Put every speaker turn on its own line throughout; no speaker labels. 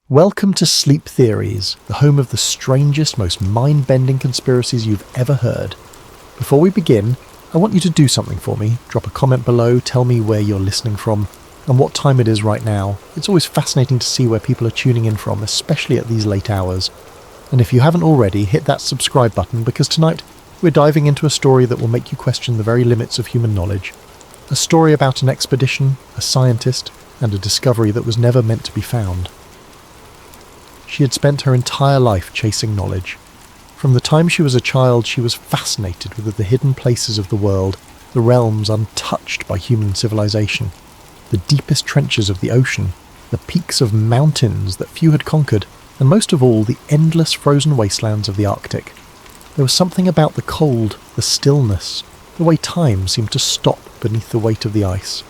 Welcome to Sleep Theories, the home of the strangest, most mind-bending conspiracies you've ever heard. Before we begin, I want you to do something for me. Drop a comment below, tell me where you're listening from, and what time it is right now. It's always fascinating to see where people are tuning in from, especially at these late hours. And if you haven't already, hit that subscribe button, because tonight we're diving into a story that will make you question the very limits of human knowledge. A story about an expedition, a scientist, and a discovery that was never meant to be found. She had spent her entire life chasing knowledge. From the time she was a child, she was fascinated with the hidden places of the world, the realms untouched by human civilization, the deepest trenches of the ocean, the peaks of mountains that few had conquered, and most of all, the endless frozen wastelands of the Arctic. There was something about the cold, the stillness, the way time seemed to stop beneath the weight of the ice.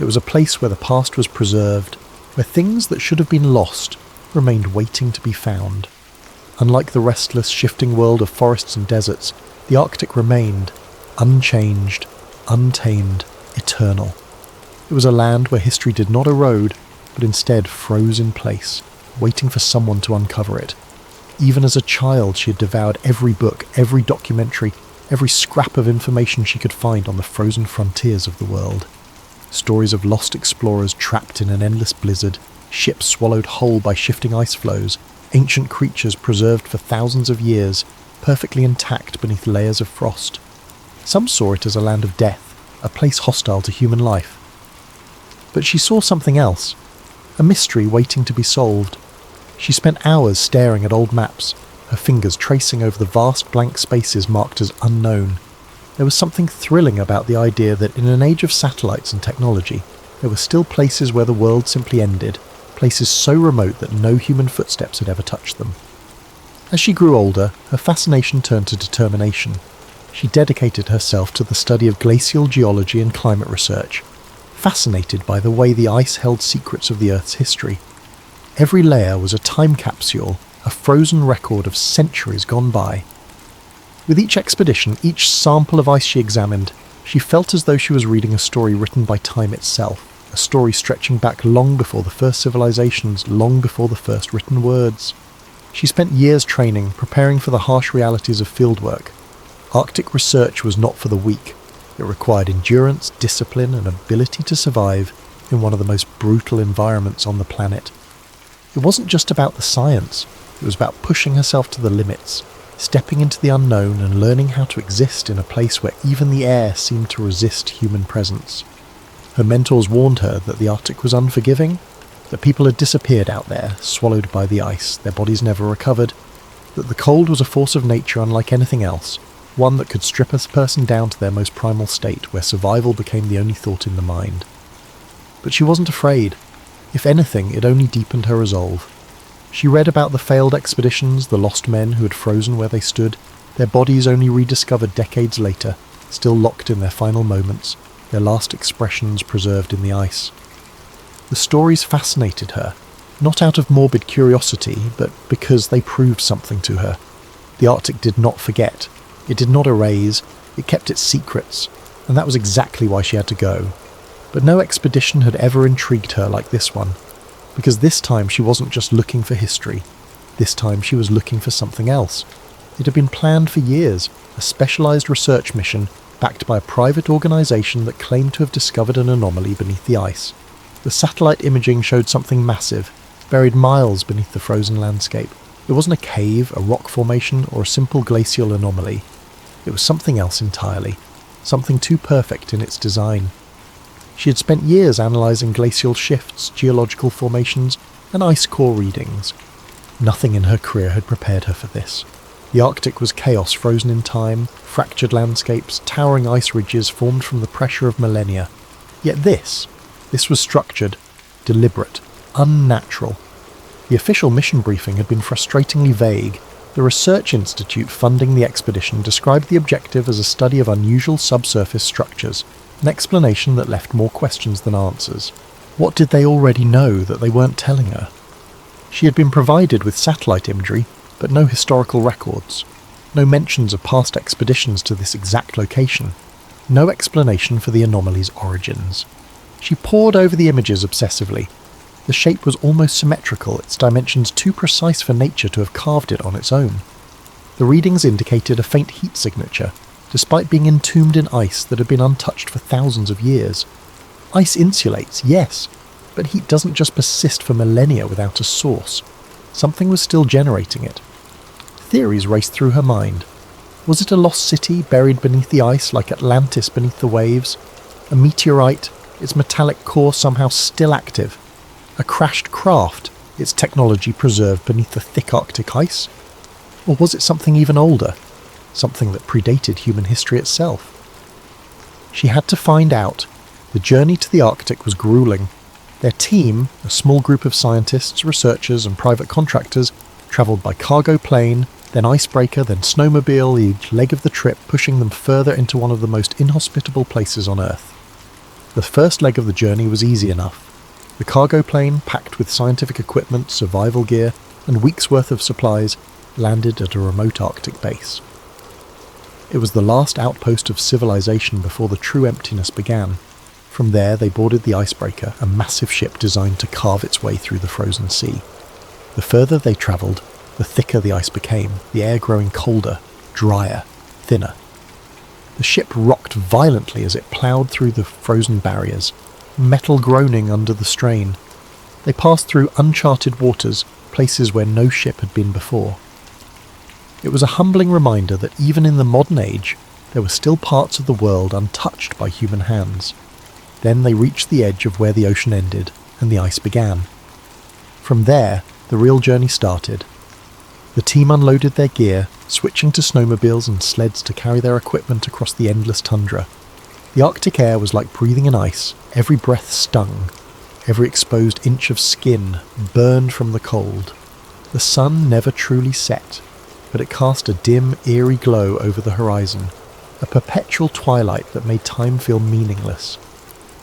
It was a place where the past was preserved, where things that should have been lost remained waiting to be found. Unlike the restless, shifting world of forests and deserts, the Arctic remained unchanged, untamed, eternal. It was a land where history did not erode, but instead froze in place, waiting for someone to uncover it. Even as a child, she had devoured every book, every documentary, every scrap of information she could find on the frozen frontiers of the world. Stories of lost explorers trapped in an endless blizzard, ships swallowed whole by shifting ice floes, ancient creatures preserved for thousands of years, perfectly intact beneath layers of frost. Some saw it as a land of death, a place hostile to human life. But she saw something else, a mystery waiting to be solved. She spent hours staring at old maps, her fingers tracing over the vast blank spaces marked as unknown. There was something thrilling about the idea that in an age of satellites and technology, there were still places where the world simply ended, places so remote that no human footsteps had ever touched them. As she grew older, her fascination turned to determination. She dedicated herself to the study of glacial geology and climate research, fascinated by the way the ice held secrets of the Earth's history. Every layer was a time capsule, a frozen record of centuries gone by. With each expedition, each sample of ice she examined, she felt as though she was reading a story written by time itself. A story stretching back long before the first civilizations, long before the first written words. She spent years training, preparing for the harsh realities of fieldwork. Arctic research was not for the weak. It required endurance, discipline, and ability to survive in one of the most brutal environments on the planet. It wasn't just about the science. It was about pushing herself to the limits, stepping into the unknown and learning how to exist in a place where even the air seemed to resist human presence. Her mentors warned her that the Arctic was unforgiving, that people had disappeared out there, swallowed by the ice, their bodies never recovered, that the cold was a force of nature unlike anything else, one that could strip a person down to their most primal state, where survival became the only thought in the mind. But she wasn't afraid. If anything, it only deepened her resolve. She read about the failed expeditions, the lost men who had frozen where they stood, their bodies only rediscovered decades later, still locked in their final moments, their last expressions preserved in the ice. The stories fascinated her, not out of morbid curiosity, but because they proved something to her. The Arctic did not forget. It did not erase. It kept its secrets, and that was exactly why she had to go. But no expedition had ever intrigued her like this one, because this time she wasn't just looking for history. This time she was looking for something else. It had been planned for years, a specialized research mission backed by a private organization that claimed to have discovered an anomaly beneath the ice. The satellite imaging showed something massive, buried miles beneath the frozen landscape. It wasn't a cave, a rock formation, or a simple glacial anomaly. It was something else entirely, something too perfect in its design. She had spent years analyzing glacial shifts, geological formations, and ice core readings. Nothing in her career had prepared her for this. The Arctic was chaos frozen in time, fractured landscapes, towering ice ridges formed from the pressure of millennia. Yet this was structured, deliberate, unnatural. The official mission briefing had been frustratingly vague. The research institute funding the expedition described the objective as a study of unusual subsurface structures, an explanation that left more questions than answers. What did they already know that they weren't telling her? She had been provided with satellite imagery, but no historical records, no mentions of past expeditions to this exact location, no explanation for the anomaly's origins. She pored over the images obsessively. The shape was almost symmetrical, its dimensions too precise for nature to have carved it on its own. The readings indicated a faint heat signature, despite being entombed in ice that had been untouched for thousands of years. Ice insulates, yes, but heat doesn't just persist for millennia without a source. Something was still generating it. Theories raced through her mind. Was it a lost city buried beneath the ice like Atlantis beneath the waves? A meteorite, its metallic core somehow still active? A crashed craft, its technology preserved beneath the thick Arctic ice? Or was it something even older? Something that predated human history itself? She had to find out. The journey to the Arctic was grueling. Their team, a small group of scientists, researchers and private contractors, travelled by cargo plane, then icebreaker, then snowmobile, each leg of the trip pushing them further into one of the most inhospitable places on Earth. The first leg of the journey was easy enough. The cargo plane, packed with scientific equipment, survival gear, and weeks' worth of supplies, landed at a remote Arctic base. It was the last outpost of civilization before the true emptiness began. From there they boarded the icebreaker, a massive ship designed to carve its way through the frozen sea. The further they travelled, the thicker the ice became, the air growing colder, drier, thinner. The ship rocked violently as it ploughed through the frozen barriers, metal groaning under the strain. They passed through uncharted waters, places where no ship had been before. It was a humbling reminder that even in the modern age, there were still parts of the world untouched by human hands. Then they reached the edge of where the ocean ended, and the ice began. From there, the real journey started. The team unloaded their gear, switching to snowmobiles and sleds to carry their equipment across the endless tundra. The Arctic air was like breathing in ice. Every breath stung. Every exposed inch of skin burned from the cold. The sun never truly set, but it cast a dim, eerie glow over the horizon, a perpetual twilight that made time feel meaningless.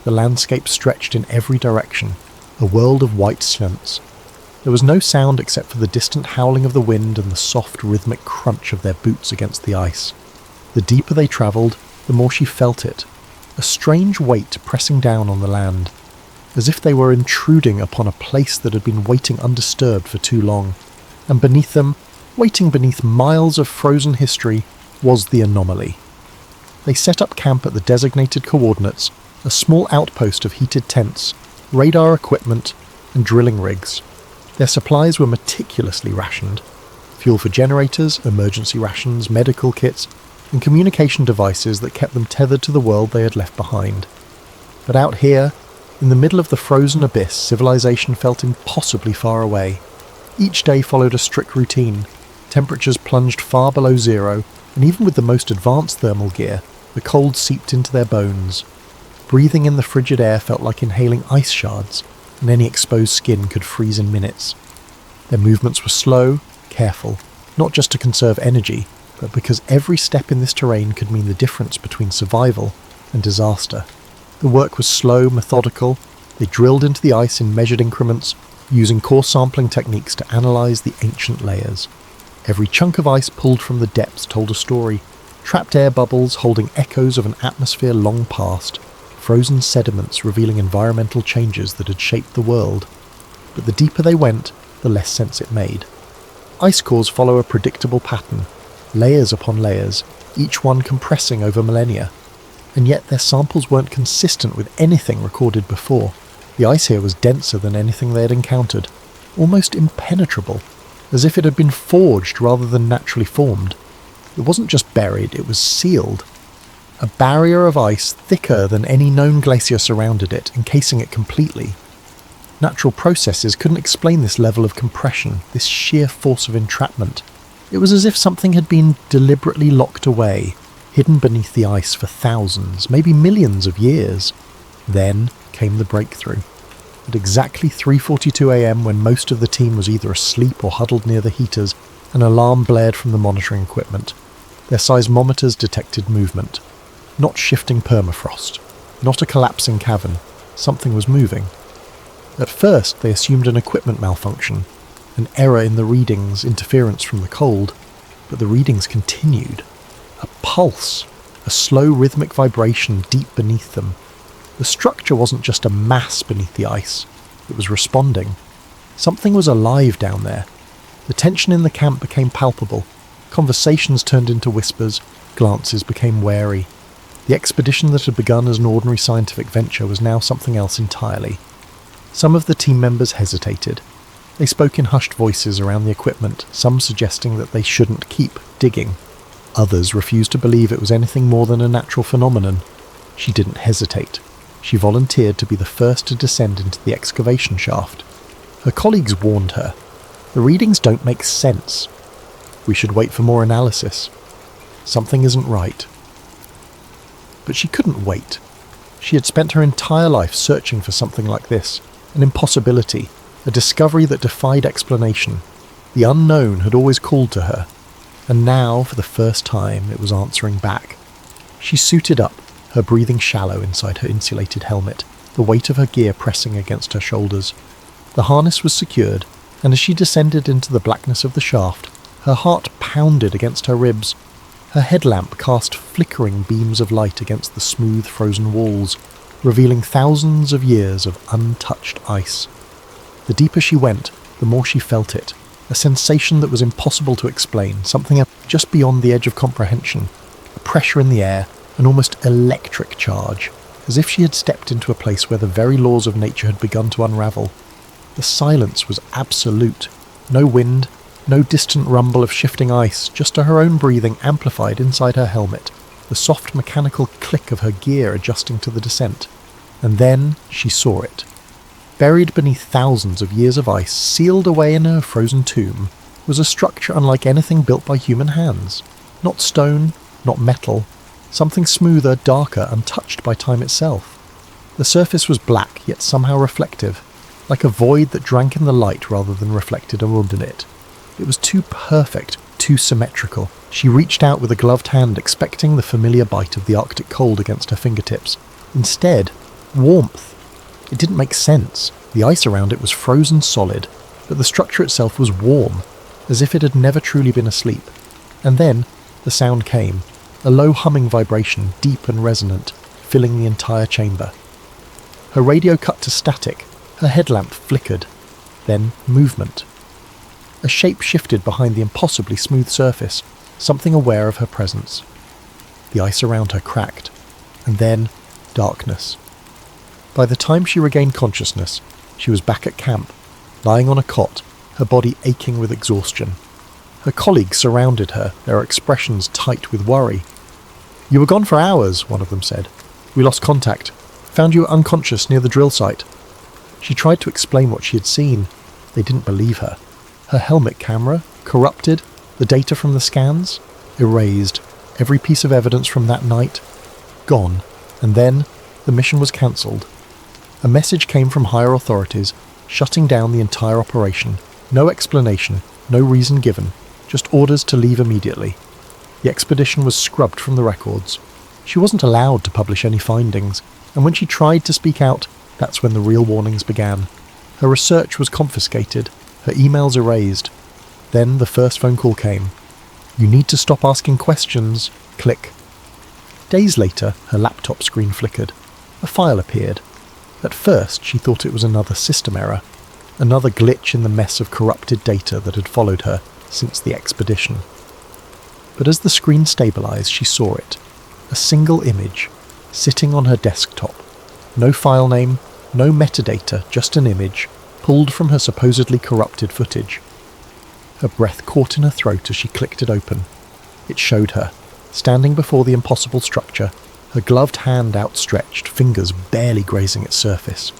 The landscape stretched in every direction, a world of white slants. There was no sound except for the distant howling of the wind and the soft, rhythmic crunch of their boots against the ice. The deeper they travelled, the more she felt it, a strange weight pressing down on the land, as if they were intruding upon a place that had been waiting undisturbed for too long, and beneath them, waiting beneath miles of frozen history, was the anomaly. They set up camp at the designated coordinates, a small outpost of heated tents, radar equipment, and drilling rigs. Their supplies were meticulously rationed. Fuel for generators, emergency rations, medical kits, and communication devices that kept them tethered to the world they had left behind. But out here, in the middle of the frozen abyss, civilization felt impossibly far away. Each day followed a strict routine. Temperatures plunged far below zero, and even with the most advanced thermal gear, the cold seeped into their bones. Breathing in the frigid air felt like inhaling ice shards, and any exposed skin could freeze in minutes. Their movements were slow, careful, not just to conserve energy, but because every step in this terrain could mean the difference between survival and disaster. The work was slow, methodical. They drilled into the ice in measured increments, using core sampling techniques to analyze the ancient layers. Every chunk of ice pulled from the depths told a story, trapped air bubbles holding echoes of an atmosphere long past, frozen sediments revealing environmental changes that had shaped the world. But the deeper they went, the less sense it made. Ice cores follow a predictable pattern, layers upon layers, each one compressing over millennia. And yet their samples weren't consistent with anything recorded before. The ice here was denser than anything they had encountered, almost impenetrable, as if it had been forged rather than naturally formed. It wasn't just buried, it was sealed. A barrier of ice thicker than any known glacier surrounded it, encasing it completely. Natural processes couldn't explain this level of compression, this sheer force of entrapment. It was as if something had been deliberately locked away, hidden beneath the ice for thousands, maybe millions of years. Then came the breakthrough. At exactly 3:42 a.m, when most of the team was either asleep or huddled near the heaters, an alarm blared from the monitoring equipment. Their seismometers detected movement. Not shifting permafrost. Not a collapsing cavern. Something was moving. At first, they assumed an equipment malfunction, an error in the readings, interference from the cold, but the readings continued. A pulse, a slow rhythmic vibration deep beneath them. The structure wasn't just a mass beneath the ice. It was responding. Something was alive down there. The tension in the camp became palpable. Conversations turned into whispers, glances became wary. The expedition that had begun as an ordinary scientific venture was now something else entirely. Some of the team members hesitated. They spoke in hushed voices around the equipment, some suggesting that they shouldn't keep digging. Others refused to believe it was anything more than a natural phenomenon. She didn't hesitate. She volunteered to be the first to descend into the excavation shaft. Her colleagues warned her. The readings don't make sense. We should wait for more analysis. Something isn't right. But she couldn't wait. She had spent her entire life searching for something like this, an impossibility, a discovery that defied explanation. The unknown had always called to her, and now, for the first time, it was answering back. She suited up, her breathing shallow inside her insulated helmet, the weight of her gear pressing against her shoulders. The harness was secured, and as she descended into the blackness of the shaft, her heart pounded against her ribs. Her headlamp cast flickering beams of light against the smooth, frozen walls, revealing thousands of years of untouched ice. The deeper she went, the more she felt it, a sensation that was impossible to explain, something just beyond the edge of comprehension, a pressure in the air, an almost electric charge, as if she had stepped into a place where the very laws of nature had begun to unravel. The silence was absolute. No wind, no distant rumble of shifting ice, just her own breathing amplified inside her helmet, the soft mechanical click of her gear adjusting to the descent. And then she saw it. Buried beneath thousands of years of ice, sealed away in her frozen tomb, was a structure unlike anything built by human hands. Not stone, not metal, something smoother, darker, untouched by time itself. The surface was black, yet somehow reflective, like a void that drank in the light rather than reflected around in it. It was too perfect, too symmetrical. She reached out with a gloved hand, expecting the familiar bite of the Arctic cold against her fingertips. Instead, warmth. It didn't make sense. The ice around it was frozen solid, but the structure itself was warm, as if it had never truly been asleep. And then, the sound came, a low humming vibration, deep and resonant, filling the entire chamber. Her radio cut to static, her headlamp flickered. Then, movement. A shape shifted behind the impossibly smooth surface, something aware of her presence. The ice around her cracked, and then, darkness. By the time she regained consciousness, she was back at camp, lying on a cot, her body aching with exhaustion. Her colleagues surrounded her, their expressions tight with worry. "You were gone for hours," one of them said. "We lost contact. Found you unconscious near the drill site." She tried to explain what she had seen. They didn't believe her. Her helmet camera, corrupted, the data from the scans, erased, every piece of evidence from that night, gone. And then, the mission was cancelled. A message came from higher authorities, shutting down the entire operation. No explanation, no reason given, just orders to leave immediately. The expedition was scrubbed from the records. She wasn't allowed to publish any findings, and when she tried to speak out, that's when the real warnings began. Her research was confiscated, her emails erased. Then the first phone call came. "You need to stop asking questions." Click. Days later, her laptop screen flickered. A file appeared. At first, she thought it was another system error, another glitch in the mess of corrupted data that had followed her since the expedition. But as the screen stabilized, she saw it. A single image, sitting on her desktop. No file name, no metadata, just an image, pulled from her supposedly corrupted footage. Her breath caught in her throat as she clicked it open. It showed her, standing before the impossible structure, her gloved hand outstretched, fingers barely grazing its surface.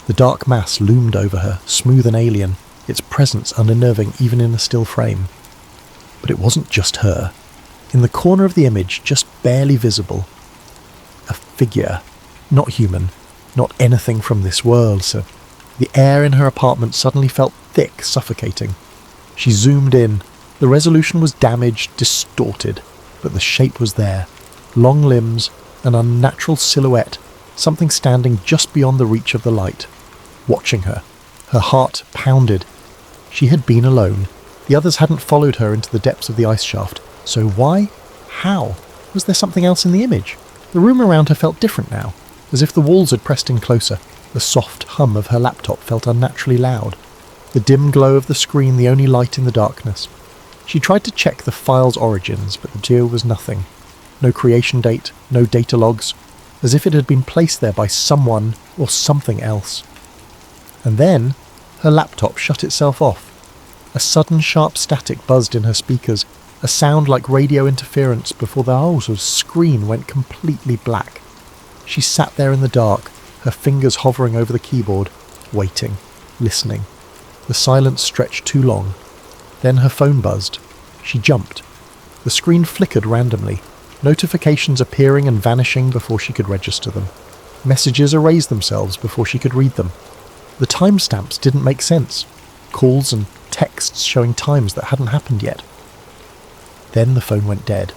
The dark mass loomed over her, smooth and alien, its presence unnerving even in a still frame. But it wasn't just her. In the corner of the image, just barely visible, a figure, not human, not anything from this world, so the air in her apartment suddenly felt thick, suffocating. She zoomed in. The resolution was damaged, distorted, but the shape was there. Long limbs, an unnatural silhouette, something standing just beyond the reach of the light. Watching her. Her heart pounded. She had been alone. The others hadn't followed her into the depths of the ice shaft. So why? How? Was there something else in the image? The room around her felt different now, as if the walls had pressed in closer. The soft hum of her laptop felt unnaturally loud, the dim glow of the screen the only light in the darkness. She tried to check the file's origins, but the deal was nothing. No creation date, no data logs, as if it had been placed there by someone or something else. And then, her laptop shut itself off. A sudden sharp static buzzed in her speakers, a sound like radio interference before the whole screen went completely black. She sat there in the dark, her fingers hovering over the keyboard, waiting, listening. The silence stretched too long. Then her phone buzzed. She jumped. The screen flickered randomly, notifications appearing and vanishing before she could register them. Messages erased themselves before she could read them. The timestamps didn't make sense. Calls and texts showing times that hadn't happened yet. Then the phone went dead.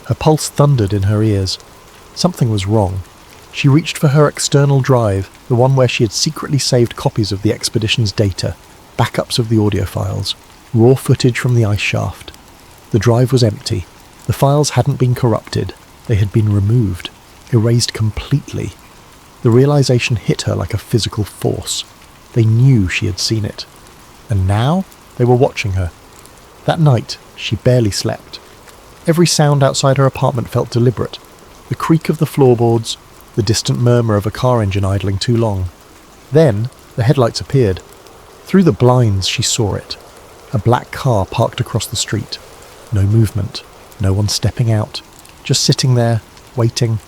Her pulse thundered in her ears. Something was wrong. She reached for her external drive, the one where she had secretly saved copies of the expedition's data, backups of the audio files, raw footage from the ice shaft. The drive was empty. The files hadn't been corrupted. They had been removed, erased completely. The realization hit her like a physical force. They knew she had seen it. And now they were watching her. That night, she barely slept. Every sound outside her apartment felt deliberate. The creak of the floorboards, the distant murmur of a car engine idling too long. Then, the headlights appeared. Through the blinds, she saw it. A black car parked across the street. No movement. No one stepping out. Just sitting there, waiting.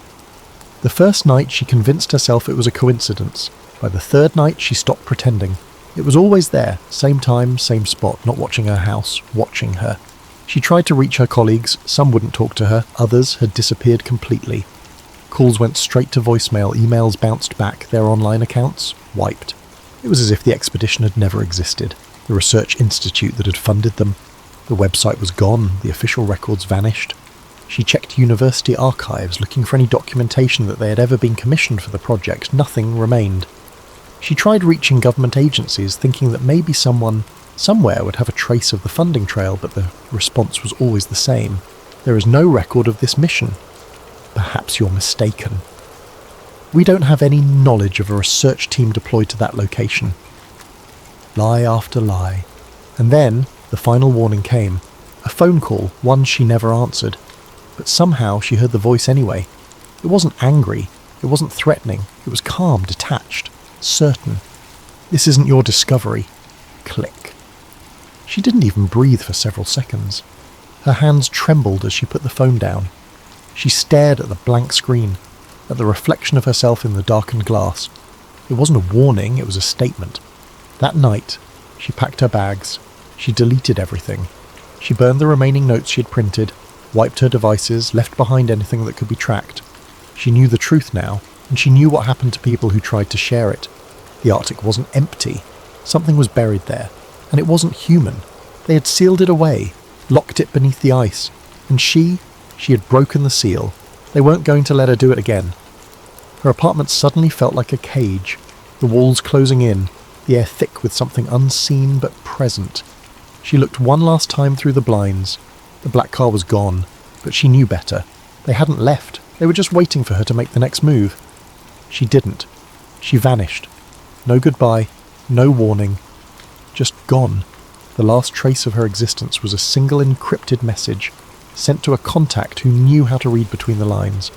The first night, she convinced herself it was a coincidence. By the third night, she stopped pretending. It was always there, same time, same spot, not watching her house, watching her. She tried to reach her colleagues, some wouldn't talk to her, others had disappeared completely. Calls went straight to voicemail, emails bounced back, their online accounts wiped. It was as if the expedition had never existed, the research institute that had funded them. The website was gone, the official records vanished. She checked university archives, looking for any documentation that they had ever been commissioned for the project. Nothing remained. She tried reaching government agencies, thinking that maybe someone, somewhere would have a trace of the funding trail, but the response was always the same. There is no record of this mission. Perhaps you're mistaken. We don't have any knowledge of a research team deployed to that location. Lie after lie. And then the final warning came. A phone call, one she never answered. But somehow she heard the voice anyway. It wasn't angry. It wasn't threatening. It was calm, detached, certain. This isn't your discovery. Click. She didn't even breathe for several seconds. Her hands trembled as she put the phone down. She stared at the blank screen, at the reflection of herself in the darkened glass. It wasn't a warning, it was a statement. That night, she packed her bags. She deleted everything. She burned the remaining notes she had printed, wiped her devices, left behind anything that could be tracked. She knew the truth now, and she knew what happened to people who tried to share it. The Arctic wasn't empty. Something was buried there, and it wasn't human. They had sealed it away, locked it beneath the ice, and she had broken the seal. They weren't going to let her do it again. Her apartment suddenly felt like a cage, the walls closing in, the air thick with something unseen but present. She looked one last time through the blinds. The black car was gone, but she knew better. They hadn't left. They were just waiting for her to make the next move. She didn't. She vanished. No goodbye, no warning. Just gone. The last trace of her existence was a single encrypted message, sent to a contact who knew how to read between the lines.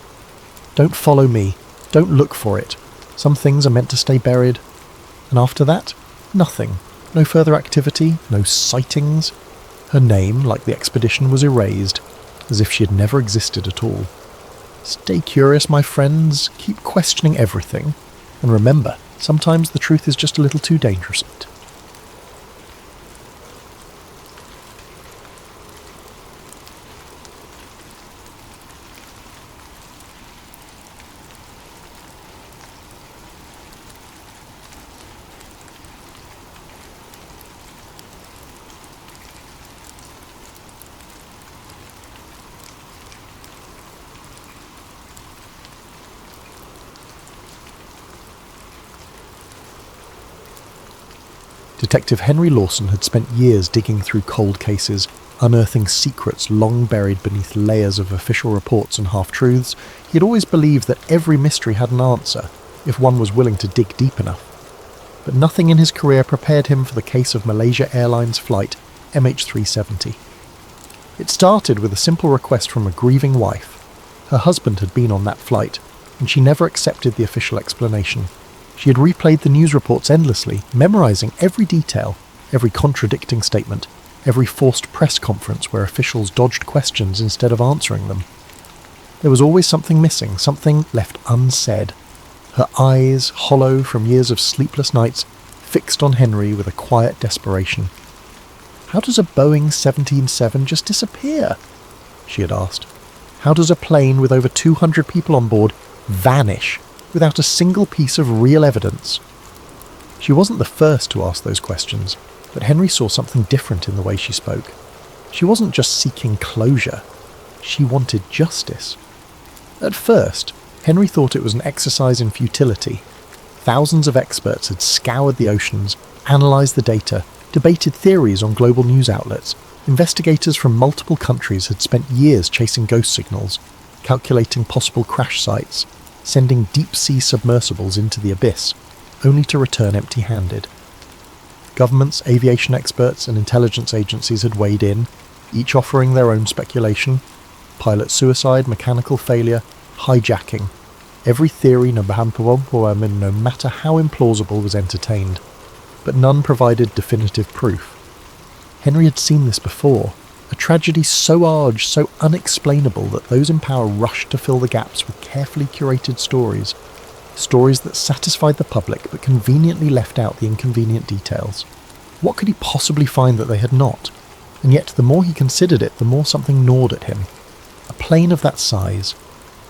Don't follow me. Don't look for it. Some things are meant to stay buried. And after that, nothing. No further activity, no sightings. Her name, like the expedition, was erased, as if she had never existed at all. Stay curious, my friends. Keep questioning everything. And remember, sometimes the truth is just a little too dangerous. Detective Henry Lawson had spent years digging through cold cases, unearthing secrets long buried beneath layers of official reports and half-truths. He had always believed that every mystery had an answer, if one was willing to dig deep enough. But nothing in his career prepared him for the case of Malaysia Airlines flight MH370. It started with a simple request from a grieving wife. Her husband had been on that flight, and she never accepted the official explanation. She had replayed the news reports endlessly, memorizing every detail, every contradicting statement, every forced press conference where officials dodged questions instead of answering them. There was always something missing, something left unsaid. Her eyes, hollow from years of sleepless nights, fixed on Henry with a quiet desperation. "How does a Boeing 777 just disappear?" she had asked. "How does a plane with over 200 people on board vanish without a single piece of real evidence?" She wasn't the first to ask those questions, but Henry saw something different in the way she spoke. She wasn't just seeking closure. She wanted justice. At first, Henry thought it was an exercise in futility. Thousands of experts had scoured the oceans, analysed the data, debated theories on global news outlets. Investigators from multiple countries had spent years chasing ghost signals, calculating possible crash sites, sending deep-sea submersibles into the abyss, only to return empty-handed. Governments, aviation experts, and intelligence agencies had weighed in, each offering their own speculation. Pilot suicide, mechanical failure, hijacking. Every theory, no matter how implausible, was entertained, but none provided definitive proof. Henry had seen this before, a tragedy so large, so unexplainable that those in power rushed to fill the gaps with carefully curated stories that satisfied the public but conveniently left out the inconvenient details. What could he possibly find that they had not? And yet the more he considered it, the more something gnawed at him. A plane of that size,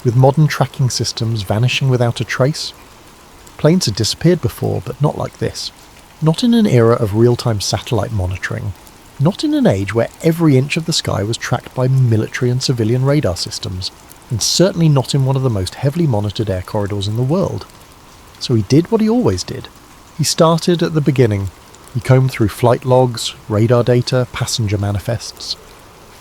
with modern tracking systems vanishing without a trace? Planes had disappeared before, but not like this. Not in an era of real-time satellite monitoring. Not in an age where every inch of the sky was tracked by military and civilian radar systems, and certainly not in one of the most heavily monitored air corridors in the world. So he did what he always did. He started at the beginning. He combed through flight logs, radar data, passenger manifests.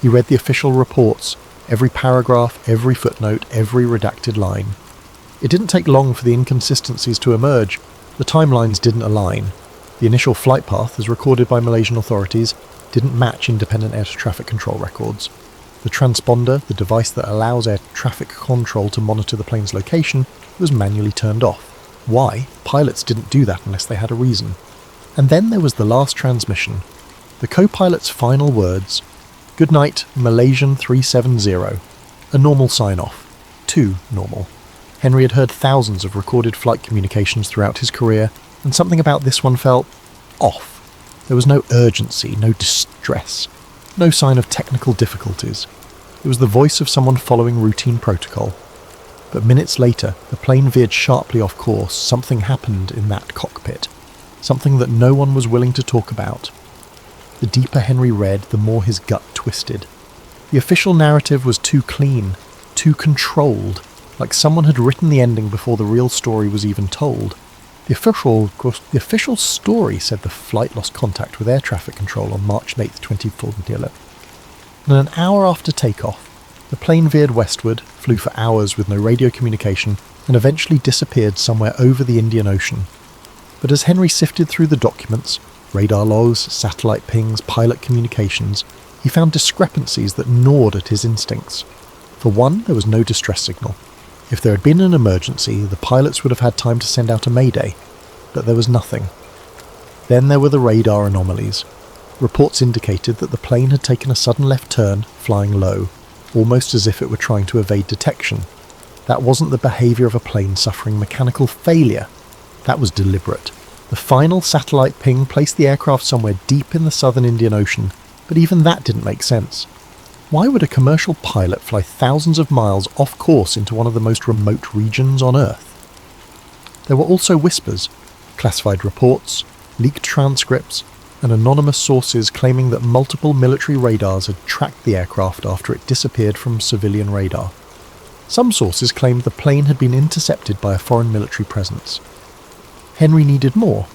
He read the official reports, every paragraph, every footnote, every redacted line. It didn't take long for the inconsistencies to emerge. The timelines didn't align. The initial flight path, as recorded by Malaysian authorities, didn't match independent air traffic control records. The transponder, the device that allows air traffic control to monitor the plane's location, was manually turned off. Why? Pilots didn't do that unless they had a reason. And then there was the last transmission. The co-pilot's final words, "Good night, Malaysian 370. A normal sign-off. Too normal. Henry had heard thousands of recorded flight communications throughout his career, and something about this one felt off. There was no urgency, no distress, no sign of technical difficulties. It was the voice of someone following routine protocol. But minutes later, the plane veered sharply off course. Something happened in that cockpit. Something that no one was willing to talk about. The deeper Henry read, the more his gut twisted. The official narrative was too clean, too controlled, like someone had written the ending before the real story was even told. The official story said the flight lost contact with air traffic control on March 8th, 2011. And an hour after takeoff, the plane veered westward, flew for hours with no radio communication, and eventually disappeared somewhere over the Indian Ocean. But as Henry sifted through the documents, radar logs, satellite pings, pilot communications, he found discrepancies that gnawed at his instincts. For one, there was no distress signal. If there had been an emergency, the pilots would have had time to send out a mayday, but there was nothing. Then there were the radar anomalies. Reports indicated that the plane had taken a sudden left turn, flying low, almost as if it were trying to evade detection. That wasn't the behaviour of a plane suffering mechanical failure. That was deliberate. The final satellite ping placed the aircraft somewhere deep in the southern Indian Ocean, but even that didn't make sense. Why would a commercial pilot fly thousands of miles off course into one of the most remote regions on Earth? There were also whispers, classified reports, leaked transcripts, and anonymous sources claiming that multiple military radars had tracked the aircraft after it disappeared from civilian radar. Some sources claimed the plane had been intercepted by a foreign military presence. Henry needed more.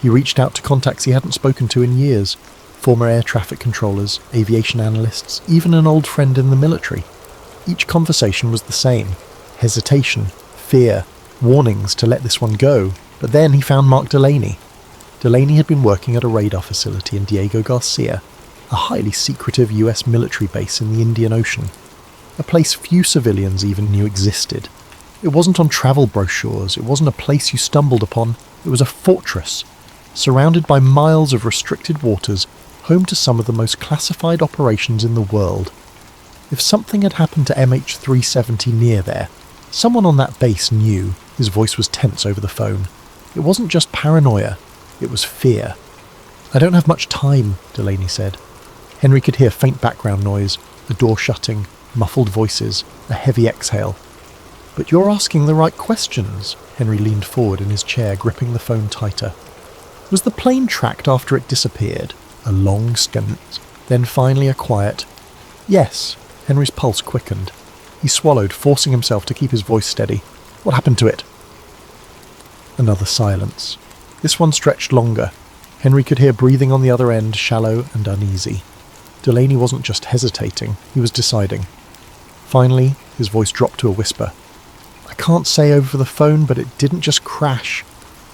He reached out to contacts he hadn't spoken to in years, former air traffic controllers, aviation analysts, even an old friend in the military. Each conversation was the same: hesitation, fear, warnings to let this one go, but then he found Mark Delaney. Delaney had been working at a radar facility in Diego Garcia, a highly secretive US military base in the Indian Ocean, a place few civilians even knew existed. It wasn't on travel brochures, it wasn't a place you stumbled upon, it was a fortress, surrounded by miles of restricted waters, home to some of the most classified operations in the world. If something had happened to MH370 near there, someone on that base knew. His voice was tense over the phone. It wasn't just paranoia, it was fear. "I don't have much time," Delaney said. Henry could hear faint background noise, the door shutting, muffled voices, a heavy exhale. "But you're asking the right questions." Henry leaned forward in his chair, gripping the phone tighter. Was the plane tracked after it disappeared? A long stint, then finally a quiet, "Yes." Henry's pulse quickened. He swallowed, forcing himself to keep his voice steady. "What happened to it?" Another silence. This one stretched longer. Henry could hear breathing on the other end, shallow and uneasy. Delaney wasn't just hesitating, he was deciding. Finally, his voice dropped to a whisper. "I can't say over the phone, but it didn't just crash.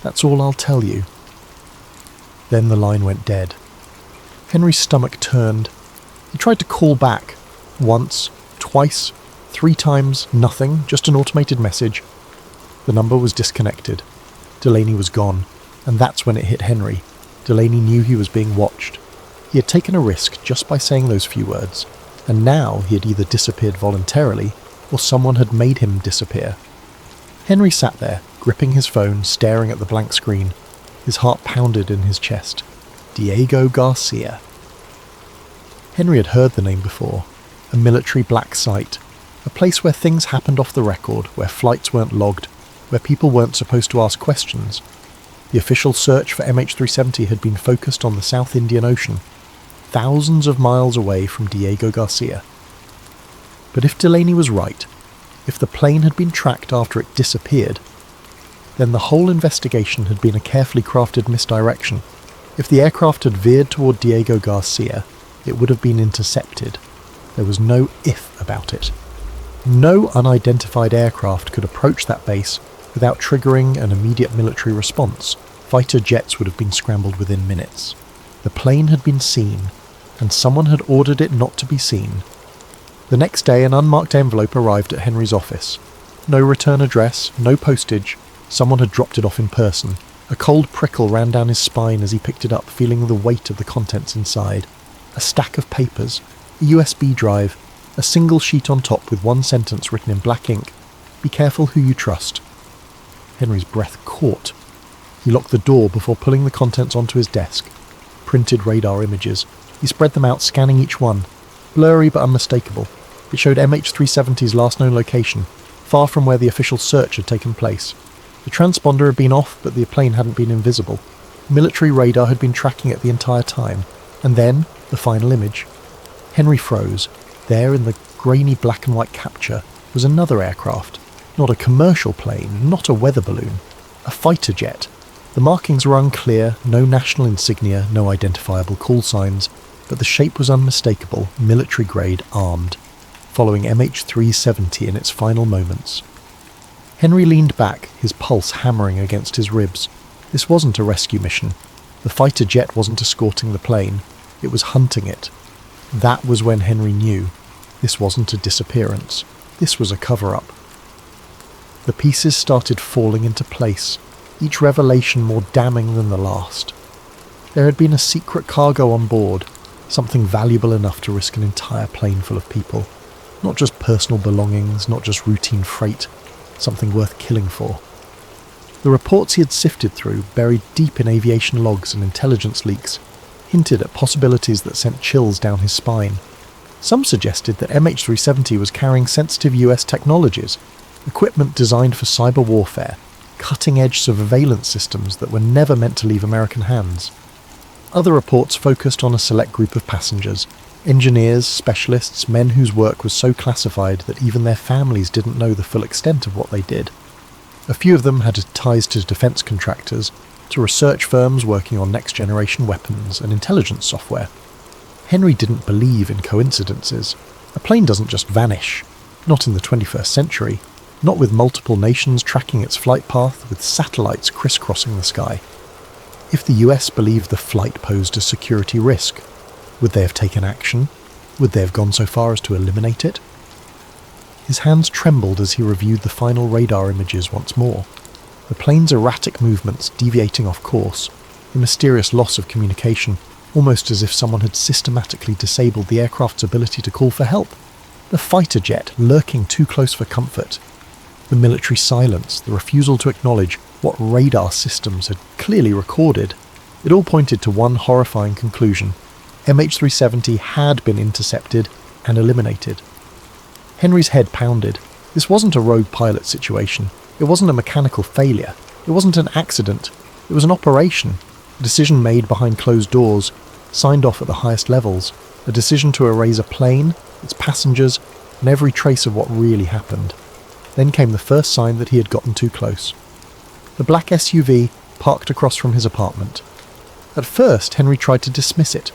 That's all I'll tell you." Then the line went dead. Henry's stomach turned. He tried to call back. Once, twice, 3 times, nothing, just an automated message. The number was disconnected. Delaney was gone, and that's when it hit Henry. Delaney knew he was being watched. He had taken a risk just by saying those few words, and now he had either disappeared voluntarily, or someone had made him disappear. Henry sat there, gripping his phone, staring at the blank screen. His heart pounded in his chest. Diego Garcia. Henry had heard the name before. A military black site. A place where things happened off the record, where flights weren't logged, where people weren't supposed to ask questions. The official search for MH370 had been focused on the South Indian Ocean, thousands of miles away from Diego Garcia. But if Delaney was right, if the plane had been tracked after it disappeared, then the whole investigation had been a carefully crafted misdirection. If the aircraft had veered toward Diego Garcia, it would have been intercepted. There was no if about it. No unidentified aircraft could approach that base without triggering an immediate military response. Fighter jets would have been scrambled within minutes. The plane had been seen, and someone had ordered it not to be seen. The next day, an unmarked envelope arrived at Henry's office. No return address, no postage. Someone had dropped it off in person. A cold prickle ran down his spine as he picked it up, feeling the weight of the contents inside. A stack of papers, a USB drive, a single sheet on top with one sentence written in black ink. "Be careful who you trust." Henry's breath caught. He locked the door before pulling the contents onto his desk. Printed radar images. He spread them out, scanning each one. Blurry but unmistakable. It showed MH370's last known location, far from where the official search had taken place. The transponder had been off, but the plane hadn't been invisible. Military radar had been tracking it the entire time. And then, the final image. Henry froze. There, in the grainy black and white capture, was another aircraft. Not a commercial plane, not a weather balloon. A fighter jet. The markings were unclear, no national insignia, no identifiable call signs, but the shape was unmistakable, military-grade, armed, following MH370 in its final moments. Henry leaned back, his pulse hammering against his ribs. This wasn't a rescue mission. The fighter jet wasn't escorting the plane. It was hunting it. That was when Henry knew. This wasn't a disappearance. This was a cover-up. The pieces started falling into place, each revelation more damning than the last. There had been a secret cargo on board, something valuable enough to risk an entire plane full of people. Not just personal belongings, not just routine freight, something worth killing for. The reports he had sifted through, buried deep in aviation logs and intelligence leaks, hinted at possibilities that sent chills down his spine. Some suggested that MH370 was carrying sensitive US technologies, equipment designed for cyber warfare, cutting-edge surveillance systems that were never meant to leave American hands. Other reports focused on a select group of passengers, engineers, specialists, men whose work was so classified that even their families didn't know the full extent of what they did. A few of them had ties to defense contractors, to research firms working on next-generation weapons and intelligence software. Henry didn't believe in coincidences. A plane doesn't just vanish. Not in the 21st century. Not with multiple nations tracking its flight path, with satellites crisscrossing the sky. If the US believed the flight posed a security risk, would they have taken action? Would they have gone so far as to eliminate it? His hands trembled as he reviewed the final radar images once more. The plane's erratic movements deviating off course, the mysterious loss of communication, almost as if someone had systematically disabled the aircraft's ability to call for help. The fighter jet lurking too close for comfort. The military silence, the refusal to acknowledge what radar systems had clearly recorded. It all pointed to one horrifying conclusion. MH370 had been intercepted and eliminated. Henry's head pounded. This wasn't a rogue pilot situation. It wasn't a mechanical failure. It wasn't an accident. It was an operation. A decision made behind closed doors, signed off at the highest levels. A decision to erase a plane, its passengers, and every trace of what really happened. Then came the first sign that he had gotten too close. The black SUV parked across from his apartment. At first, Henry tried to dismiss it.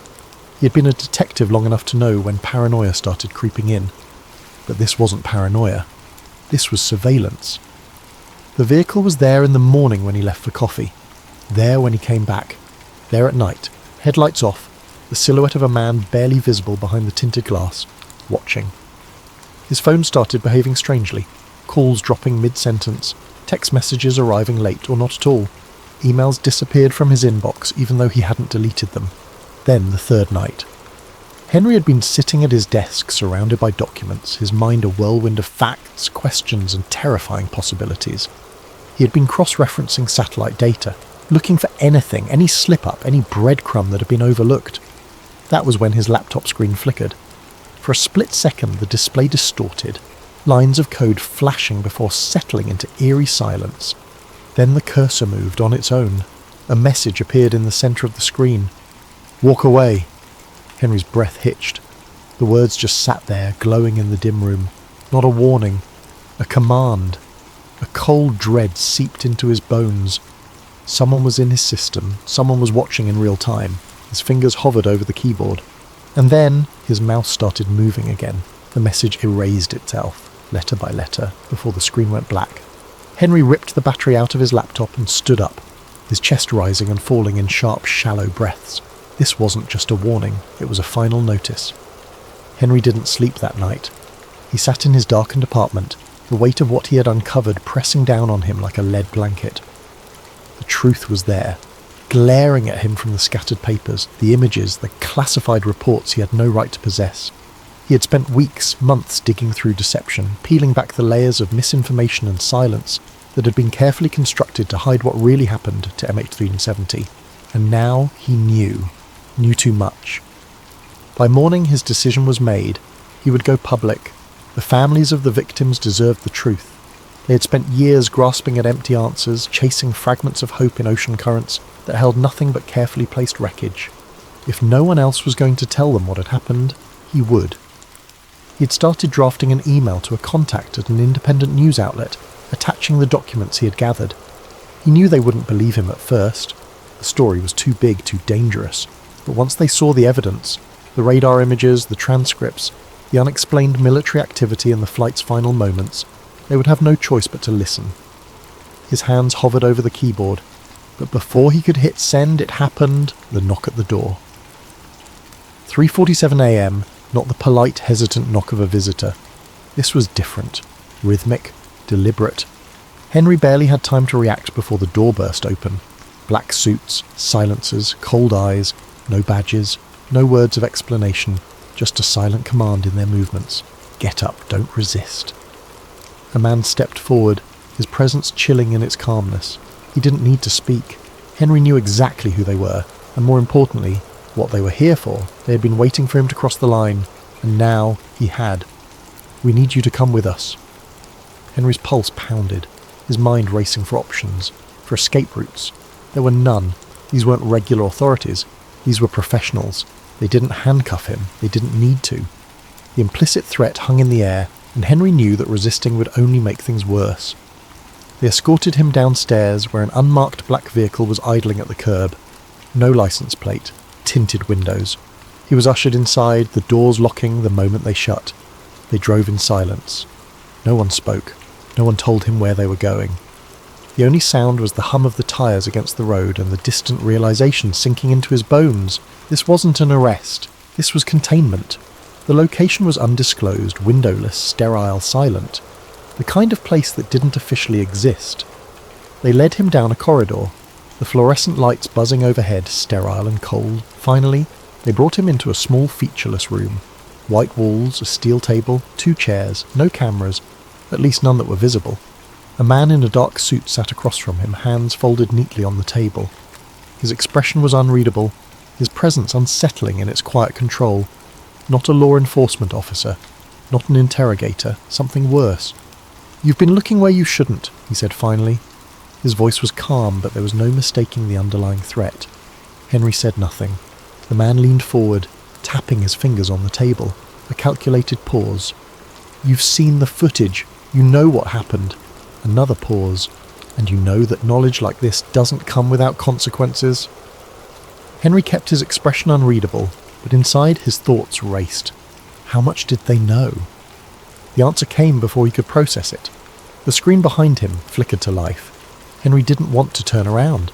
He had been a detective long enough to know when paranoia started creeping in. But this wasn't paranoia. This was surveillance. The vehicle was there in the morning when he left for coffee. There when he came back. There at night, headlights off, the silhouette of a man barely visible behind the tinted glass, watching. His phone started behaving strangely. Calls dropping mid-sentence, text messages arriving late or not at all. Emails disappeared from his inbox even though he hadn't deleted them. Then the third night. Henry had been sitting at his desk surrounded by documents, his mind a whirlwind of facts, questions and terrifying possibilities. He had been cross-referencing satellite data, looking for anything, any slip-up, any breadcrumb that had been overlooked. That was when his laptop screen flickered. For a split second the display distorted, lines of code flashing before settling into eerie silence. Then the cursor moved on its own. A message appeared in the centre of the screen. "Walk away." Henry's breath hitched. The words just sat there, glowing in the dim room. Not a warning. A command. A cold dread seeped into his bones. Someone was in his system. Someone was watching in real time. His fingers hovered over the keyboard. And then his mouse started moving again. The message erased itself, letter by letter, before the screen went black. Henry ripped the battery out of his laptop and stood up, his chest rising and falling in sharp, shallow breaths. This wasn't just a warning, it was a final notice. Henry didn't sleep that night. He sat in his darkened apartment, the weight of what he had uncovered pressing down on him like a lead blanket. The truth was there, glaring at him from the scattered papers, the images, the classified reports he had no right to possess. He had spent weeks, months digging through deception, peeling back the layers of misinformation and silence that had been carefully constructed to hide what really happened to MH370. And now he knew too much. By morning his decision was made. He would go public. The families of the victims deserved the truth. They had spent years grasping at empty answers, chasing fragments of hope in ocean currents that held nothing but carefully placed wreckage. If no one else was going to tell them what had happened, he would. He had started drafting an email to a contact at an independent news outlet, attaching the documents he had gathered. He knew they wouldn't believe him at first. The story was too big, too dangerous. But once they saw the evidence, the radar images, the transcripts, the unexplained military activity in the flight's final moments, they would have no choice but to listen. His hands hovered over the keyboard, but before he could hit send, it happened, the knock at the door. 3:47 a.m., not the polite, hesitant knock of a visitor. This was different, rhythmic, deliberate. Henry barely had time to react before the door burst open. Black suits, silencers, cold eyes, no badges, no words of explanation, just a silent command in their movements. Get up, don't resist. A man stepped forward, his presence chilling in its calmness. He didn't need to speak. Henry knew exactly who they were, and more importantly, what they were here for. They had been waiting for him to cross the line, and now he had. "We need you to come with us." Henry's pulse pounded, his mind racing for options, for escape routes. There were none. These weren't regular authorities. These were professionals. They didn't handcuff him. They didn't need to. The implicit threat hung in the air, and Henry knew that resisting would only make things worse. They escorted him downstairs where an unmarked black vehicle was idling at the curb. No license plate, tinted windows. He was ushered inside, the doors locking the moment they shut. They drove in silence. No one spoke. No one told him where they were going. The only sound was the hum of the tyres against the road and the distant realisation sinking into his bones. This wasn't an arrest. This was containment. The location was undisclosed, windowless, sterile, silent. The kind of place that didn't officially exist. They led him down a corridor, the fluorescent lights buzzing overhead, sterile and cold. Finally, they brought him into a small featureless room. White walls, a steel table, 2 chairs, no cameras, at least none that were visible. A man in a dark suit sat across from him, hands folded neatly on the table. His expression was unreadable, his presence unsettling in its quiet control. Not a law enforcement officer, not an interrogator, something worse. "You've been looking where you shouldn't," he said finally. His voice was calm, but there was no mistaking the underlying threat. Henry said nothing. The man leaned forward, tapping his fingers on the table. A calculated pause. "You've seen the footage. You know what happened." Another pause. "And you know that knowledge like this doesn't come without consequences." Henry kept his expression unreadable, but inside his thoughts raced. How much did they know? The answer came before he could process it. The screen behind him flickered to life. Henry didn't want to turn around,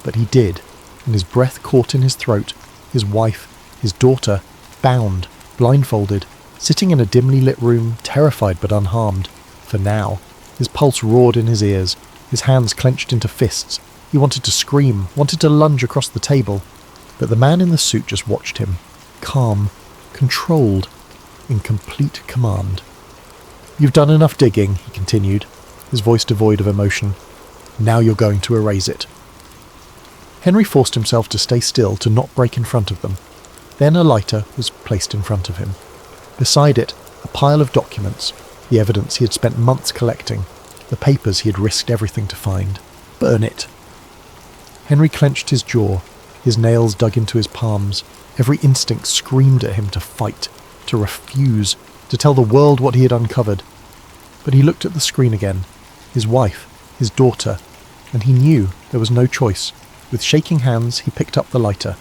but he did, and his breath caught in his throat. His wife, his daughter, bound, blindfolded, sitting in a dimly lit room, terrified but unharmed. For now. His pulse roared in his ears, his hands clenched into fists. He wanted to scream, wanted to lunge across the table, but the man in the suit just watched him, calm, controlled, in complete command. "You've done enough digging," he continued, his voice devoid of emotion. "Now you're going to erase it." Henry forced himself to stay still, to not break in front of them. Then a lighter was placed in front of him. Beside it, a pile of documents, the evidence he had spent months collecting, the papers he had risked everything to find. Burn it. Henry clenched his jaw, his nails dug into his palms. Every instinct screamed at him to fight, to refuse, to tell the world what he had uncovered. But he looked at the screen again, his wife, his daughter, and he knew there was no choice. With shaking hands, he picked up the lighter.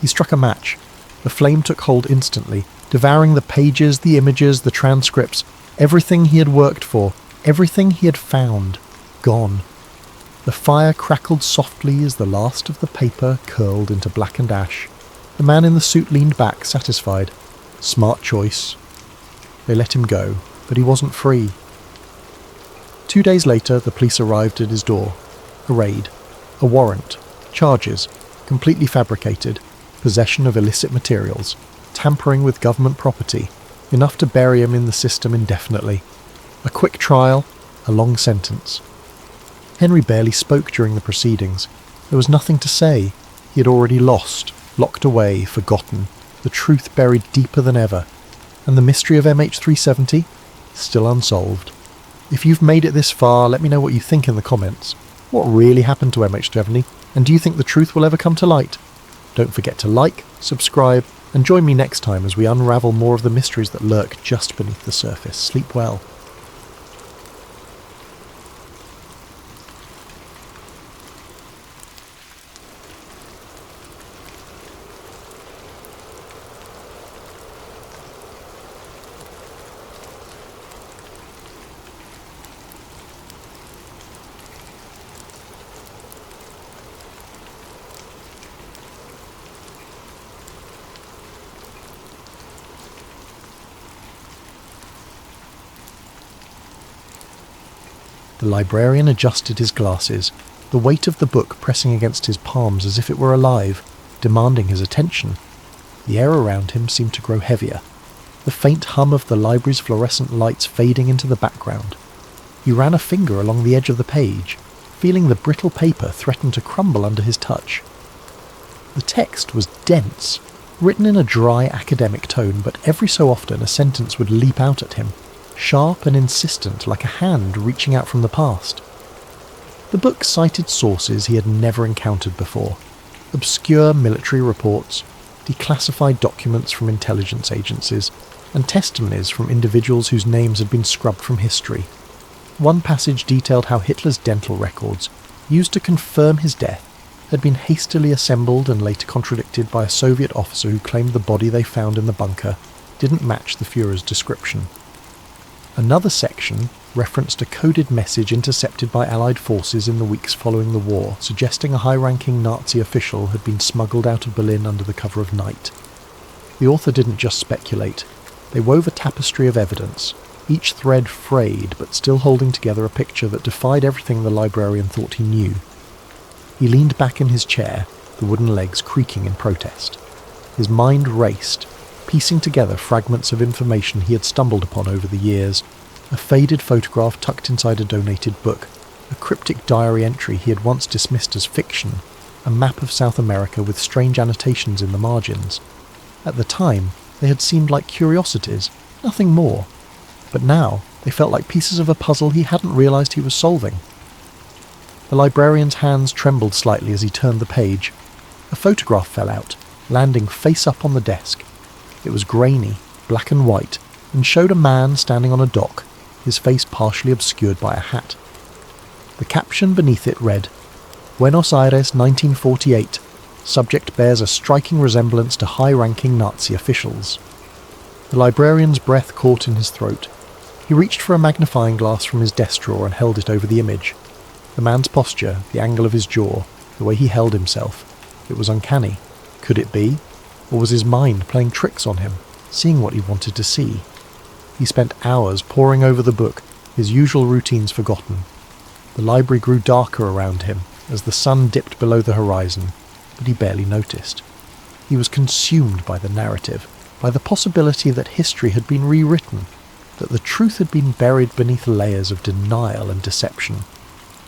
He struck a match. The flame took hold instantly, devouring the pages, the images, the transcripts, everything he had worked for, everything he had found, gone. The fire crackled softly as the last of the paper curled into blackened ash. The man in the suit leaned back, satisfied. Smart choice. They let him go, but he wasn't free. 2 days later, the police arrived at his door. A raid. A warrant. Charges. Completely fabricated. Possession of illicit materials. Tampering with government property. Enough to bury him in the system indefinitely. A quick trial. A long sentence. Henry barely spoke during the proceedings. There was nothing to say. He had already lost. Locked away. Forgotten. The truth buried deeper than ever. And the mystery of MH370? Still unsolved. If you've made it this far, let me know what you think in the comments. What really happened to MH370, and do you think the truth will ever come to light? Don't forget to like, subscribe, and join me next time as we unravel more of the mysteries that lurk just beneath the surface. Sleep well. The librarian adjusted his glasses, the weight of the book pressing against his palms as if it were alive, demanding his attention. The air around him seemed to grow heavier, the faint hum of the library's fluorescent lights fading into the background. He ran a finger along the edge of the page, feeling the brittle paper threaten to crumble under his touch. The text was dense, written in a dry academic tone, but every so often a sentence would leap out at him, sharp and insistent like a hand reaching out from the past. The book cited sources he had never encountered before. Obscure military reports, declassified documents from intelligence agencies, and testimonies from individuals whose names had been scrubbed from history. One passage detailed how Hitler's dental records, used to confirm his death, had been hastily assembled and later contradicted by a Soviet officer who claimed the body they found in the bunker didn't match the Führer's description. Another section referenced a coded message intercepted by Allied forces in the weeks following the war, suggesting a high-ranking Nazi official had been smuggled out of Berlin under the cover of night. The author didn't just speculate. They wove a tapestry of evidence, each thread frayed but still holding together a picture that defied everything the librarian thought he knew. He leaned back in his chair, the wooden legs creaking in protest. His mind raced, piecing together fragments of information he had stumbled upon over the years. A faded photograph tucked inside a donated book, a cryptic diary entry he had once dismissed as fiction, a map of South America with strange annotations in the margins. At the time, they had seemed like curiosities, nothing more. But now, they felt like pieces of a puzzle he hadn't realised he was solving. The librarian's hands trembled slightly as he turned the page. A photograph fell out, landing face up on the desk. It was grainy, black and white, and showed a man standing on a dock, his face partially obscured by a hat. The caption beneath it read, "Buenos Aires, 1948. Subject bears a striking resemblance to high-ranking Nazi officials." The librarian's breath caught in his throat. He reached for a magnifying glass from his desk drawer and held it over the image. The man's posture, the angle of his jaw, the way he held himself, it was uncanny. Could it be? Or was his mind playing tricks on him, seeing what he wanted to see? He spent hours poring over the book, his usual routines forgotten. The library grew darker around him as the sun dipped below the horizon, but he barely noticed. He was consumed by the narrative, by the possibility that history had been rewritten, that the truth had been buried beneath layers of denial and deception.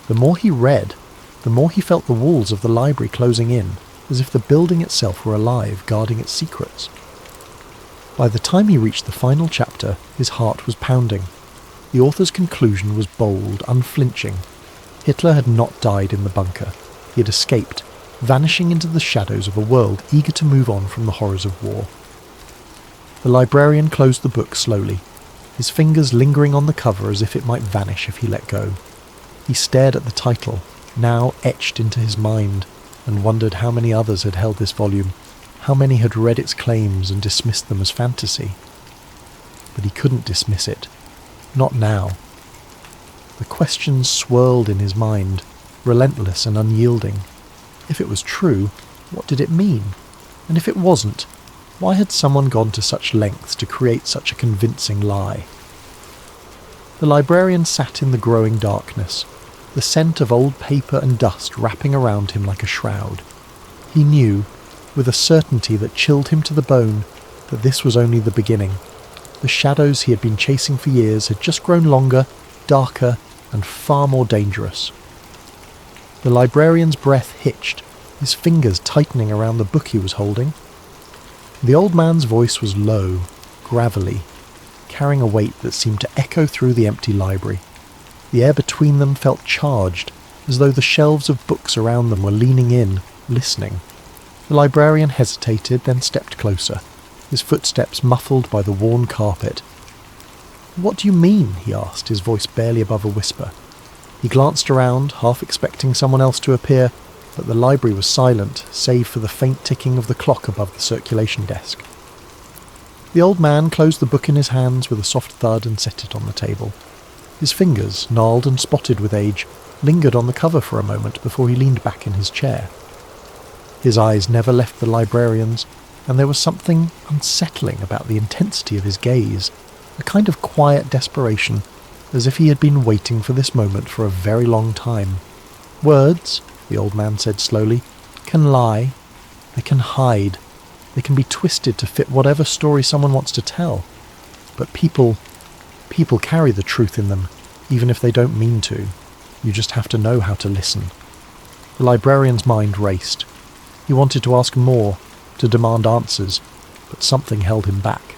The more he read, the more he felt the walls of the library closing in, as if the building itself were alive, guarding its secrets. By the time he reached the final chapter, his heart was pounding. The author's conclusion was bold, unflinching. Hitler had not died in the bunker. He had escaped, vanishing into the shadows of a world eager to move on from the horrors of war. The librarian closed the book slowly, his fingers lingering on the cover as if it might vanish if he let go. He stared at the title, now etched into his mind, and wondered how many others had held this volume, how many had read its claims and dismissed them as fantasy. But he couldn't dismiss it. Not now. The questions swirled in his mind, relentless and unyielding. If it was true, what did it mean? And if it wasn't, why had someone gone to such lengths to create such a convincing lie? The librarian sat in the growing darkness, the scent of old paper and dust wrapping around him like a shroud. He knew, with a certainty that chilled him to the bone, that this was only the beginning. The shadows he had been chasing for years had just grown longer, darker, and far more dangerous. The librarian's breath hitched, his fingers tightening around the book he was holding. The old man's voice was low, gravelly, carrying a weight that seemed to echo through the empty library. The air between them felt charged, as though the shelves of books around them were leaning in, listening. The librarian hesitated, then stepped closer, his footsteps muffled by the worn carpet. "What do you mean?" he asked, his voice barely above a whisper. He glanced around, half expecting someone else to appear, but the library was silent, save for the faint ticking of the clock above the circulation desk. The old man closed the book in his hands with a soft thud and set it on the table. His fingers, gnarled and spotted with age, lingered on the cover for a moment before he leaned back in his chair. His eyes never left the librarian's, and there was something unsettling about the intensity of his gaze, a kind of quiet desperation, as if he had been waiting for this moment for a very long time. "Words," the old man said slowly, "can lie. They can hide. They can be twisted to fit whatever story someone wants to tell. But people carry the truth in them, even if they don't mean to. You just have to know how to listen." The librarian's mind raced. He wanted to ask more, to demand answers, but something held him back.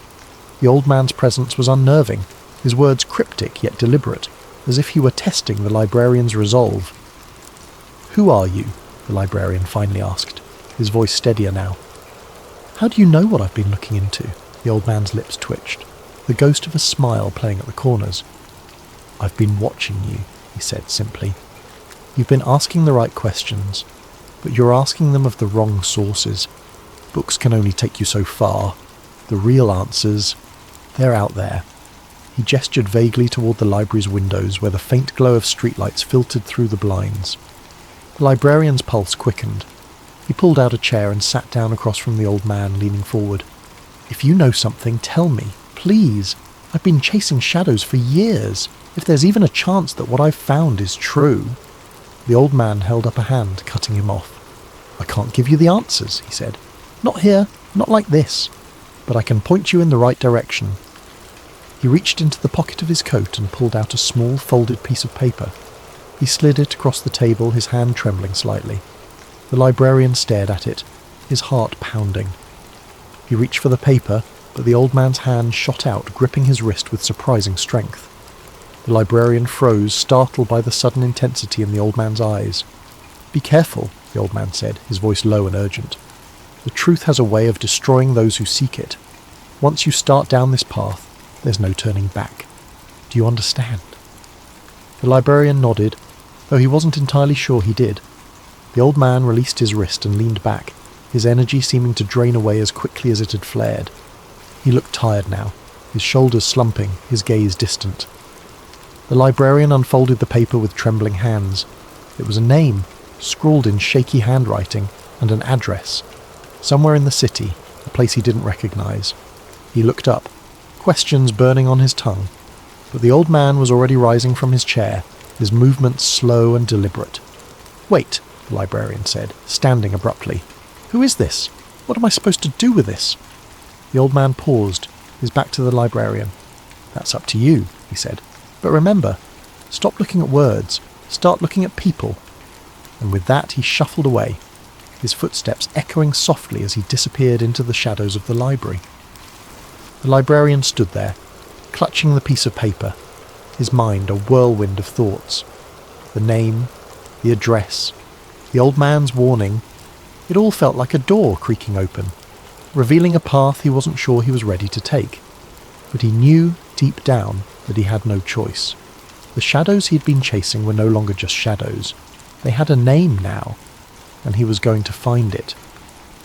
The old man's presence was unnerving, his words cryptic yet deliberate, as if he were testing the librarian's resolve. "Who are you?" the librarian finally asked, his voice steadier now. "How do you know what I've been looking into?" The old man's lips twitched, the ghost of a smile playing at the corners. "I've been watching you," he said simply. "You've been asking the right questions, but you're asking them of the wrong sources. Books can only take you so far. The real answers, they're out there." He gestured vaguely toward the library's windows where the faint glow of streetlights filtered through the blinds. The librarian's pulse quickened. He pulled out a chair and sat down across from the old man, leaning forward. "If you know something, tell me, please. I've been chasing shadows for years. If there's even a chance that what I've found is true." The old man held up a hand, cutting him off. "I can't give you the answers," he said. "Not here, not like this. But I can point you in the right direction." He reached into the pocket of his coat and pulled out a small folded piece of paper. He slid it across the table, his hand trembling slightly. The librarian stared at it, his heart pounding. He reached for the paper, but the old man's hand shot out, gripping his wrist with surprising strength. The librarian froze, startled by the sudden intensity in the old man's eyes. "Be careful," the old man said, his voice low and urgent. "The truth has a way of destroying those who seek it. Once you start down this path, there's no turning back. Do you understand?" The librarian nodded, though he wasn't entirely sure he did. The old man released his wrist and leaned back, his energy seeming to drain away as quickly as it had flared. He looked tired now, his shoulders slumping, his gaze distant. The librarian unfolded the paper with trembling hands. It was a name, scrawled in shaky handwriting, and an address. Somewhere in the city, a place he didn't recognize. He looked up, questions burning on his tongue, but the old man was already rising from his chair, his movements slow and deliberate. "Wait," the librarian said, standing abruptly. "Who is this? What am I supposed to do with this?" The old man paused, his back to the librarian. "That's up to you," he said. "But remember, stop looking at words, start looking at people." And with that he shuffled away, his footsteps echoing softly as he disappeared into the shadows of the library. The librarian stood there, clutching the piece of paper, his mind a whirlwind of thoughts. The name, the address, the old man's warning, it all felt like a door creaking open, revealing a path he wasn't sure he was ready to take. But he knew, deep down, that he had no choice. The shadows he'd been chasing were no longer just shadows. They had a name now, and he was going to find it.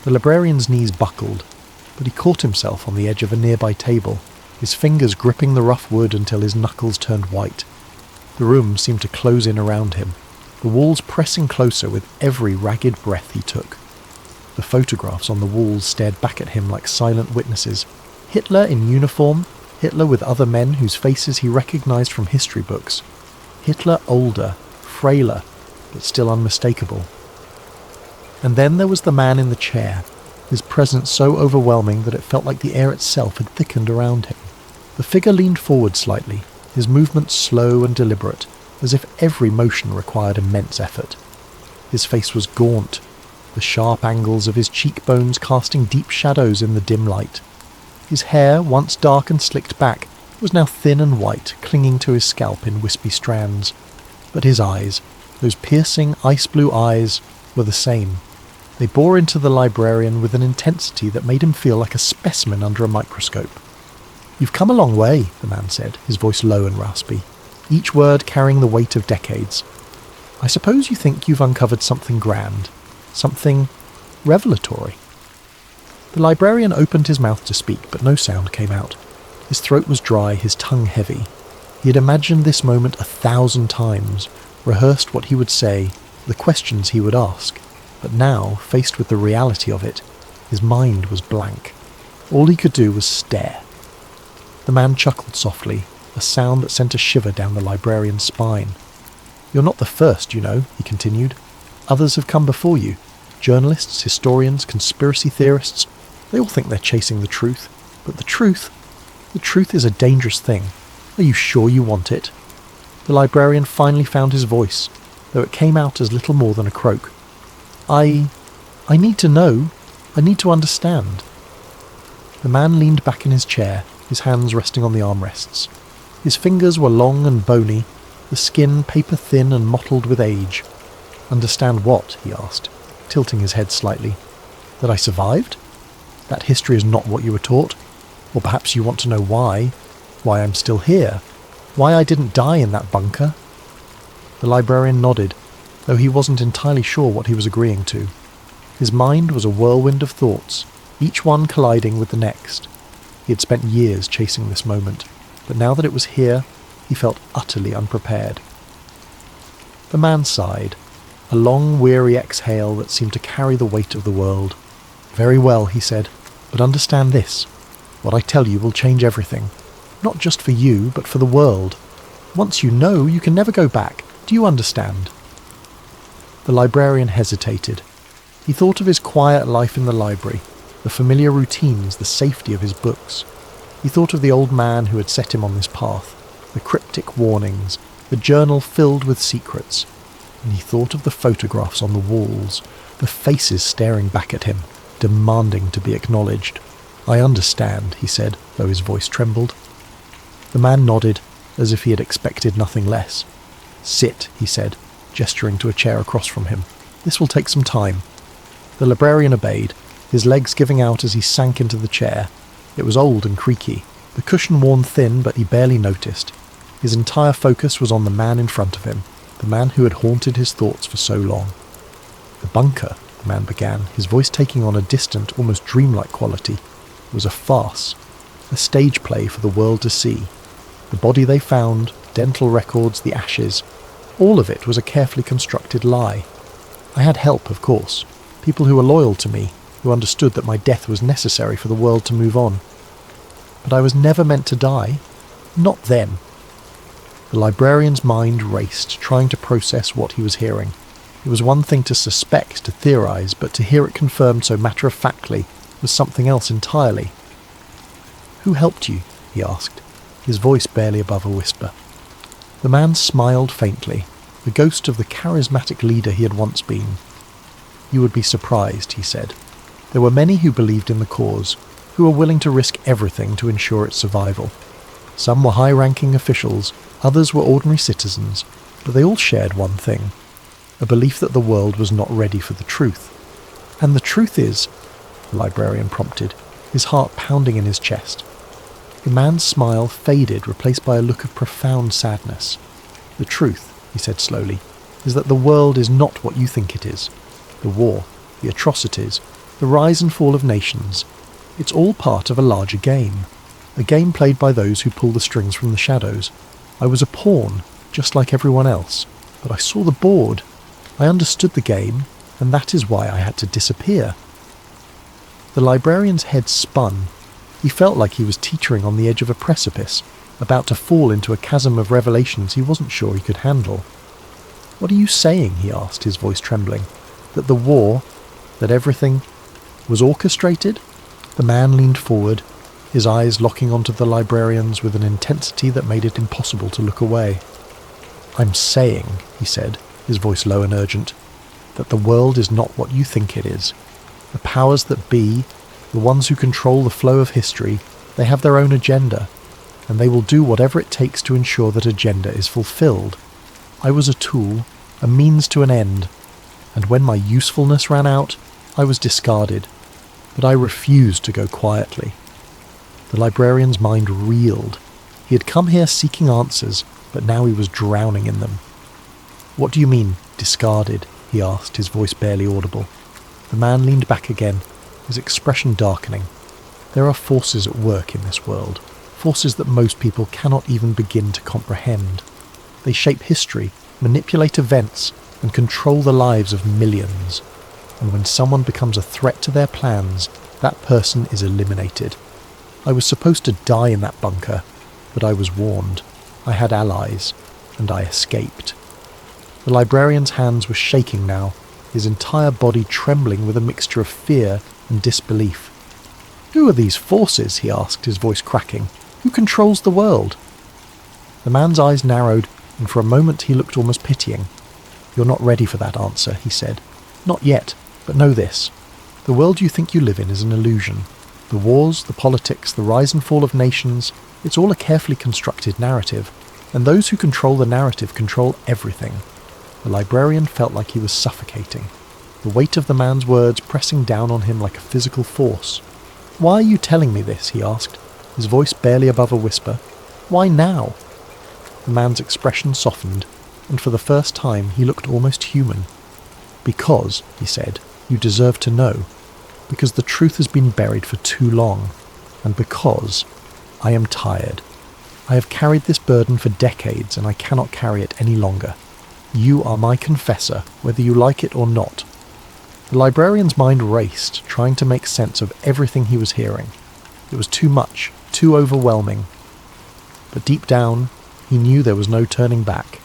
The librarian's knees buckled, but he caught himself on the edge of a nearby table, his fingers gripping the rough wood until his knuckles turned white. The room seemed to close in around him, the walls pressing closer with every ragged breath he took. The photographs on the walls stared back at him like silent witnesses. Hitler in uniform, Hitler with other men whose faces he recognized from history books. Hitler older, frailer, but still unmistakable. And then there was the man in the chair, his presence so overwhelming that it felt like the air itself had thickened around him. The figure leaned forward slightly, his movements slow and deliberate, as if every motion required immense effort. His face was gaunt, the sharp angles of his cheekbones casting deep shadows in the dim light. His hair, once dark and slicked back, was now thin and white, clinging to his scalp in wispy strands. But his eyes, those piercing ice-blue eyes, were the same. They bore into the librarian with an intensity that made him feel like a specimen under a microscope. "You've come a long way," the man said, his voice low and raspy, each word carrying the weight of decades. "I suppose you think you've uncovered something grand, something revelatory." The librarian opened his mouth to speak, but no sound came out. His throat was dry, his tongue heavy. He had imagined this moment 1,000 times, rehearsed what he would say, the questions he would ask. But now, faced with the reality of it, his mind was blank. All he could do was stare. The man chuckled softly, a sound that sent a shiver down the librarian's spine. "You're not the first, you know," he continued. "Others have come before you. Journalists, historians, conspiracy theorists. They all think they're chasing the truth. But the truth is a dangerous thing. Are you sure you want it?" The librarian finally found his voice, though it came out as little more than a croak. I need to know. I need to understand." The man leaned back in his chair, his hands resting on the armrests. His fingers were long and bony, the skin paper-thin and mottled with age. "Understand what?" he asked, tilting his head slightly. "That I survived? That history is not what you were taught? Or perhaps you want to know why I'm still here, why I didn't die in that bunker?" The librarian nodded, though he wasn't entirely sure what he was agreeing to. His mind was a whirlwind of thoughts, each one colliding with the next. He had spent years chasing this moment. but now that it was here, he felt utterly unprepared. The man sighed, a long, weary exhale that seemed to carry the weight of the world. "Very well," he said, "but understand this. What I tell you will change everything. Not just for you, but for the world. Once you know, you can never go back. Do you understand?" The librarian hesitated. He thought of his quiet life in the library, the familiar routines, the safety of his books. He thought of the old man who had set him on this path, the cryptic warnings, the journal filled with secrets. And he thought of the photographs on the walls, the faces staring back at him, demanding to be acknowledged. "I understand," he said, though his voice trembled. The man nodded, as if he had expected nothing less. "Sit," he said, gesturing to a chair across from him. "This will take some time." The librarian obeyed, his legs giving out as he sank into the chair. It was old and creaky, the cushion worn thin, but he barely noticed. His entire focus was on the man in front of him, the man who had haunted his thoughts for so long. "The bunker," the man began, his voice taking on a distant, almost dreamlike quality, was a farce, a stage play for the world to see. The body they found, dental records, the ashes, all of it was a carefully constructed lie. I had help, of course, people who were loyal to me, who understood that my death was necessary for the world to move on. But I was never meant to die. Not then. The librarian's mind raced, trying to process what he was hearing. It was one thing to suspect, to theorize, but to hear it confirmed so matter-of-factly was something else entirely. "Who helped you?" he asked, his voice barely above a whisper. The man smiled faintly, the ghost of the charismatic leader he had once been. "You would be surprised," he said. "There were many who believed in the cause, who were willing to risk everything to ensure its survival. Some were high-ranking officials, others were ordinary citizens, but they all shared one thing, a belief that the world was not ready for the truth. And the truth is," the librarian prompted, his heart pounding in his chest. The man's smile faded, replaced by a look of profound sadness. "The truth," he said slowly, "is that the world is not what you think it is. The war, the atrocities, the rise and fall of nations, it's all part of a larger game. A game played by those who pull the strings from the shadows. I was a pawn, just like everyone else, but I saw the board. I understood the game, and that is why I had to disappear." The librarian's head spun. He felt like he was teetering on the edge of a precipice, about to fall into a chasm of revelations he wasn't sure he could handle. "What are you saying?" he asked, his voice trembling. "That the war, that everything, was orchestrated?" The man leaned forward, his eyes locking onto the librarian's with an intensity that made it impossible to look away. "I'm saying," he said, his voice low and urgent, "that the world is not what you think it is. The powers that be, the ones who control the flow of history, they have their own agenda, and they will do whatever it takes to ensure that agenda is fulfilled. I was a tool, a means to an end, and when my usefulness ran out, I was discarded. But I refused to go quietly." The librarian's mind reeled. He had come here seeking answers, but now he was drowning in them. "What do you mean, discarded?" he asked, his voice barely audible. The man leaned back again, his expression darkening. "There are forces at work in this world, forces that most people cannot even begin to comprehend. They shape history, manipulate events, and control the lives of millions. And when someone becomes a threat to their plans, that person is eliminated. I was supposed to die in that bunker, but I was warned. I had allies, and I escaped." The librarian's hands were shaking now, his entire body trembling with a mixture of fear and disbelief. "Who are these forces?" he asked, his voice cracking. "Who controls the world?" The man's eyes narrowed, and for a moment he looked almost pitying. "You're not ready for that answer," he said. "Not yet, but know this. The world you think you live in is an illusion. The wars, the politics, the rise and fall of nations, it's all a carefully constructed narrative, and those who control the narrative control everything." The librarian felt like he was suffocating, the weight of the man's words pressing down on him like a physical force. "Why are you telling me this?" he asked, his voice barely above a whisper. "Why now?" The man's expression softened, and for the first time he looked almost human. "Because," he said, "you deserve to know. Because the truth has been buried for too long. And because I am tired." I have carried this burden for decades and I cannot carry it any longer. You are my confessor, whether you like it or not." The librarian's mind raced, trying to make sense of everything he was hearing. It was too much, too overwhelming. But deep down, he knew there was no turning back.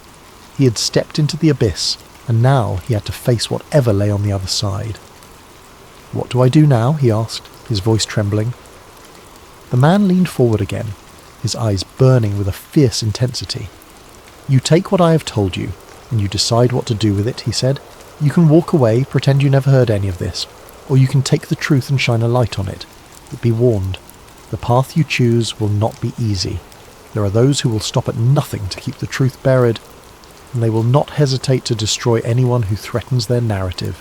He had stepped into the abyss, and now he had to face whatever lay on the other side. "What do I do now?" he asked, his voice trembling. The man leaned forward again, his eyes burning with a fierce intensity. "You take what I have told you, and you decide what to do with it," he said. "You can walk away, pretend you never heard any of this, or you can take the truth and shine a light on it. But be warned, the path you choose will not be easy. There are those who will stop at nothing to keep the truth buried, and they will not hesitate to destroy anyone who threatens their narrative."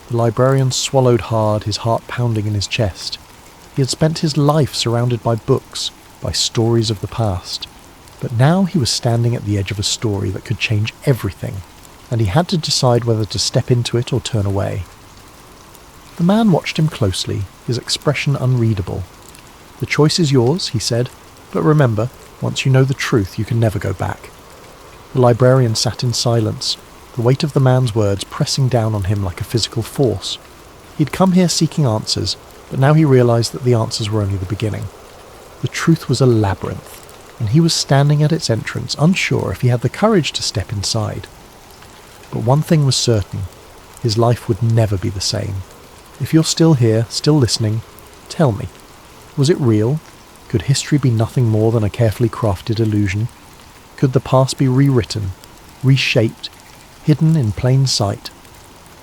The librarian swallowed hard, his heart pounding in his chest. He had spent his life surrounded by books, by stories of the past. But now he was standing at the edge of a story that could change everything, and he had to decide whether to step into it or turn away. The man watched him closely, his expression unreadable. "The choice is yours," he said, "but remember, once you know the truth, you can never go back." The librarian sat in silence, the weight of the man's words pressing down on him like a physical force. He'd come here seeking answers, but now he realized that the answers were only the beginning. The truth was a labyrinth, and he was standing at its entrance, unsure if he had the courage to step inside. But one thing was certain, his life would never be the same. If you're still here, still listening, tell me, was it real? Could history be nothing more than a carefully crafted illusion? Could the past be rewritten, reshaped, hidden in plain sight?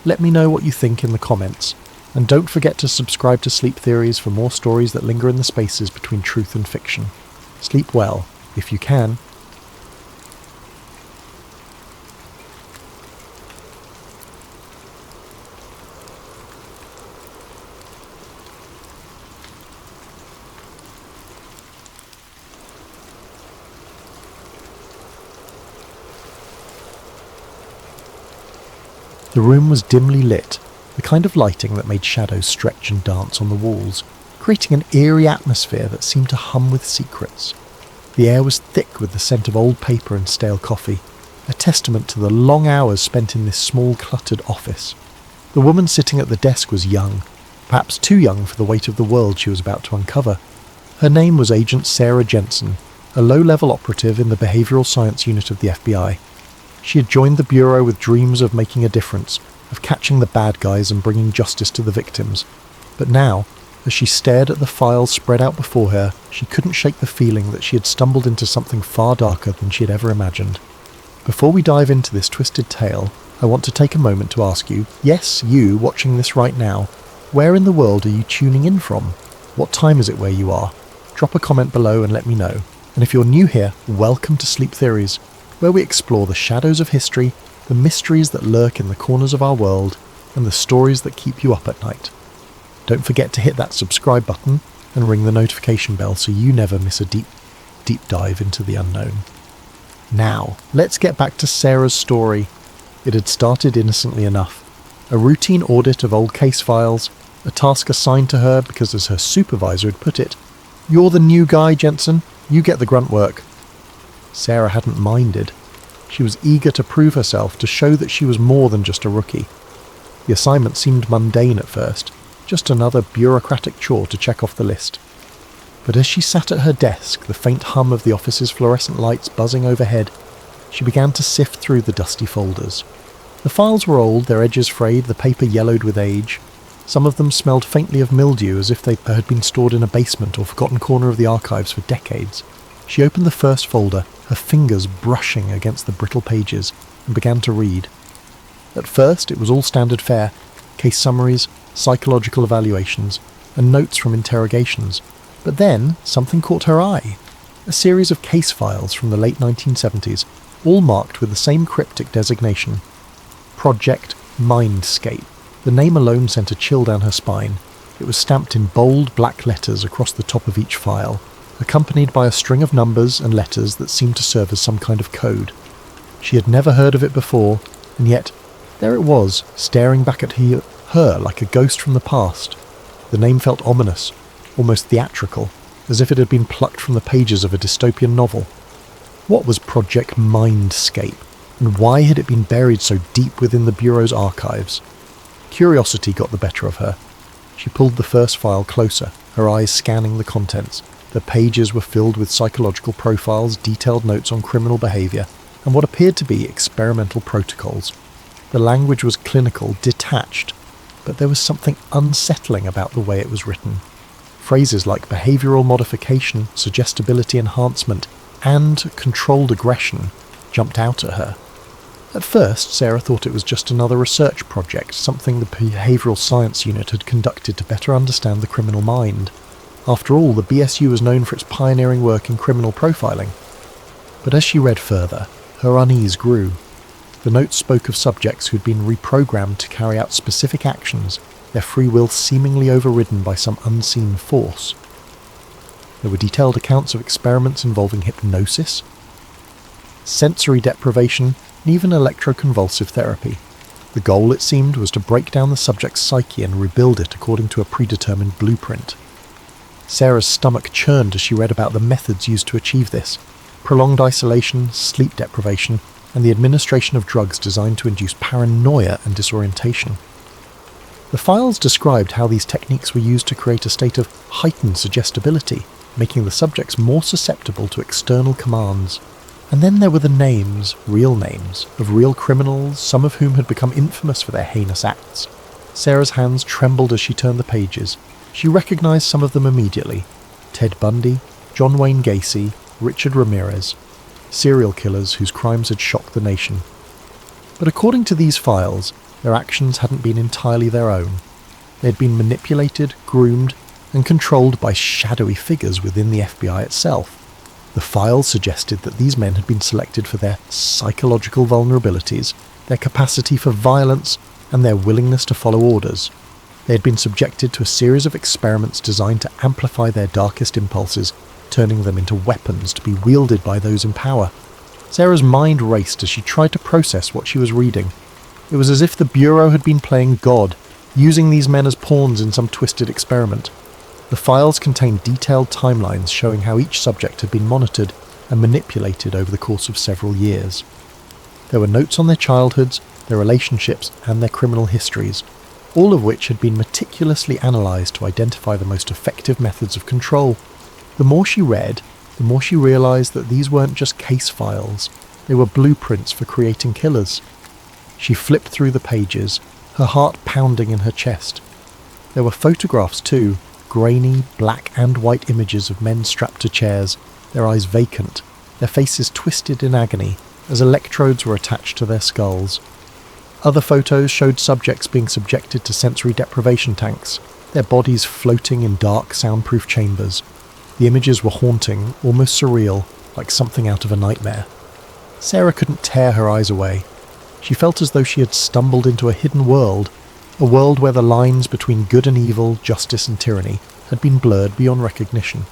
Let me know what you think in the comments, and don't forget to subscribe to Sleep Theories for more stories that linger in the spaces between truth and fiction. Sleep well, if you can. The room was dimly lit, the kind of lighting that made shadows stretch and dance on the walls, creating an eerie atmosphere that seemed to hum with secrets. The air was thick with the scent of old paper and stale coffee, a testament to the long hours spent in this small, cluttered office. The woman sitting at the desk was young, perhaps too young for the weight of the world she was about to uncover. Her name was Agent Sarah Jensen, a low-level operative in the behavioral science unit of the FBI. She had joined the Bureau with dreams of making a difference, of catching the bad guys and bringing justice to the victims. But now, as she stared at the files spread out before her, she couldn't shake the feeling that she had stumbled into something far darker than she had ever imagined. Before we dive into this twisted tale, I want to take a moment to ask you, yes, you watching this right now, where in the world are you tuning in from? What time is it where you are? Drop a comment below and let me know. And if you're new here, welcome to Sleep Theories, where we explore the shadows of history, the mysteries that lurk in the corners of our world, and the stories that keep you up at night. Don't forget to hit that subscribe button and ring the notification bell so you never miss a deep dive into the unknown. Now, let's get back to Sarah's story. It had started innocently enough. A routine audit of old case files, a task assigned to her because, as her supervisor had put it, "You're the new guy, Jensen. You get the grunt work." Sarah hadn't minded. She was eager to prove herself, to show that she was more than just a rookie. The assignment seemed mundane at first, just another bureaucratic chore to check off the list. But as she sat at her desk, the faint hum of the office's fluorescent lights buzzing overhead, she began to sift through the dusty folders. The files were old, their edges frayed, the paper yellowed with age. Some of them smelled faintly of mildew, as if they had been stored in a basement or forgotten corner of the archives for decades. She opened the first folder, her fingers brushing against the brittle pages, and began to read. At first, it was all standard fare: case summaries, psychological evaluations, and notes from interrogations. But then, something caught her eye. A series of case files from the late 1970s, all marked with the same cryptic designation: Project Mindscape. The name alone sent a chill down her spine. It was stamped in bold black letters across the top of each file, accompanied by a string of numbers and letters that seemed to serve as some kind of code. She had never heard of it before, and yet there it was, staring back at her like a ghost from the past. The name felt ominous, almost theatrical. as if it had been plucked from the pages of a dystopian novel. What was Project Mindscape, and why had it been buried so deep within the Bureau's archives? Curiosity got the better of her. She pulled the first file closer, her eyes scanning the contents. The pages were filled with psychological profiles, detailed notes on criminal behaviour, and what appeared to be experimental protocols. The language was clinical, detached, but there was something unsettling about the way it was written. Phrases like behavioural modification, suggestibility enhancement, and controlled aggression jumped out at her. At first, Sarah thought it was just another research project, something the behavioural science unit had conducted to better understand the criminal mind. After all, the BSU was known for its pioneering work in criminal profiling. But as she read further, her unease grew. The notes spoke of subjects who'd been reprogrammed to carry out specific actions, their free will seemingly overridden by some unseen force. There were detailed accounts of experiments involving hypnosis, sensory deprivation, and even electroconvulsive therapy. The goal, it seemed, was to break down the subject's psyche and rebuild it according to a predetermined blueprint. Sarah's stomach churned as she read about the methods used to achieve this: prolonged isolation, sleep deprivation, and the administration of drugs designed to induce paranoia and disorientation. The files described how these techniques were used to create a state of heightened suggestibility, making the subjects more susceptible to external commands. And then there were the names, real names, of real criminals, some of whom had become infamous for their heinous acts. Sarah's hands trembled as she turned the pages. She recognized some of them immediately: Ted Bundy, John Wayne Gacy, Richard Ramirez, serial killers whose crimes had shocked the nation. But according to these files, their actions hadn't been entirely their own. They had been manipulated, groomed, and controlled by shadowy figures within the FBI itself. The files suggested that these men had been selected for their psychological vulnerabilities, their capacity for violence, and their willingness to follow orders. They had been subjected to a series of experiments designed to amplify their darkest impulses, turning them into weapons to be wielded by those in power. Sarah's mind raced as she tried to process what she was reading. It was as if the Bureau had been playing God, using these men as pawns in some twisted experiment. The files contained detailed timelines showing how each subject had been monitored and manipulated over the course of several years. There were notes on their childhoods, their relationships, and their criminal histories, all of which had been meticulously analysed to identify the most effective methods of control. The more she read, the more she realised that these weren't just case files, they were blueprints for creating killers. She flipped through the pages, her heart pounding in her chest. There were photographs too, grainy black and white images of men strapped to chairs, their eyes vacant, their faces twisted in agony as electrodes were attached to their skulls. Other photos showed subjects being subjected to sensory deprivation tanks, their bodies floating in dark, soundproof chambers. The images were haunting, almost surreal, like something out of a nightmare. Sarah couldn't tear her eyes away. She felt as though she had stumbled into a hidden world, a world where the lines between good and evil, justice and tyranny, had been blurred beyond recognition.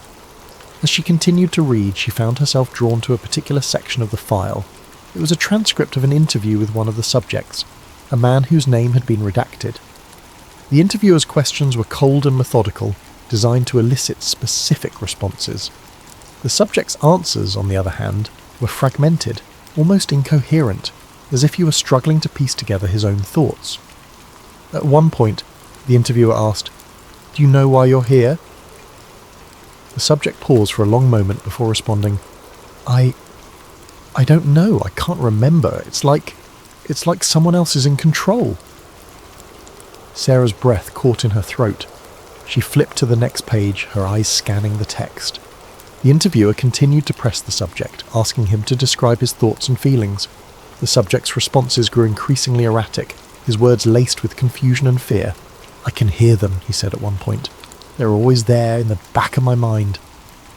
As she continued to read, she found herself drawn to a particular section of the file. It was a transcript of an interview with one of the subjects, a man whose name had been redacted. The interviewer's questions were cold and methodical, designed to elicit specific responses. The subject's answers, on the other hand, were fragmented, almost incoherent, as if he were struggling to piece together his own thoughts. At one point, the interviewer asked, "Do you know why you're here?" The subject paused for a long moment before responding, I don't know, I can't remember. It's like someone else is in control." Sarah's breath caught in her throat. She flipped to the next page, her eyes scanning the text. The interviewer continued to press the subject, asking him to describe his thoughts and feelings. The subject's responses grew increasingly erratic, his words laced with confusion and fear. "I can hear them," he said at one point. "They're always there in the back of my mind,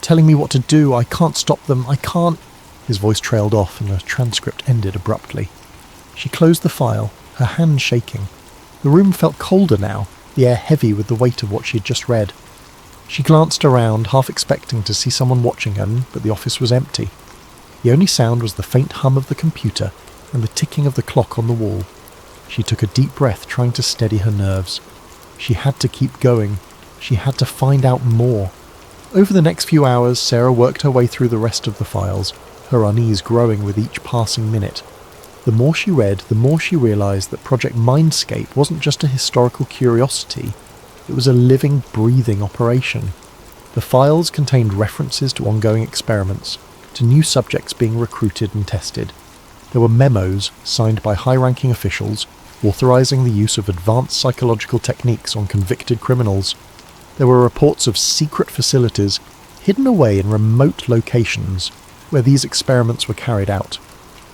telling me what to do. I can't stop them. I can't..." His voice trailed off and the transcript ended abruptly. She closed the file, her hand shaking. The room felt colder now, the air heavy with the weight of what she had just read. She glanced around, half expecting to see someone watching her, but the office was empty. The only sound was the faint hum of the computer and the ticking of the clock on the wall. She took a deep breath, trying to steady her nerves. She had to keep going. She had to find out more. Over the next few hours, Sarah worked her way through the rest of the files, her unease growing with each passing minute. The more she read, the more she realised that Project Mindscape wasn't just a historical curiosity, it was a living, breathing operation. The files contained references to ongoing experiments, to new subjects being recruited and tested. There were memos signed by high-ranking officials authorising the use of advanced psychological techniques on convicted criminals. There were reports of secret facilities hidden away in remote locations where these experiments were carried out.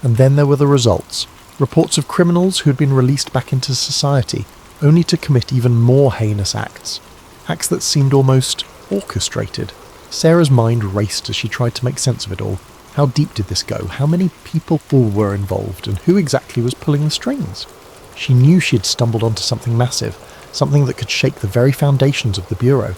And then there were the results, reports of criminals who had been released back into society, only to commit even more heinous acts that seemed almost orchestrated. Sarah's mind raced as she tried to make sense of it all. How deep did this go? How many people were involved, and who exactly was pulling the strings? She knew she had stumbled onto something massive, something that could shake the very foundations of the Bureau.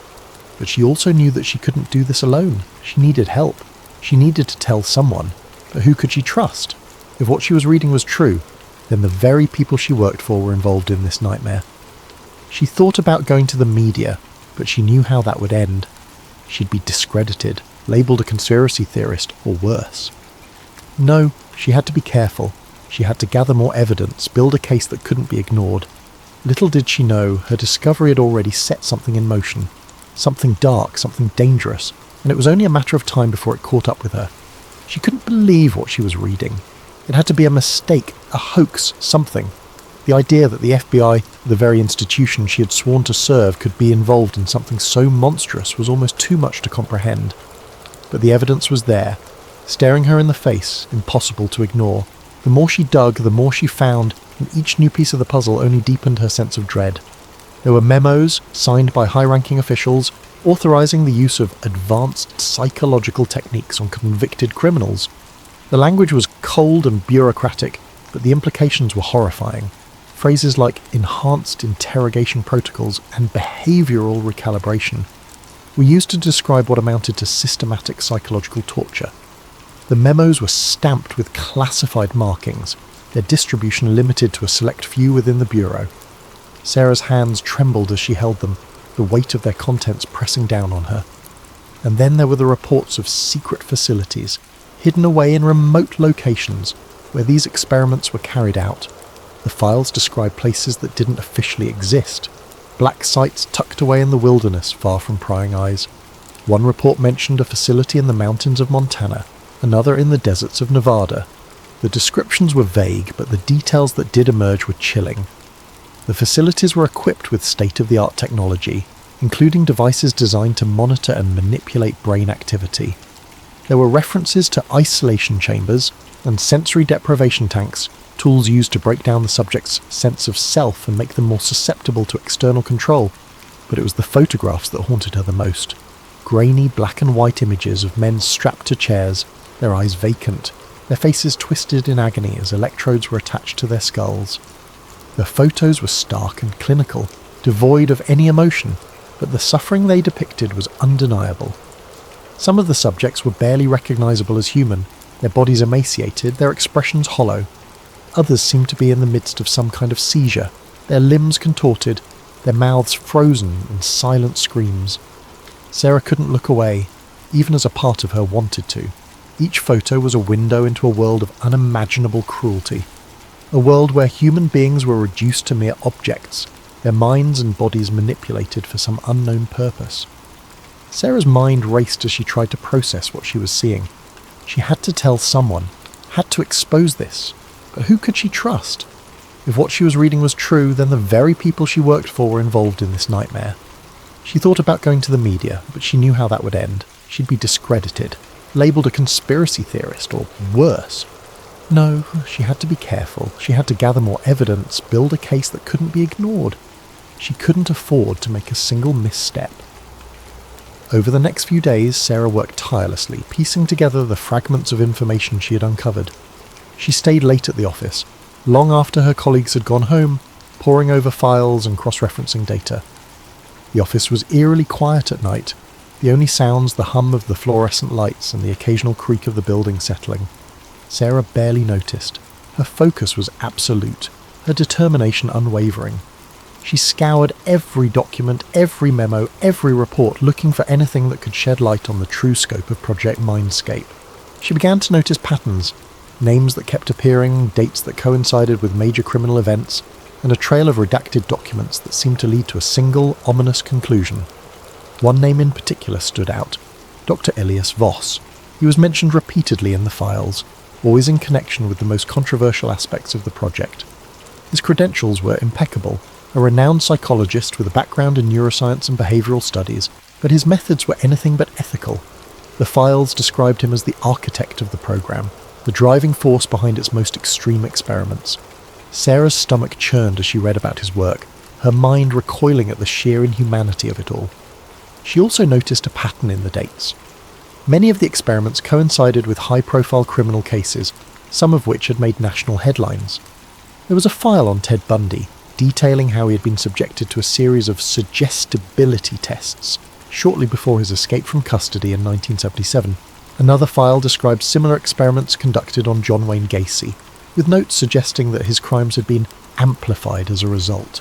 But she also knew that she couldn't do this alone. She needed help. She needed to tell someone. But who could she trust? If what she was reading was true, then the very people she worked for were involved in this nightmare. She thought about going to the media, but she knew how that would end. She'd be discredited, labelled a conspiracy theorist, or worse. No, she had to be careful. She had to gather more evidence, build a case that couldn't be ignored. Little did she know, her discovery had already set something in motion. Something dark, something dangerous, and it was only a matter of time before it caught up with her. She couldn't believe what she was reading. It had to be a mistake, a hoax, something. The idea that the FBI, the very institution she had sworn to serve, could be involved in something so monstrous was almost too much to comprehend. But the evidence was there, staring her in the face, impossible to ignore. The more she dug, the more she found, and each new piece of the puzzle only deepened her sense of dread. There were memos, signed by high-ranking officials, authorising the use of advanced psychological techniques on convicted criminals. The language was cold and bureaucratic, but the implications were horrifying. Phrases like enhanced interrogation protocols and behavioural recalibration were used to describe what amounted to systematic psychological torture. The memos were stamped with classified markings, their distribution limited to a select few within the Bureau. Sarah's hands trembled as she held them, the weight of their contents pressing down on her. And then there were the reports of secret facilities, hidden away in remote locations where these experiments were carried out. The files described places that didn't officially exist, black sites tucked away in the wilderness far from prying eyes. One report mentioned a facility in the mountains of Montana, another in the deserts of Nevada. The descriptions were vague, but the details that did emerge were chilling. The facilities were equipped with state-of-the-art technology, including devices designed to monitor and manipulate brain activity. There were references to isolation chambers and sensory deprivation tanks, tools used to break down the subject's sense of self and make them more susceptible to external control. But it was the photographs that haunted her the most. Grainy black and white images of men strapped to chairs, their eyes vacant, their faces twisted in agony as electrodes were attached to their skulls. The photos were stark and clinical, devoid of any emotion, but the suffering they depicted was undeniable. Some of the subjects were barely recognisable as human, their bodies emaciated, their expressions hollow. Others seemed to be in the midst of some kind of seizure, their limbs contorted, their mouths frozen in silent screams. Sarah couldn't look away, even as a part of her wanted to. Each photo was a window into a world of unimaginable cruelty. A world where human beings were reduced to mere objects, their minds and bodies manipulated for some unknown purpose. Sarah's mind raced as she tried to process what she was seeing. She had to tell someone, had to expose this. But who could she trust? If what she was reading was true, then the very people she worked for were involved in this nightmare. She thought about going to the media, but she knew how that would end. She'd be discredited, labelled a conspiracy theorist, or worse. No, she had to be careful. She had to gather more evidence, build a case that couldn't be ignored. She couldn't afford to make a single misstep. Over the next few days, Sarah worked tirelessly, piecing together the fragments of information she had uncovered. She stayed late at the office, long after her colleagues had gone home, poring over files and cross-referencing data. The office was eerily quiet at night, the only sounds the hum of the fluorescent lights and the occasional creak of the building settling. Sarah barely noticed. Her focus was absolute, her determination unwavering. She scoured every document, every memo, every report, looking for anything that could shed light on the true scope of Project Mindscape. She began to notice patterns, names that kept appearing, dates that coincided with major criminal events, and a trail of redacted documents that seemed to lead to a single, ominous conclusion. One name in particular stood out: Dr. Elias Voss. He was mentioned repeatedly in the files, always in connection with the most controversial aspects of the project. His credentials were impeccable, a renowned psychologist with a background in neuroscience and behavioural studies, but his methods were anything but ethical. The files described him as the architect of the program, the driving force behind its most extreme experiments. Sarah's stomach churned as she read about his work, her mind recoiling at the sheer inhumanity of it all. She also noticed a pattern in the dates. Many of the experiments coincided with high-profile criminal cases, some of which had made national headlines. There was a file on Ted Bundy, detailing how he had been subjected to a series of suggestibility tests shortly before his escape from custody in 1977. Another file described similar experiments conducted on John Wayne Gacy, with notes suggesting that his crimes had been amplified as a result.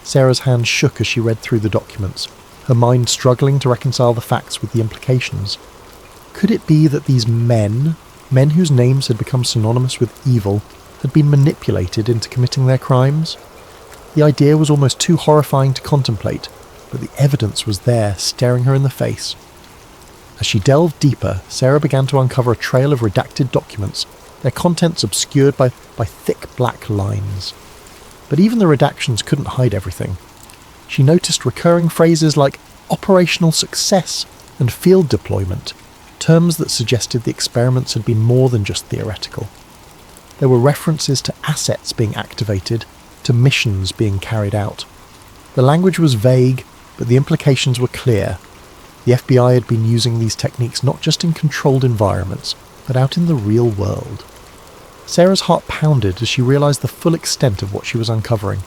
Sarah's hand shook as she read through the documents, her mind struggling to reconcile the facts with the implications. Could it be that these men whose names had become synonymous with evil, had been manipulated into committing their crimes? The idea was almost too horrifying to contemplate, but the evidence was there, staring her in the face. As she delved deeper, Sarah began to uncover a trail of redacted documents, their contents obscured by thick black lines. But even the redactions couldn't hide everything. She noticed recurring phrases like operational success and field deployment, terms that suggested the experiments had been more than just theoretical. There were references to assets being activated, to missions being carried out. The language was vague, but the implications were clear. The FBI had been using these techniques not just in controlled environments, but out in the real world. Sarah's heart pounded as she realised the full extent of what she was uncovering.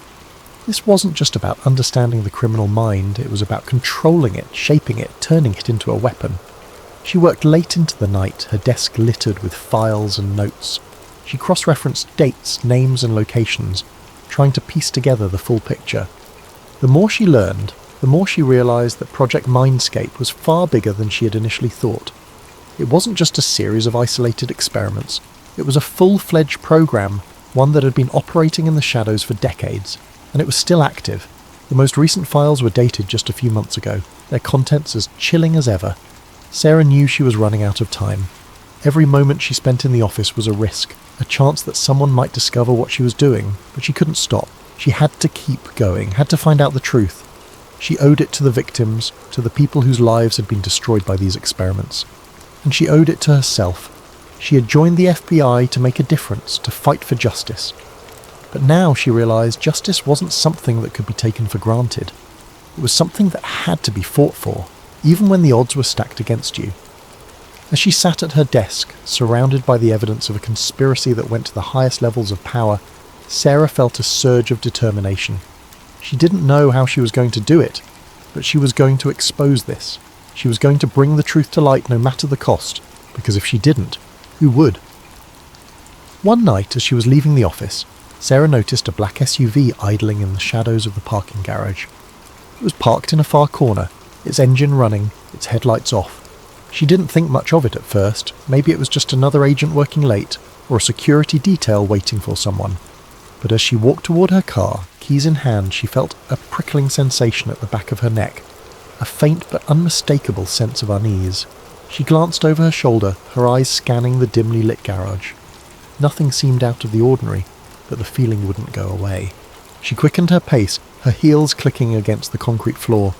This wasn't just about understanding the criminal mind, it was about controlling it, shaping it, turning it into a weapon. She worked late into the night, her desk littered with files and notes. She cross-referenced dates, names and locations, trying to piece together the full picture. The more she learned, the more she realised that Project Mindscape was far bigger than she had initially thought. It wasn't just a series of isolated experiments. It was a full-fledged program, one that had been operating in the shadows for decades, and it was still active. The most recent files were dated just a few months ago, their contents as chilling as ever. Sarah knew she was running out of time. Every moment she spent in the office was a risk, a chance that someone might discover what she was doing, but she couldn't stop. She had to keep going, had to find out the truth. She owed it to the victims, to the people whose lives had been destroyed by these experiments. And she owed it to herself. She had joined the FBI to make a difference, to fight for justice. But now she realised justice wasn't something that could be taken for granted. It was something that had to be fought for, even when the odds were stacked against you. As she sat at her desk, surrounded by the evidence of a conspiracy that went to the highest levels of power, Sarah felt a surge of determination. She didn't know how she was going to do it, but she was going to expose this. She was going to bring the truth to light no matter the cost, because if she didn't, who would? One night, as she was leaving the office, Sarah noticed a black SUV idling in the shadows of the parking garage. It was parked in a far corner, its engine running, its headlights off. She didn't think much of it at first. Maybe it was just another agent working late, or a security detail waiting for someone. But as she walked toward her car, keys in hand, she felt a prickling sensation at the back of her neck, a faint but unmistakable sense of unease. She glanced over her shoulder, her eyes scanning the dimly lit garage. Nothing seemed out of the ordinary, but the feeling wouldn't go away. She quickened her pace, her heels clicking against the concrete floor.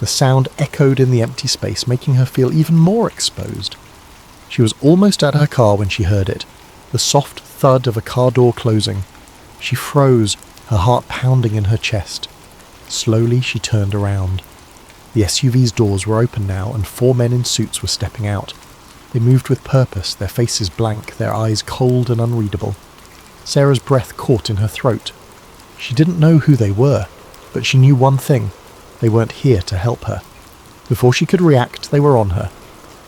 The sound echoed in the empty space, making her feel even more exposed. She was almost at her car when she heard it, the soft thud of a car door closing. She froze, her heart pounding in her chest. Slowly she turned around. The SUV's doors were open now, and 4 men in suits were stepping out. They moved with purpose, their faces blank, their eyes cold and unreadable. Sarah's breath caught in her throat. She didn't know who they were, but she knew one thing. They weren't here to help her. Before she could react, they were on her.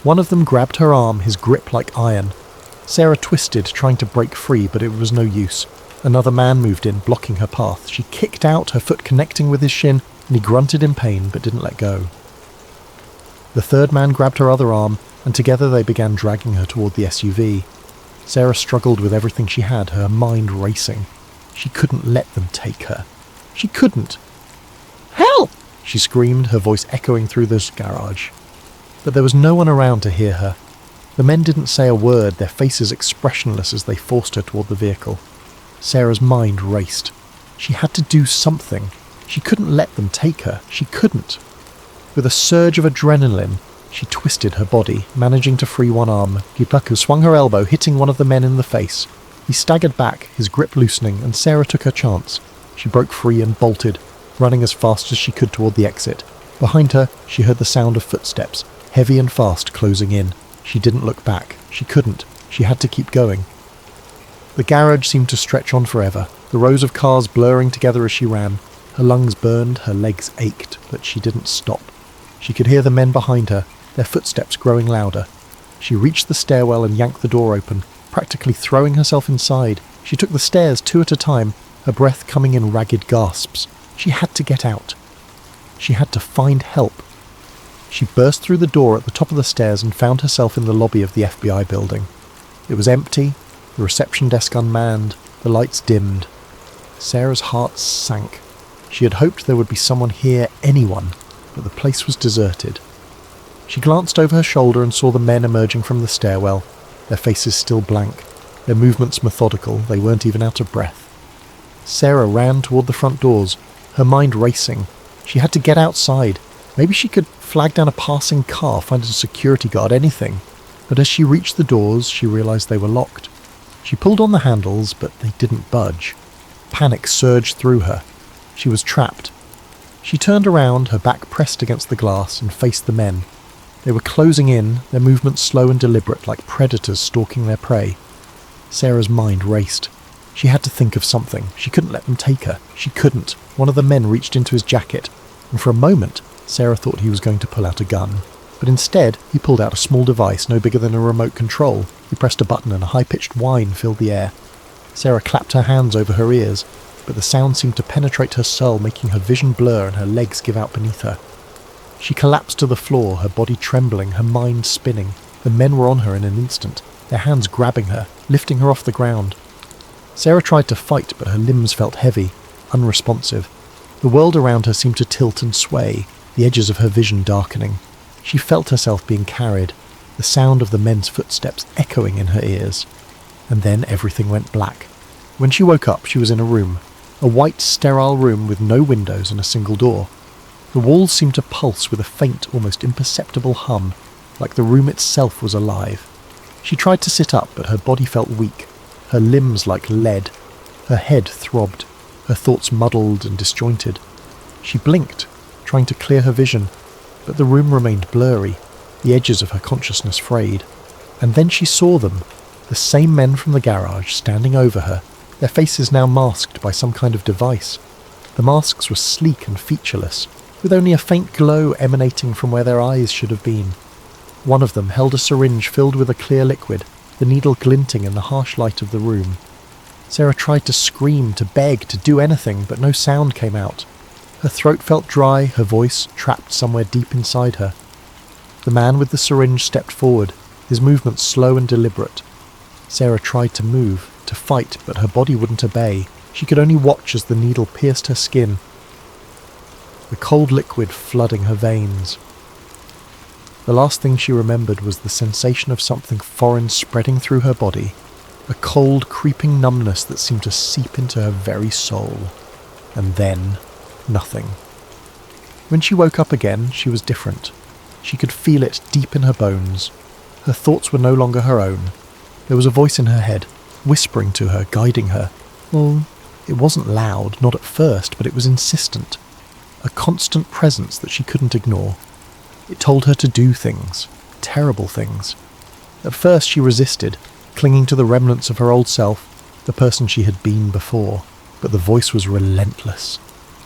One of them grabbed her arm, his grip like iron. Sarah twisted, trying to break free, but it was no use. Another man moved in, blocking her path. She kicked out, her foot connecting with his shin, and he grunted in pain but didn't let go. The third man grabbed her other arm, and together they began dragging her toward the SUV. Sarah struggled with everything she had, her mind racing. She couldn't let them take her. She couldn't. "Help!" she screamed, her voice echoing through the garage. But there was no one around to hear her. The men didn't say a word, their faces expressionless as they forced her toward the vehicle. Sarah's mind raced. She had to do something. She couldn't let them take her. She couldn't. With a surge of adrenaline, she twisted her body, managing to free one arm. Gipaku swung her elbow, hitting one of the men in the face. He staggered back, his grip loosening, and Sarah took her chance. She broke free and bolted, running as fast as she could toward the exit. Behind her, she heard the sound of footsteps, heavy and fast, closing in. She didn't look back. She couldn't. She had to keep going. The garage seemed to stretch on forever, the rows of cars blurring together as she ran. Her lungs burned, her legs ached, but she didn't stop. She could hear the men behind her, their footsteps growing louder. She reached the stairwell and yanked the door open, practically throwing herself inside. She took the stairs 2 at a time, her breath coming in ragged gasps. She had to get out. She had to find help. She burst through the door at the top of the stairs and found herself in the lobby of the FBI building. It was empty, the reception desk unmanned, the lights dimmed. Sarah's heart sank. She had hoped there would be someone here, anyone, but the place was deserted. She glanced over her shoulder and saw the men emerging from the stairwell, their faces still blank, their movements methodical, they weren't even out of breath. Sarah ran toward the front doors, her mind racing. She had to get outside. Maybe she could flag down a passing car, find a security guard, anything. But as she reached the doors, she realized they were locked. She pulled on the handles, but they didn't budge. Panic surged through her. She was trapped. She turned around, her back pressed against the glass, and faced the men. They were closing in, their movements slow and deliberate, like predators stalking their prey. Sarah's mind raced. She had to think of something. She couldn't let them take her. She couldn't. One of the men reached into his jacket, and for a moment, Sarah thought he was going to pull out a gun. But instead, he pulled out a small device no bigger than a remote control. He pressed a button and a high-pitched whine filled the air. Sarah clapped her hands over her ears, but the sound seemed to penetrate her soul, making her vision blur and her legs give out beneath her. She collapsed to the floor, her body trembling, her mind spinning. The men were on her in an instant, their hands grabbing her, lifting her off the ground. Sarah tried to fight, but her limbs felt heavy, unresponsive. The world around her seemed to tilt and sway, the edges of her vision darkening. She felt herself being carried, the sound of the men's footsteps echoing in her ears. And then everything went black. When she woke up, she was in a room. A white, sterile room with no windows and a single door. The walls seemed to pulse with a faint, almost imperceptible hum, like the room itself was alive. She tried to sit up, but her body felt weak, her limbs like lead. Her head throbbed, her thoughts muddled and disjointed. She blinked, trying to clear her vision, but the room remained blurry, the edges of her consciousness frayed. And then she saw them, the same men from the garage standing over her, their faces now masked by some kind of device. The masks were sleek and featureless, with only a faint glow emanating from where their eyes should have been. One of them held a syringe filled with a clear liquid, the needle glinting in the harsh light of the room. Sarah tried to scream, to beg, to do anything, but no sound came out. Her throat felt dry, her voice trapped somewhere deep inside her. The man with the syringe stepped forward, his movements slow and deliberate. Sarah tried to move, to fight, but her body wouldn't obey. She could only watch as the needle pierced her skin, the cold liquid flooding her veins. The last thing she remembered was the sensation of something foreign spreading through her body, a cold, creeping numbness that seemed to seep into her very soul. And then, nothing. When she woke up again, she was different. She could feel it deep in her bones. Her thoughts were no longer her own. There was a voice in her head, whispering to her, guiding her. Well, it wasn't loud, not at first, but it was insistent. A constant presence that she couldn't ignore. It told her to do things, terrible things. At first she resisted, clinging to the remnants of her old self, the person she had been before. But the voice was relentless.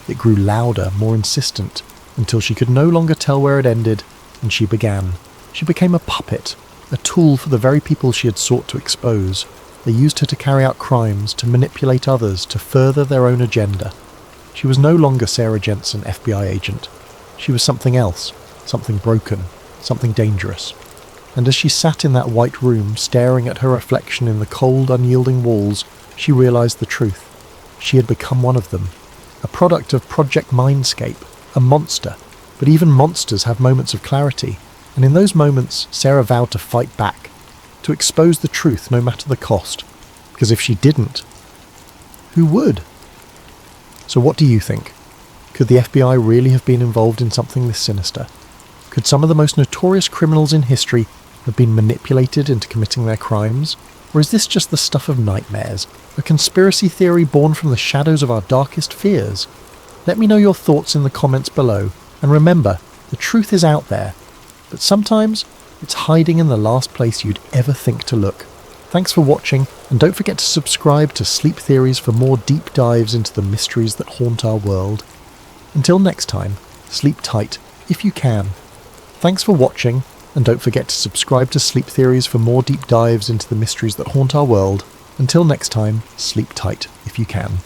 It grew louder, more insistent, until she could no longer tell where it ended, and she began. She became a puppet, a tool for the very people she had sought to expose. They used her to carry out crimes, to manipulate others, to further their own agenda. She was no longer Sarah Jensen, FBI agent. She was something else, something broken, something dangerous. And as she sat in that white room, staring at her reflection in the cold, unyielding walls, she realised the truth. She had become one of them. A product of Project Mindscape, a monster. But even monsters have moments of clarity, and in those moments, Sarah vowed to fight back, to expose the truth no matter the cost. Because if she didn't, who would? So what do you think? Could the FBI really have been involved in something this sinister? Could some of the most notorious criminals in history have been manipulated into committing their crimes? Or is this just the stuff of nightmares, a conspiracy theory born from the shadows of our darkest fears? Let me know your thoughts in the comments below, and remember, the truth is out there, but sometimes it's hiding in the last place you'd ever think to look. Thanks for watching, and don't forget to subscribe to Sleep Theories for more deep dives into the mysteries that haunt our world. Until next time, sleep tight, if you can. Thanks for watching, and don't forget to subscribe to Sleep Theories for more deep dives into the mysteries that haunt our world. Until next time, sleep tight, if you can.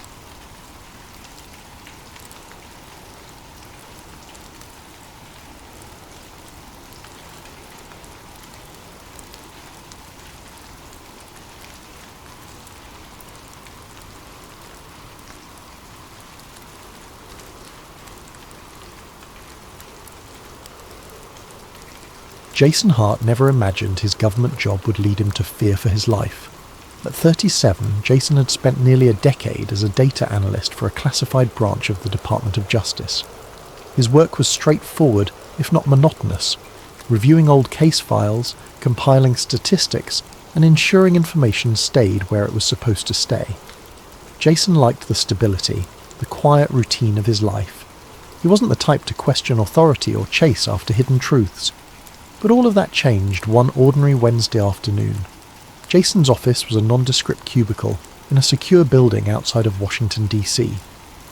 Jason Hart never imagined his government job would lead him to fear for his life. At 37, Jason had spent nearly a decade as a data analyst for a classified branch of the Department of Justice. His work was straightforward, if not monotonous, reviewing old case files, compiling statistics, and ensuring information stayed where it was supposed to stay. Jason liked the stability, the quiet routine of his life. He wasn't the type to question authority or chase after hidden truths. But all of that changed one ordinary Wednesday afternoon. Jason's office was a nondescript cubicle in a secure building outside of Washington, D.C.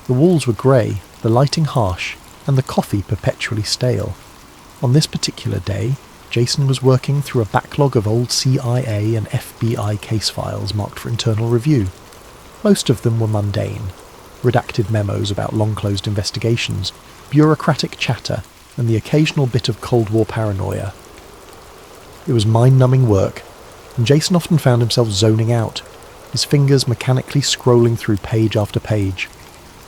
The walls were grey, the lighting harsh, and the coffee perpetually stale. On this particular day, Jason was working through a backlog of old CIA and FBI case files marked for internal review. Most of them were mundane. Redacted memos about long-closed investigations, bureaucratic chatter, and the occasional bit of Cold War paranoia. It was mind-numbing work, and Jason often found himself zoning out, his fingers mechanically scrolling through page after page.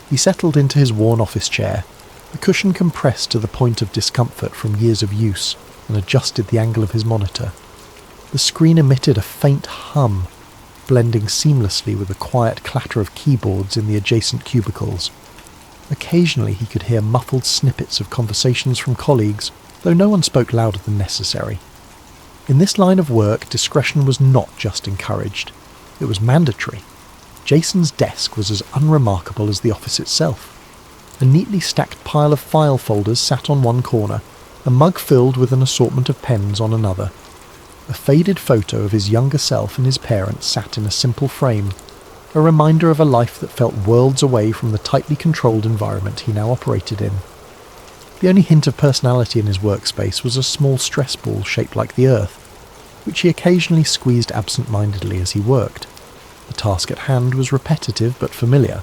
He settled into his worn office chair, the cushion compressed to the point of discomfort from years of use, and adjusted the angle of his monitor. The screen emitted a faint hum, blending seamlessly with the quiet clatter of keyboards in the adjacent cubicles. Occasionally he could hear muffled snippets of conversations from colleagues, though no one spoke louder than necessary. In this line of work, discretion was not just encouraged, it was mandatory. Jason's desk was as unremarkable as the office itself. A neatly stacked pile of file folders sat on one corner, a mug filled with an assortment of pens on another. A faded photo of his younger self and his parents sat in a simple frame, a reminder of a life that felt worlds away from the tightly controlled environment he now operated in. The only hint of personality in his workspace was a small stress ball shaped like the Earth, which he occasionally squeezed absent-mindedly as he worked. The task at hand was repetitive but familiar.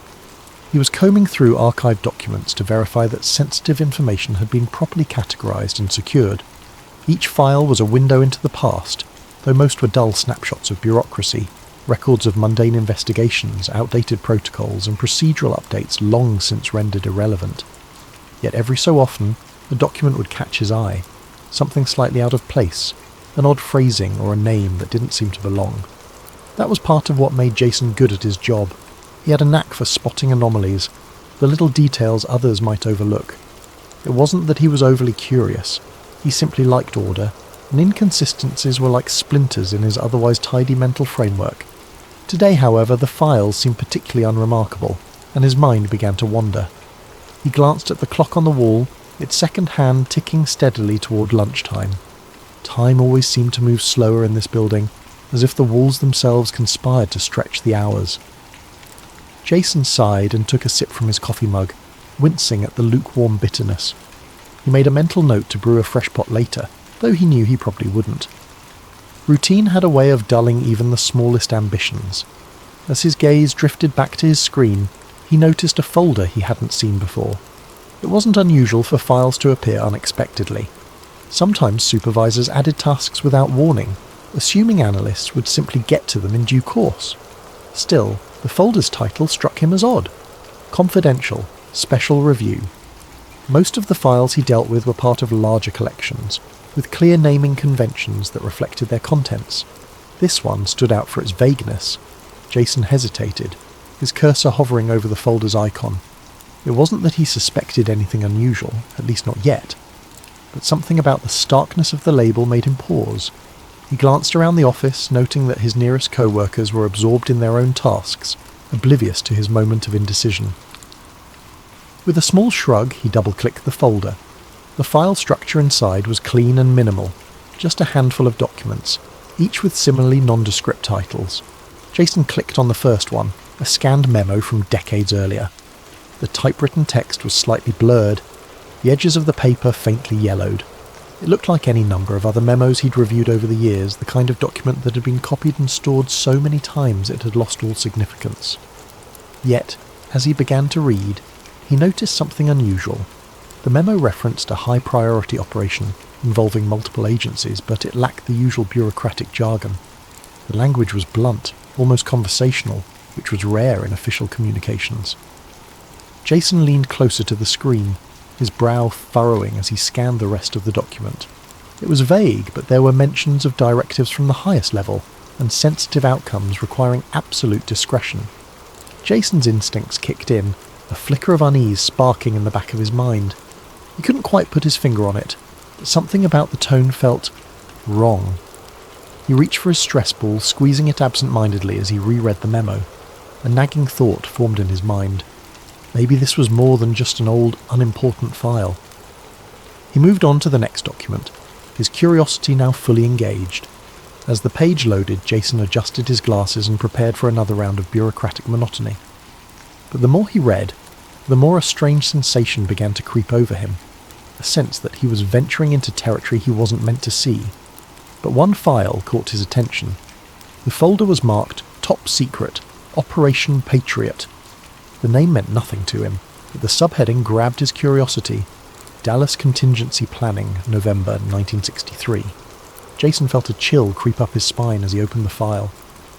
He was combing through archived documents to verify that sensitive information had been properly categorized and secured. Each file was a window into the past, though most were dull snapshots of bureaucracy, records of mundane investigations, outdated protocols, and procedural updates long since rendered irrelevant. Yet every so often, a document would catch his eye, something slightly out of place, an odd phrasing or a name that didn't seem to belong. That was part of what made Jason good at his job. He had a knack for spotting anomalies, the little details others might overlook. It wasn't that he was overly curious, he simply liked order, and inconsistencies were like splinters in his otherwise tidy mental framework. Today, however, the files seemed particularly unremarkable, and his mind began to wander. He glanced at the clock on the wall, its second hand ticking steadily toward lunchtime. Time always seemed to move slower in this building, as if the walls themselves conspired to stretch the hours. Jason sighed and took a sip from his coffee mug, wincing at the lukewarm bitterness. He made a mental note to brew a fresh pot later, though he knew he probably wouldn't. Routine had a way of dulling even the smallest ambitions. As his gaze drifted back to his screen, he noticed a folder he hadn't seen before. It wasn't unusual for files to appear unexpectedly. Sometimes supervisors added tasks without warning, assuming analysts would simply get to them in due course. Still, the folder's title struck him as odd. Confidential, Special Review. Most of the files he dealt with were part of larger collections, with clear naming conventions that reflected their contents. This one stood out for its vagueness. Jason hesitated, his cursor hovering over the folder's icon. It wasn't that he suspected anything unusual, at least not yet, but something about the starkness of the label made him pause. He glanced around the office, noting that his nearest co-workers were absorbed in their own tasks, oblivious to his moment of indecision. With a small shrug, he double-clicked the folder. The file structure inside was clean and minimal, just a handful of documents, each with similarly nondescript titles. Jason clicked on the first one, a scanned memo from decades earlier. The typewritten text was slightly blurred, the edges of the paper faintly yellowed. It looked like any number of other memos he'd reviewed over the years, the kind of document that had been copied and stored so many times it had lost all significance. Yet, as he began to read, he noticed something unusual. The memo referenced a high-priority operation involving multiple agencies, but it lacked the usual bureaucratic jargon. The language was blunt, almost conversational, which was rare in official communications. Jason leaned closer to the screen, his brow furrowing as he scanned the rest of the document. It was vague, but there were mentions of directives from the highest level, and sensitive outcomes requiring absolute discretion. Jason's instincts kicked in, a flicker of unease sparking in the back of his mind. He couldn't quite put his finger on it, but something about the tone felt wrong. He reached for his stress ball, squeezing it absent-mindedly as he reread the memo. A nagging thought formed in his mind. Maybe this was more than just an old, unimportant file. He moved on to the next document, his curiosity now fully engaged. As the page loaded, Jason adjusted his glasses and prepared for another round of bureaucratic monotony. But the more he read, the more a strange sensation began to creep over him, a sense that he was venturing into territory he wasn't meant to see. But one file caught his attention. The folder was marked Top Secret, Operation Patriot. The name meant nothing to him, but the subheading grabbed his curiosity. Dallas Contingency Planning, November 1963. Jason felt a chill creep up his spine as he opened the file.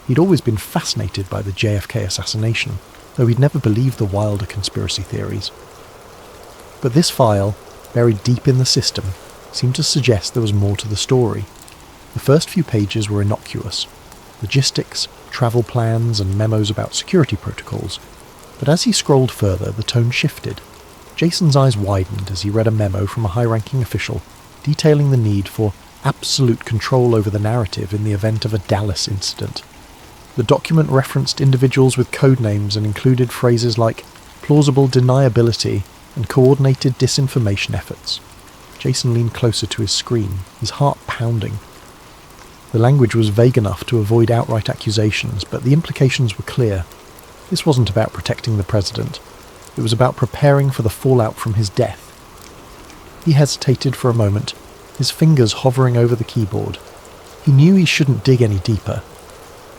He'd always been fascinated by the JFK assassination, though he'd never believed the wilder conspiracy theories. But this file, buried deep in the system, seemed to suggest there was more to the story. The first few pages were innocuous. Logistics, travel plans, and memos about security protocols. But as he scrolled further, the tone shifted. Jason's eyes widened as he read a memo from a high-ranking official detailing the need for absolute control over the narrative in the event of a Dallas incident. The document referenced individuals with code names and included phrases like plausible deniability and coordinated disinformation efforts. Jason leaned closer to his screen, his heart pounding. The language was vague enough to avoid outright accusations, but the implications were clear. This wasn't about protecting the president. It was about preparing for the fallout from his death. He hesitated for a moment, his fingers hovering over the keyboard. He knew he shouldn't dig any deeper.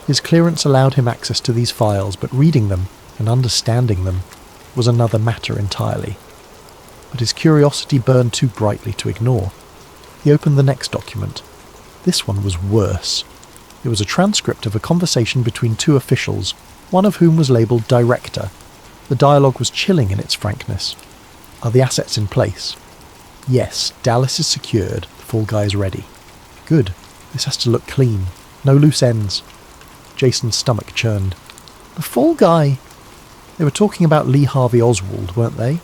His clearance allowed him access to these files, but reading them and understanding them was another matter entirely. But his curiosity burned too brightly to ignore. He opened the next document. This one was worse. It was a transcript of a conversation between two officials, one of whom was labelled Director. The dialogue was chilling in its frankness. Are the assets in place? Yes, Dallas is secured. The fall guy is ready. Good. This has to look clean. No loose ends. Jason's stomach churned. The fall guy? They were talking about Lee Harvey Oswald, weren't they?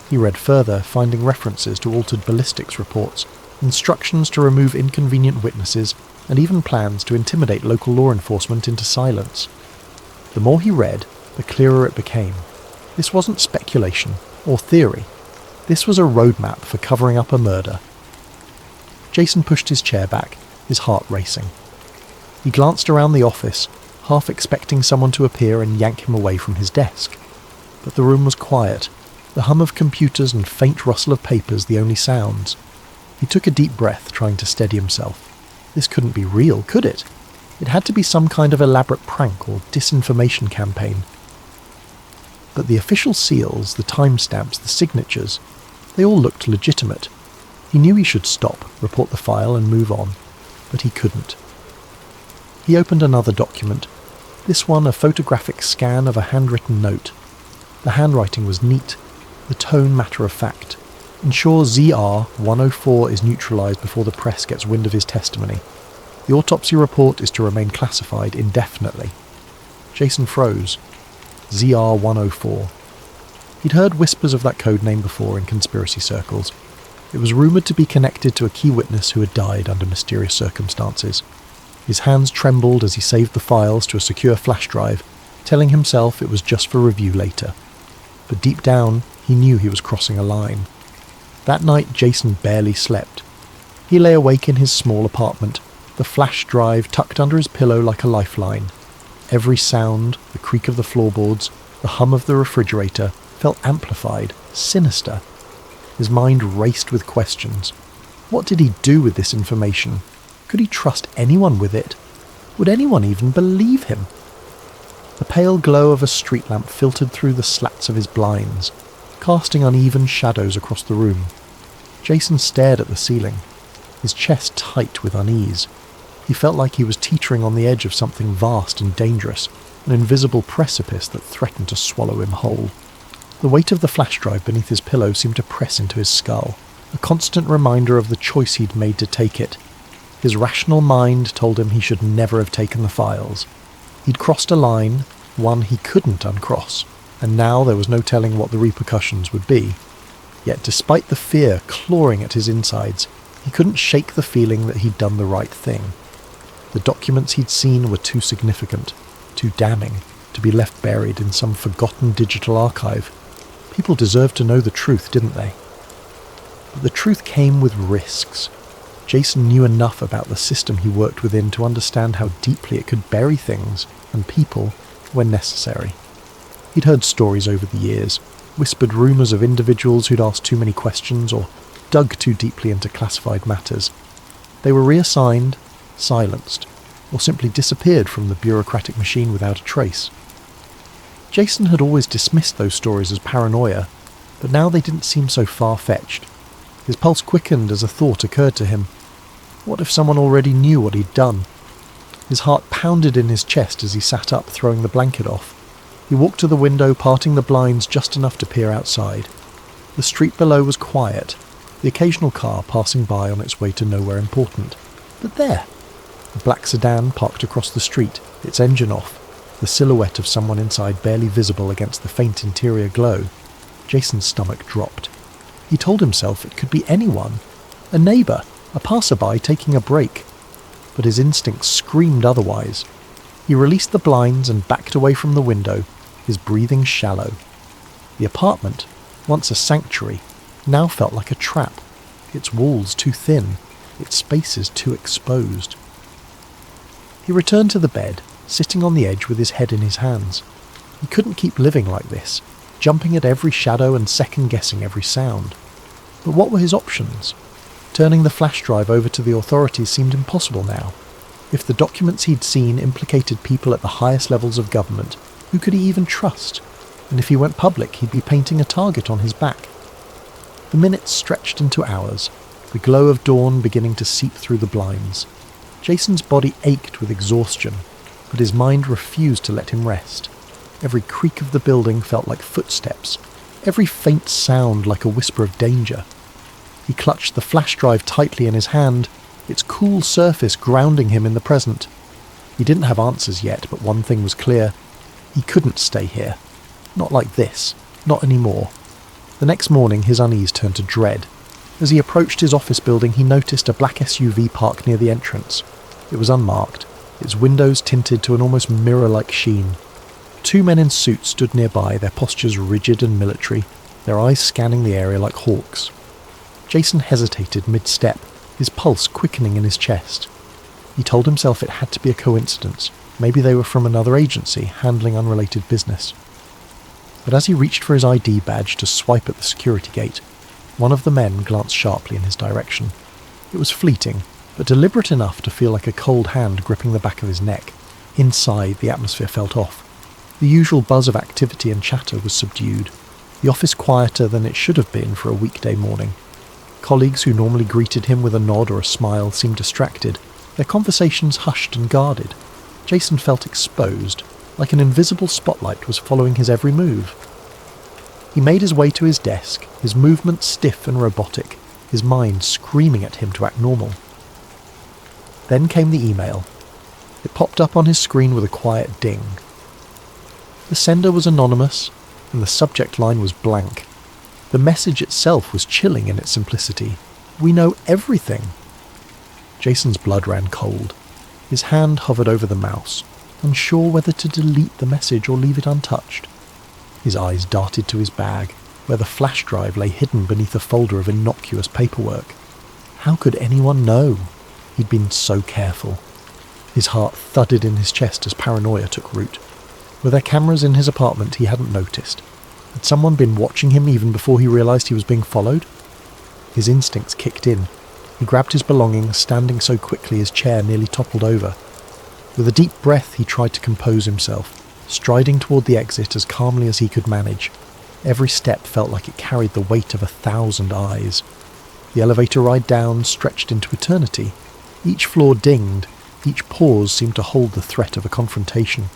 He read further, finding references to altered ballistics reports, instructions to remove inconvenient witnesses, and even plans to intimidate local law enforcement into silence. The more he read, the clearer it became. This wasn't speculation or theory. This was a roadmap for covering up a murder. Jason pushed his chair back, his heart racing. He glanced around the office, half expecting someone to appear and yank him away from his desk. But the room was quiet, the hum of computers and faint rustle of papers the only sounds. He took a deep breath, trying to steady himself. This couldn't be real, could it? It had to be some kind of elaborate prank or disinformation campaign. But the official seals, the timestamps, the signatures, they all looked legitimate. He knew he should stop, report the file and move on, but he couldn't. He opened another document, this one a photographic scan of a handwritten note. The handwriting was neat, the tone matter of fact. Ensure ZR-104 is neutralised before the press gets wind of his testimony. The autopsy report is to remain classified indefinitely. Jason froze. ZR-104. He'd heard whispers of that code name before in conspiracy circles. It was rumoured to be connected to a key witness who had died under mysterious circumstances. His hands trembled as he saved the files to a secure flash drive, telling himself it was just for review later. But deep down, he knew he was crossing a line. That night, Jason barely slept. He lay awake in his small apartment, the flash drive tucked under his pillow like a lifeline. Every sound, the creak of the floorboards, the hum of the refrigerator, felt amplified, sinister. His mind raced with questions. What did he do with this information? Could he trust anyone with it? Would anyone even believe him? The pale glow of a street lamp filtered through the slats of his blinds, casting uneven shadows across the room. Jason stared at the ceiling, his chest tight with unease. He felt like he was teetering on the edge of something vast and dangerous, an invisible precipice that threatened to swallow him whole. The weight of the flash drive beneath his pillow seemed to press into his skull, a constant reminder of the choice he'd made to take it. His rational mind told him he should never have taken the files. He'd crossed a line, one he couldn't uncross, and now there was no telling what the repercussions would be. Yet despite the fear clawing at his insides, he couldn't shake the feeling that he'd done the right thing. The documents he'd seen were too significant, too damning, to be left buried in some forgotten digital archive. People deserved to know the truth, didn't they? But the truth came with risks. Jason knew enough about the system he worked within to understand how deeply it could bury things and people when necessary. He'd heard stories over the years, whispered rumours of individuals who'd asked too many questions or dug too deeply into classified matters. They were reassigned, silenced, or simply disappeared from the bureaucratic machine without a trace. Jason had always dismissed those stories as paranoia, but now they didn't seem so far-fetched. His pulse quickened as a thought occurred to him. What if someone already knew what he'd done? His heart pounded in his chest as he sat up, throwing the blanket off. He walked to the window, parting the blinds just enough to peer outside. The street below was quiet, the occasional car passing by on its way to nowhere important. But there! A black sedan parked across the street, its engine off, the silhouette of someone inside barely visible against the faint interior glow. Jason's stomach dropped. He told himself it could be anyone, a neighbour, a passerby taking a break. But his instincts screamed otherwise. He released the blinds and backed away from the window, his breathing shallow. The apartment, once a sanctuary, now felt like a trap, its walls too thin, its spaces too exposed. He returned to the bed, sitting on the edge with his head in his hands. He couldn't keep living like this, jumping at every shadow and second-guessing every sound. But what were his options? Turning the flash drive over to the authorities seemed impossible now. If the documents he'd seen implicated people at the highest levels of government, who could he even trust? And if he went public, he'd be painting a target on his back. The minutes stretched into hours, the glow of dawn beginning to seep through the blinds. Jason's body ached with exhaustion, but his mind refused to let him rest. Every creak of the building felt like footsteps, every faint sound like a whisper of danger. He clutched the flash drive tightly in his hand, its cool surface grounding him in the present. He didn't have answers yet, but one thing was clear. He couldn't stay here. Not like this. Not anymore. The next morning, his unease turned to dread. As he approached his office building, he noticed a black SUV parked near the entrance. It was unmarked, its windows tinted to an almost mirror-like sheen. Two men in suits stood nearby, their postures rigid and military, their eyes scanning the area like hawks. Jason hesitated mid-step, his pulse quickening in his chest. He told himself it had to be a coincidence. Maybe they were from another agency, handling unrelated business. But as he reached for his ID badge to swipe at the security gate, one of the men glanced sharply in his direction. It was fleeting, but deliberate enough to feel like a cold hand gripping the back of his neck. Inside, the atmosphere felt off. The usual buzz of activity and chatter was subdued, the office quieter than it should have been for a weekday morning. Colleagues who normally greeted him with a nod or a smile seemed distracted, their conversations hushed and guarded. Jason felt exposed, like an invisible spotlight was following his every move. He made his way to his desk, his movements stiff and robotic, his mind screaming at him to act normal. Then came the email. It popped up on his screen with a quiet ding. The sender was anonymous, and the subject line was blank. The message itself was chilling in its simplicity. "We know everything." Jason's blood ran cold. His hand hovered over the mouse, unsure whether to delete the message or leave it untouched. His eyes darted to his bag, where the flash drive lay hidden beneath a folder of innocuous paperwork. How could anyone know? He'd been so careful. His heart thudded in his chest as paranoia took root. Were there cameras in his apartment he hadn't noticed? Had someone been watching him even before he realized he was being followed? His instincts kicked in. He grabbed his belongings, standing so quickly his chair nearly toppled over. With a deep breath, he tried to compose himself, striding toward the exit as calmly as he could manage. Every step felt like it carried the weight of 1,000 eyes. The elevator ride down stretched into eternity. Each floor dinged. Each pause seemed to hold the threat of a confrontation.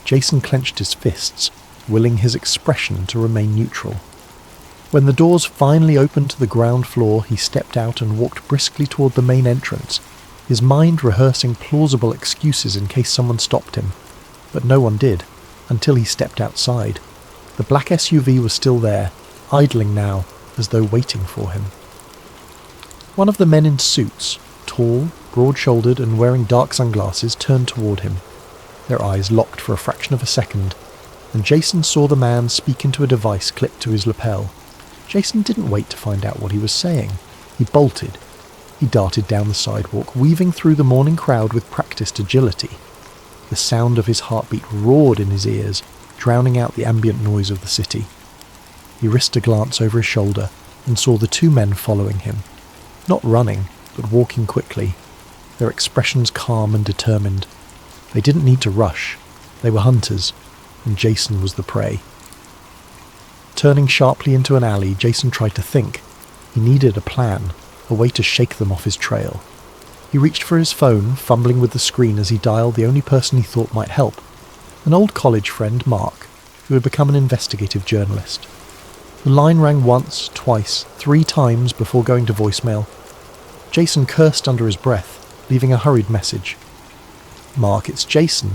Jason clenched his fists, willing his expression to remain neutral. When the doors finally opened to the ground floor, he stepped out and walked briskly toward the main entrance, his mind rehearsing plausible excuses in case someone stopped him. But no one did, until he stepped outside. The black SUV was still there, idling now, as though waiting for him. One of the men in suits, tall, broad-shouldered and wearing dark sunglasses, turned toward him. Their eyes locked for a fraction of a second, and Jason saw the man speak into a device clipped to his lapel. Jason didn't wait to find out what he was saying. He bolted. He darted down the sidewalk, weaving through the morning crowd with practiced agility. The sound of his heartbeat roared in his ears, drowning out the ambient noise of the city. He risked a glance over his shoulder and saw the two men following him. Not running, but walking quickly, their expressions calm and determined. They didn't need to rush. They were hunters, and Jason was the prey. Turning sharply into an alley, Jason tried to think. He needed a plan, a way to shake them off his trail. He reached for his phone, fumbling with the screen as he dialed the only person he thought might help, an old college friend, Mark, who had become an investigative journalist. The line rang once, twice, 3 times before going to voicemail. Jason cursed under his breath, leaving a hurried message. "Mark, it's Jason.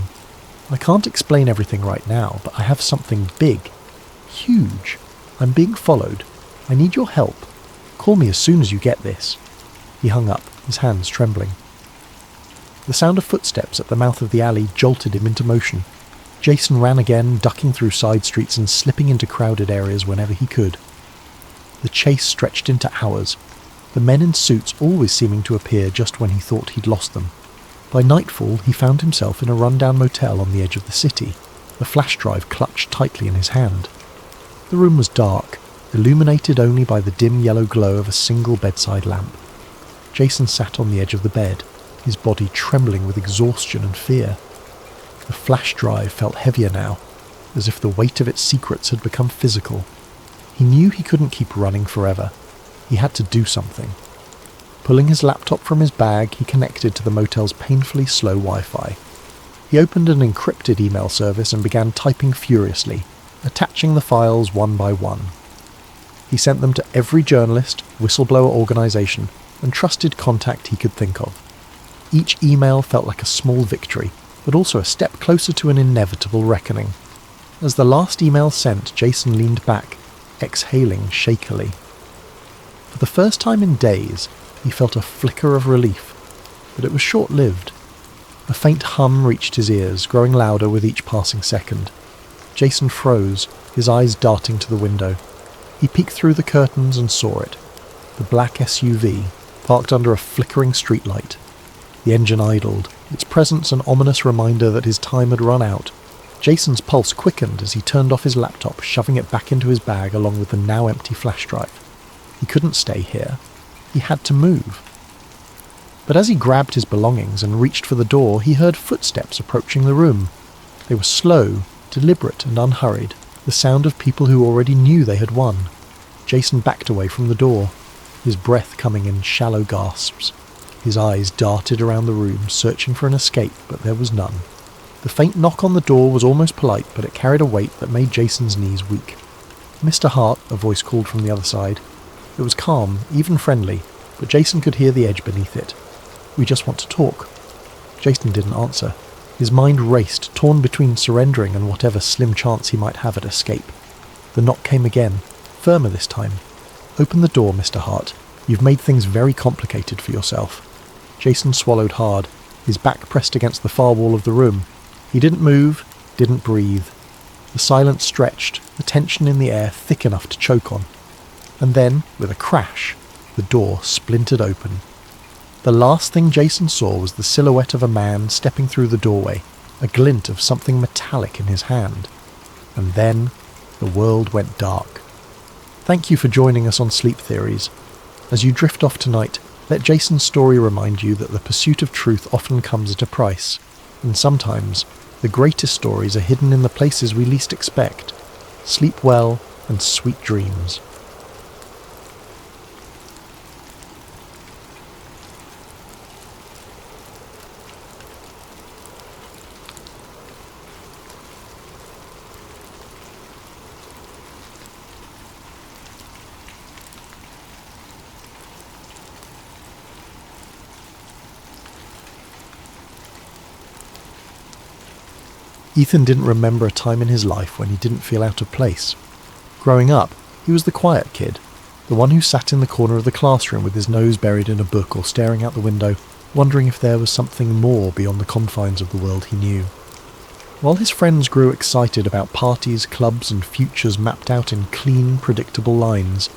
I can't explain everything right now, but I have something big. Huge. I'm being followed. I need your help. Call me as soon as you get this." He hung up, his hands trembling. The sound of footsteps at the mouth of the alley jolted him into motion. Jason ran again, ducking through side streets and slipping into crowded areas whenever he could. The chase stretched into hours, the men in suits always seeming to appear just when he thought he'd lost them. By nightfall, he found himself in a rundown motel on the edge of the city, the flash drive clutched tightly in his hand. The room was dark, illuminated only by the dim yellow glow of a single bedside lamp. Jason sat on the edge of the bed, his body trembling with exhaustion and fear. The flash drive felt heavier now, as if the weight of its secrets had become physical. He knew he couldn't keep running forever. He had to do something. Pulling his laptop from his bag, he connected to the motel's painfully slow Wi-Fi. He opened an encrypted email service and began typing furiously, attaching the files one by one. He sent them to every journalist, whistleblower organization, and trusted contact he could think of. Each email felt like a small victory, but also a step closer to an inevitable reckoning. As the last email sent, Jason leaned back, exhaling shakily. For the first time in days, he felt a flicker of relief, but it was short-lived. A faint hum reached his ears, growing louder with each passing second. Jason froze, his eyes darting to the window. He peeked through the curtains and saw it. The black SUV, parked under a flickering streetlight. The engine idled, its presence an ominous reminder that his time had run out. Jason's pulse quickened as he turned off his laptop, shoving it back into his bag along with the now empty flash drive. He couldn't stay here. He had to move. But as he grabbed his belongings and reached for the door, he heard footsteps approaching the room. They were slow, deliberate and unhurried, the sound of people who already knew they had won. Jason backed away from the door, his breath coming in shallow gasps. His eyes darted around the room, searching for an escape, but there was none. The faint knock on the door was almost polite, but it carried a weight that made Jason's knees weak. "Mr. Hart," a voice called from the other side. It was calm, even friendly, but Jason could hear the edge beneath it. "We just want to talk." Jason didn't answer. His mind raced, torn between surrendering and whatever slim chance he might have at escape. The knock came again, firmer this time. "Open the door, Mr. Hart. You've made things very complicated for yourself." Jason swallowed hard, his back pressed against the far wall of the room. He didn't move, didn't breathe. The silence stretched, the tension in the air thick enough to choke on. And then, with a crash, the door splintered open. The last thing Jason saw was the silhouette of a man stepping through the doorway, a glint of something metallic in his hand. And then, the world went dark. Thank you for joining us on Sleep Theories. As you drift off tonight, let Jason's story remind you that the pursuit of truth often comes at a price, and sometimes the greatest stories are hidden in the places we least expect. Sleep well and sweet dreams. Ethan didn't remember a time in his life when he didn't feel out of place. Growing up, he was the quiet kid, the one who sat in the corner of the classroom with his nose buried in a book or staring out the window, wondering if there was something more beyond the confines of the world he knew. While his friends grew excited about parties, clubs and futures mapped out in clean, predictable lines,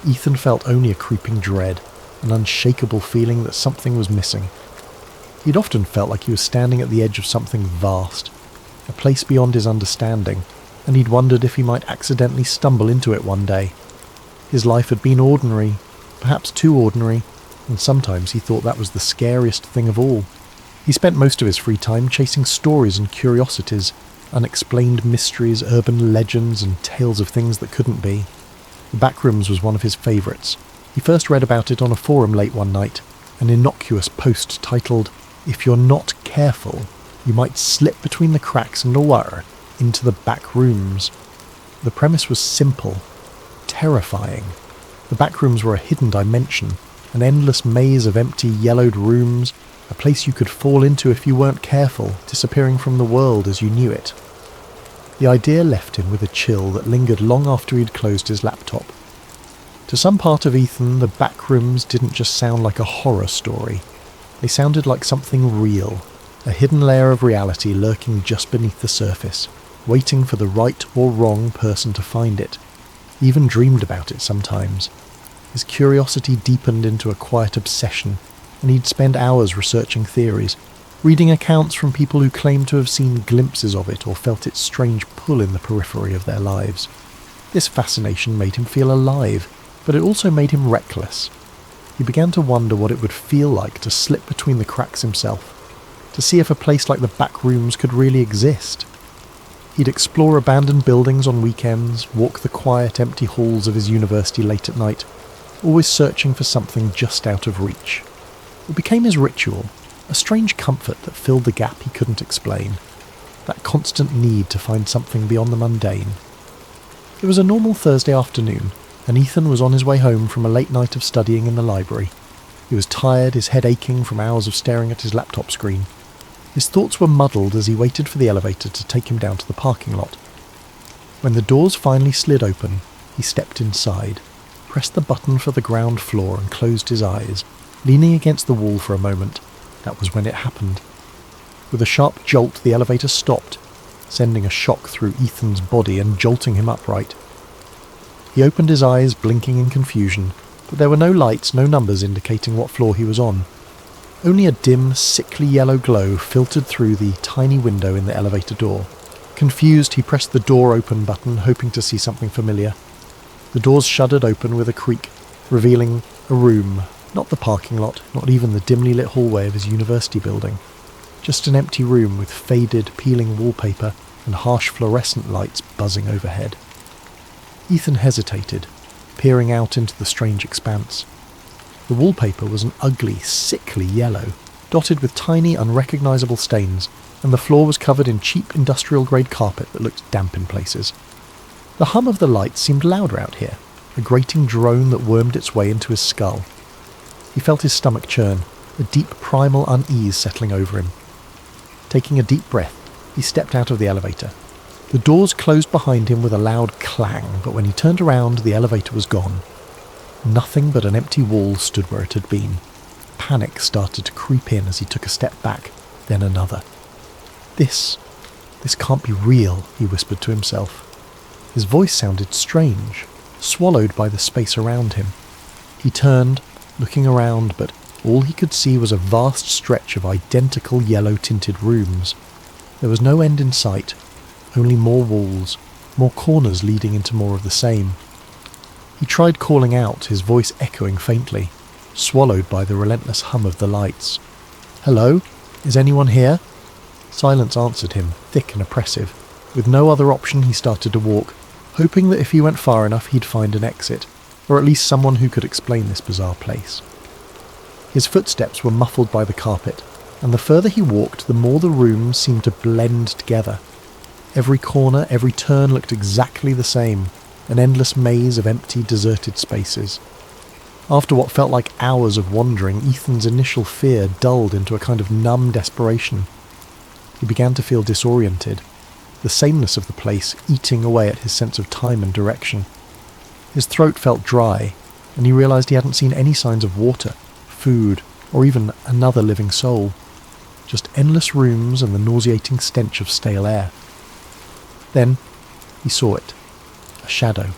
Ethan felt only a creeping dread, an unshakable feeling that something was missing. He'd often felt like he was standing at the edge of something vast, a place beyond his understanding, and he'd wondered if he might accidentally stumble into it one day. His life had been ordinary, perhaps too ordinary, and sometimes he thought that was the scariest thing of all. He spent most of his free time chasing stories and curiosities, unexplained mysteries, urban legends, and tales of things that couldn't be. The Backrooms was one of his favourites. He first read about it on a forum late one night, an innocuous post titled, "If you're not careful, you might slip between the cracks in the water into the back rooms." The premise was simple, terrifying. The back rooms were a hidden dimension, an endless maze of empty, yellowed rooms, a place you could fall into if you weren't careful, disappearing from the world as you knew it. The idea left him with a chill that lingered long after he'd closed his laptop. To some part of Ethan, the back rooms didn't just sound like a horror story. They sounded like something real, a hidden layer of reality lurking just beneath the surface, waiting for the right or wrong person to find it. He even dreamed about it sometimes. His curiosity deepened into a quiet obsession, and he'd spend hours researching theories, reading accounts from people who claimed to have seen glimpses of it or felt its strange pull in the periphery of their lives. This fascination made him feel alive, but it also made him reckless. He began to wonder what it would feel like to slip between the cracks himself, to see if a place like the back rooms could really exist. He'd explore abandoned buildings on weekends, walk the quiet, empty halls of his university late at night, always searching for something just out of reach. It became his ritual, a strange comfort that filled the gap he couldn't explain, that constant need to find something beyond the mundane. It was a normal Thursday afternoon, and Ethan was on his way home from a late night of studying in the library. He was tired, his head aching from hours of staring at his laptop screen. His thoughts were muddled as he waited for the elevator to take him down to the parking lot. When the doors finally slid open, he stepped inside, pressed the button for the ground floor and closed his eyes, leaning against the wall for a moment. That was when it happened. With a sharp jolt, the elevator stopped, sending a shock through Ethan's body and jolting him upright. He opened his eyes, blinking in confusion, but there were no lights, no numbers indicating what floor he was on. Only a dim, sickly yellow glow filtered through the tiny window in the elevator door. Confused, he pressed the door open button, hoping to see something familiar. The doors shuddered open with a creak, revealing a room, Not the parking lot, not even the dimly lit hallway of his university building. Just an empty room with faded, peeling wallpaper and harsh fluorescent lights buzzing overhead. Ethan hesitated, peering out into the strange expanse. The wallpaper was an ugly, sickly yellow, dotted with tiny, unrecognisable stains, and the floor was covered in cheap industrial-grade carpet that looked damp in places. The hum of the lights seemed louder out here, a grating drone that wormed its way into his skull. He felt his stomach churn, a deep primal unease settling over him. Taking a deep breath, he stepped out of the elevator. The doors closed behind him with a loud clang, but when he turned around, the elevator was gone. Nothing but an empty wall stood where it had been. Panic started to creep in as he took a step back, then another. This can't be real, he whispered to himself. His voice sounded strange, swallowed by the space around him. He turned, looking around, but all he could see was a vast stretch of identical yellow-tinted rooms. There was no end in sight, only more walls, more corners leading into more of the same. He tried calling out, his voice echoing faintly, swallowed by the relentless hum of the lights. "Hello? Is anyone here?" Silence answered him, thick and oppressive. With no other option, he started to walk, hoping that if he went far enough he'd find an exit, or at least someone who could explain this bizarre place. His footsteps were muffled by the carpet, and the further he walked, the more the rooms seemed to blend together. Every corner, every turn looked exactly the same, an endless maze of empty, deserted spaces. After what felt like hours of wandering, Ethan's initial fear dulled into a kind of numb desperation. He began to feel disoriented, the sameness of the place eating away at his sense of time and direction. His throat felt dry, and he realised he hadn't seen any signs of water, food, or even another living soul. Just endless rooms and the nauseating stench of stale air. Then he saw it. A shadow,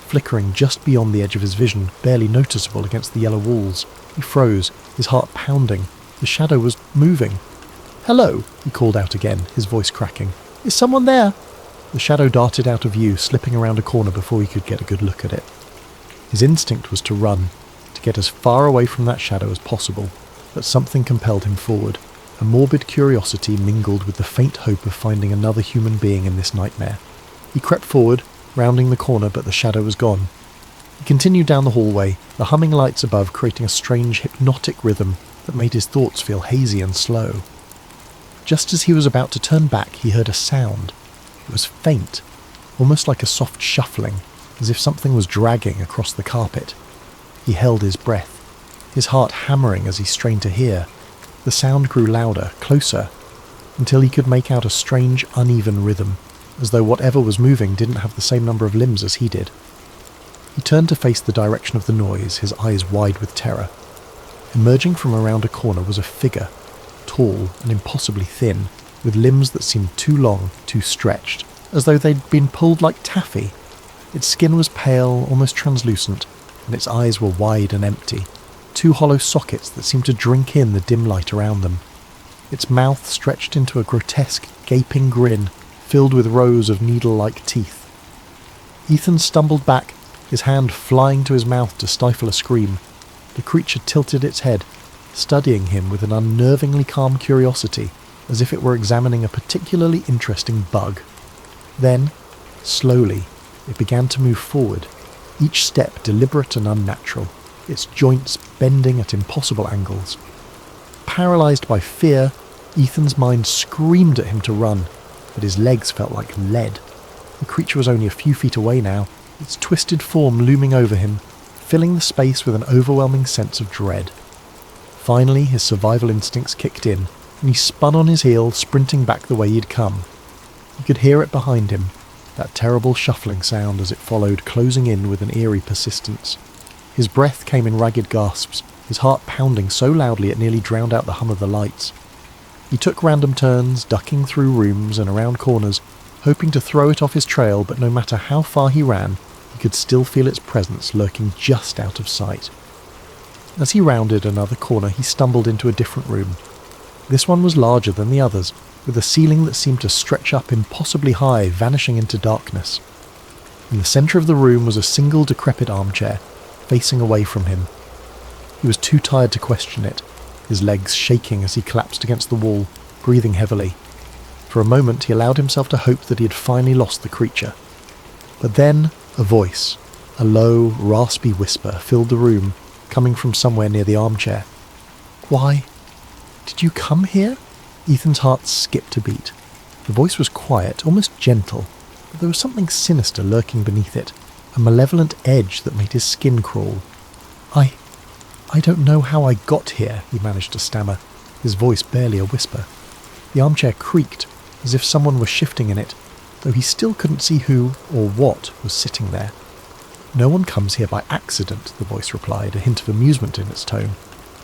flickering just beyond the edge of his vision, barely noticeable against the yellow walls. He froze, his heart pounding. The shadow was moving. "Hello," he called out again, his voice cracking. "Is someone there?" The shadow darted out of view, slipping around a corner before he could get a good look at it. His instinct was to run, to get as far away from that shadow as possible, but something compelled him forward. A morbid curiosity mingled with the faint hope of finding another human being in this nightmare. He crept forward, rounding the corner, but the shadow was gone. He continued down the hallway, the humming lights above creating a strange hypnotic rhythm that made his thoughts feel hazy and slow. Just as he was about to turn back, he heard a sound. It was faint, almost like a soft shuffling, as if something was dragging across the carpet. He held his breath, his heart hammering as he strained to hear. The sound grew louder, closer, until he could make out a strange, uneven rhythm, as though whatever was moving didn't have the same number of limbs as he did. He turned to face the direction of the noise, his eyes wide with terror. Emerging from around a corner was a figure, tall and impossibly thin, with limbs that seemed too long, too stretched, as though they'd been pulled like taffy. Its skin was pale, almost translucent, and its eyes were wide and empty, two hollow sockets that seemed to drink in the dim light around them. Its mouth stretched into a grotesque, gaping grin, filled with rows of needle-like teeth. Ethan stumbled back, his hand flying to his mouth to stifle a scream. The creature tilted its head, studying him with an unnervingly calm curiosity, as if it were examining a particularly interesting bug. Then, slowly, it began to move forward, each step deliberate and unnatural, its joints bending at impossible angles. Paralysed by fear, Ethan's mind screamed at him to run, but his legs felt like lead. The creature was only a few feet away now, its twisted form looming over him, filling the space with an overwhelming sense of dread. Finally, his survival instincts kicked in, and he spun on his heel, sprinting back the way he'd come. He could hear it behind him, that terrible shuffling sound as it followed, closing in with an eerie persistence. His breath came in ragged gasps, his heart pounding so loudly it nearly drowned out the hum of the lights. He took random turns, ducking through rooms and around corners, hoping to throw it off his trail, but no matter how far he ran, he could still feel its presence lurking just out of sight. As he rounded another corner, he stumbled into a different room. This one was larger than the others, with a ceiling that seemed to stretch up impossibly high, vanishing into darkness. In the centre of the room was a single decrepit armchair, facing away from him. He was too tired to question it, his legs shaking as he collapsed against the wall, breathing heavily. For a moment he allowed himself to hope that he had finally lost the creature. But then a voice, a low, raspy whisper, filled the room, coming from somewhere near the armchair. "Why? Did you come here?" Ethan's heart skipped a beat. The voice was quiet, almost gentle, but there was something sinister lurking beneath it, a malevolent edge that made his skin crawl. I don't know how I got here," he managed to stammer, his voice barely a whisper. The armchair creaked, as if someone were shifting in it, though he still couldn't see who or what was sitting there. "No one comes here by accident," the voice replied, a hint of amusement in its tone.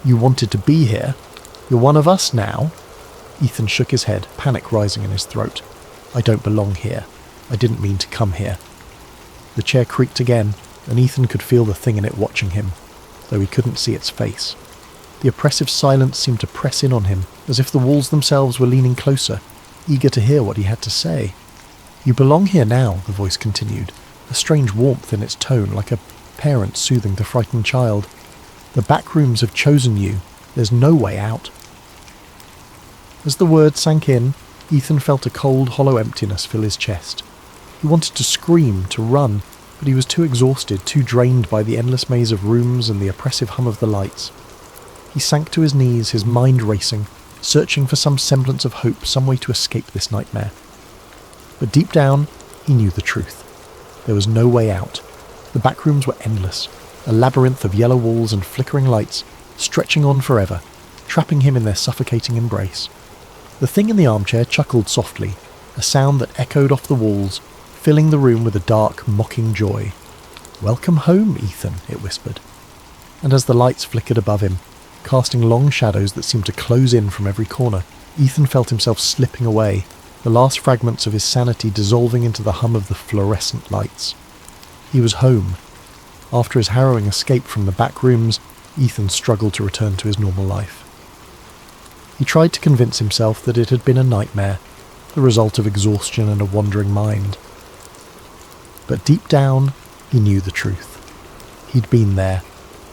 "You wanted to be here. You're one of us now." Ethan shook his head, panic rising in his throat. "I don't belong here. I didn't mean to come here." The chair creaked again, and Ethan could feel the thing in it watching him, though he couldn't see its face. The oppressive silence seemed to press in on him, as if the walls themselves were leaning closer, eager to hear what he had to say. "You belong here now," the voice continued, a strange warmth in its tone, like a parent soothing the frightened child. "The back rooms have chosen you. There's no way out." As the words sank in, Ethan felt a cold, hollow emptiness fill his chest. He wanted to scream, to run, but he was too exhausted, too drained by the endless maze of rooms and the oppressive hum of the lights. He sank to his knees, his mind racing, searching for some semblance of hope, some way to escape this nightmare. But deep down, he knew the truth. There was no way out. The back rooms were endless, a labyrinth of yellow walls and flickering lights, stretching on forever, trapping him in their suffocating embrace. The thing in the armchair chuckled softly, a sound that echoed off the walls, filling the room with a dark, mocking joy. "Welcome home, Ethan," it whispered. And as the lights flickered above him, casting long shadows that seemed to close in from every corner, Ethan felt himself slipping away, the last fragments of his sanity dissolving into the hum of the fluorescent lights. He was home. After his harrowing escape from the back rooms, Ethan struggled to return to his normal life. He tried to convince himself that it had been a nightmare, the result of exhaustion and a wandering mind. But deep down, he knew the truth. He'd been there,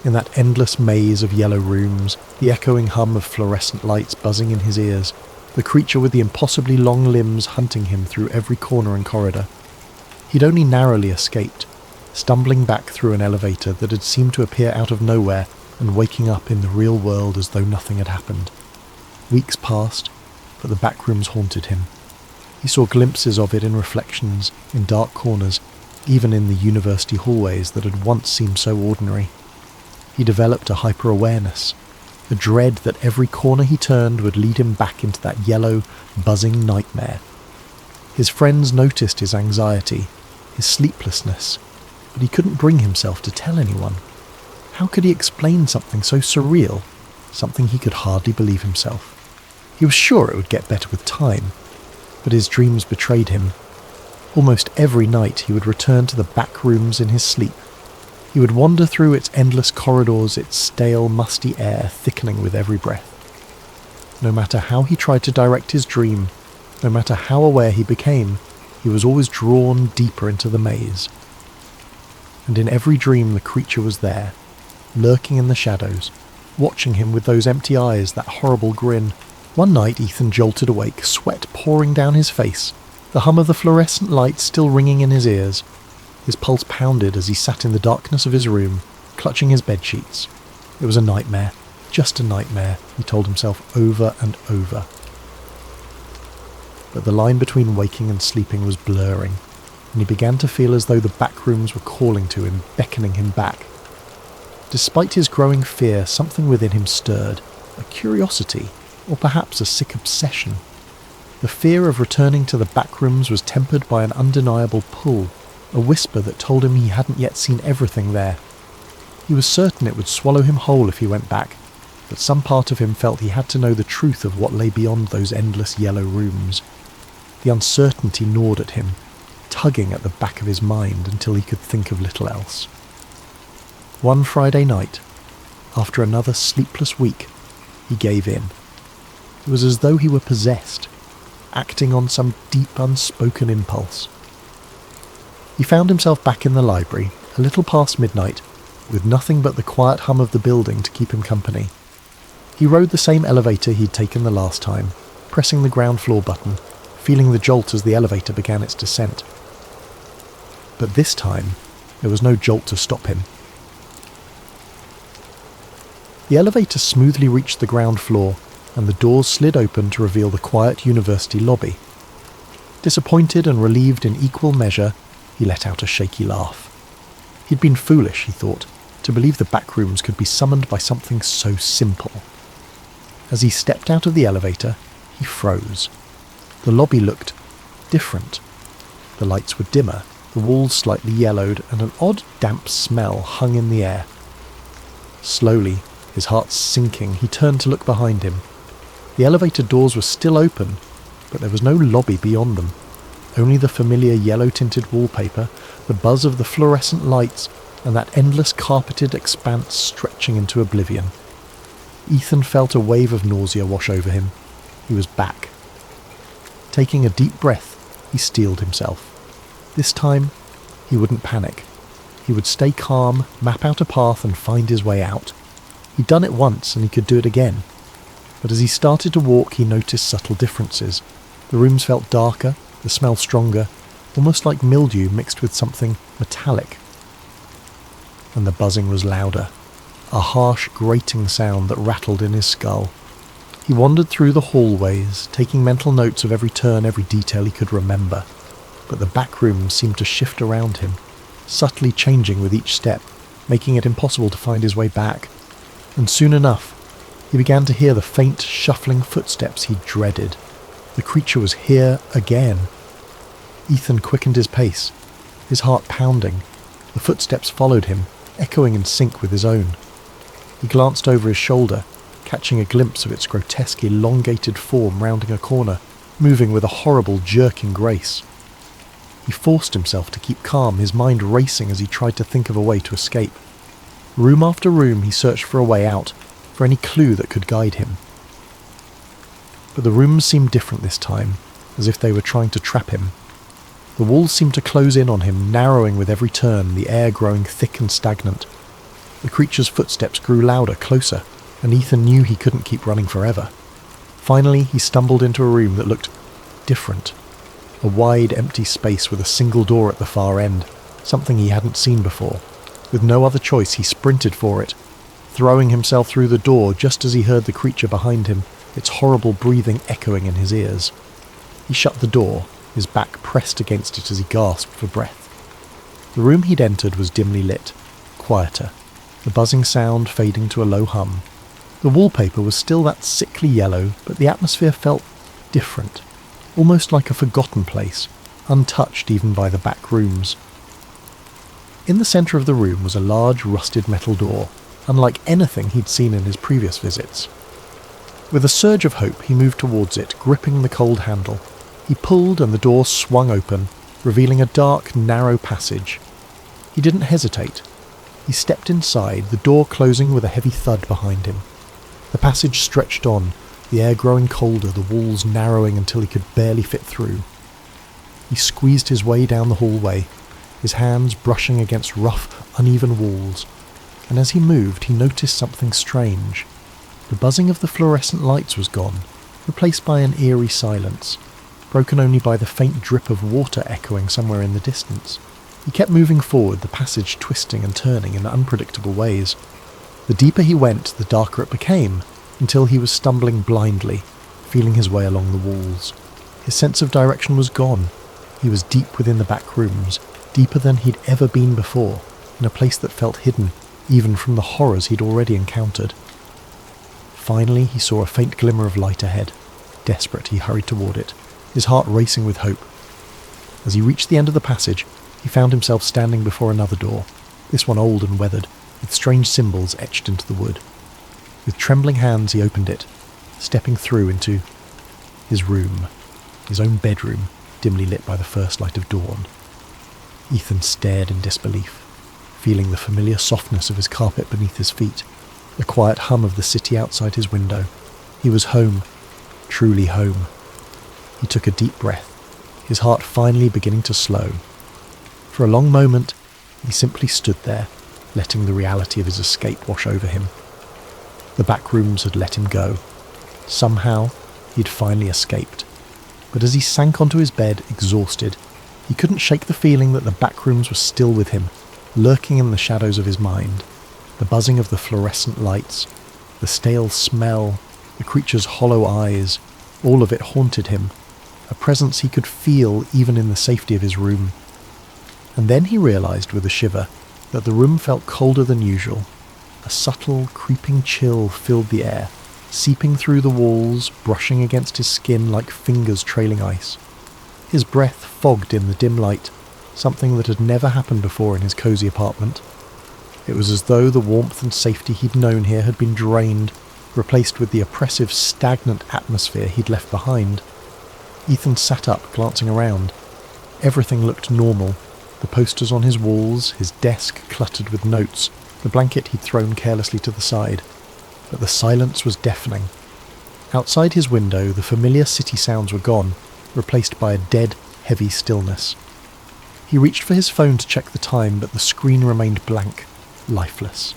in that endless maze of yellow rooms, the echoing hum of fluorescent lights buzzing in his ears, the creature with the impossibly long limbs hunting him through every corner and corridor. He'd only narrowly escaped, stumbling back through an elevator that had seemed to appear out of nowhere and waking up in the real world as though nothing had happened. Weeks passed, but the back rooms haunted him. He saw glimpses of it in reflections, in dark corners, even in the university hallways that had once seemed so ordinary. He developed a hyper-awareness, a dread that every corner he turned would lead him back into that yellow, buzzing nightmare. His friends noticed his anxiety, his sleeplessness, but he couldn't bring himself to tell anyone. How could he explain something so surreal, something he could hardly believe himself? He was sure it would get better with time, but his dreams betrayed him. Almost every night he would return to the back rooms in his sleep. He would wander through its endless corridors, its stale, musty air thickening with every breath. No matter how he tried to direct his dream, no matter how aware he became, he was always drawn deeper into the maze. And in every dream the creature was there, lurking in the shadows, watching him with those empty eyes, that horrible grin. One night Ethan jolted awake, sweat pouring down his face, the hum of the fluorescent lights still ringing in his ears. His pulse pounded as he sat in the darkness of his room, clutching his bedsheets. It was a nightmare, just a nightmare, he told himself over and over. But the line between waking and sleeping was blurring, and he began to feel as though the back rooms were calling to him, beckoning him back. Despite his growing fear, something within him stirred, a curiosity, or perhaps a sick obsession. The fear of returning to the back rooms was tempered by an undeniable pull, a whisper that told him he hadn't yet seen everything there. He was certain it would swallow him whole if he went back, but some part of him felt he had to know the truth of what lay beyond those endless yellow rooms. The uncertainty gnawed at him, tugging at the back of his mind until he could think of little else. One Friday night, after another sleepless week, he gave in. It was as though he were possessed, acting on some deep unspoken impulse. He found himself back in the library, a little past midnight, with nothing but the quiet hum of the building to keep him company. He rode the same elevator he'd taken the last time, pressing the ground floor button, feeling the jolt as the elevator began its descent. But this time, there was no jolt to stop him. The elevator smoothly reached the ground floor, and the doors slid open to reveal the quiet university lobby. Disappointed and relieved in equal measure, he let out a shaky laugh. He'd been foolish, he thought, to believe the back rooms could be summoned by something so simple. As he stepped out of the elevator, he froze. The lobby looked different. The lights were dimmer, the walls slightly yellowed, and an odd damp smell hung in the air. Slowly, his heart sinking, he turned to look behind him. The elevator doors were still open, but there was no lobby beyond them. Only the familiar yellow-tinted wallpaper, the buzz of the fluorescent lights, and that endless carpeted expanse stretching into oblivion. Ethan felt a wave of nausea wash over him. He was back. Taking a deep breath, he steeled himself. This time, he wouldn't panic. He would stay calm, map out a path, and find his way out. He'd done it once, and he could do it again. But as he started to walk, he noticed subtle differences. The rooms felt darker, the smell stronger, almost like mildew mixed with something metallic. And the buzzing was louder, a harsh, grating sound that rattled in his skull. He wandered through the hallways, taking mental notes of every turn, every detail he could remember. But the back rooms seemed to shift around him, subtly changing with each step, making it impossible to find his way back. And soon enough, he began to hear the faint, shuffling footsteps he dreaded. The creature was here again. Ethan quickened his pace, his heart pounding. The footsteps followed him, echoing in sync with his own. He glanced over his shoulder, catching a glimpse of its grotesque, elongated form rounding a corner, moving with a horrible, jerking grace. He forced himself to keep calm, his mind racing as he tried to think of a way to escape. Room after room he searched for a way out, for any clue that could guide him. But the rooms seemed different this time, as if they were trying to trap him. The walls seemed to close in on him, narrowing with every turn, the air growing thick and stagnant. The creature's footsteps grew louder, closer, and Ethan knew he couldn't keep running forever. Finally, he stumbled into a room that looked different. A wide, empty space with a single door at the far end, something he hadn't seen before. With no other choice, he sprinted for it, throwing himself through the door just as he heard the creature behind him, its horrible breathing echoing in his ears. He shut the door, his back pressed against it as he gasped for breath. The room he'd entered was dimly lit, quieter, the buzzing sound fading to a low hum. The wallpaper was still that sickly yellow, but the atmosphere felt different, almost like a forgotten place, untouched even by the back rooms. In the centre of the room was a large rusted metal door, unlike anything he'd seen in his previous visits. With a surge of hope, he moved towards it, gripping the cold handle. He pulled and the door swung open, revealing a dark, narrow passage. He didn't hesitate. He stepped inside, the door closing with a heavy thud behind him. The passage stretched on, the air growing colder, the walls narrowing until he could barely fit through. He squeezed his way down the hallway, his hands brushing against rough, uneven walls, and as he moved he noticed something strange. The buzzing of the fluorescent lights was gone, replaced by an eerie silence, broken only by the faint drip of water echoing somewhere in the distance. He kept moving forward, the passage twisting and turning in unpredictable ways. The deeper he went, the darker it became, until he was stumbling blindly, feeling his way along the walls. His sense of direction was gone. He was deep within the back rooms, deeper than he'd ever been before, in a place that felt hidden, even from the horrors he'd already encountered. Finally, he saw a faint glimmer of light ahead. Desperate, he hurried toward it, his heart racing with hope. As he reached the end of the passage, he found himself standing before another door, this one old and weathered, with strange symbols etched into the wood. With trembling hands he opened it, stepping through into his room, his own bedroom, dimly lit by the first light of dawn. Ethan stared in disbelief, feeling the familiar softness of his carpet beneath his feet, the quiet hum of the city outside his window. He was home, truly home. He took a deep breath, his heart finally beginning to slow. For a long moment, he simply stood there, letting the reality of his escape wash over him. The back rooms had let him go. Somehow, he'd finally escaped. But as he sank onto his bed, exhausted, he couldn't shake the feeling that the back rooms were still with him, lurking in the shadows of his mind. The buzzing of the fluorescent lights, the stale smell, the creature's hollow eyes, all of it haunted him, a presence he could feel even in the safety of his room. And then he realised with a shiver that the room felt colder than usual. A subtle, creeping chill filled the air, seeping through the walls, brushing against his skin like fingers trailing ice. His breath fogged in the dim light, something that had never happened before in his cosy apartment. It was as though the warmth and safety he'd known here had been drained, replaced with the oppressive, stagnant atmosphere he'd left behind. Ethan sat up, glancing around. Everything looked normal. The posters on his walls, his desk cluttered with notes, the blanket he'd thrown carelessly to the side. But the silence was deafening. Outside his window, the familiar city sounds were gone, replaced by a dead, heavy stillness. He reached for his phone to check the time, but the screen remained blank, lifeless.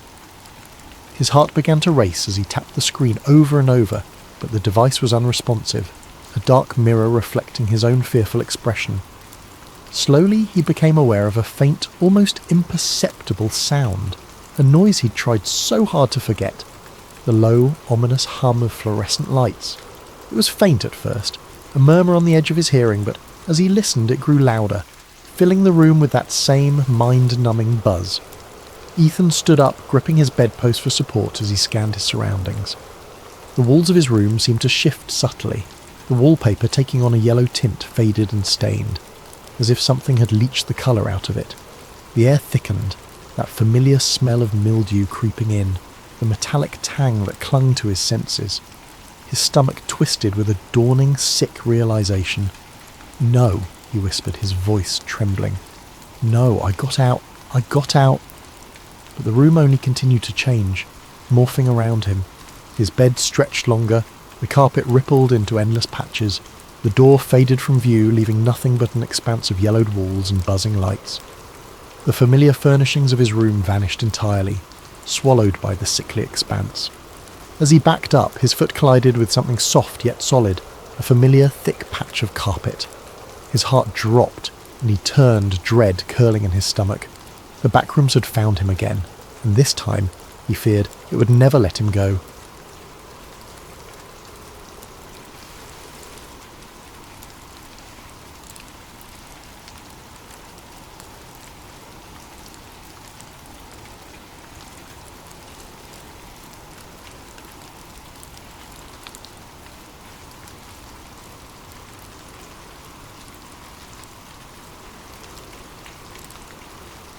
His heart began to race as he tapped the screen over and over, but the device was unresponsive, a dark mirror reflecting his own fearful expression. Slowly, he became aware of a faint, almost imperceptible sound, a noise he'd tried so hard to forget. The low, ominous hum of fluorescent lights. It was faint at first, a murmur on the edge of his hearing, but as he listened it grew louder, filling the room with that same mind-numbing buzz. Ethan stood up, gripping his bedpost for support as he scanned his surroundings. The walls of his room seemed to shift subtly, the wallpaper taking on a yellow tint, faded and stained, as if something had leached the colour out of it. The air thickened, that familiar smell of mildew creeping in, the metallic tang that clung to his senses. His stomach twisted with a dawning, sick realisation. "No," he whispered, his voice trembling. "No, I got out. But the room only continued to change, morphing around him. His bed stretched longer, the carpet rippled into endless patches, the door faded from view, leaving nothing but an expanse of yellowed walls and buzzing lights. The familiar furnishings of his room vanished entirely, swallowed by the sickly expanse. As he backed up, his foot collided with something soft yet solid, a familiar thick patch of carpet. His heart dropped, and he turned, dread curling in his stomach. The backrooms had found him again, and this time, he feared, it would never let him go.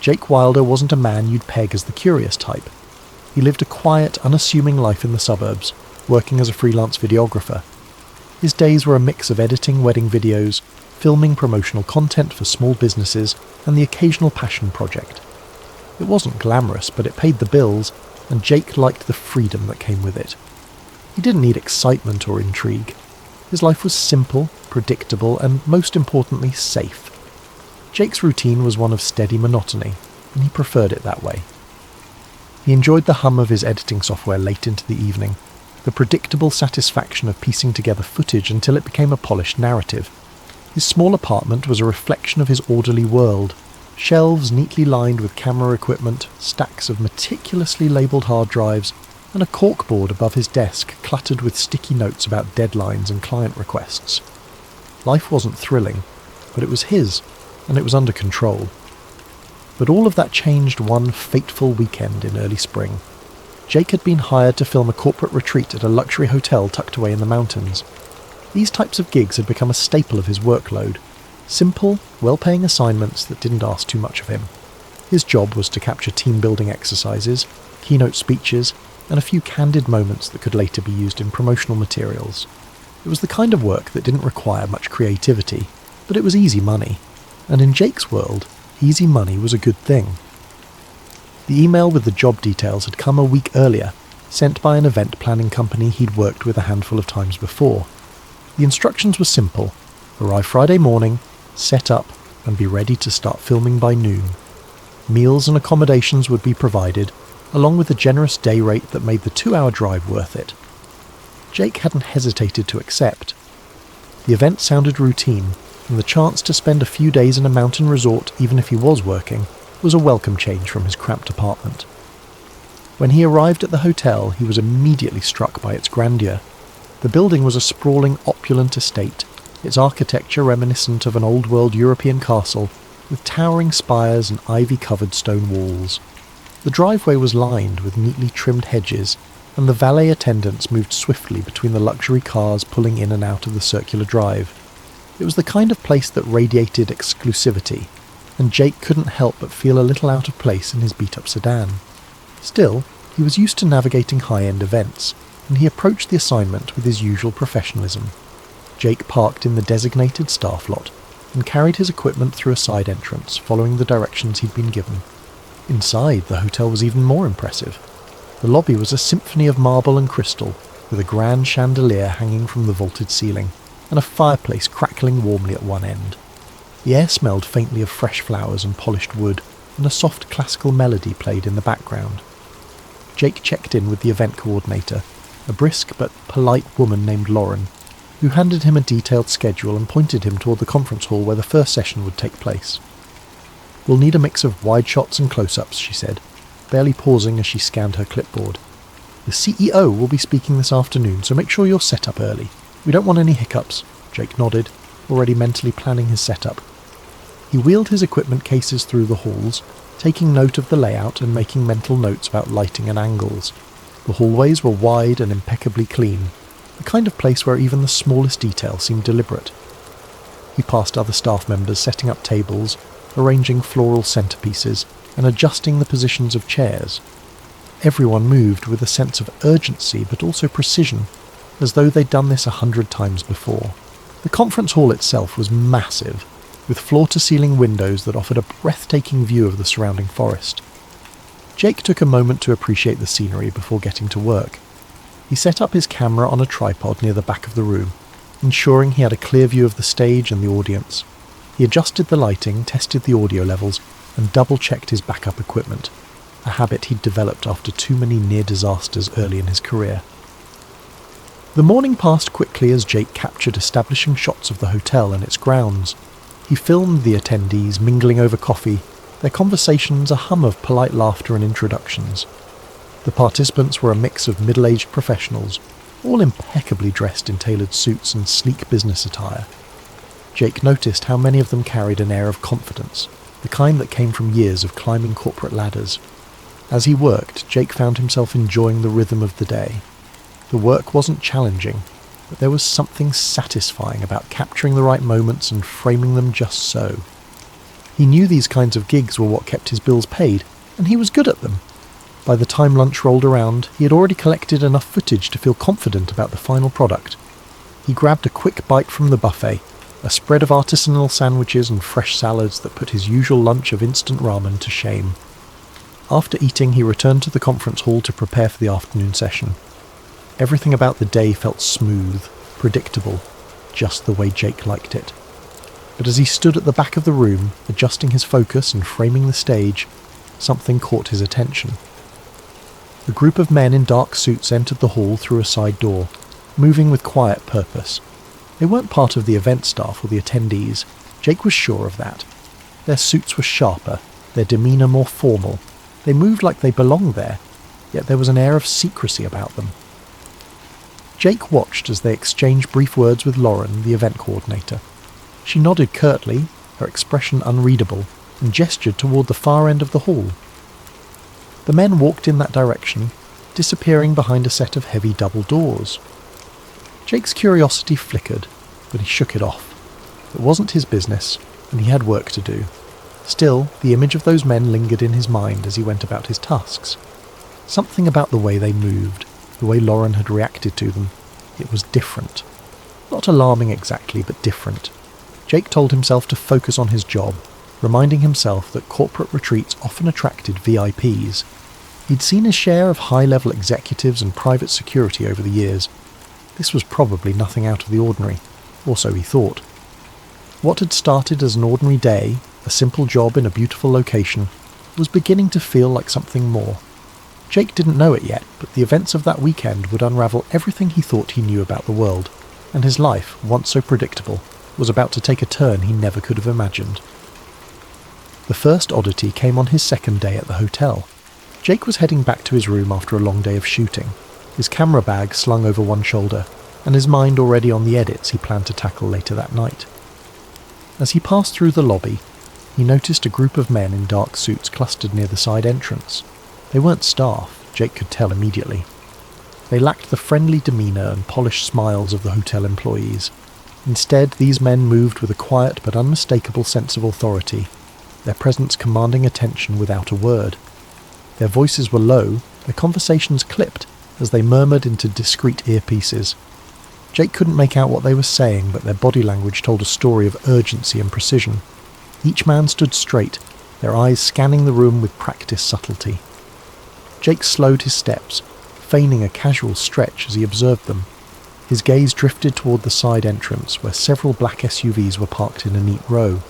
Jake Wilder wasn't a man you'd peg as the curious type. He lived a quiet, unassuming life in the suburbs, working as a freelance videographer. His days were a mix of editing wedding videos, filming promotional content for small businesses, and the occasional passion project. It wasn't glamorous, but it paid the bills, and Jake liked the freedom that came with it. He didn't need excitement or intrigue. His life was simple, predictable, and most importantly, safe. Jake's routine was one of steady monotony, and he preferred it that way. He enjoyed the hum of his editing software late into the evening, the predictable satisfaction of piecing together footage until it became a polished narrative. His small apartment was a reflection of his orderly world, shelves neatly lined with camera equipment, stacks of meticulously labelled hard drives, and a corkboard above his desk cluttered with sticky notes about deadlines and client requests. Life wasn't thrilling, but it was his, and it was under control. But all of that changed one fateful weekend in early spring. Jake had been hired to film a corporate retreat at a luxury hotel tucked away in the mountains. These types of gigs had become a staple of his workload. Simple, well-paying assignments that didn't ask too much of him. His job was to capture team-building exercises, keynote speeches, and a few candid moments that could later be used in promotional materials. It was the kind of work that didn't require much creativity, but it was easy money. And in Jake's world, easy money was a good thing. The email with the job details had come a week earlier, sent by an event planning company he'd worked with a handful of times before. The instructions were simple: arrive Friday morning, set up, and be ready to start filming by noon. Meals and accommodations would be provided, along with a generous day rate that made the 2-hour drive worth it. Jake hadn't hesitated to accept. The event sounded routine, and the chance to spend a few days in a mountain resort, even if he was working, was a welcome change from his cramped apartment. When he arrived at the hotel, he was immediately struck by its grandeur. The building was a sprawling, opulent estate, its architecture reminiscent of an old-world European castle, with towering spires and ivy-covered stone walls. The driveway was lined with neatly trimmed hedges, and the valet attendants moved swiftly between the luxury cars pulling in and out of the circular drive. It was the kind of place that radiated exclusivity, and Jake couldn't help but feel a little out of place in his beat-up sedan. Still, he was used to navigating high-end events, and he approached the assignment with his usual professionalism. Jake parked in the designated staff lot, and carried his equipment through a side entrance, following the directions he'd been given. Inside, the hotel was even more impressive. The lobby was a symphony of marble and crystal, with a grand chandelier hanging from the vaulted ceiling, and a fireplace crackling warmly at one end. The air smelled faintly of fresh flowers and polished wood, and a soft classical melody played in the background. Jake checked in with the event coordinator, a brisk but polite woman named Lauren, who handed him a detailed schedule and pointed him toward the conference hall where the first session would take place. "We'll need a mix of wide shots and close-ups," she said, barely pausing as she scanned her clipboard. "The CEO will be speaking this afternoon, so make sure you're set up early. We don't want any hiccups." Jake nodded, already mentally planning his setup. He wheeled his equipment cases through the halls, taking note of the layout and making mental notes about lighting and angles. The hallways were wide and impeccably clean, the kind of place where even the smallest detail seemed deliberate. He passed other staff members setting up tables, arranging floral centerpieces, and adjusting the positions of chairs. Everyone moved with a sense of urgency but also precision, as though they'd done this 100 times before. The conference hall itself was massive, with floor-to-ceiling windows that offered a breathtaking view of the surrounding forest. Jake took a moment to appreciate the scenery before getting to work. He set up his camera on a tripod near the back of the room, ensuring he had a clear view of the stage and the audience. He adjusted the lighting, tested the audio levels, and double-checked his backup equipment, a habit he'd developed after too many near disasters early in his career. The morning passed quickly as Jake captured establishing shots of the hotel and its grounds. He filmed the attendees mingling over coffee, their conversations a hum of polite laughter and introductions. The participants were a mix of middle-aged professionals, all impeccably dressed in tailored suits and sleek business attire. Jake noticed how many of them carried an air of confidence, the kind that came from years of climbing corporate ladders. As he worked, Jake found himself enjoying the rhythm of the day. The work wasn't challenging, but there was something satisfying about capturing the right moments and framing them just so. He knew these kinds of gigs were what kept his bills paid, and he was good at them. By the time lunch rolled around, he had already collected enough footage to feel confident about the final product. He grabbed a quick bite from the buffet, a spread of artisanal sandwiches and fresh salads that put his usual lunch of instant ramen to shame. After eating, he returned to the conference hall to prepare for the afternoon session. Everything about the day felt smooth, predictable, just the way Jake liked it. But as he stood at the back of the room, adjusting his focus and framing the stage, something caught his attention. A group of men in dark suits entered the hall through a side door, moving with quiet purpose. They weren't part of the event staff or the attendees. Jake was sure of that. Their suits were sharper, their demeanour more formal. They moved like they belonged there, yet there was an air of secrecy about them. Jake watched as they exchanged brief words with Lauren, the event coordinator. She nodded curtly, her expression unreadable, and gestured toward the far end of the hall. The men walked in that direction, disappearing behind a set of heavy double doors. Jake's curiosity flickered, but he shook it off. It wasn't his business, and he had work to do. Still, the image of those men lingered in his mind as he went about his tasks. Something about the way they moved, the way Lauren had reacted to them, it was different. Not alarming exactly, but different. Jake told himself to focus on his job, reminding himself that corporate retreats often attracted VIPs. He'd seen his share of high-level executives and private security over the years. This was probably nothing out of the ordinary, or so he thought. What had started as an ordinary day, a simple job in a beautiful location, was beginning to feel like something more. Jake didn't know it yet, but the events of that weekend would unravel everything he thought he knew about the world, and his life, once so predictable, was about to take a turn he never could have imagined. The first oddity came on his second day at the hotel. Jake was heading back to his room after a long day of shooting, his camera bag slung over one shoulder, and his mind already on the edits he planned to tackle later that night. As he passed through the lobby, he noticed a group of men in dark suits clustered near the side entrance. They weren't staff, Jake could tell immediately. They lacked the friendly demeanour and polished smiles of the hotel employees. Instead, these men moved with a quiet but unmistakable sense of authority, their presence commanding attention without a word. Their voices were low, their conversations clipped as they murmured into discreet earpieces. Jake couldn't make out what they were saying, but their body language told a story of urgency and precision. Each man stood straight, their eyes scanning the room with practiced subtlety. Jake slowed his steps, feigning a casual stretch as he observed them. His gaze drifted toward the side entrance, where several black SUVs were parked in a neat row.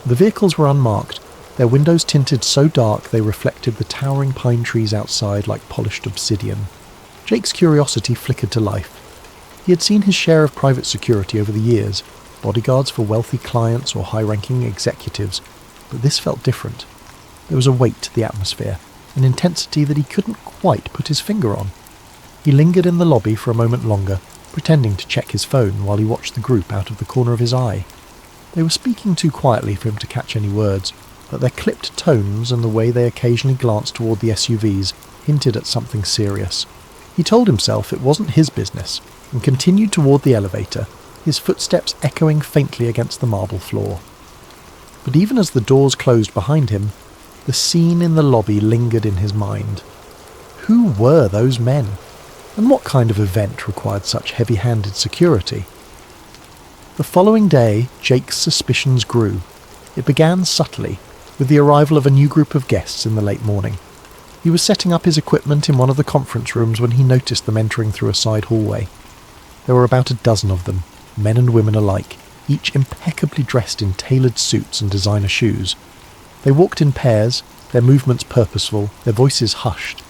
The vehicles were unmarked, their windows tinted so dark they reflected the towering pine trees outside like polished obsidian. Jake's curiosity flickered to life. He had seen his share of private security over the years, bodyguards for wealthy clients or high-ranking executives, but this felt different. There was a weight to the atmosphere, an intensity that he couldn't quite put his finger on. He lingered in the lobby for a moment longer, pretending to check his phone while he watched the group out of the corner of his eye. They were speaking too quietly for him to catch any words, but their clipped tones and the way they occasionally glanced toward the SUVs hinted at something serious. He told himself it wasn't his business, and continued toward the elevator, his footsteps echoing faintly against the marble floor. But even as the doors closed behind him, the scene in the lobby lingered in his mind. Who were those men? And what kind of event required such heavy-handed security? The following day, Jake's suspicions grew. It began subtly, with the arrival of a new group of guests in the late morning. He was setting up his equipment in one of the conference rooms when he noticed them entering through a side hallway. There were about a dozen of them, men and women alike, each impeccably dressed in tailored suits and designer shoes. They walked in pairs, their movements purposeful, their voices hushed.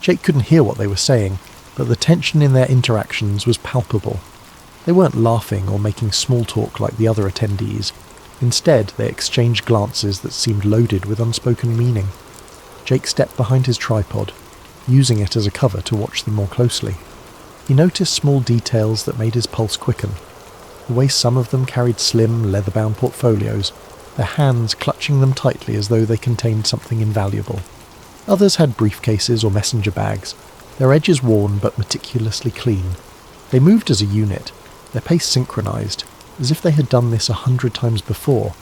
Jake couldn't hear what they were saying, but the tension in their interactions was palpable. They weren't laughing or making small talk like the other attendees. Instead, they exchanged glances that seemed loaded with unspoken meaning. Jake stepped behind his tripod, using it as a cover to watch them more closely. He noticed small details that made his pulse quicken. The way some of them carried slim, leather-bound portfolios, their hands clutching them tightly as though they contained something invaluable. Others had briefcases or messenger bags, their edges worn but meticulously clean. They moved as a unit, their pace synchronized, as if they had done this 100 times before.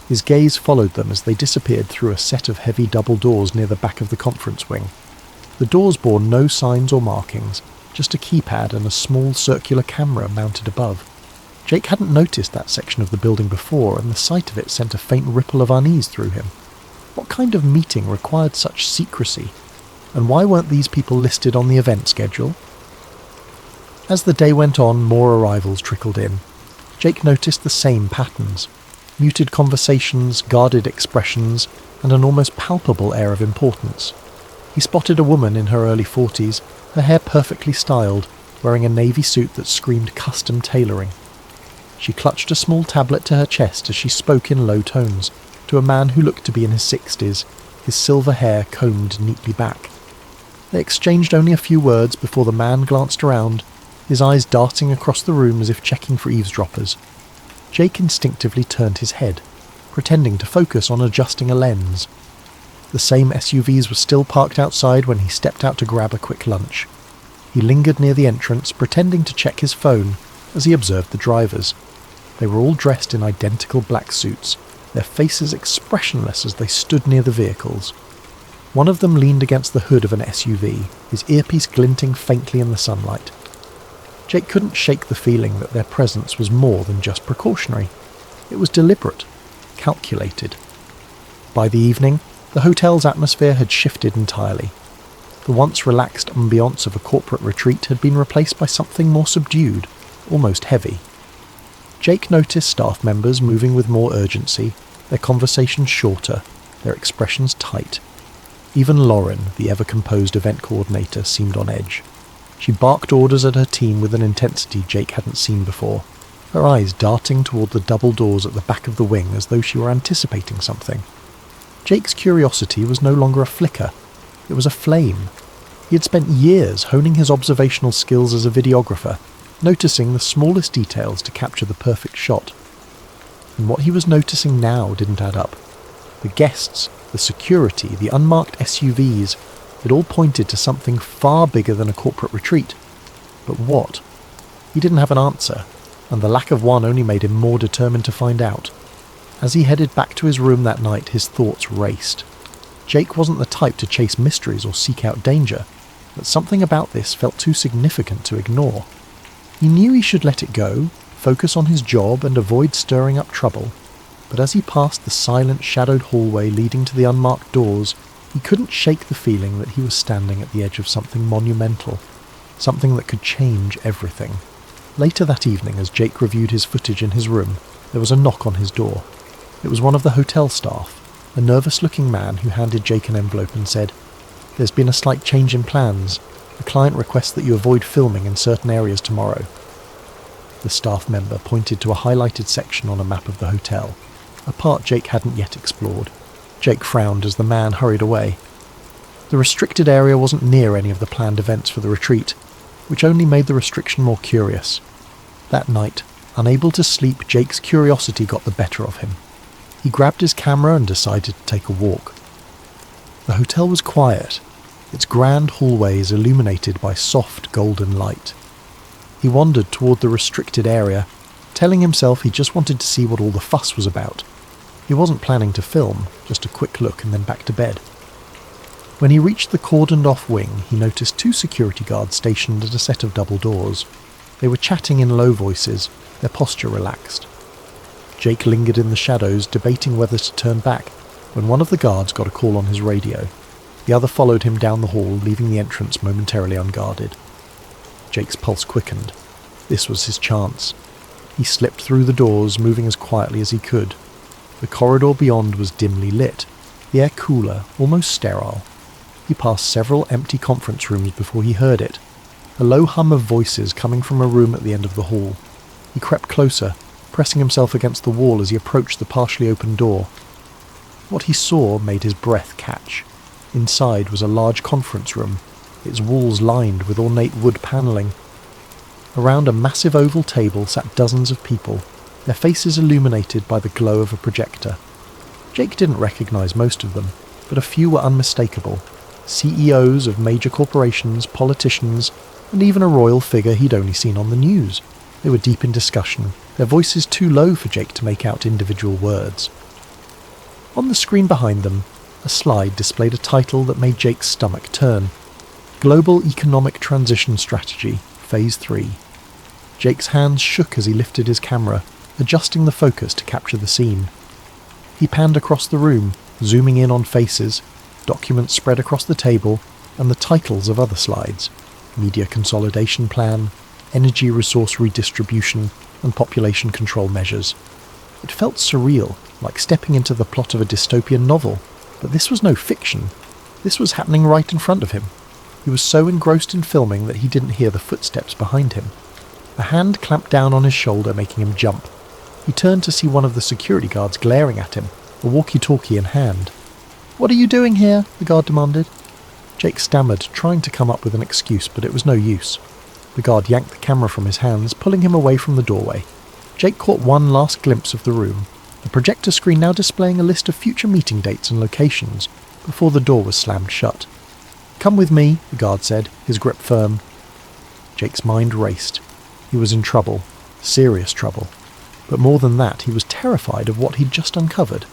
His gaze followed them as they disappeared through a set of heavy double doors near the back of the conference wing. The doors bore no signs or markings, just a keypad and a small circular camera mounted above. Jake hadn't noticed that section of the building before, and the sight of it sent a faint ripple of unease through him. What kind of meeting required such secrecy? And why weren't these people listed on the event schedule? As the day went on, more arrivals trickled in. Jake noticed the same patterns. Muted conversations, guarded expressions, and an almost palpable air of importance. He spotted a woman in her early 40s, her hair perfectly styled, wearing a navy suit that screamed custom tailoring. She clutched a small tablet to her chest as she spoke in low tones to a man who looked to be in his 60s, his silver hair combed neatly back. They exchanged only a few words before the man glanced around, his eyes darting across the room as if checking for eavesdroppers. Jake instinctively turned his head, pretending to focus on adjusting a lens. The same SUVs were still parked outside when he stepped out to grab a quick lunch. He lingered near the entrance, pretending to check his phone as he observed the drivers. They were all dressed in identical black suits, their faces expressionless as they stood near the vehicles. One of them leaned against the hood of an SUV, his earpiece glinting faintly in the sunlight. Jake couldn't shake the feeling that their presence was more than just precautionary. It was deliberate, calculated. By the evening, the hotel's atmosphere had shifted entirely. The once relaxed ambiance of a corporate retreat had been replaced by something more subdued, almost heavy. Jake noticed staff members moving with more urgency, their conversations shorter, their expressions tight. Even Lauren, the ever-composed event coordinator, seemed on edge. She barked orders at her team with an intensity Jake hadn't seen before, her eyes darting toward the double doors at the back of the wing as though she were anticipating something. Jake's curiosity was no longer a flicker. It was a flame. He had spent years honing his observational skills as a videographer, noticing the smallest details to capture the perfect shot. And what he was noticing now didn't add up. The guests, the security, the unmarked SUVs, it all pointed to something far bigger than a corporate retreat. But what? He didn't have an answer, and the lack of one only made him more determined to find out. As he headed back to his room that night, his thoughts raced. Jake wasn't the type to chase mysteries or seek out danger, but something about this felt too significant to ignore. He knew he should let it go, focus on his job and avoid stirring up trouble, but as he passed the silent, shadowed hallway leading to the unmarked doors, he couldn't shake the feeling that he was standing at the edge of something monumental, something that could change everything. Later that evening, as Jake reviewed his footage in his room, there was a knock on his door. It was one of the hotel staff, a nervous-looking man who handed Jake an envelope and said, "There's been a slight change in plans. The client requests that you avoid filming in certain areas tomorrow." The staff member pointed to a highlighted section on a map of the hotel, a part Jake hadn't yet explored. Jake frowned as the man hurried away. The restricted area wasn't near any of the planned events for the retreat, which only made the restriction more curious. That night, unable to sleep, Jake's curiosity got the better of him. He grabbed his camera and decided to take a walk. The hotel was quiet, its grand hallways illuminated by soft golden light. He wandered toward the restricted area, telling himself he just wanted to see what all the fuss was about. He wasn't planning to film, just a quick look and then back to bed. When he reached the cordoned-off wing, he noticed two security guards stationed at a set of double doors. They were chatting in low voices, their posture relaxed. Jake lingered in the shadows, debating whether to turn back, when one of the guards got a call on his radio. The other followed him down the hall, leaving the entrance momentarily unguarded. Jake's pulse quickened. This was his chance. He slipped through the doors, moving as quietly as he could. The corridor beyond was dimly lit, the air cooler, almost sterile. He passed several empty conference rooms before he heard it, a low hum of voices coming from a room at the end of the hall. He crept closer, pressing himself against the wall as he approached the partially open door. What he saw made his breath catch. Inside was a large conference room, its walls lined with ornate wood panelling. Around a massive oval table sat dozens of people, their faces illuminated by the glow of a projector. Jake didn't recognize most of them, but a few were unmistakable. CEOs of major corporations, politicians, and even a royal figure he'd only seen on the news. They were deep in discussion, their voices too low for Jake to make out individual words. On the screen behind them, a slide displayed a title that made Jake's stomach turn. Global Economic Transition Strategy, Phase 3. Jake's hands shook as he lifted his camera, adjusting the focus to capture the scene. He panned across the room, zooming in on faces, documents spread across the table, and the titles of other slides: Media Consolidation Plan, Energy Resource Redistribution, and Population Control Measures. It felt surreal, like stepping into the plot of a dystopian novel, but this was no fiction. This was happening right in front of him. He was so engrossed in filming that he didn't hear the footsteps behind him. A hand clamped down on his shoulder, making him jump. He turned to see one of the security guards glaring at him, a walkie-talkie in hand. "What are you doing here?" the guard demanded. Jake stammered, trying to come up with an excuse, but it was no use. The guard yanked the camera from his hands, pulling him away from the doorway. Jake caught one last glimpse of the room, the projector screen now displaying a list of future meeting dates and locations, before the door was slammed shut. "Come with me," the guard said, his grip firm. Jake's mind raced. He was in trouble, serious trouble. But more than that, he was terrified of what he'd just uncovered.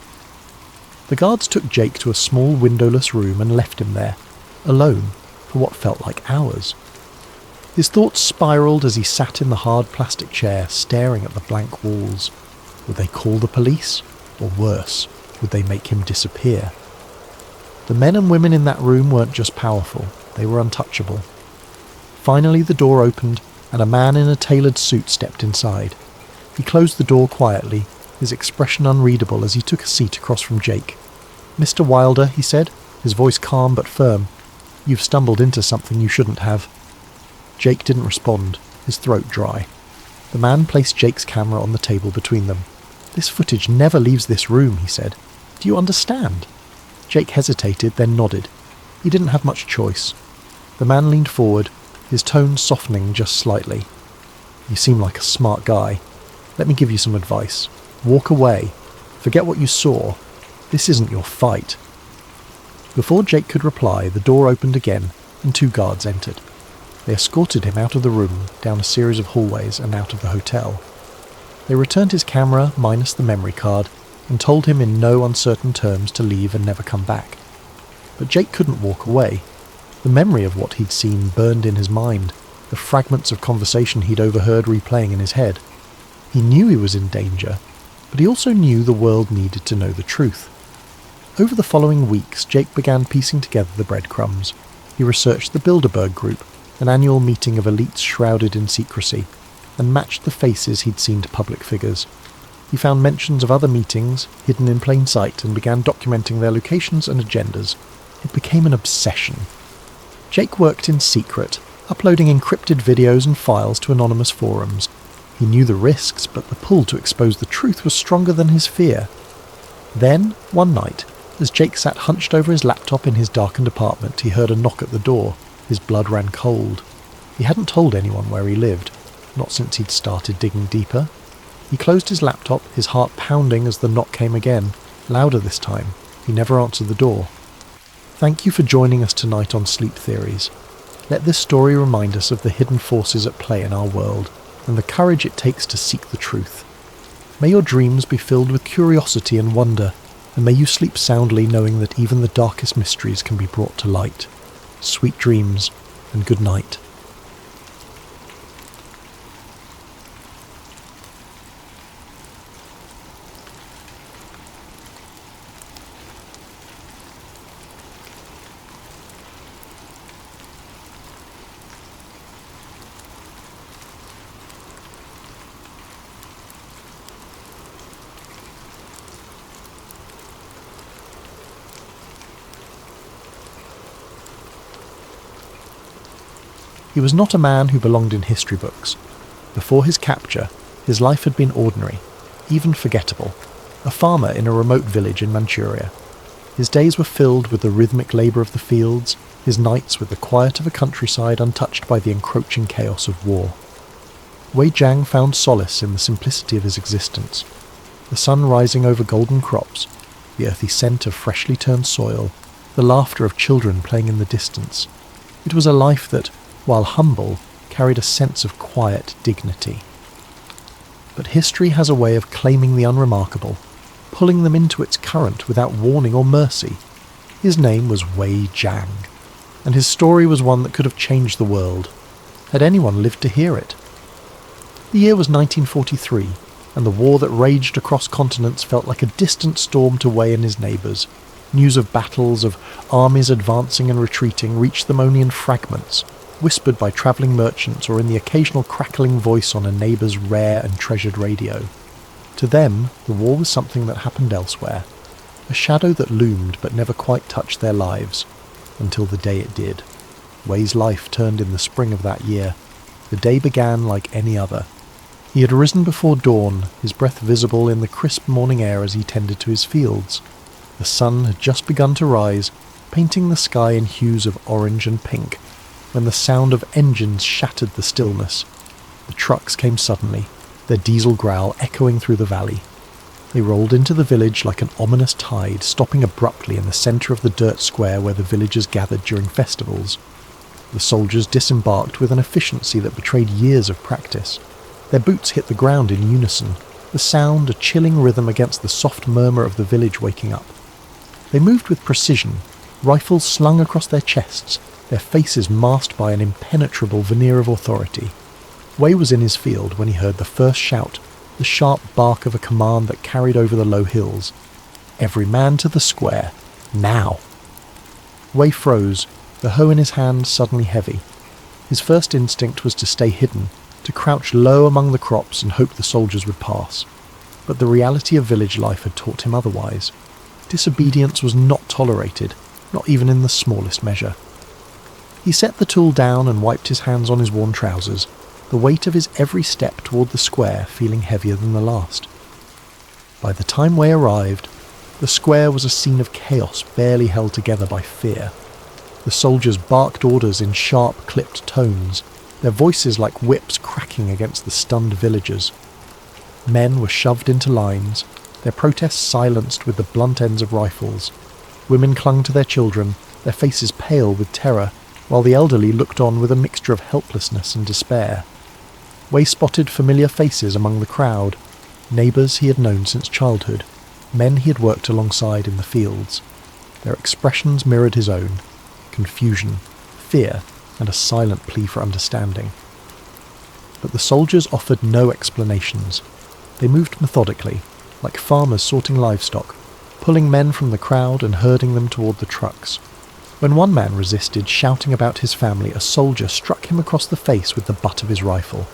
The guards took Jake to a small windowless room and left him there, alone, for what felt like hours. His thoughts spiraled as he sat in the hard plastic chair, staring at the blank walls. Would they call the police? Or worse, would they make him disappear? The men and women in that room weren't just powerful, they were untouchable. Finally the door opened, and a man in a tailored suit stepped inside. He closed the door quietly, his expression unreadable as he took a seat across from Jake. "Mr. Wilder," he said, his voice calm but firm, "you've stumbled into something you shouldn't have." Jake didn't respond, his throat dry. The man placed Jake's camera on the table between them. "This footage never leaves this room," he said. "Do you understand?" Jake hesitated, then nodded. He didn't have much choice. The man leaned forward, his tone softening just slightly. "You seem like a smart guy. Let me give you some advice. Walk away. Forget what you saw. This isn't your fight." Before Jake could reply, the door opened again, and 2 guards entered. They escorted him out of the room, down a series of hallways, and out of the hotel. They returned his camera, minus the memory card, and told him in no uncertain terms to leave and never come back. But Jake couldn't walk away. The memory of what he'd seen burned in his mind, the fragments of conversation he'd overheard replaying in his head. He knew he was in danger, but he also knew the world needed to know the truth. Over the following weeks, Jake began piecing together the breadcrumbs. He researched the Bilderberg Group, an annual meeting of elites shrouded in secrecy, and matched the faces he'd seen to public figures. He found mentions of other meetings, hidden in plain sight, and began documenting their locations and agendas. It became an obsession. Jake worked in secret, uploading encrypted videos and files to anonymous forums. He knew the risks, but the pull to expose the truth was stronger than his fear. Then, one night, as Jake sat hunched over his laptop in his darkened apartment, he heard a knock at the door. His blood ran cold. He hadn't told anyone where he lived, not since he'd started digging deeper. He closed his laptop, his heart pounding as the knock came again, louder this time. He never answered the door. Thank you for joining us tonight on Sleep Theories. Let this story remind us of the hidden forces at play in our world, and the courage it takes to seek the truth. May your dreams be filled with curiosity and wonder, and may you sleep soundly knowing that even the darkest mysteries can be brought to light. Sweet dreams, and good night. He was not a man who belonged in history books. Before his capture, his life had been ordinary, even forgettable, a farmer in a remote village in Manchuria. His days were filled with the rhythmic labour of the fields, his nights with the quiet of a countryside untouched by the encroaching chaos of war. Wei Jiang found solace in the simplicity of his existence. The sun rising over golden crops, the earthy scent of freshly turned soil, the laughter of children playing in the distance. It was a life that, while humble, carried a sense of quiet dignity. But history has a way of claiming the unremarkable, pulling them into its current without warning or mercy. His name was Wei Jiang, and his story was one that could have changed the world, had anyone lived to hear it. The year was 1943, and the war that raged across continents felt like a distant storm to Wei and his neighbours. News of battles, of armies advancing and retreating, reached them only in fragments, whispered by travelling merchants or in the occasional crackling voice on a neighbour's rare and treasured radio. To them, the war was something that happened elsewhere, a shadow that loomed but never quite touched their lives, until the day it did. Wei's life turned in the spring of that year. The day began like any other. He had risen before dawn, his breath visible in the crisp morning air as he tended to his fields. The sun had just begun to rise, painting the sky in hues of orange and pink, when the sound of engines shattered the stillness. The trucks came suddenly, their diesel growl echoing through the valley. They rolled into the village like an ominous tide, stopping abruptly in the centre of the dirt square where the villagers gathered during festivals. The soldiers disembarked with an efficiency that betrayed years of practice. Their boots hit the ground in unison, the sound a chilling rhythm against the soft murmur of the village waking up. They moved with precision, rifles slung across their chests, their faces masked by an impenetrable veneer of authority. Wei was in his field when he heard the first shout, the sharp bark of a command that carried over the low hills. Every man to the square, now! Wei froze, the hoe in his hand suddenly heavy. His first instinct was to stay hidden, to crouch low among the crops and hope the soldiers would pass. But the reality of village life had taught him otherwise. Disobedience was not tolerated, not even in the smallest measure. He set the tool down and wiped his hands on his worn trousers, the weight of his every step toward the square feeling heavier than the last. By the time Wei arrived, the square was a scene of chaos barely held together by fear. The soldiers barked orders in sharp, clipped tones, their voices like whips cracking against the stunned villagers. Men were shoved into lines, their protests silenced with the blunt ends of rifles. Women clung to their children, their faces pale with terror, while the elderly looked on with a mixture of helplessness and despair. Wei spotted familiar faces among the crowd, neighbours he had known since childhood, men he had worked alongside in the fields. Their expressions mirrored his own: confusion, fear, and a silent plea for understanding. But the soldiers offered no explanations. They moved methodically, like farmers sorting livestock, pulling men from the crowd and herding them toward the trucks. When one man resisted, shouting about his family, a soldier struck him across the face with the butt of his rifle.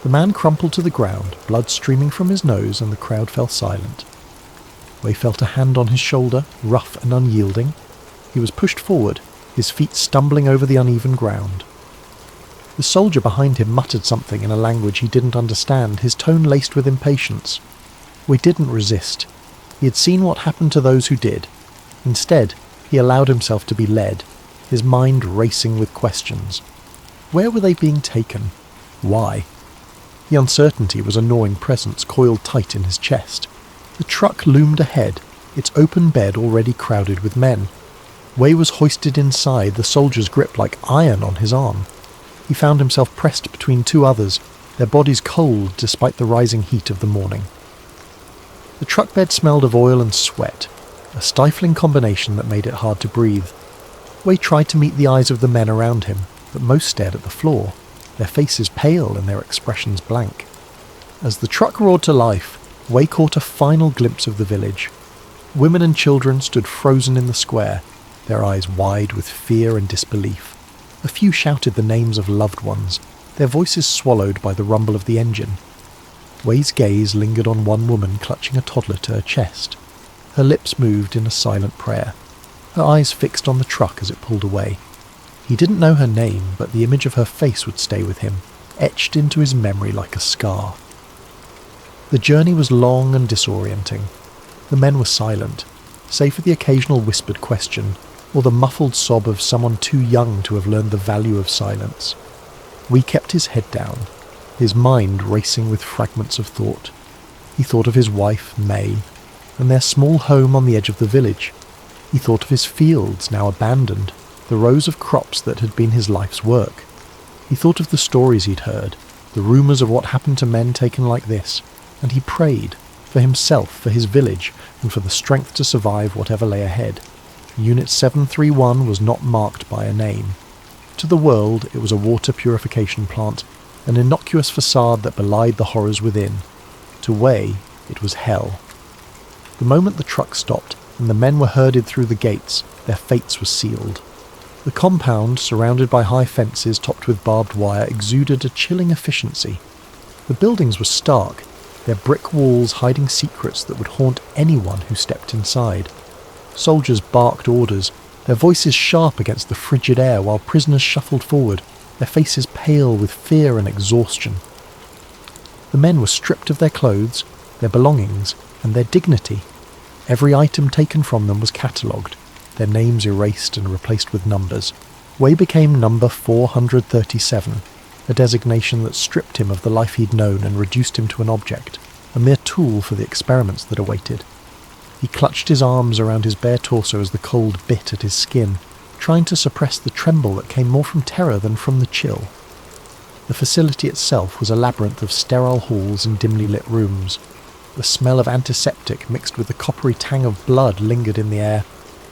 The man crumpled to the ground, blood streaming from his nose, and the crowd fell silent. Wei felt a hand on his shoulder, rough and unyielding. He was pushed forward, his feet stumbling over the uneven ground. The soldier behind him muttered something in a language he didn't understand, his tone laced with impatience. Wei didn't resist. He had seen what happened to those who did. Instead, he allowed himself to be led, his mind racing with questions. Where were they being taken? Why? The uncertainty was a gnawing presence coiled tight in his chest. The truck loomed ahead, its open bed already crowded with men. Wei was hoisted inside, the soldier's grip like iron on his arm. He found himself pressed between two others, their bodies cold despite the rising heat of the morning. The truck bed smelled of oil and sweat, a stifling combination that made it hard to breathe. Wei tried to meet the eyes of the men around him, but most stared at the floor, their faces pale and their expressions blank. As the truck roared to life, Wei caught a final glimpse of the village. Women and children stood frozen in the square, their eyes wide with fear and disbelief. A few shouted the names of loved ones, their voices swallowed by the rumble of the engine. Wei's gaze lingered on one woman clutching a toddler to her chest. Her lips moved in a silent prayer, her eyes fixed on the truck as it pulled away. He didn't know her name, but the image of her face would stay with him, etched into his memory like a scar. The journey was long and disorienting. The men were silent, save for the occasional whispered question, or the muffled sob of someone too young to have learned the value of silence. Wei kept his head down, his mind racing with fragments of thought. He thought of his wife, May, and their small home on the edge of the village. He thought of his fields, now abandoned, the rows of crops that had been his life's work. He thought of the stories he'd heard, the rumours of what happened to men taken like this, and he prayed, for himself, for his village, and for the strength to survive whatever lay ahead. Unit 731 was not marked by a name. To the world, it was a water purification plant, an innocuous facade that belied the horrors within. To Wei, it was hell. The moment the truck stopped, and the men were herded through the gates, their fates were sealed. The compound, surrounded by high fences topped with barbed wire, exuded a chilling efficiency. The buildings were stark, their brick walls hiding secrets that would haunt anyone who stepped inside. Soldiers barked orders, their voices sharp against the frigid air while prisoners shuffled forward, their faces pale with fear and exhaustion. The men were stripped of their clothes, their belongings, and their dignity. Every item taken from them was catalogued, their names erased and replaced with numbers. Wei became number 437, a designation that stripped him of the life he'd known and reduced him to an object, a mere tool for the experiments that awaited. He clutched his arms around his bare torso as the cold bit at his skin, trying to suppress the tremble that came more from terror than from the chill. The facility itself was a labyrinth of sterile halls and dimly lit rooms. The smell of antiseptic mixed with the coppery tang of blood lingered in the air,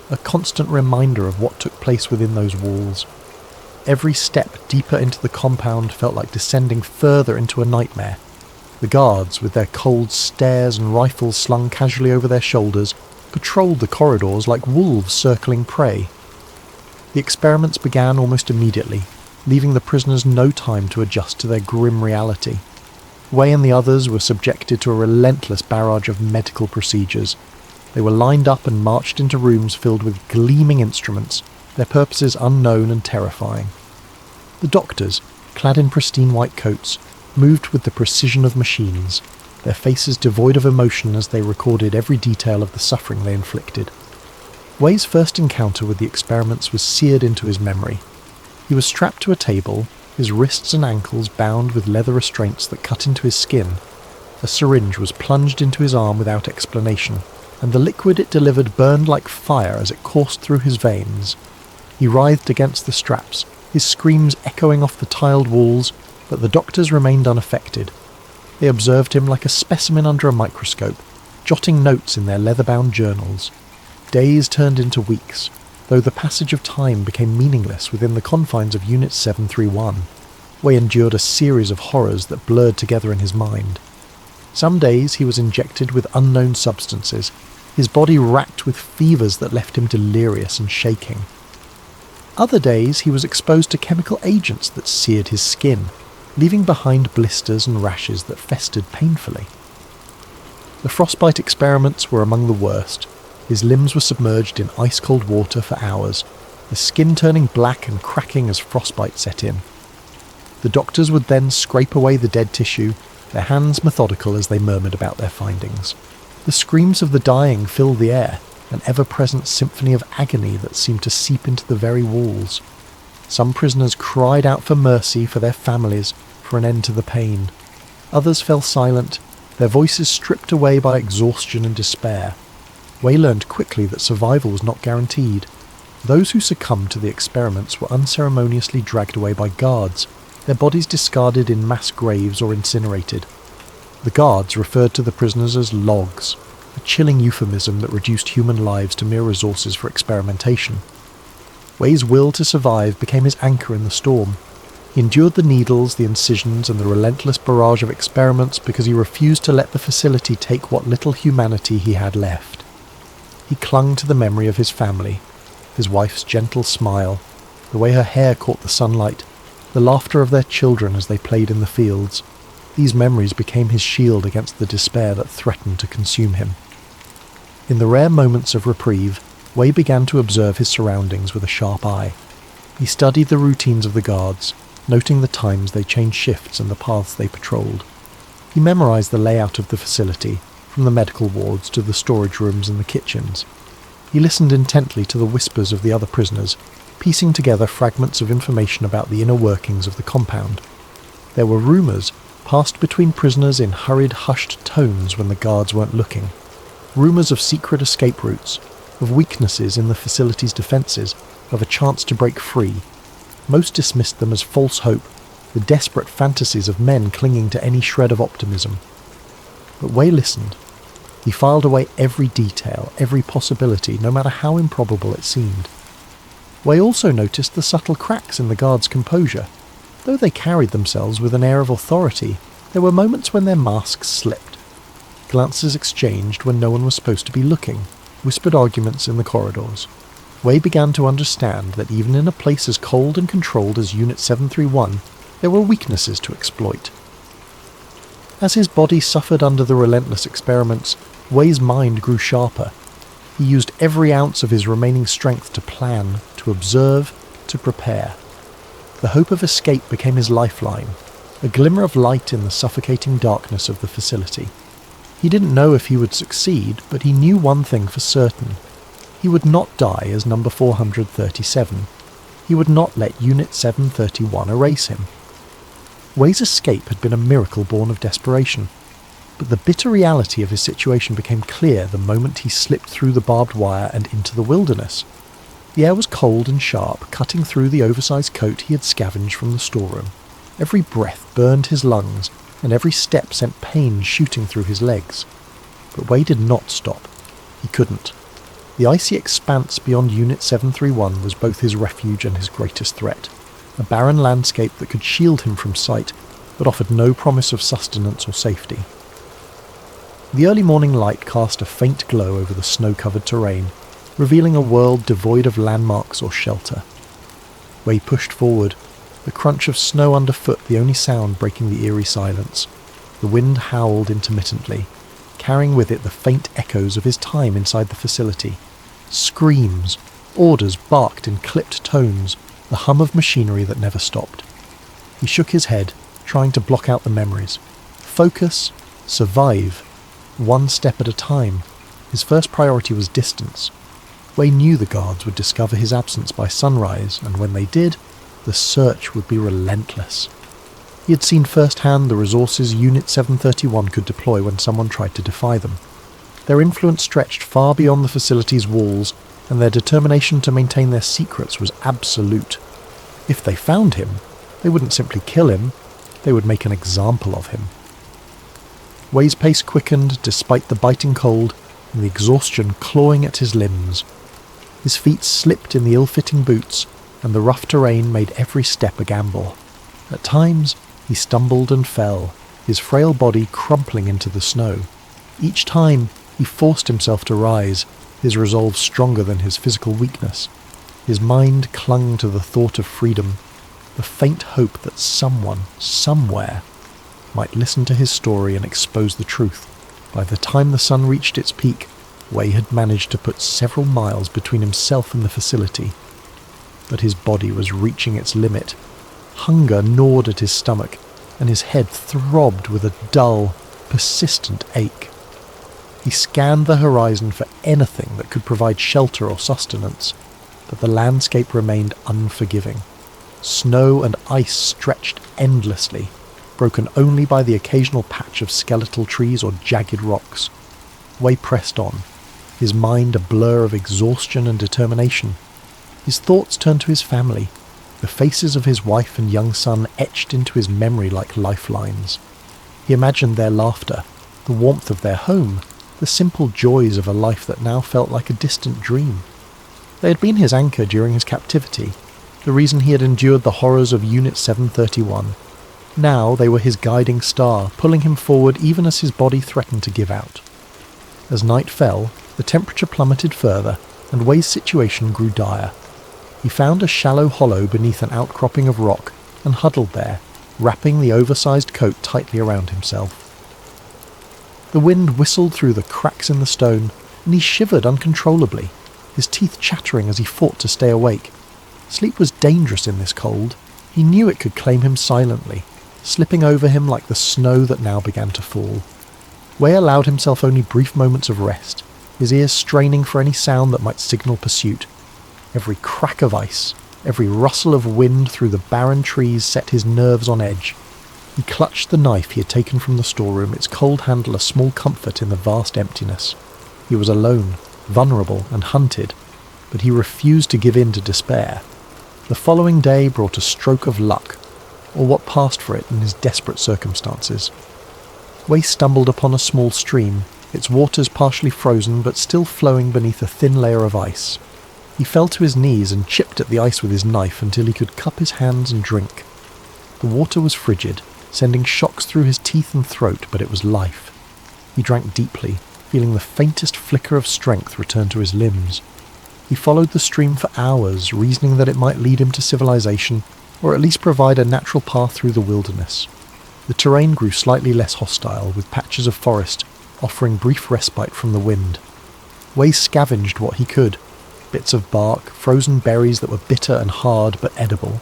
a constant reminder of what took place within those walls. Every step deeper into the compound felt like descending further into a nightmare. The guards, with their cold stares and rifles slung casually over their shoulders, patrolled the corridors like wolves circling prey. The experiments began almost immediately, leaving the prisoners no time to adjust to their grim reality. Wei and the others were subjected to a relentless barrage of medical procedures. They were lined up and marched into rooms filled with gleaming instruments, their purposes unknown and terrifying. The doctors, clad in pristine white coats, moved with the precision of machines, their faces devoid of emotion as they recorded every detail of the suffering they inflicted. Wei's first encounter with the experiments was seared into his memory. He was strapped to a table, his wrists and ankles bound with leather restraints that cut into his skin. A syringe was plunged into his arm without explanation, and the liquid it delivered burned like fire as it coursed through his veins. He writhed against the straps, his screams echoing off the tiled walls, but the doctors remained unaffected. They observed him like a specimen under a microscope, jotting notes in their leather-bound journals. Days turned into weeks, though the passage of time became meaningless within the confines of Unit 731. Wei endured a series of horrors that blurred together in his mind. Some days he was injected with unknown substances, his body racked with fevers that left him delirious and shaking. Other days he was exposed to chemical agents that seared his skin, leaving behind blisters and rashes that festered painfully. The frostbite experiments were among the worst. His limbs were submerged in ice-cold water for hours, the skin turning black and cracking as frostbite set in. The doctors would then scrape away the dead tissue, their hands methodical as they murmured about their findings. The screams of the dying filled the air, an ever-present symphony of agony that seemed to seep into the very walls. Some prisoners cried out for mercy for their families, for an end to the pain. Others fell silent, their voices stripped away by exhaustion and despair. Wei learned quickly that survival was not guaranteed. Those who succumbed to the experiments were unceremoniously dragged away by guards, their bodies discarded in mass graves or incinerated. The guards referred to the prisoners as logs, a chilling euphemism that reduced human lives to mere resources for experimentation. Wei's will to survive became his anchor in the storm. He endured the needles, the incisions, and the relentless barrage of experiments because he refused to let the facility take what little humanity he had left. He clung to the memory of his family, his wife's gentle smile, the way her hair caught the sunlight, the laughter of their children as they played in the fields. These memories became his shield against the despair that threatened to consume him. In the rare moments of reprieve, Wei began to observe his surroundings with a sharp eye. He studied the routines of the guards, noting the times they changed shifts and the paths they patrolled. He memorized the layout of the facility, from the medical wards to the storage rooms and the kitchens. He listened intently to the whispers of the other prisoners, piecing together fragments of information about the inner workings of the compound. There were rumours passed between prisoners in hurried, hushed tones when the guards weren't looking. Rumours of secret escape routes, of weaknesses in the facility's defences, of a chance to break free. Most dismissed them as false hope, the desperate fantasies of men clinging to any shred of optimism. But Wei listened. He filed away every detail, every possibility, no matter how improbable it seemed. Wei also noticed the subtle cracks in the guards' composure. Though they carried themselves with an air of authority, there were moments when their masks slipped. Glances exchanged when no one was supposed to be looking, whispered arguments in the corridors. Wei began to understand that even in a place as cold and controlled as Unit 731, there were weaknesses to exploit. As his body suffered under the relentless experiments, Wei's mind grew sharper. He used every ounce of his remaining strength to plan, to observe, to prepare. The hope of escape became his lifeline, a glimmer of light in the suffocating darkness of the facility. He didn't know if he would succeed, but he knew one thing for certain. He would not die as number 437. He would not let Unit 731 erase him. Wei's escape had been a miracle born of desperation, but the bitter reality of his situation became clear the moment he slipped through the barbed wire and into the wilderness. The air was cold and sharp, cutting through the oversized coat he had scavenged from the storeroom. Every breath burned his lungs, and every step sent pain shooting through his legs. But Wei did not stop. He couldn't. The icy expanse beyond Unit 731 was both his refuge and his greatest threat, a barren landscape that could shield him from sight, but offered no promise of sustenance or safety. The early morning light cast a faint glow over the snow-covered terrain, revealing a world devoid of landmarks or shelter. Wei pushed forward, the crunch of snow underfoot the only sound breaking the eerie silence. The wind howled intermittently. carrying with it the faint echoes of his time inside the facility. Screams, orders barked in clipped tones, the hum of machinery that never stopped. He shook his head, trying to block out the memories. Focus, survive, one step at a time. His first priority was distance. Wei knew the guards would discover his absence by sunrise, and when they did, the search would be relentless. He had seen firsthand the resources Unit 731 could deploy when someone tried to defy them. Their influence stretched far beyond the facility's walls, and their determination to maintain their secrets was absolute. If they found him, they wouldn't simply kill him, they would make an example of him. Wei's pace quickened despite the biting cold and the exhaustion clawing at his limbs. His feet slipped in the ill-fitting boots, and the rough terrain made every step a gamble. At times, he stumbled and fell, his frail body crumpling into the snow. Each time, he forced himself to rise, his resolve stronger than his physical weakness. His mind clung to the thought of freedom, the faint hope that someone, somewhere, might listen to his story and expose the truth. By the time the sun reached its peak, Wei had managed to put several miles between himself and the facility. But his body was reaching its limit. Hunger gnawed at his stomach, and his head throbbed with a dull, persistent ache. He scanned the horizon for anything that could provide shelter or sustenance, but the landscape remained unforgiving. Snow and ice stretched endlessly, broken only by the occasional patch of skeletal trees or jagged rocks. Wei pressed on, his mind a blur of exhaustion and determination. His thoughts turned to his family, the faces of his wife and young son etched into his memory like lifelines. He imagined their laughter, the warmth of their home, the simple joys of a life that now felt like a distant dream. They had been his anchor during his captivity, the reason he had endured the horrors of Unit 731. Now they were his guiding star, pulling him forward even as his body threatened to give out. As night fell, the temperature plummeted further, and Wei's situation grew dire. He found a shallow hollow beneath an outcropping of rock and huddled there, wrapping the oversized coat tightly around himself. The wind whistled through the cracks in the stone, and he shivered uncontrollably, his teeth chattering as he fought to stay awake. Sleep was dangerous in this cold. He knew it could claim him silently, slipping over him like the snow that now began to fall. Wei allowed himself only brief moments of rest, his ears straining for any sound that might signal pursuit. Every crack of ice, every rustle of wind through the barren trees set his nerves on edge. He clutched the knife he had taken from the storeroom, its cold handle a small comfort in the vast emptiness. He was alone, vulnerable and hunted, but he refused to give in to despair. The following day brought a stroke of luck, or what passed for it in his desperate circumstances. Wei stumbled upon a small stream, its waters partially frozen but still flowing beneath a thin layer of ice. He fell to his knees and chipped at the ice with his knife until he could cup his hands and drink. The water was frigid, sending shocks through his teeth and throat, but it was life. He drank deeply, feeling the faintest flicker of strength return to his limbs. He followed the stream for hours, reasoning that it might lead him to civilization, or at least provide a natural path through the wilderness. The terrain grew slightly less hostile, with patches of forest offering brief respite from the wind. Wei scavenged what he could, bits of bark, frozen berries that were bitter and hard but edible.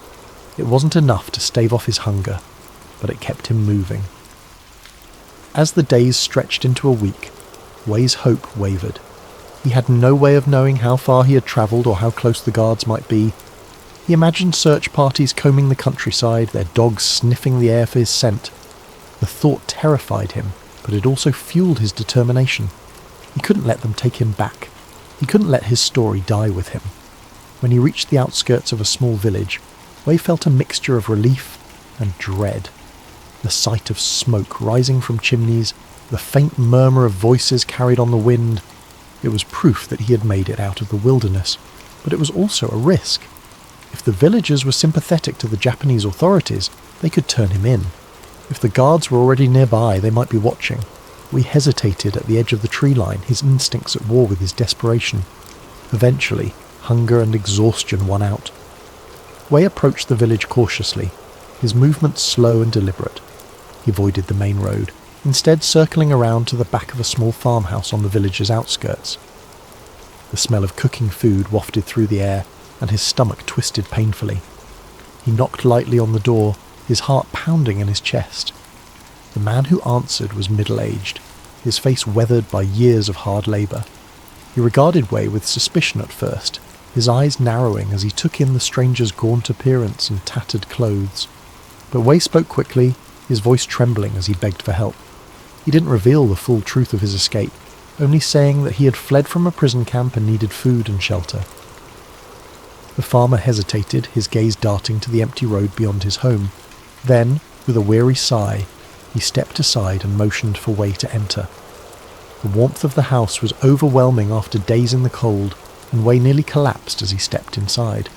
It wasn't enough to stave off his hunger, but it kept him moving. As the days stretched into a week, Wei's hope wavered. He had no way of knowing how far he had travelled or how close the guards might be. He imagined search parties combing the countryside, their dogs sniffing the air for his scent. The thought terrified him, but it also fueled his determination. He couldn't let them take him back. He couldn't let his story die with him. When he reached the outskirts of a small village, Wei felt a mixture of relief and dread. The sight of smoke rising from chimneys, the faint murmur of voices carried on the wind. It was proof that he had made it out of the wilderness, but it was also a risk. If the villagers were sympathetic to the Japanese authorities, they could turn him in. If the guards were already nearby, they might be watching. Wei hesitated at the edge of the tree line, his instincts at war with his desperation. Eventually, hunger and exhaustion won out. Wei approached the village cautiously, his movements slow and deliberate. He avoided the main road, instead circling around to the back of a small farmhouse on the village's outskirts. The smell of cooking food wafted through the air, and his stomach twisted painfully. He knocked lightly on the door, his heart pounding in his chest. The man who answered was middle-aged, his face weathered by years of hard labour. He regarded Wei with suspicion at first, his eyes narrowing as he took in the stranger's gaunt appearance and tattered clothes. But Wei spoke quickly, his voice trembling as he begged for help. He didn't reveal the full truth of his escape, only saying that he had fled from a prison camp and needed food and shelter. The farmer hesitated, his gaze darting to the empty road beyond his home. Then, with a weary sigh, he stepped aside and motioned for Wei to enter. The warmth of the house was overwhelming after days in the cold, and Wei nearly collapsed as he stepped inside.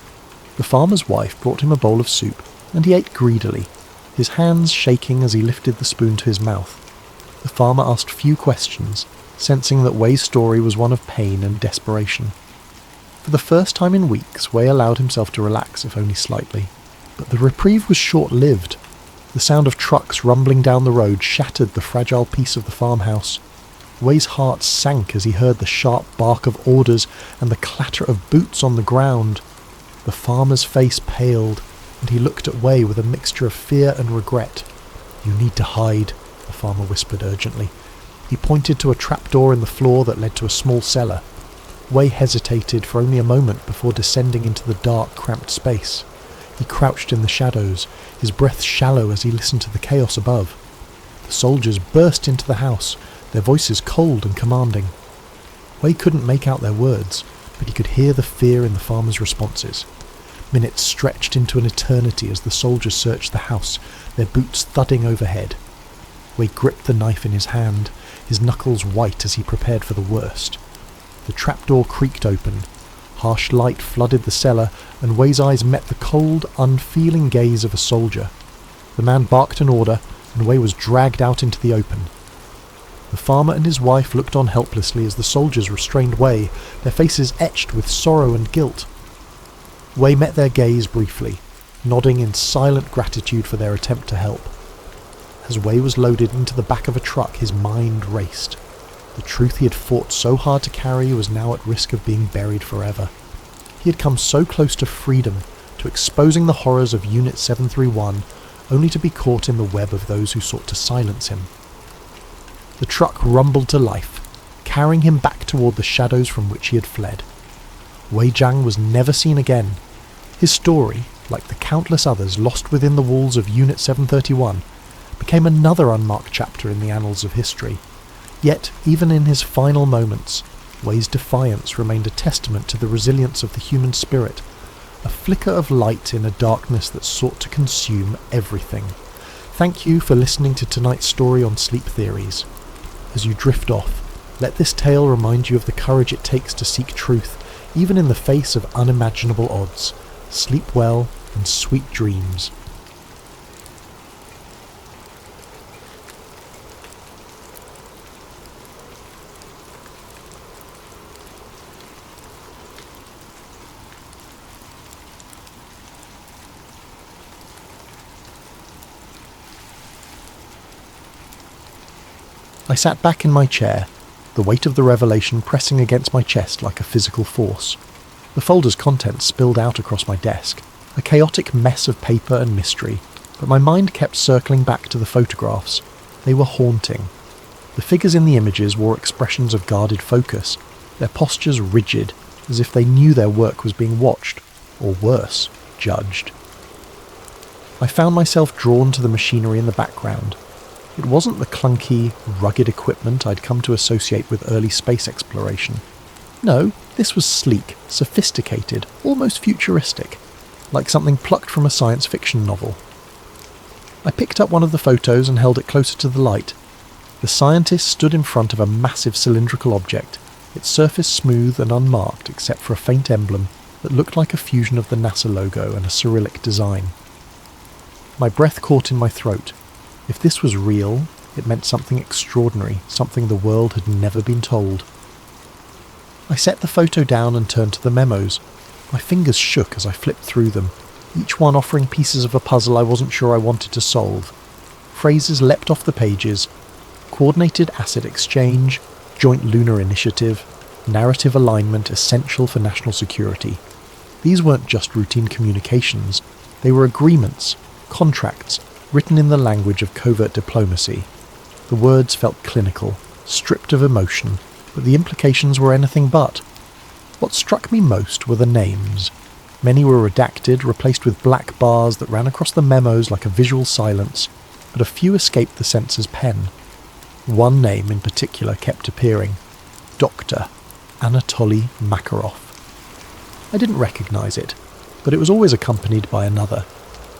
The farmer's wife brought him a bowl of soup, and he ate greedily, his hands shaking as he lifted the spoon to his mouth. The farmer asked few questions, sensing that Wei's story was one of pain and desperation. For the first time in weeks, Wei allowed himself to relax, if only slightly. But the reprieve was short-lived. The sound of trucks rumbling down the road shattered the fragile peace of the farmhouse. Wei's heart sank as he heard the sharp bark of orders and the clatter of boots on the ground. The farmer's face paled, and he looked at Wei with a mixture of fear and regret. "You need to hide," the farmer whispered urgently. He pointed to a trapdoor in the floor that led to a small cellar. Wei hesitated for only a moment before descending into the dark, cramped space. He crouched in the shadows, his breath shallow as he listened to the chaos above. The soldiers burst into the house, their voices cold and commanding. Wei couldn't make out their words, but he could hear the fear in the farmer's responses. Minutes stretched into an eternity as the soldiers searched the house, their boots thudding overhead. Wei gripped the knife in his hand, his knuckles white as he prepared for the worst. The trapdoor creaked open. Harsh light flooded the cellar, and Wei's eyes met the cold, unfeeling gaze of a soldier. The man barked an order, and Wei was dragged out into the open. The farmer and his wife looked on helplessly as the soldiers restrained Wei, their faces etched with sorrow and guilt. Wei met their gaze briefly, nodding in silent gratitude for their attempt to help. As Wei was loaded into the back of a truck, his mind raced. The truth he had fought so hard to carry was now at risk of being buried forever. He had come so close to freedom, to exposing the horrors of Unit 731, only to be caught in the web of those who sought to silence him. The truck rumbled to life, carrying him back toward the shadows from which he had fled. Wei Jiang was never seen again. His story, like the countless others lost within the walls of Unit 731, became another unmarked chapter in the annals of history. Yet, even in his final moments, Wei's defiance remained a testament to the resilience of the human spirit, a flicker of light in a darkness that sought to consume everything. Thank you for listening to tonight's story on sleep theories. As you drift off, let this tale remind you of the courage it takes to seek truth, even in the face of unimaginable odds. Sleep well and sweet dreams. I sat back in my chair, the weight of the revelation pressing against my chest like a physical force. The folder's contents spilled out across my desk, a chaotic mess of paper and mystery, but my mind kept circling back to the photographs. They were haunting. The figures in the images wore expressions of guarded focus, their postures rigid, as if they knew their work was being watched, or worse, judged. I found myself drawn to the machinery in the background. It wasn't the clunky, rugged equipment I'd come to associate with early space exploration. No, this was sleek, sophisticated, almost futuristic, like something plucked from a science fiction novel. I picked up one of the photos and held it closer to the light. The scientist stood in front of a massive cylindrical object, its surface smooth and unmarked except for a faint emblem that looked like a fusion of the NASA logo and a Cyrillic design. My breath caught in my throat. If this was real, it meant something extraordinary, something the world had never been told. I set the photo down and turned to the memos. My fingers shook as I flipped through them, each one offering pieces of a puzzle I wasn't sure I wanted to solve. Phrases leapt off the pages, coordinated asset exchange, joint lunar initiative, narrative alignment essential for national security. These weren't just routine communications, they were agreements, contracts, written in the language of covert diplomacy. The words felt clinical, stripped of emotion, but the implications were anything but. What struck me most were the names. Many were redacted, replaced with black bars that ran across the memos like a visual silence, but a few escaped the censor's pen. One name in particular kept appearing: Dr. Anatoly Makarov. I didn't recognise it, but it was always accompanied by another,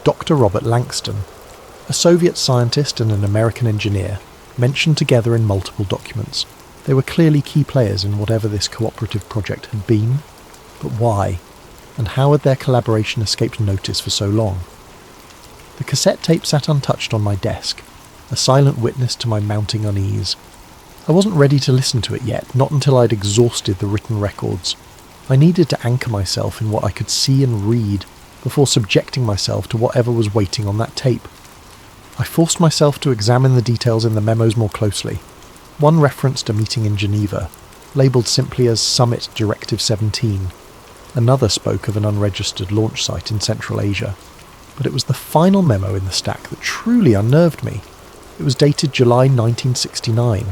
Dr. Robert Langston, a Soviet scientist and an American engineer, mentioned together in multiple documents. They were clearly key players in whatever this cooperative project had been. But why? And how had their collaboration escaped notice for so long? The cassette tape sat untouched on my desk, a silent witness to my mounting unease. I wasn't ready to listen to it yet, not until I'd exhausted the written records. I needed to anchor myself in what I could see and read before subjecting myself to whatever was waiting on that tape. I forced myself to examine the details in the memos more closely. One referenced a meeting in Geneva, labelled simply as Summit Directive 17. Another spoke of an unregistered launch site in Central Asia. But it was the final memo in the stack that truly unnerved me. It was dated July 1969,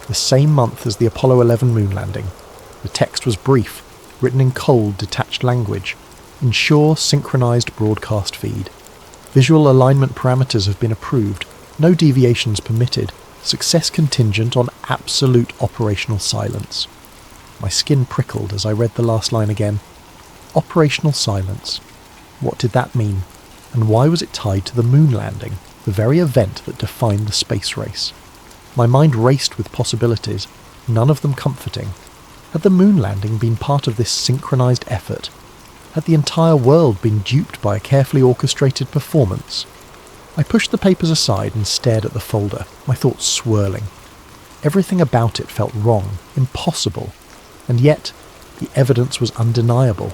the same month as the Apollo 11 moon landing. The text was brief, written in cold, detached language. Ensure synchronized broadcast feed. Visual alignment parameters have been approved. No deviations permitted. Success contingent on absolute operational silence. My skin prickled as I read the last line again. Operational silence. What did that mean? And why was it tied to the moon landing, the very event that defined the space race? My mind raced with possibilities, none of them comforting. Had the moon landing been part of this synchronized effort? Had the entire world been duped by a carefully orchestrated performance? I pushed the papers aside and stared at the folder, my thoughts swirling. Everything about it felt wrong, impossible, and yet the evidence was undeniable.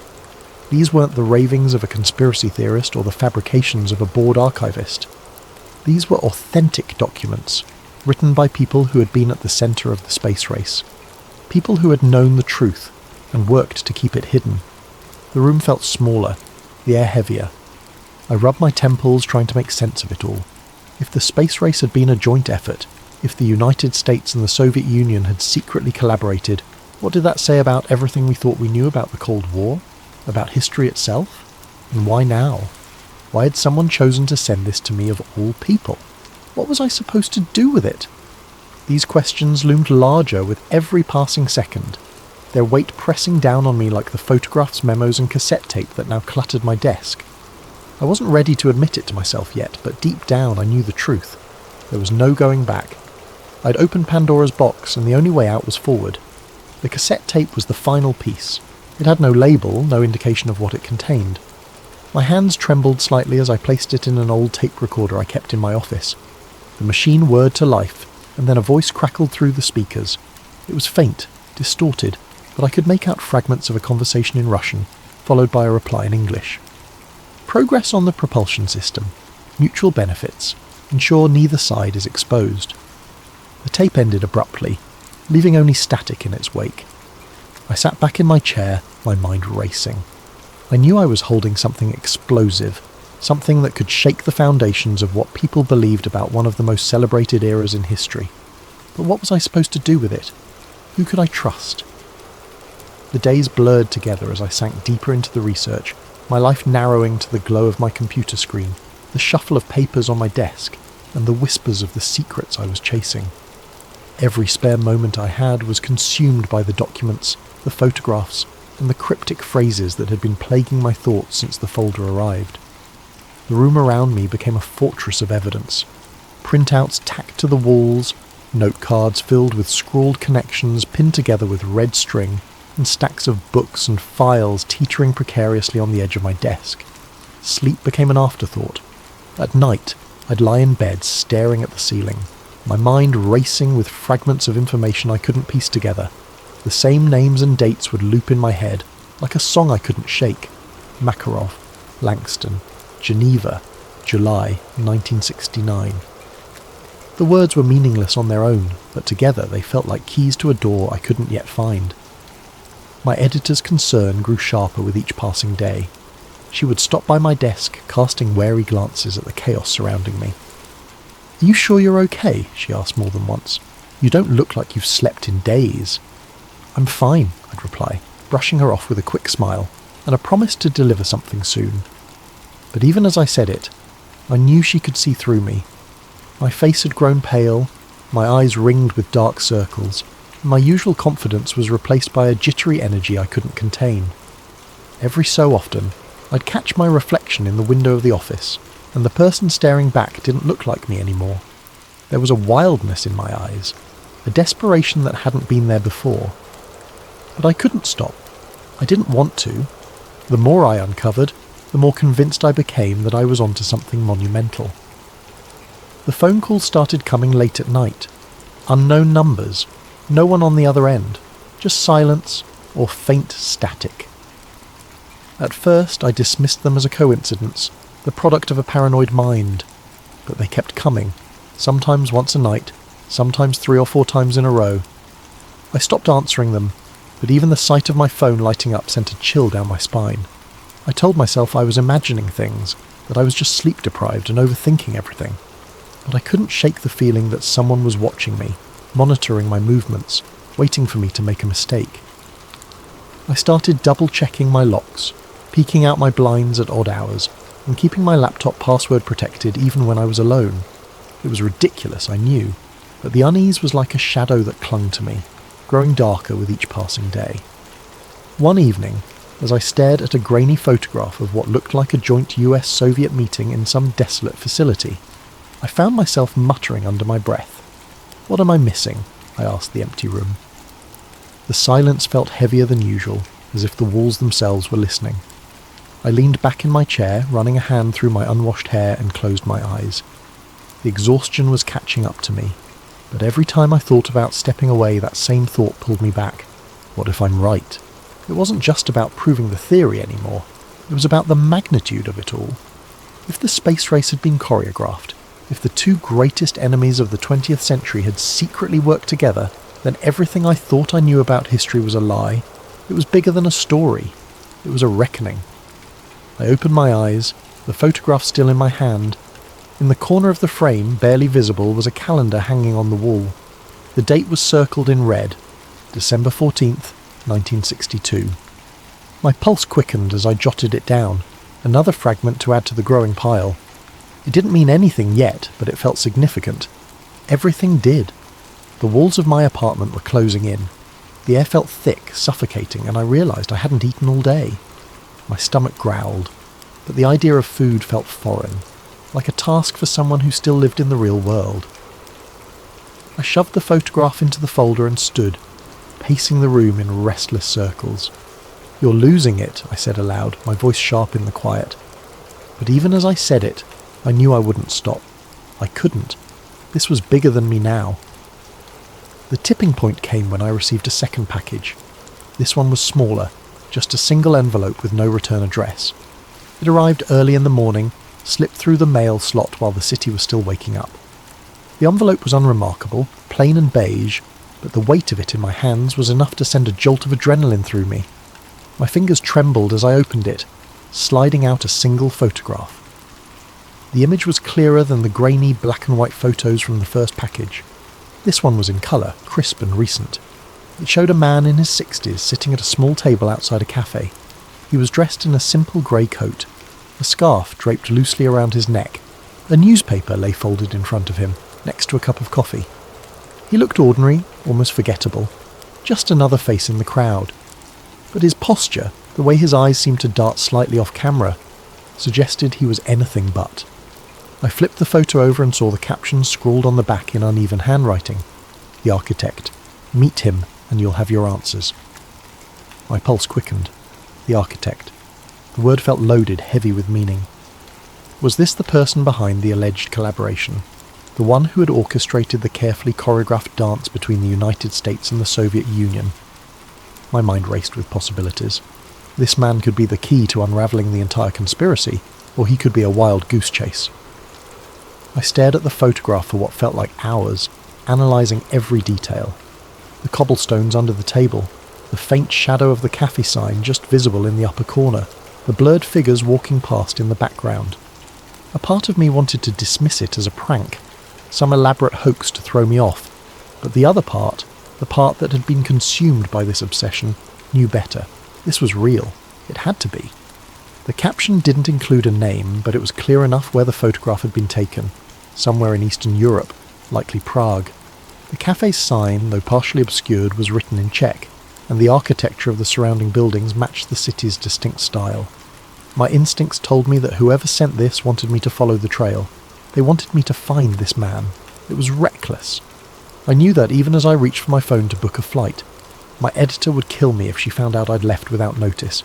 These weren't the ravings of a conspiracy theorist or the fabrications of a bored archivist. These were authentic documents, written by people who had been at the centre of the space race. People who had known the truth and worked to keep it hidden. The room felt smaller, the air heavier. I rubbed my temples trying to make sense of it all. If the space race had been a joint effort, if the United States and the Soviet Union had secretly collaborated, what did that say about everything we thought we knew about the Cold War? About history itself? And why now? Why had someone chosen to send this to me of all people? What was I supposed to do with it? These questions loomed larger with every passing second, their weight pressing down on me like the photographs, memos and cassette tape that now cluttered my desk. I wasn't ready to admit it to myself yet, but deep down I knew the truth. There was no going back. I'd opened Pandora's box and the only way out was forward. The cassette tape was the final piece. It had no label, no indication of what it contained. My hands trembled slightly as I placed it in an old tape recorder I kept in my office. The machine whirred to life, and then a voice crackled through the speakers. It was faint, distorted, but I could make out fragments of a conversation in Russian, followed by a reply in English. Progress on the propulsion system. Mutual benefits. Ensure neither side is exposed. The tape ended abruptly, leaving only static in its wake. I sat back in my chair, my mind racing. I knew I was holding something explosive, something that could shake the foundations of what people believed about one of the most celebrated eras in history. But what was I supposed to do with it? Who could I trust? The days blurred together as I sank deeper into the research, my life narrowing to the glow of my computer screen, the shuffle of papers on my desk, and the whispers of the secrets I was chasing. Every spare moment I had was consumed by the documents, the photographs, and the cryptic phrases that had been plaguing my thoughts since the folder arrived. The room around me became a fortress of evidence. Printouts tacked to the walls, note cards filled with scrawled connections pinned together with red string, and stacks of books and files teetering precariously on the edge of my desk. Sleep became an afterthought. At night, I'd lie in bed staring at the ceiling, my mind racing with fragments of information I couldn't piece together. The same names and dates would loop in my head, like a song I couldn't shake. Makarov, Langston, Geneva, July 1969. The words were meaningless on their own, but together they felt like keys to a door I couldn't yet find. My editor's concern grew sharper with each passing day. She would stop by my desk, casting wary glances at the chaos surrounding me. "Are you sure you're okay?" she asked more than once. "You don't look like you've slept in days." "I'm fine," I'd reply, brushing her off with a quick smile and a promise to deliver something soon. But even as I said it, I knew she could see through me. My face had grown pale, my eyes ringed with dark circles, and my usual confidence was replaced by a jittery energy I couldn't contain. Every so often, I'd catch my reflection in the window of the office, and the person staring back didn't look like me anymore. There was a wildness in my eyes, a desperation that hadn't been there before. But I couldn't stop. I didn't want to. The more I uncovered, the more convinced I became that I was onto something monumental. The phone calls started coming late at night. Unknown numbers, no one on the other end, just silence or faint static. At first I dismissed them as a coincidence, the product of a paranoid mind, but they kept coming, sometimes once a night, sometimes 3 or 4 times in a row. I stopped answering them, but even the sight of my phone lighting up sent a chill down my spine. I told myself I was imagining things, that I was just sleep-deprived and overthinking everything. But I couldn't shake the feeling that someone was watching me, monitoring my movements, waiting for me to make a mistake. I started double-checking my locks, peeking out my blinds at odd hours, and keeping my laptop password protected even when I was alone. It was ridiculous, I knew, but the unease was like a shadow that clung to me, growing darker with each passing day. One evening, as I stared at a grainy photograph of what looked like a joint US-Soviet meeting in some desolate facility, I found myself muttering under my breath. "What am I missing?" I asked the empty room. The silence felt heavier than usual, as if the walls themselves were listening. I leaned back in my chair, running a hand through my unwashed hair, and closed my eyes. The exhaustion was catching up to me, but every time I thought about stepping away, that same thought pulled me back. What if I'm right? It wasn't just about proving the theory anymore. It was about the magnitude of it all. If the space race had been choreographed, if the 2 greatest enemies of the 20th century had secretly worked together, then everything I thought I knew about history was a lie. It was bigger than a story. It was a reckoning. I opened my eyes, the photograph still in my hand. In the corner of the frame, barely visible, was a calendar hanging on the wall. The date was circled in red, December 14th, 1962. My pulse quickened as I jotted it down, another fragment to add to the growing pile. It didn't mean anything yet, but it felt significant. Everything did. The walls of my apartment were closing in. The air felt thick, suffocating, and I realised I hadn't eaten all day. My stomach growled, but the idea of food felt foreign, like a task for someone who still lived in the real world. I shoved the photograph into the folder and stood, pacing the room in restless circles. "You're losing it," I said aloud, my voice sharp in the quiet. But even as I said it, I knew I wouldn't stop. I couldn't. This was bigger than me now. The tipping point came when I received a second package. This one was smaller, just a single envelope with no return address. It arrived early in the morning, slipped through the mail slot while the city was still waking up. The envelope was unremarkable, plain and beige, but the weight of it in my hands was enough to send a jolt of adrenaline through me. My fingers trembled as I opened it, sliding out a single photograph. The image was clearer than the grainy black and white photos from the first package. This one was in colour, crisp and recent. It showed a man in his 60s sitting at a small table outside a cafe. He was dressed in a simple grey coat, a scarf draped loosely around his neck. A newspaper lay folded in front of him, next to a cup of coffee. He looked ordinary, almost forgettable, just another face in the crowd. But his posture, the way his eyes seemed to dart slightly off camera, suggested he was anything but. I flipped the photo over and saw the caption scrawled on the back in uneven handwriting. "The architect. Meet him and you'll have your answers." My pulse quickened. The architect. The word felt loaded, heavy with meaning. Was this the person behind the alleged collaboration? The one who had orchestrated the carefully choreographed dance between the United States and the Soviet Union? My mind raced with possibilities. This man could be the key to unravelling the entire conspiracy, or he could be a wild goose chase. I stared at the photograph for what felt like hours, analysing every detail. The cobblestones under the table, the faint shadow of the cafe sign just visible in the upper corner, the blurred figures walking past in the background. A part of me wanted to dismiss it as a prank, some elaborate hoax to throw me off, but the other part, the part that had been consumed by this obsession, knew better. This was real. It had to be. The caption didn't include a name, but it was clear enough where the photograph had been taken, somewhere in Eastern Europe, likely Prague. The cafe's sign, though partially obscured, was written in Czech, and the architecture of the surrounding buildings matched the city's distinct style. My instincts told me that whoever sent this wanted me to follow the trail. They wanted me to find this man. It was reckless. I knew that even as I reached for my phone to book a flight. My editor would kill me if she found out I'd left without notice.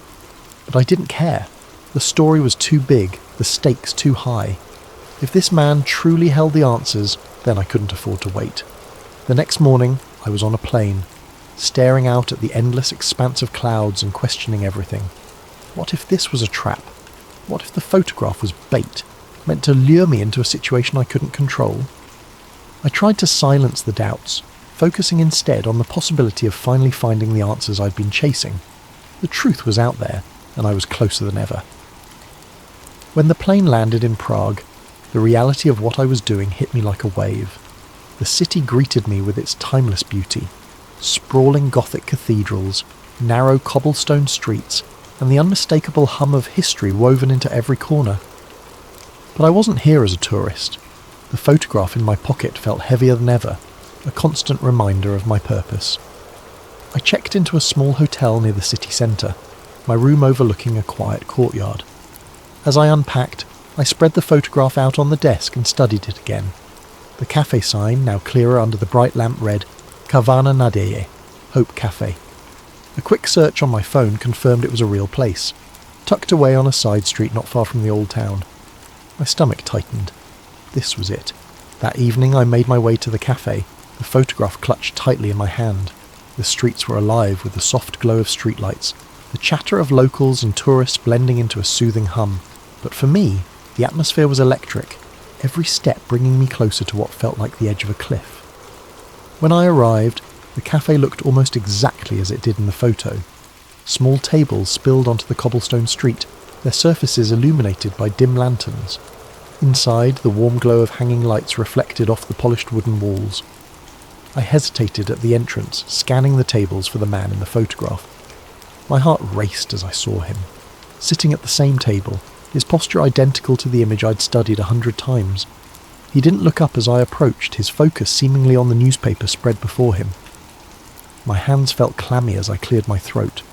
But I didn't care. The story was too big, the stakes too high. If this man truly held the answers, then I couldn't afford to wait. The next morning, I was on a plane, staring out at the endless expanse of clouds and questioning everything. What if this was a trap? What if the photograph was bait, meant to lure me into a situation I couldn't control? I tried to silence the doubts, focusing instead on the possibility of finally finding the answers I'd been chasing. The truth was out there, and I was closer than ever. When the plane landed in Prague, the reality of what I was doing hit me like a wave. The city greeted me with its timeless beauty, sprawling Gothic cathedrals, narrow cobblestone streets, and the unmistakable hum of history woven into every corner. But I wasn't here as a tourist. The photograph in my pocket felt heavier than ever, a constant reminder of my purpose. I checked into a small hotel near the city centre, my room overlooking a quiet courtyard. As I unpacked, I spread the photograph out on the desk and studied it again. The cafe sign, now clearer under the bright lamp, read, Kavana Nadeje, Hope Cafe. A quick search on my phone confirmed it was a real place, tucked away on a side street not far from the old town. My stomach tightened. This was it. That evening I made my way to the cafe, the photograph clutched tightly in my hand. The streets were alive with the soft glow of streetlights, the chatter of locals and tourists blending into a soothing hum. But for me, the atmosphere was electric, every step bringing me closer to what felt like the edge of a cliff. When I arrived, the cafe looked almost exactly as it did in the photo. Small tables spilled onto the cobblestone street, their surfaces illuminated by dim lanterns. Inside, the warm glow of hanging lights reflected off the polished wooden walls. I hesitated at the entrance, scanning the tables for the man in the photograph. My heart raced as I saw him. Sitting at the same table, his posture identical to the image I'd studied 100 times. He didn't look up as I approached, his focus seemingly on the newspaper spread before him. My hands felt clammy as I cleared my throat.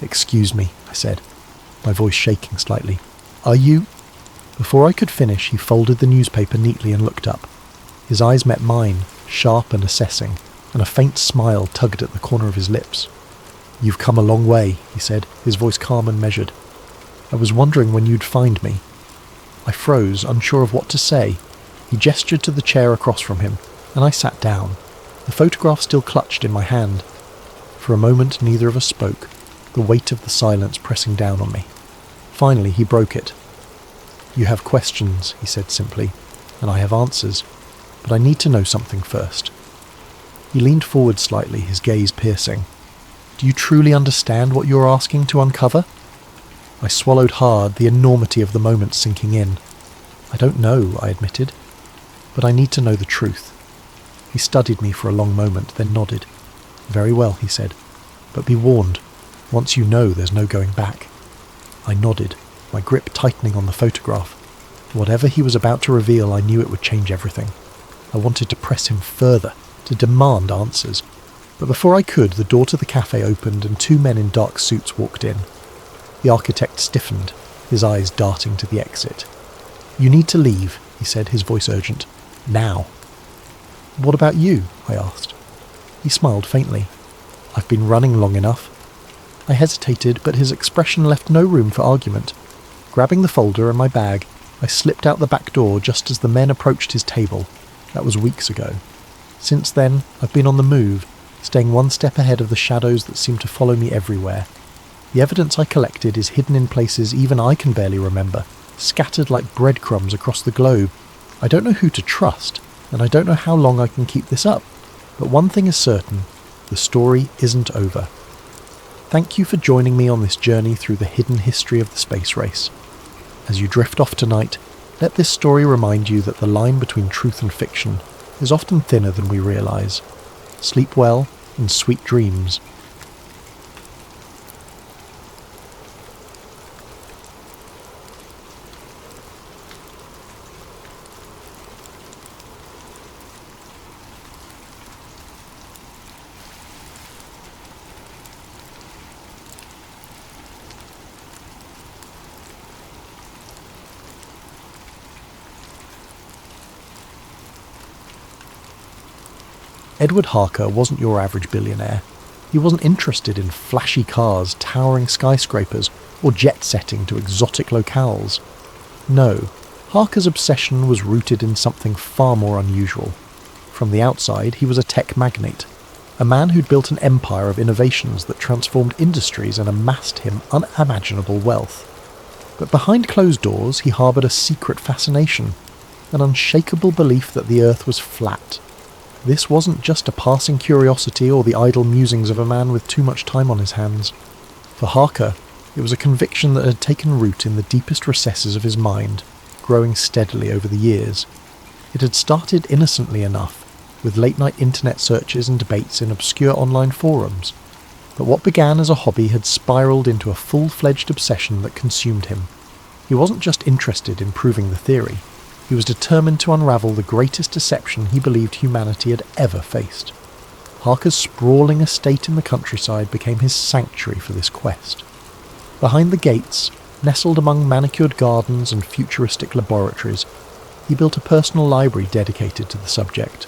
"Excuse me," I said, my voice shaking slightly. "Are you—" Before I could finish, he folded the newspaper neatly and looked up. His eyes met mine, sharp and assessing, and a faint smile tugged at the corner of his lips. "You've come a long way," he said, his voice calm and measured. "I was wondering when you'd find me." I froze, unsure of what to say. He gestured to the chair across from him, and I sat down, the photograph still clutched in my hand. For a moment neither of us spoke, the weight of the silence pressing down on me. Finally he broke it. "You have questions," he said simply, "and I have answers, but I need to know something first." He leaned forward slightly, his gaze piercing. "Do you truly understand what you're asking to uncover?" I swallowed hard, the enormity of the moment sinking in. "I don't know," I admitted, "but I need to know the truth." He studied me for a long moment, then nodded. "Very well," he said, "but be warned, once you know there's no going back." I nodded, my grip tightening on the photograph. Whatever he was about to reveal, I knew it would change everything. I wanted to press him further, to demand answers. But before I could, the door to the cafe opened and two men in dark suits walked in. The architect stiffened, his eyes darting to the exit. "You need to leave," he said, his voice urgent. "Now." "What about you?" I asked. He smiled faintly. "I've been running long enough." I hesitated, but his expression left no room for argument. Grabbing the folder and my bag, I slipped out the back door just as the men approached his table. That was weeks ago. Since then, I've been on the move, staying one step ahead of the shadows that seem to follow me everywhere. The evidence I collected is hidden in places even I can barely remember, scattered like breadcrumbs across the globe. I don't know who to trust, and I don't know how long I can keep this up, but one thing is certain, the story isn't over. Thank you for joining me on this journey through the hidden history of the space race. As you drift off tonight, let this story remind you that the line between truth and fiction is often thinner than we realise. Sleep well and sweet dreams. Edward Harker wasn't your average billionaire. He wasn't interested in flashy cars, towering skyscrapers, or jet-setting to exotic locales. No, Harker's obsession was rooted in something far more unusual. From the outside, he was a tech magnate, a man who'd built an empire of innovations that transformed industries and amassed him unimaginable wealth. But behind closed doors, he harboured a secret fascination, an unshakable belief that the Earth was flat. This wasn't just a passing curiosity or the idle musings of a man with too much time on his hands. For Harker, it was a conviction that had taken root in the deepest recesses of his mind, growing steadily over the years. It had started innocently enough, with late-night internet searches and debates in obscure online forums. But what began as a hobby had spiralled into a full-fledged obsession that consumed him. He wasn't just interested in proving the theory. He was determined to unravel the greatest deception he believed humanity had ever faced. Harker's sprawling estate in the countryside became his sanctuary for this quest. Behind the gates, nestled among manicured gardens and futuristic laboratories, he built a personal library dedicated to the subject.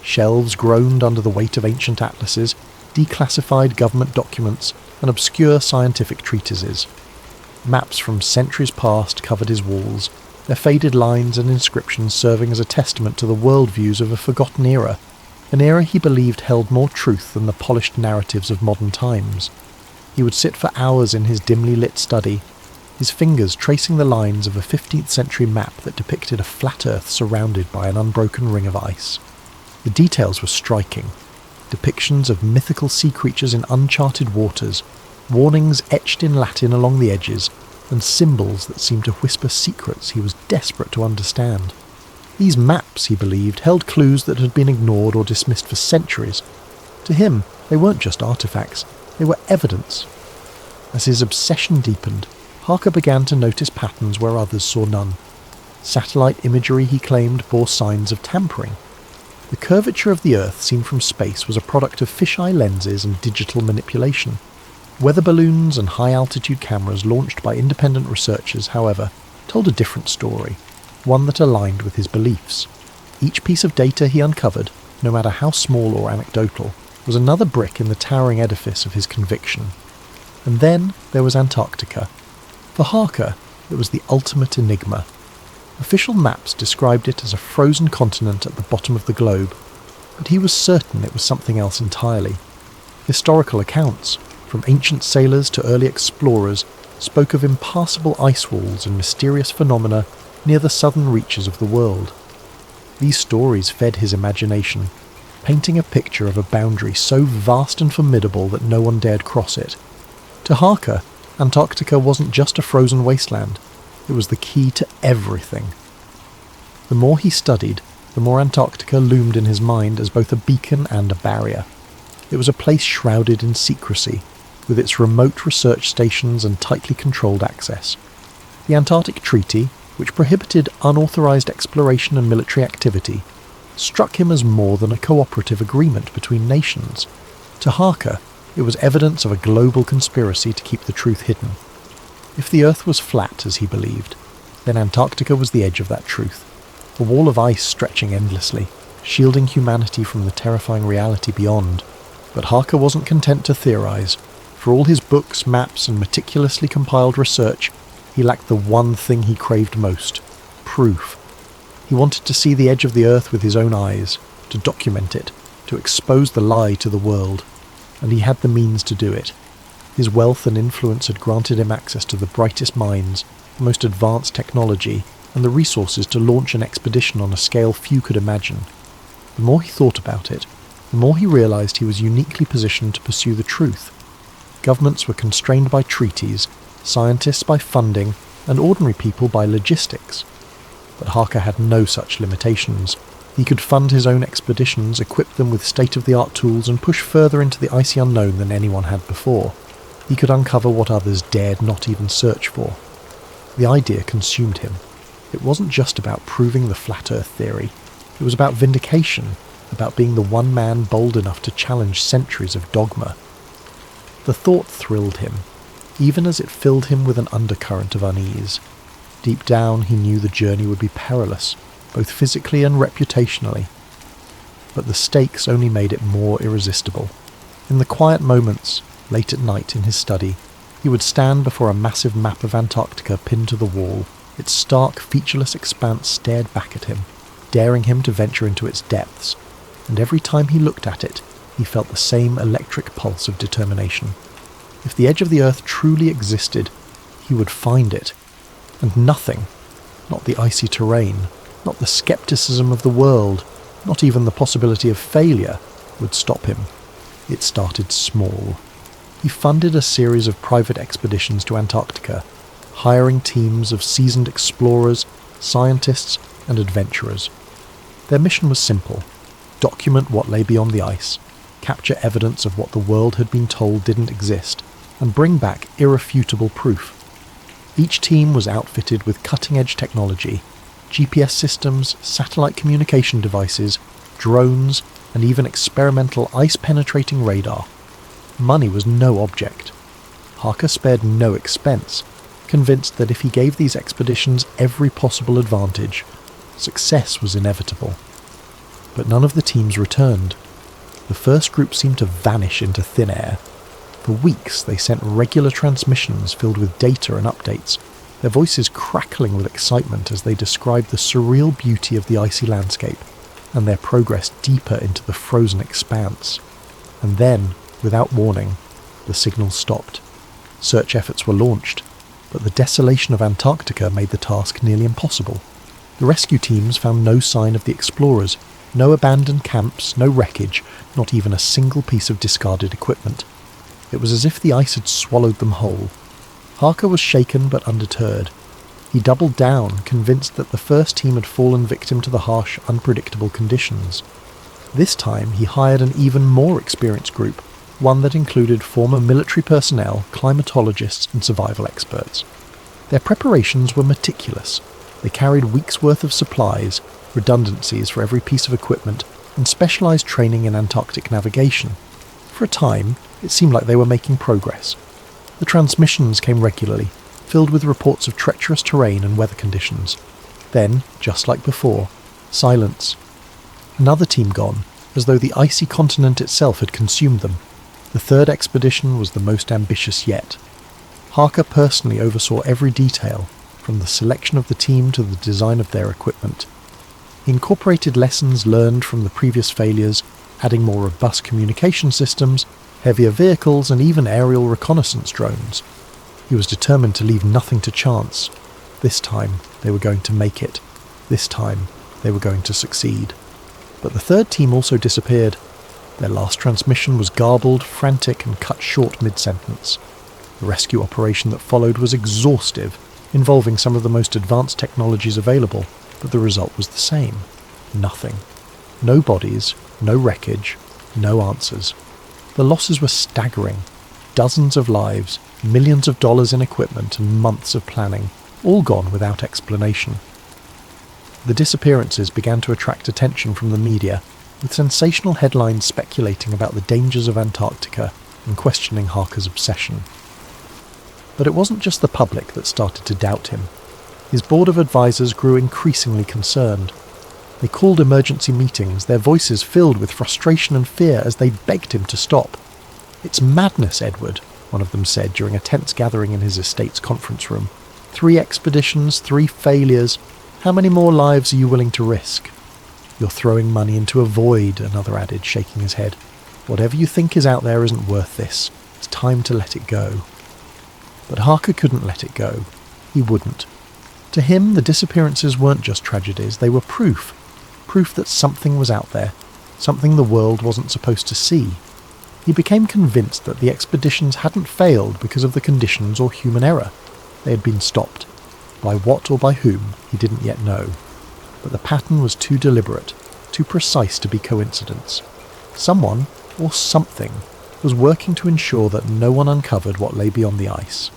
Shelves groaned under the weight of ancient atlases, declassified government documents, and obscure scientific treatises. Maps from centuries past covered his walls, their faded lines and inscriptions serving as a testament to the worldviews of a forgotten era, an era he believed held more truth than the polished narratives of modern times. He would sit for hours in his dimly lit study, his fingers tracing the lines of a 15th century map that depicted a flat Earth surrounded by an unbroken ring of ice. The details were striking. Depictions of mythical sea creatures in uncharted waters, warnings etched in Latin along the edges, and symbols that seemed to whisper secrets he was desperate to understand. These maps, he believed, held clues that had been ignored or dismissed for centuries. To him, they weren't just artifacts, they were evidence. As his obsession deepened, Harker began to notice patterns where others saw none. Satellite imagery, he claimed, bore signs of tampering. The curvature of the Earth seen from space was a product of fisheye lenses and digital manipulation. Weather balloons and high-altitude cameras launched by independent researchers, however, told a different story, one that aligned with his beliefs. Each piece of data he uncovered, no matter how small or anecdotal, was another brick in the towering edifice of his conviction. And then there was Antarctica. For Harker, it was the ultimate enigma. Official maps described it as a frozen continent at the bottom of the globe, but he was certain it was something else entirely. Historical accounts, from ancient sailors to early explorers, spoke of impassable ice walls and mysterious phenomena near the southern reaches of the world. These stories fed his imagination, painting a picture of a boundary so vast and formidable that no one dared cross it. To Harker, Antarctica wasn't just a frozen wasteland, it was the key to everything. The more he studied, the more Antarctica loomed in his mind as both a beacon and a barrier. It was a place shrouded in secrecy, with its remote research stations and tightly controlled access. The Antarctic Treaty, which prohibited unauthorized exploration and military activity, struck him as more than a cooperative agreement between nations. To Harker, it was evidence of a global conspiracy to keep the truth hidden. If the Earth was flat, as he believed, then Antarctica was the edge of that truth, a wall of ice stretching endlessly, shielding humanity from the terrifying reality beyond. But Harker wasn't content to theorize. For all his books, maps, and meticulously compiled research, he lacked the one thing he craved most: proof. He wanted to see the edge of the Earth with his own eyes, to document it, to expose the lie to the world, and he had the means to do it. His wealth and influence had granted him access to the brightest minds, the most advanced technology, and the resources to launch an expedition on a scale few could imagine. The more he thought about it, the more he realised he was uniquely positioned to pursue the truth. Governments were constrained by treaties, scientists by funding, and ordinary people by logistics. But Harker had no such limitations. He could fund his own expeditions, equip them with state-of-the-art tools, and push further into the icy unknown than anyone had before. He could uncover what others dared not even search for. The idea consumed him. It wasn't just about proving the flat Earth theory. It was about vindication, about being the one man bold enough to challenge centuries of dogma. The thought thrilled him, even as it filled him with an undercurrent of unease. Deep down, he knew the journey would be perilous, both physically and reputationally. But the stakes only made it more irresistible. In the quiet moments, late at night in his study, he would stand before a massive map of Antarctica pinned to the wall. Its stark, featureless expanse stared back at him, daring him to venture into its depths. And every time he looked at it, he felt the same electric pulse of determination. If the edge of the Earth truly existed, he would find it. And nothing, not the icy terrain, not the skepticism of the world, not even the possibility of failure, would stop him. It started small. He funded a series of private expeditions to Antarctica, hiring teams of seasoned explorers, scientists, and adventurers. Their mission was simple: document what lay beyond the ice, capture evidence of what the world had been told didn't exist, and bring back irrefutable proof. Each team was outfitted with cutting-edge technology, GPS systems, satellite communication devices, drones, and even experimental ice-penetrating radar. Money was no object. Harker spared no expense, convinced that if he gave these expeditions every possible advantage, success was inevitable. But none of the teams returned. The first group seemed to vanish into thin air. For weeks they sent regular transmissions filled with data and updates, their voices crackling with excitement as they described the surreal beauty of the icy landscape and their progress deeper into the frozen expanse. And then, without warning, the signal stopped. Search efforts were launched, but the desolation of Antarctica made the task nearly impossible. The rescue teams found no sign of the explorers, no abandoned camps, no wreckage, not even a single piece of discarded equipment. It was as if the ice had swallowed them whole. Harker was shaken but undeterred. He doubled down, convinced that the first team had fallen victim to the harsh, unpredictable conditions. This time he hired an even more experienced group, one that included former military personnel, climatologists, and survival experts. Their preparations were meticulous. They carried weeks' worth of supplies, redundancies for every piece of equipment, and specialised training in Antarctic navigation. For a time, it seemed like they were making progress. The transmissions came regularly, filled with reports of treacherous terrain and weather conditions. Then, just like before, silence. Another team gone, as though the icy continent itself had consumed them. The third expedition was the most ambitious yet. Harker personally oversaw every detail, from the selection of the team to the design of their equipment. He incorporated lessons learned from the previous failures, adding more robust communication systems, heavier vehicles, and even aerial reconnaissance drones. He was determined to leave nothing to chance. This time, they were going to make it. This time, they were going to succeed. But the third team also disappeared. Their last transmission was garbled, frantic, and cut short mid-sentence. The rescue operation that followed was exhaustive, involving some of the most advanced technologies available, but the result was the same. Nothing. No bodies, no wreckage, no answers. The losses were staggering. Dozens of lives, millions of dollars in equipment, and months of planning, all gone without explanation. The disappearances began to attract attention from the media, with sensational headlines speculating about the dangers of Antarctica and questioning Harker's obsession. But it wasn't just the public that started to doubt him. His board of advisors grew increasingly concerned. They called emergency meetings, their voices filled with frustration and fear as they begged him to stop. "It's madness, Edward," one of them said during a tense gathering in his estate's conference room. 3 expeditions, 3 failures. How many more lives are you willing to risk? "You're throwing money into a void," another added, shaking his head. "Whatever you think is out there isn't worth this. It's time to let it go." But Harker couldn't let it go. He wouldn't. To him, the disappearances weren't just tragedies, they were proof. Proof that something was out there, something the world wasn't supposed to see. He became convinced that the expeditions hadn't failed because of the conditions or human error. They had been stopped. By what or by whom, he didn't yet know. But the pattern was too deliberate, too precise to be coincidence. Someone, or something, was working to ensure that no one uncovered what lay beyond the ice.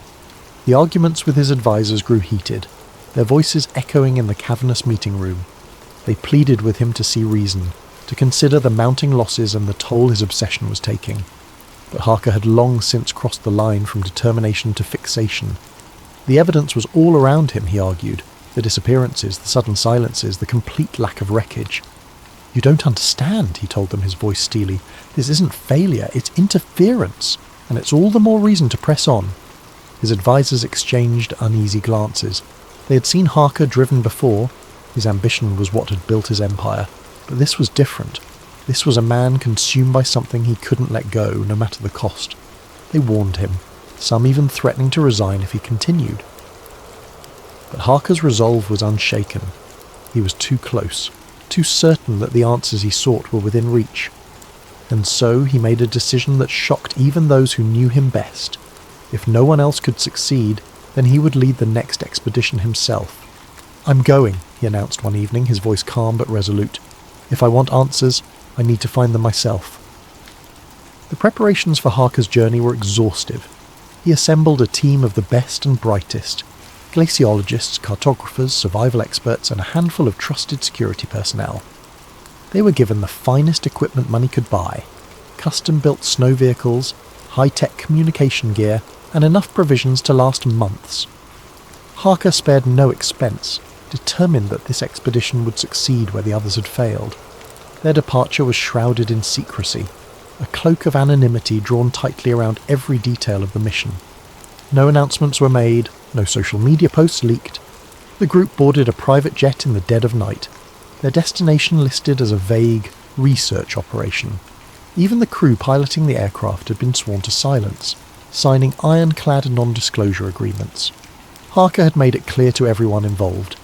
The arguments with his advisors grew heated, their voices echoing in the cavernous meeting room. They pleaded with him to see reason, to consider the mounting losses and the toll his obsession was taking. But Harker had long since crossed the line from determination to fixation. The evidence was all around him, he argued. The disappearances, the sudden silences, the complete lack of wreckage. "You don't understand," he told them, his voice steely. "This isn't failure, it's interference, and it's all the more reason to press on." His advisors exchanged uneasy glances. They had seen Harker driven before. His ambition was what had built his empire. But this was different. This was a man consumed by something he couldn't let go, no matter the cost. They warned him, some even threatening to resign if he continued. But Harker's resolve was unshaken. He was too close, too certain that the answers he sought were within reach. And so he made a decision that shocked even those who knew him best. If no one else could succeed, then he would lead the next expedition himself. "I'm going," he announced one evening, his voice calm but resolute. "If I want answers, I need to find them myself." The preparations for Harker's journey were exhaustive. He assembled a team of the best and brightest, glaciologists, cartographers, survival experts, and a handful of trusted security personnel. They were given the finest equipment money could buy, custom-built snow vehicles, high-tech communication gear, and enough provisions to last months. Harker spared no expense, determined that this expedition would succeed where the others had failed. Their departure was shrouded in secrecy, a cloak of anonymity drawn tightly around every detail of the mission. No announcements were made, no social media posts leaked. The group boarded a private jet in the dead of night, their destination listed as a vague research operation. Even the crew piloting the aircraft had been sworn to silence, signing ironclad non-disclosure agreements. Harker had made it clear to everyone involved.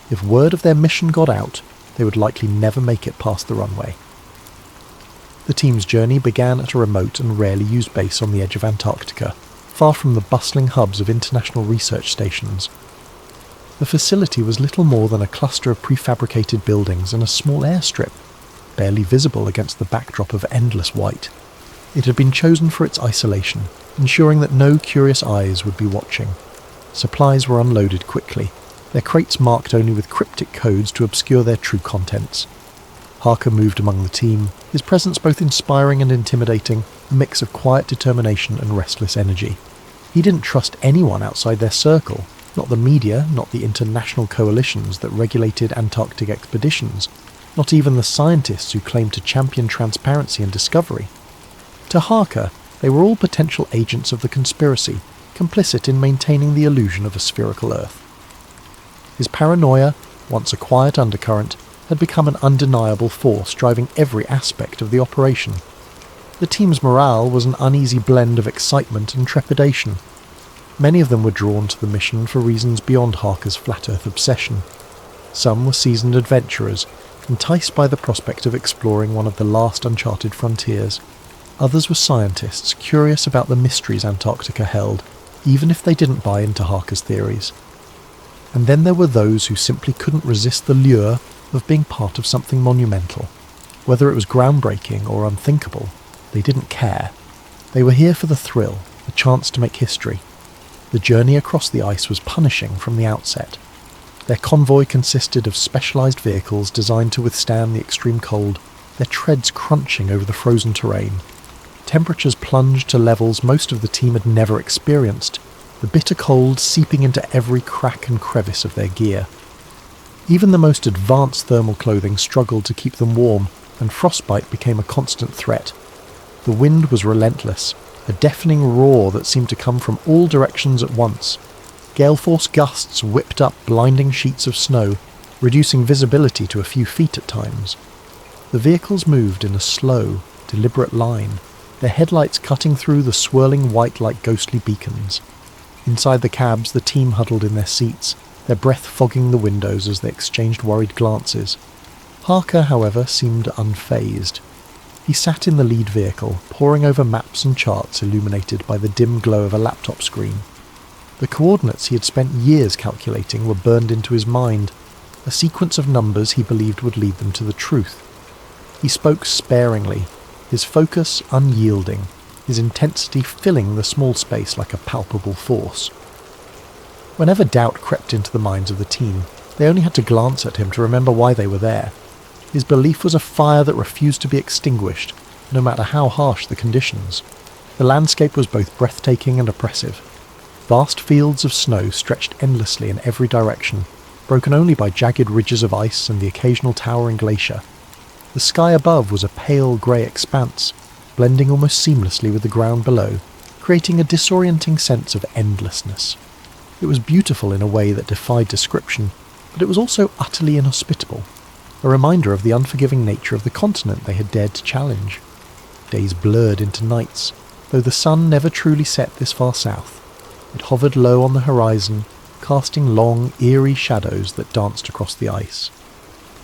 If word of their mission got out, they would likely never make it past the runway. The team's journey began at a remote and rarely used base on the edge of Antarctica, far from the bustling hubs of international research stations. The facility was little more than a cluster of prefabricated buildings and a small airstrip, barely visible against the backdrop of endless white. It had been chosen for its isolation, ensuring that no curious eyes would be watching. Supplies were unloaded quickly, their crates marked only with cryptic codes to obscure their true contents. Harker moved among the team, his presence both inspiring and intimidating, a mix of quiet determination and restless energy. He didn't trust anyone outside their circle, not the media, not the international coalitions that regulated Antarctic expeditions, not even the scientists who claimed to champion transparency and discovery. To Harker, they were all potential agents of the conspiracy, complicit in maintaining the illusion of a spherical Earth. His paranoia, once a quiet undercurrent, had become an undeniable force driving every aspect of the operation. The team's morale was an uneasy blend of excitement and trepidation. Many of them were drawn to the mission for reasons beyond Harker's flat Earth obsession. Some were seasoned adventurers, enticed by the prospect of exploring one of the last uncharted frontiers. Others were scientists, curious about the mysteries Antarctica held, even if they didn't buy into Harker's theories. And then there were those who simply couldn't resist the lure of being part of something monumental. Whether it was groundbreaking or unthinkable, they didn't care. They were here for the thrill, the chance to make history. The journey across the ice was punishing from the outset. Their convoy consisted of specialized vehicles designed to withstand the extreme cold, their treads crunching over the frozen terrain. Temperatures plunged to levels most of the team had never experienced, the bitter cold seeping into every crack and crevice of their gear. Even the most advanced thermal clothing struggled to keep them warm, and frostbite became a constant threat. The wind was relentless, a deafening roar that seemed to come from all directions at once. Gale-force gusts whipped up blinding sheets of snow, reducing visibility to a few feet at times. The vehicles moved in a slow, deliberate line, their headlights cutting through the swirling white like ghostly beacons. Inside the cabs, the team huddled in their seats, their breath fogging the windows as they exchanged worried glances. Harker, however, seemed unfazed. He sat in the lead vehicle, poring over maps and charts illuminated by the dim glow of a laptop screen. The coordinates he had spent years calculating were burned into his mind, a sequence of numbers he believed would lead them to the truth. He spoke sparingly, his focus unyielding, his intensity filling the small space like a palpable force. Whenever doubt crept into the minds of the team, they only had to glance at him to remember why they were there. His belief was a fire that refused to be extinguished, no matter how harsh the conditions. The landscape was both breathtaking and oppressive. Vast fields of snow stretched endlessly in every direction, broken only by jagged ridges of ice and the occasional towering glacier. The sky above was a pale grey expanse, blending almost seamlessly with the ground below, creating a disorienting sense of endlessness. It was beautiful in a way that defied description, but it was also utterly inhospitable, a reminder of the unforgiving nature of the continent they had dared to challenge. Days blurred into nights, though the sun never truly set this far south. It hovered low on the horizon, casting long, eerie shadows that danced across the ice.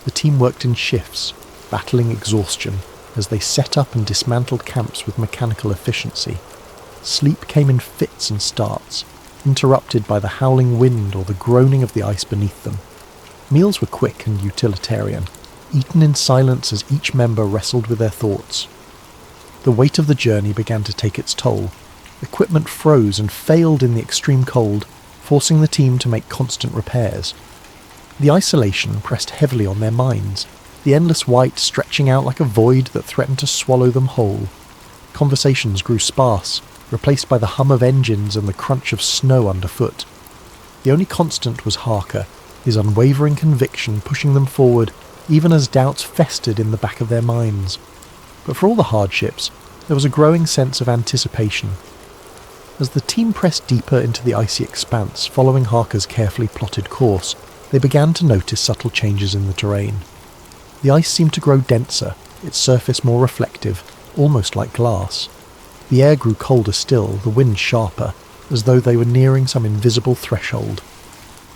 The team worked in shifts, battling exhaustion, as they set up and dismantled camps with mechanical efficiency. Sleep came in fits and starts, interrupted by the howling wind or the groaning of the ice beneath them. Meals were quick and utilitarian, eaten in silence as each member wrestled with their thoughts. The weight of the journey began to take its toll. Equipment froze and failed in the extreme cold, forcing the team to make constant repairs. The isolation pressed heavily on their minds, the endless white stretching out like a void that threatened to swallow them whole. Conversations grew sparse, replaced by the hum of engines and the crunch of snow underfoot. The only constant was Harker, his unwavering conviction pushing them forward, even as doubts festered in the back of their minds. But for all the hardships, there was a growing sense of anticipation. As the team pressed deeper into the icy expanse, following Harker's carefully plotted course, they began to notice subtle changes in the terrain. The ice seemed to grow denser, its surface more reflective, almost like glass. The air grew colder still, the wind sharper, as though they were nearing some invisible threshold.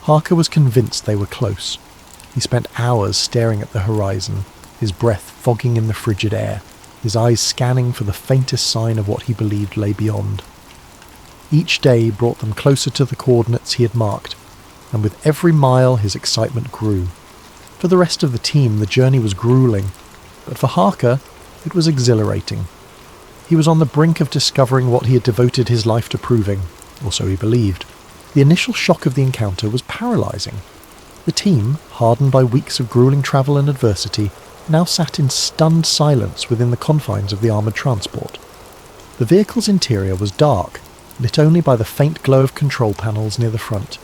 Harker was convinced they were close. He spent hours staring at the horizon, his breath fogging in the frigid air, his eyes scanning for the faintest sign of what he believed lay beyond. Each day brought them closer to the coordinates he had marked, and with every mile his excitement grew. For the rest of the team, the journey was grueling, but for Harker, it was exhilarating. He was on the brink of discovering what he had devoted his life to proving, or so he believed. The initial shock of the encounter was paralysing. The team, hardened by weeks of grueling travel and adversity, now sat in stunned silence within the confines of the armoured transport. The vehicle's interior was dark, lit only by the faint glow of control panels near the front.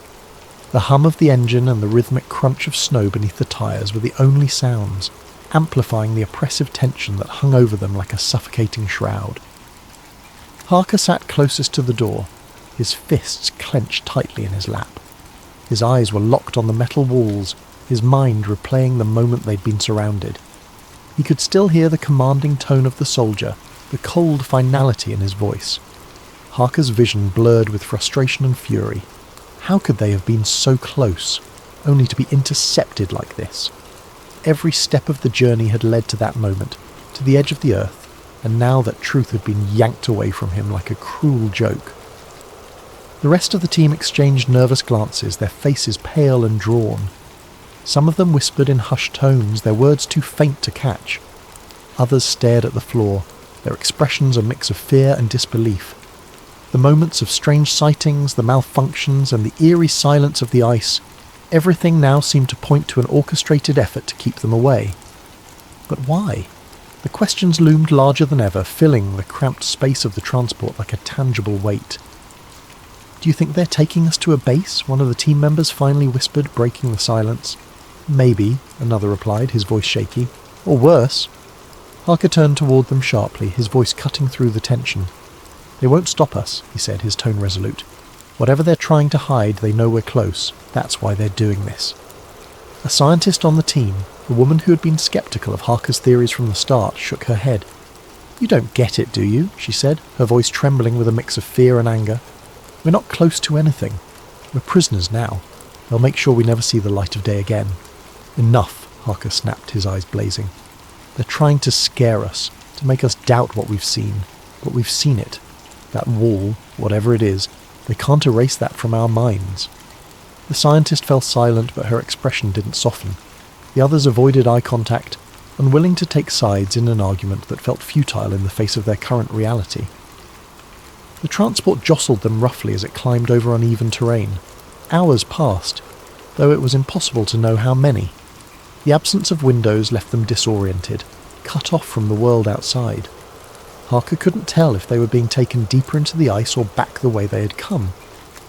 The hum of the engine and the rhythmic crunch of snow beneath the tyres were the only sounds, amplifying the oppressive tension that hung over them like a suffocating shroud. Harker sat closest to the door, his fists clenched tightly in his lap. His eyes were locked on the metal walls, his mind replaying the moment they'd been surrounded. He could still hear the commanding tone of the soldier, the cold finality in his voice. Harker's vision blurred with frustration and fury. How could they have been so close, only to be intercepted like this? Every step of the journey had led to that moment, to the edge of the earth, and now that truth had been yanked away from him like a cruel joke. The rest of the team exchanged nervous glances, their faces pale and drawn. Some of them whispered in hushed tones, their words too faint to catch. Others stared at the floor, their expressions a mix of fear and disbelief. The moments of strange sightings, the malfunctions, and the eerie silence of the ice, everything now seemed to point to an orchestrated effort to keep them away. But why? The questions loomed larger than ever, filling the cramped space of the transport like a tangible weight. "Do you think they're taking us to a base?" one of the team members finally whispered, breaking the silence. "Maybe," another replied, his voice shaky. "Or worse." Harker turned toward them sharply, his voice cutting through the tension. "They won't stop us," he said, his tone resolute. "Whatever they're trying to hide, they know we're close. That's why they're doing this." A scientist on the team, a woman who had been sceptical of Harker's theories from the start, shook her head. "You don't get it, do you?" she said, her voice trembling with a mix of fear and anger. "We're not close to anything. We're prisoners now. They'll make sure we never see the light of day again. Enough, Harker snapped, his eyes blazing. They're trying to scare us, to make us doubt what we've seen. But we've seen it. That wall, whatever it is, they can't erase that from our minds. The scientist fell silent, but her expression didn't soften. The others avoided eye contact, unwilling to take sides in an argument that felt futile in the face of their current reality. The transport jostled them roughly as it climbed over uneven terrain. Hours passed, though it was impossible to know how many. The absence of windows left them disoriented, cut off from the world outside. Harker couldn't tell if they were being taken deeper into the ice or back the way they had come.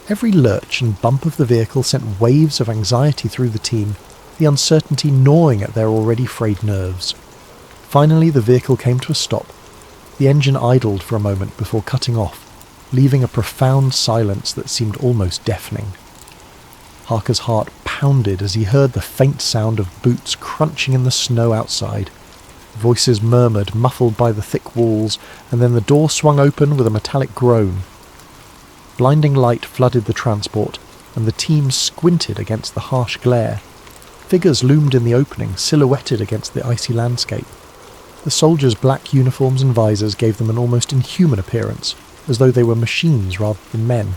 Every lurch and bump of the vehicle sent waves of anxiety through the team, the uncertainty gnawing at their already frayed nerves. Finally, the vehicle came to a stop. The engine idled for a moment before cutting off, leaving a profound silence that seemed almost deafening. Harker's heart pounded as he heard the faint sound of boots crunching in the snow outside. Voices murmured, muffled by the thick walls, and then the door swung open with a metallic groan. Blinding light flooded the transport, and the team squinted against the harsh glare. Figures loomed in the opening, silhouetted against the icy landscape. The soldiers' black uniforms and visors gave them an almost inhuman appearance, as though they were machines rather than men.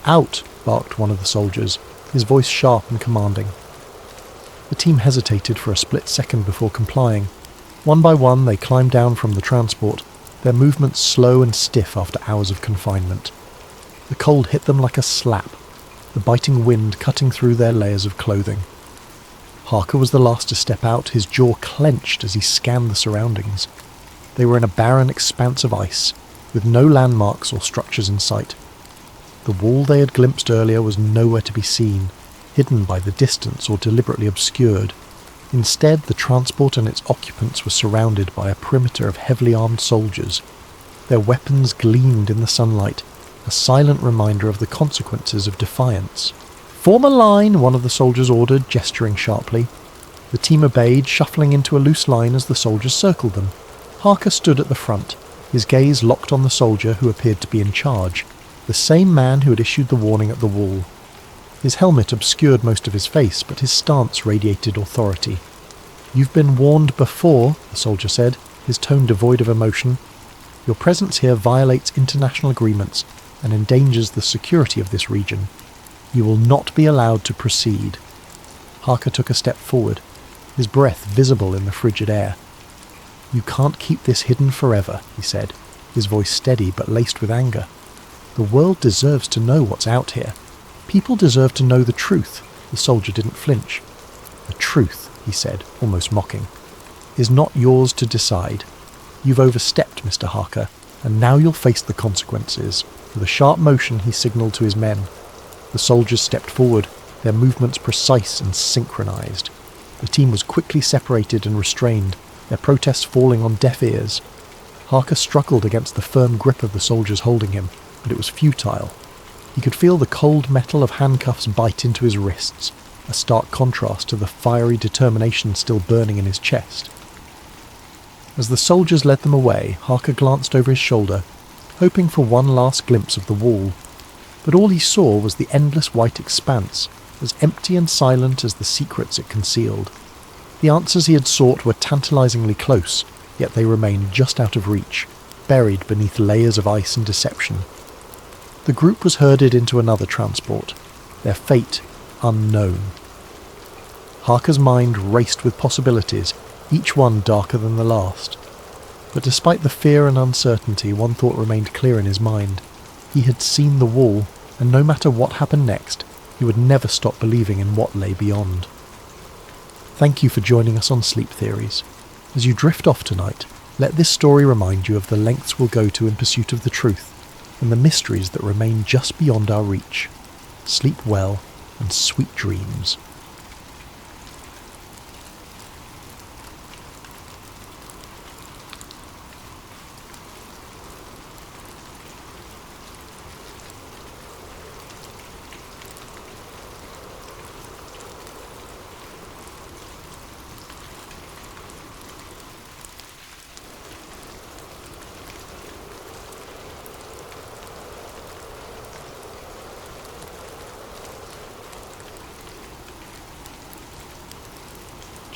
"Out!" barked one of the soldiers, his voice sharp and commanding. The team hesitated for a split second before complying. One by one they climbed down from the transport, their movements slow and stiff after hours of confinement. The cold hit them like a slap, the biting wind cutting through their layers of clothing. Harker was the last to step out, his jaw clenched as he scanned the surroundings. They were in a barren expanse of ice, with no landmarks or structures in sight. The wall they had glimpsed earlier was nowhere to be seen, hidden by the distance or deliberately obscured. Instead, the transport and its occupants were surrounded by a perimeter of heavily armed soldiers. Their weapons gleamed in the sunlight, a silent reminder of the consequences of defiance. "Form a line," one of the soldiers ordered, gesturing sharply. The team obeyed, shuffling into a loose line as the soldiers circled them. Harker stood at the front, his gaze locked on the soldier who appeared to be in charge, the same man who had issued the warning at the wall. His helmet obscured most of his face, but his stance radiated authority. "You've been warned before," the soldier said, his tone devoid of emotion. "Your presence here violates international agreements and endangers the security of this region. You will not be allowed to proceed." Harker took a step forward, his breath visible in the frigid air. "You can't keep this hidden forever," he said, his voice steady but laced with anger. "The world deserves to know what's out here. People deserve to know the truth." The soldier didn't flinch. "The truth," he said, almost mocking, "is not yours to decide. You've overstepped, Mr. Harker, and now you'll face the consequences." With a sharp motion, he signalled to his men. The soldiers stepped forward, their movements precise and synchronized. The team was quickly separated and restrained, their protests falling on deaf ears. Harker struggled against the firm grip of the soldiers holding him, but it was futile. He could feel the cold metal of handcuffs bite into his wrists, a stark contrast to the fiery determination still burning in his chest. As the soldiers led them away, Harker glanced over his shoulder, hoping for one last glimpse of the wall. But all he saw was the endless white expanse, as empty and silent as the secrets it concealed. The answers he had sought were tantalizingly close, yet they remained just out of reach, buried beneath layers of ice and deception. The group was herded into another transport, their fate unknown. Harker's mind raced with possibilities, each one darker than the last. But despite the fear and uncertainty, one thought remained clear in his mind. He had seen the wall, and no matter what happened next, he would never stop believing in what lay beyond. Thank you for joining us on Sleep Theories. As you drift off tonight, let this story remind you of the lengths we'll go to in pursuit of the truth, and the mysteries that remain just beyond our reach. Sleep well, and sweet dreams.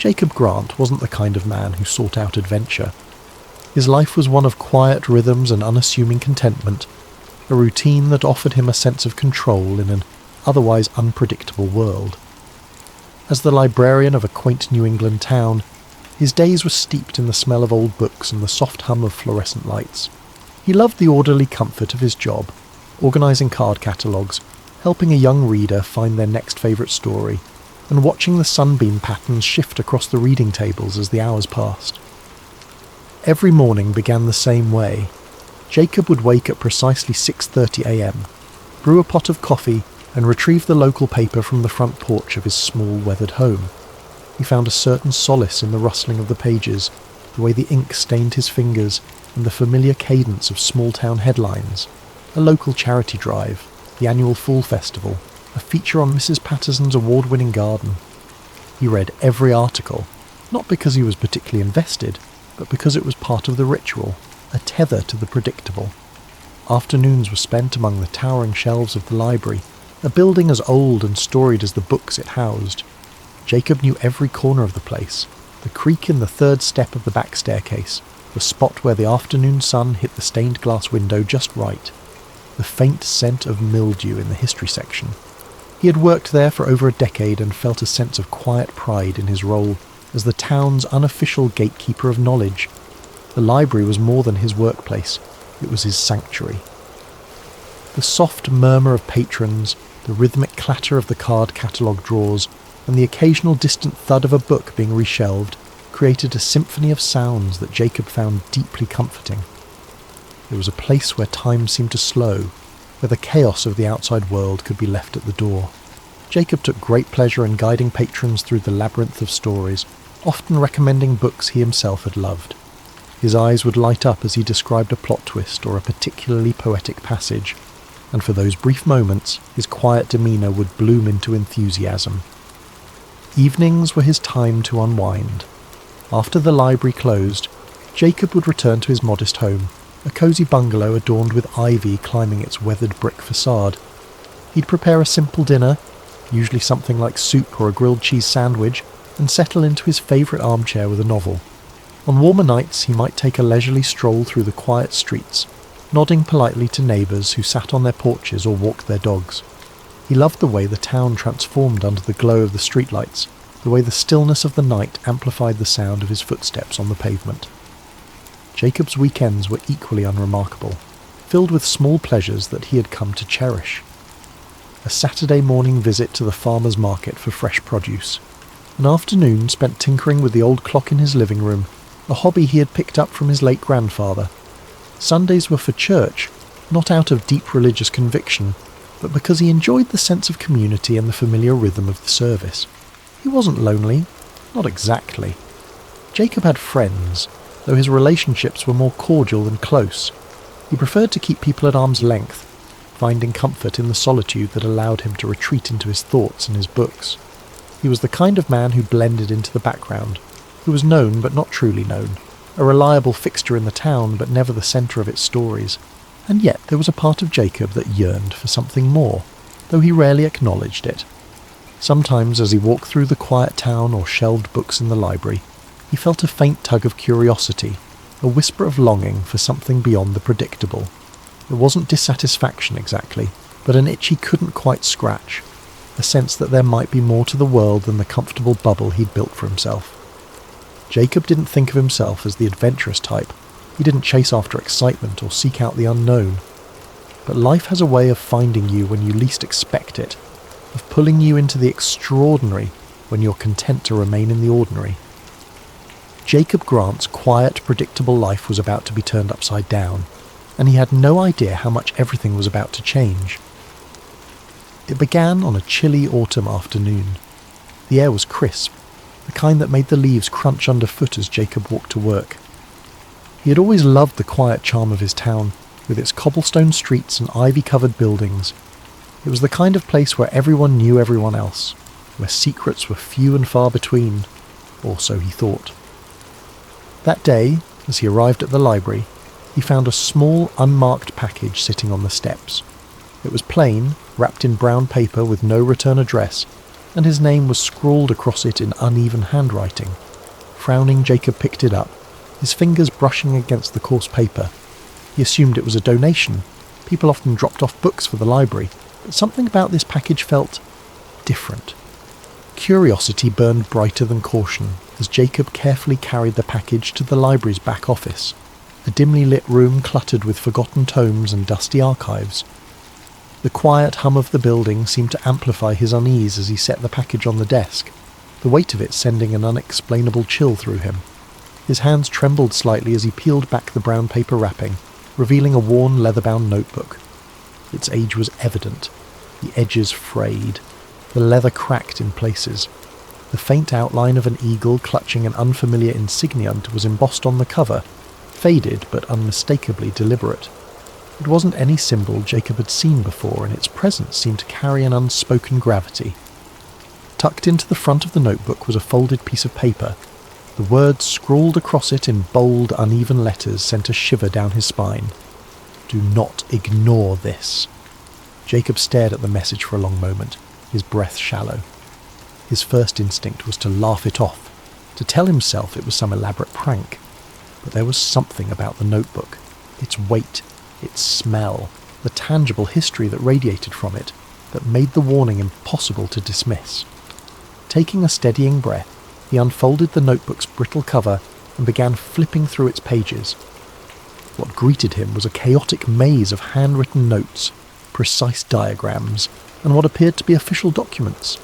Jacob Grant wasn't the kind of man who sought out adventure. His life was one of quiet rhythms and unassuming contentment, a routine that offered him a sense of control in an otherwise unpredictable world. As the librarian of a quaint New England town, his days were steeped in the smell of old books and the soft hum of fluorescent lights. He loved the orderly comfort of his job, organising card catalogues, helping a young reader find their next favourite story, and watching the sunbeam patterns shift across the reading tables as the hours passed. Every morning began the same way. Jacob would wake at precisely 6:30 a.m, brew a pot of coffee, and retrieve the local paper from the front porch of his small weathered home. He found a certain solace in the rustling of the pages, the way the ink stained his fingers, and the familiar cadence of small-town headlines, a local charity drive, the annual Fall Festival, a feature on Mrs. Patterson's award-winning garden. He read every article, not because he was particularly invested, but because it was part of the ritual, a tether to the predictable. Afternoons were spent among the towering shelves of the library, a building as old and storied as the books it housed. Jacob knew every corner of the place, the creak in the third step of the back staircase, the spot where the afternoon sun hit the stained glass window just right, the faint scent of mildew in the history section. He had worked there for over a decade and felt a sense of quiet pride in his role as the town's unofficial gatekeeper of knowledge. The library was more than his workplace, it was his sanctuary. The soft murmur of patrons, the rhythmic clatter of the card catalogue drawers, and the occasional distant thud of a book being reshelved created a symphony of sounds that Jacob found deeply comforting. It was a place where time seemed to slow, where the chaos of the outside world could be left at the door. Jacob took great pleasure in guiding patrons through the labyrinth of stories, often recommending books he himself had loved. His eyes would light up as he described a plot twist or a particularly poetic passage, and for those brief moments his quiet demeanour would bloom into enthusiasm. Evenings were his time to unwind. After the library closed, Jacob would return to his modest home, a cosy bungalow adorned with ivy climbing its weathered brick facade. He'd prepare a simple dinner, usually something like soup or a grilled cheese sandwich, and settle into his favourite armchair with a novel. On warmer nights he might take a leisurely stroll through the quiet streets, nodding politely to neighbours who sat on their porches or walked their dogs. He loved the way the town transformed under the glow of the streetlights, the way the stillness of the night amplified the sound of his footsteps on the pavement. Jacob's weekends were equally unremarkable, filled with small pleasures that he had come to cherish. A Saturday morning visit to the farmer's market for fresh produce, an afternoon spent tinkering with the old clock in his living room, a hobby he had picked up from his late grandfather. Sundays were for church, not out of deep religious conviction, but because he enjoyed the sense of community and the familiar rhythm of the service. He wasn't lonely, not exactly. Jacob had friends, though his relationships were more cordial than close. He preferred to keep people at arm's length, finding comfort in the solitude that allowed him to retreat into his thoughts and his books. He was the kind of man who blended into the background, who was known but not truly known, a reliable fixture in the town but never the centre of its stories. And yet there was a part of Jacob that yearned for something more, though he rarely acknowledged it. Sometimes as he walked through the quiet town or shelved books in the library, he felt a faint tug of curiosity, a whisper of longing for something beyond the predictable. It wasn't dissatisfaction exactly, but an itch he couldn't quite scratch, a sense that there might be more to the world than the comfortable bubble he'd built for himself. Jacob didn't think of himself as the adventurous type. He didn't chase after excitement or seek out the unknown. But life has a way of finding you when you least expect it, of pulling you into the extraordinary when you're content to remain in the ordinary. Jacob Grant's quiet, predictable life was about to be turned upside down, and he had no idea how much everything was about to change. It began on a chilly autumn afternoon. The air was crisp, the kind that made the leaves crunch underfoot as Jacob walked to work. He had always loved the quiet charm of his town, with its cobblestone streets and ivy-covered buildings. It was the kind of place where everyone knew everyone else, where secrets were few and far between, or so he thought. That day, as he arrived at the library, he found a small, unmarked package sitting on the steps. It was plain, wrapped in brown paper with no return address, and his name was scrawled across it in uneven handwriting. Frowning, Jacob picked it up, his fingers brushing against the coarse paper. He assumed it was a donation. People often dropped off books for the library, but something about this package felt different. Curiosity burned brighter than caution as Jacob carefully carried the package to the library's back office, a dimly lit room cluttered with forgotten tomes and dusty archives. The quiet hum of the building seemed to amplify his unease as he set the package on the desk, the weight of it sending an unexplainable chill through him. His hands trembled slightly as he peeled back the brown paper wrapping, revealing a worn leather-bound notebook. Its age was evident, the edges frayed, the leather cracked in places. The faint outline of an eagle clutching an unfamiliar insignia was embossed on the cover, faded but unmistakably deliberate. It wasn't any symbol Jacob had seen before, and its presence seemed to carry an unspoken gravity. Tucked into the front of the notebook was a folded piece of paper. The words scrawled across it in bold, uneven letters sent a shiver down his spine. "Do not ignore this." Jacob stared at the message for a long moment, his breath shallow. His first instinct was to laugh it off, to tell himself it was some elaborate prank. But there was something about the notebook, its weight, its smell, the tangible history that radiated from it, that made the warning impossible to dismiss. Taking a steadying breath, he unfolded the notebook's brittle cover and began flipping through its pages. What greeted him was a chaotic maze of handwritten notes, precise diagrams, and what appeared to be official documents.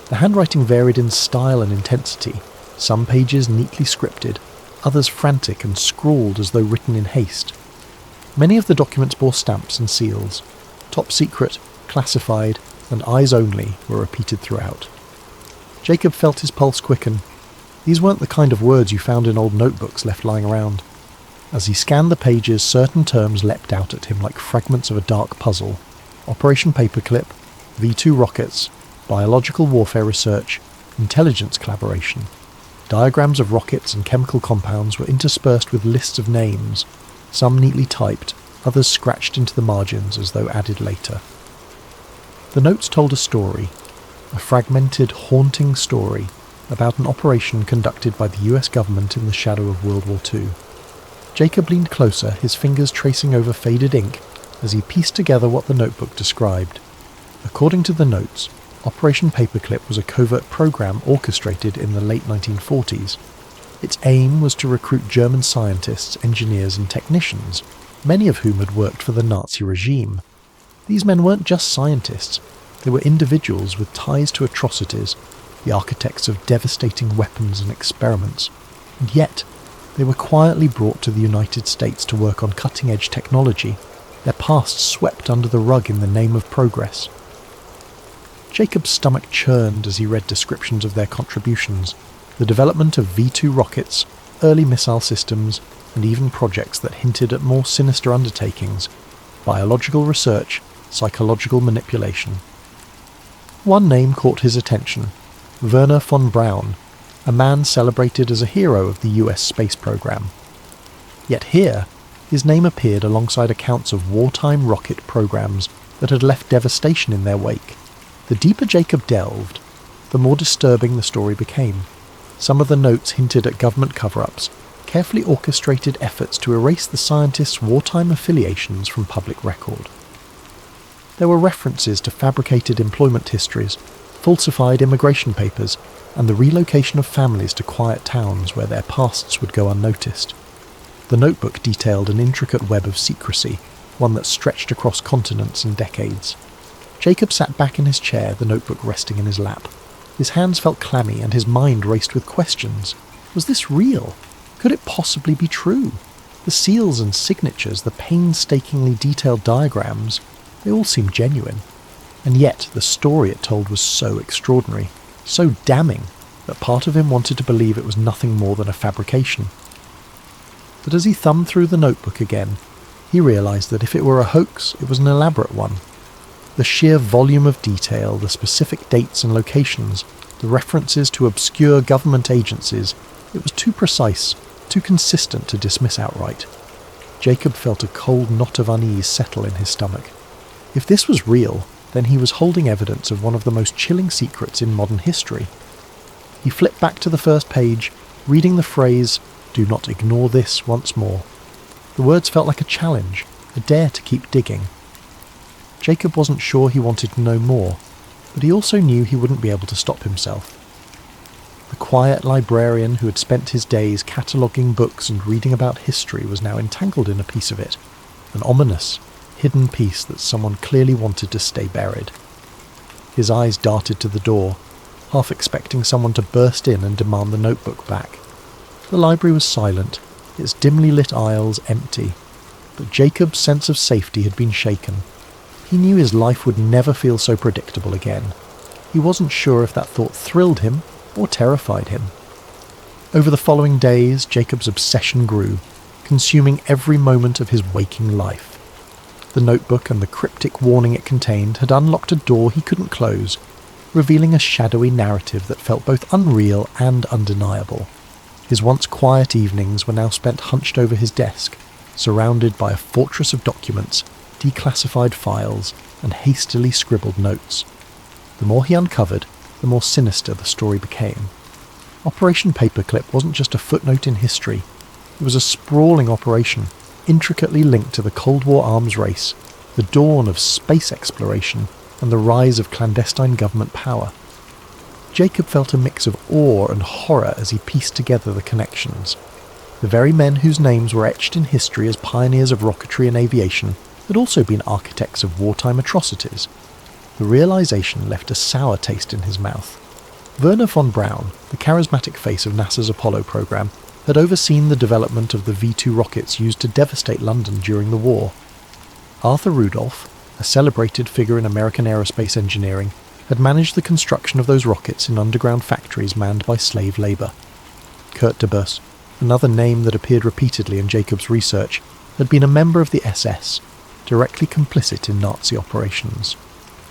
The handwriting varied in style and intensity, some pages neatly scripted, others frantic and scrawled as though written in haste. Many of the documents bore stamps and seals. Top secret, classified, and eyes only were repeated throughout. Jacob felt his pulse quicken. These weren't the kind of words you found in old notebooks left lying around. As he scanned the pages, certain terms leapt out at him like fragments of a dark puzzle. Operation Paperclip, V2 rockets, biological warfare research, intelligence collaboration. Diagrams of rockets and chemical compounds were interspersed with lists of names, some neatly typed, others scratched into the margins as though added later. The notes told a story, a fragmented, haunting story about an operation conducted by the US government in the shadow of World War II. Jacob leaned closer, his fingers tracing over faded ink as he pieced together what the notebook described. According to the notes, Operation Paperclip was a covert program orchestrated in the late 1940s. Its aim was to recruit German scientists, engineers and technicians, many of whom had worked for the Nazi regime. These men weren't just scientists, they were individuals with ties to atrocities, the architects of devastating weapons and experiments, and yet they were quietly brought to the United States to work on cutting-edge technology, their past swept under the rug in the name of progress. Jacob's stomach churned as he read descriptions of their contributions, the development of V2 rockets, early missile systems, and even projects that hinted at more sinister undertakings, biological research, psychological manipulation. One name caught his attention, Werner von Braun, a man celebrated as a hero of the US space program. Yet here, his name appeared alongside accounts of wartime rocket programs that had left devastation in their wake. The deeper Jacob delved, the more disturbing the story became. Some of the notes hinted at government cover-ups, carefully orchestrated efforts to erase the scientists' wartime affiliations from public record. There were references to fabricated employment histories, falsified immigration papers, and the relocation of families to quiet towns where their pasts would go unnoticed. The notebook detailed an intricate web of secrecy, one that stretched across continents and decades. Jacob sat back in his chair, the notebook resting in his lap. His hands felt clammy and his mind raced with questions. Was this real? Could it possibly be true? The seals and signatures, the painstakingly detailed diagrams, they all seemed genuine. And yet the story it told was so extraordinary, so damning, that part of him wanted to believe it was nothing more than a fabrication. But as he thumbed through the notebook again, he realized that if it were a hoax, it was an elaborate one. The sheer volume of detail, the specific dates and locations, the references to obscure government agencies, it was too precise, too consistent to dismiss outright. Jacob felt a cold knot of unease settle in his stomach. If this was real, then he was holding evidence of one of the most chilling secrets in modern history. He flipped back to the first page, reading the phrase, "Do not ignore this," once more. The words felt like a challenge, a dare to keep digging. Jacob wasn't sure he wanted to know more, but he also knew he wouldn't be able to stop himself. The quiet librarian who had spent his days cataloguing books and reading about history was now entangled in a piece of it, an ominous, hidden piece that someone clearly wanted to stay buried. His eyes darted to the door, half expecting someone to burst in and demand the notebook back. The library was silent, its dimly lit aisles empty, but Jacob's sense of safety had been shaken. He knew his life would never feel so predictable again. He wasn't sure if that thought thrilled him or terrified him. Over the following days, Jacob's obsession grew, consuming every moment of his waking life. The notebook and the cryptic warning it contained had unlocked a door he couldn't close, revealing a shadowy narrative that felt both unreal and undeniable. His once quiet evenings were now spent hunched over his desk, surrounded by a fortress of documents, declassified files, and hastily scribbled notes. The more he uncovered, the more sinister the story became. Operation Paperclip wasn't just a footnote in history. It was a sprawling operation, intricately linked to the Cold War arms race, the dawn of space exploration, and the rise of clandestine government power. Jacob felt a mix of awe and horror as he pieced together the connections. The very men whose names were etched in history as pioneers of rocketry and aviation had also been architects of wartime atrocities. The realization left a sour taste in his mouth. Werner von Braun, the charismatic face of NASA's Apollo program, had overseen the development of the V-2 rockets used to devastate London during the war. Arthur Rudolph, a celebrated figure in American aerospace engineering, had managed the construction of those rockets in underground factories manned by slave labour. Kurt de Bus, another name that appeared repeatedly in Jacob's research, had been a member of the SS, directly complicit in Nazi operations.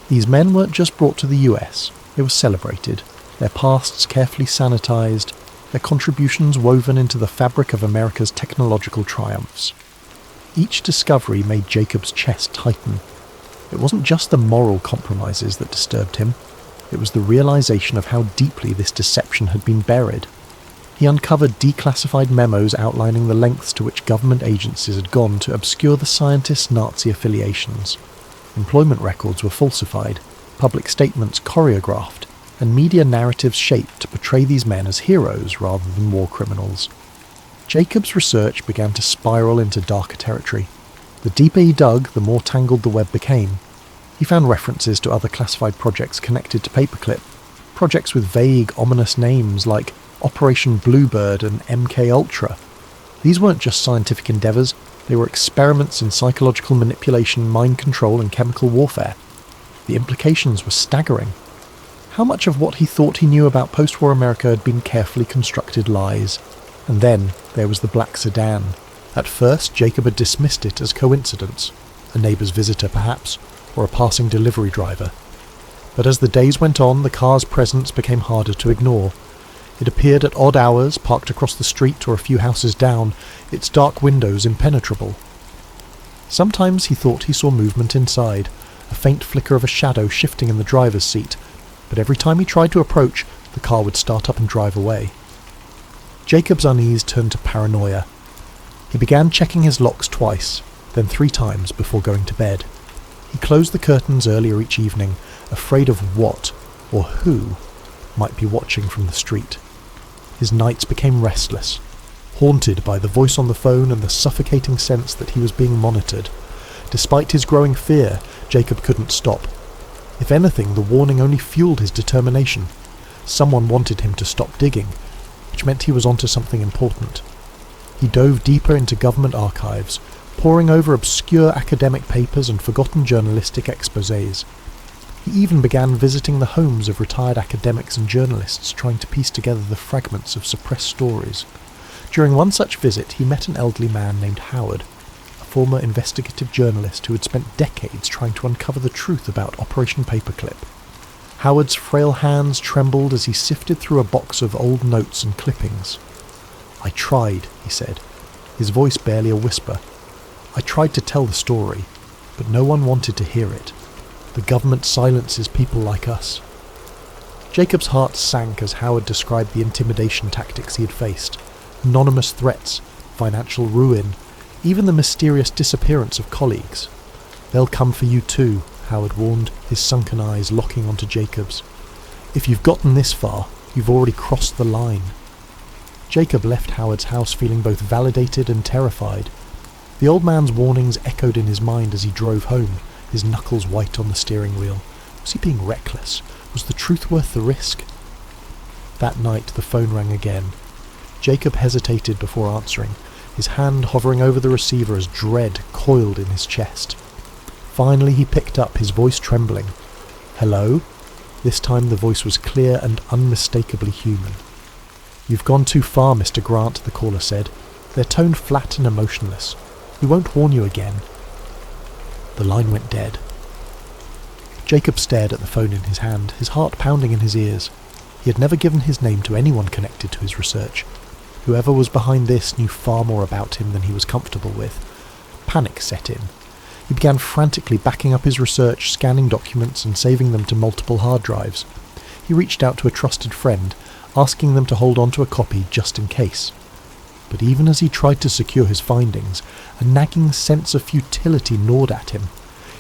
These men weren't just brought to the US, they were celebrated, their pasts carefully sanitised, their contributions woven into the fabric of America's technological triumphs. Each discovery made Jacob's chest tighten. It wasn't just the moral compromises that disturbed him, it was the realisation of how deeply this deception had been buried. He uncovered declassified memos outlining the lengths to which government agencies had gone to obscure the scientists' Nazi affiliations. Employment records were falsified, public statements choreographed, and media narratives shaped to portray these men as heroes rather than war criminals. Jacob's research began to spiral into darker territory. The deeper he dug, the more tangled the web became. He found references to other classified projects connected to Paperclip, projects with vague, ominous names like Operation Bluebird and MK Ultra. These weren't just scientific endeavours, they were experiments in psychological manipulation, mind control and chemical warfare. The implications were staggering. How much of what he thought he knew about post-war America had been carefully constructed lies? And then there was the black sedan. At first, Jacob had dismissed it as coincidence, a neighbour's visitor perhaps, or a passing delivery driver. But as the days went on, the car's presence became harder to ignore. It appeared at odd hours, parked across the street or a few houses down, its dark windows impenetrable. Sometimes he thought he saw movement inside, a faint flicker of a shadow shifting in the driver's seat, but every time he tried to approach, the car would start up and drive away. Jacob's unease turned to paranoia. He began checking his locks twice, then 3 times before going to bed. He closed the curtains earlier each evening, afraid of what, or who, might be watching from the street. His nights became restless, haunted by the voice on the phone and the suffocating sense that he was being monitored. Despite his growing fear, Jacob couldn't stop. If anything, the warning only fueled his determination. Someone wanted him to stop digging, which meant he was onto something important. He dove deeper into government archives, poring over obscure academic papers and forgotten journalistic exposés. He even began visiting the homes of retired academics and journalists, trying to piece together the fragments of suppressed stories. During one such visit, he met an elderly man named Howard, a former investigative journalist who had spent decades trying to uncover the truth about Operation Paperclip. Howard's frail hands trembled as he sifted through a box of old notes and clippings. "I tried," he said, his voice barely a whisper. "I tried to tell the story, but no one wanted to hear it. The government silences people like us. Jacob's heart sank as Howard described the intimidation tactics he had faced. Anonymous threats, financial ruin, even the mysterious disappearance of colleagues. "They'll come for you too," Howard warned, his sunken eyes locking onto Jacob's. "If you've gotten this far, you've already crossed the line." Jacob left Howard's house feeling both validated and terrified. The old man's warnings echoed in his mind as he drove home, his knuckles white on the steering wheel. Was he being reckless? Was the truth worth the risk? That night the phone rang again. Jacob hesitated before answering, his hand hovering over the receiver as dread coiled in his chest. Finally he picked up, his voice trembling. "Hello?" This time the voice was clear and unmistakably human. "You've gone too far, Mr. Grant," the caller said, their tone flat and emotionless. "We won't warn you again." The line went dead. Jacob stared at the phone in his hand, his heart pounding in his ears. He had never given his name to anyone connected to his research. Whoever was behind this knew far more about him than he was comfortable with. Panic set in. He began frantically backing up his research, scanning documents and saving them to multiple hard drives. He reached out to a trusted friend, asking them to hold on to a copy just in case. But even as he tried to secure his findings, a nagging sense of futility gnawed at him.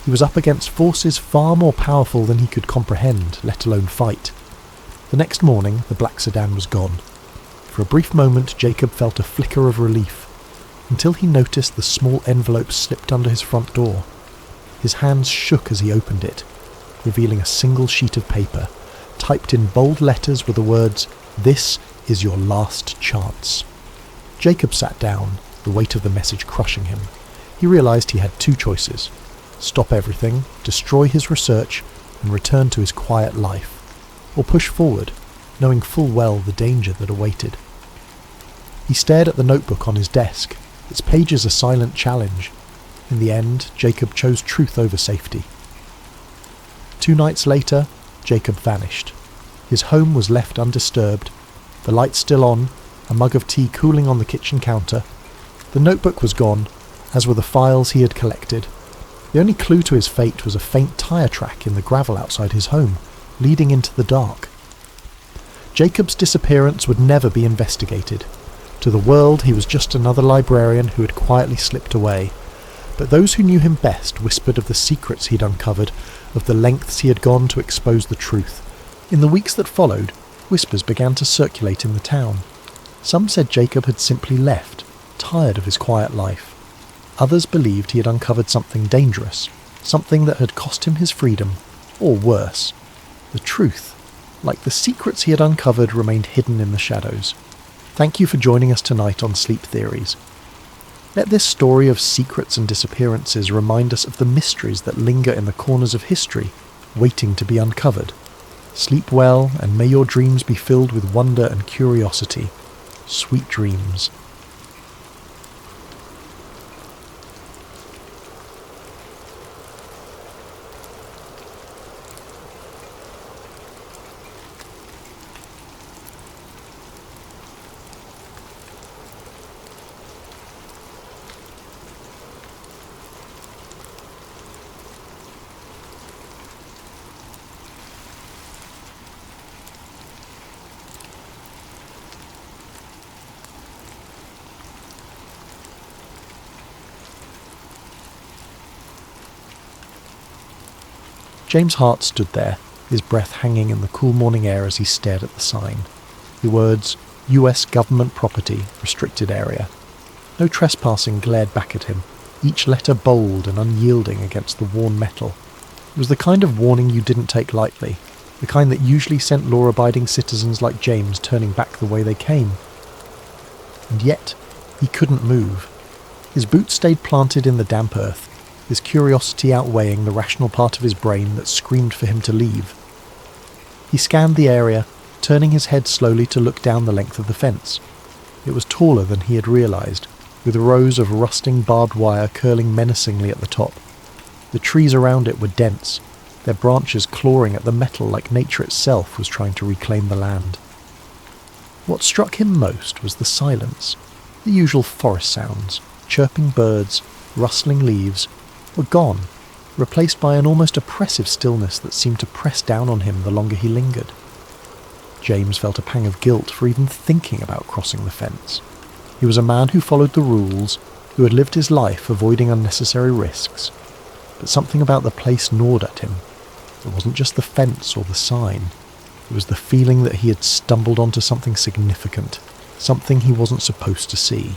He was up against forces far more powerful than he could comprehend, let alone fight. The next morning, the black sedan was gone. For a brief moment, Jacob felt a flicker of relief, until he noticed the small envelope slipped under his front door. His hands shook as he opened it, revealing a single sheet of paper. Typed in bold letters were the words, "This is your last chance." Jacob sat down, the weight of the message crushing him. He realized he had two choices: stop everything, destroy his research, and return to his quiet life, or push forward, knowing full well the danger that awaited. He stared at the notebook on his desk, its pages a silent challenge. In the end, Jacob chose truth over safety. 2 nights later, Jacob vanished. His home was left undisturbed, the lights still on, a mug of tea cooling on the kitchen counter. The notebook was gone, as were the files he had collected. The only clue to his fate was a faint tyre track in the gravel outside his home, leading into the dark. Jacob's disappearance would never be investigated. To the world, he was just another librarian who had quietly slipped away. But those who knew him best whispered of the secrets he'd uncovered, of the lengths he had gone to expose the truth. In the weeks that followed, whispers began to circulate in the town. Some said Jacob had simply left, tired of his quiet life. Others believed he had uncovered something dangerous, something that had cost him his freedom, or worse. The truth, like the secrets he had uncovered, remained hidden in the shadows. Thank you for joining us tonight on Sleep Theories. Let this story of secrets and disappearances remind us of the mysteries that linger in the corners of history, waiting to be uncovered. Sleep well, and may your dreams be filled with wonder and curiosity. Sweet dreams. James Hart stood there, his breath hanging in the cool morning air as he stared at the sign. The words, "US Government Property, Restricted Area." No trespassing glared back at him, each letter bold and unyielding against the worn metal. It was the kind of warning you didn't take lightly, the kind that usually sent law-abiding citizens like James turning back the way they came. And yet, he couldn't move. His boots stayed planted in the damp earth, his curiosity outweighing the rational part of his brain that screamed for him to leave. He scanned the area, turning his head slowly to look down the length of the fence. It was taller than he had realized, with rows of rusting barbed wire curling menacingly at the top. The trees around it were dense, their branches clawing at the metal like nature itself was trying to reclaim the land. What struck him most was the silence. The usual forest sounds, chirping birds, rustling leaves, were gone. replaced by an almost oppressive stillness that seemed to press down on him the longer he lingered. James felt a pang of guilt for even thinking about crossing the fence. He was a man who followed the rules, who had lived his life avoiding unnecessary risks. But something about the place gnawed at him. It wasn't just the fence or the sign. It was the feeling that he had stumbled onto something significant, something he wasn't supposed to see.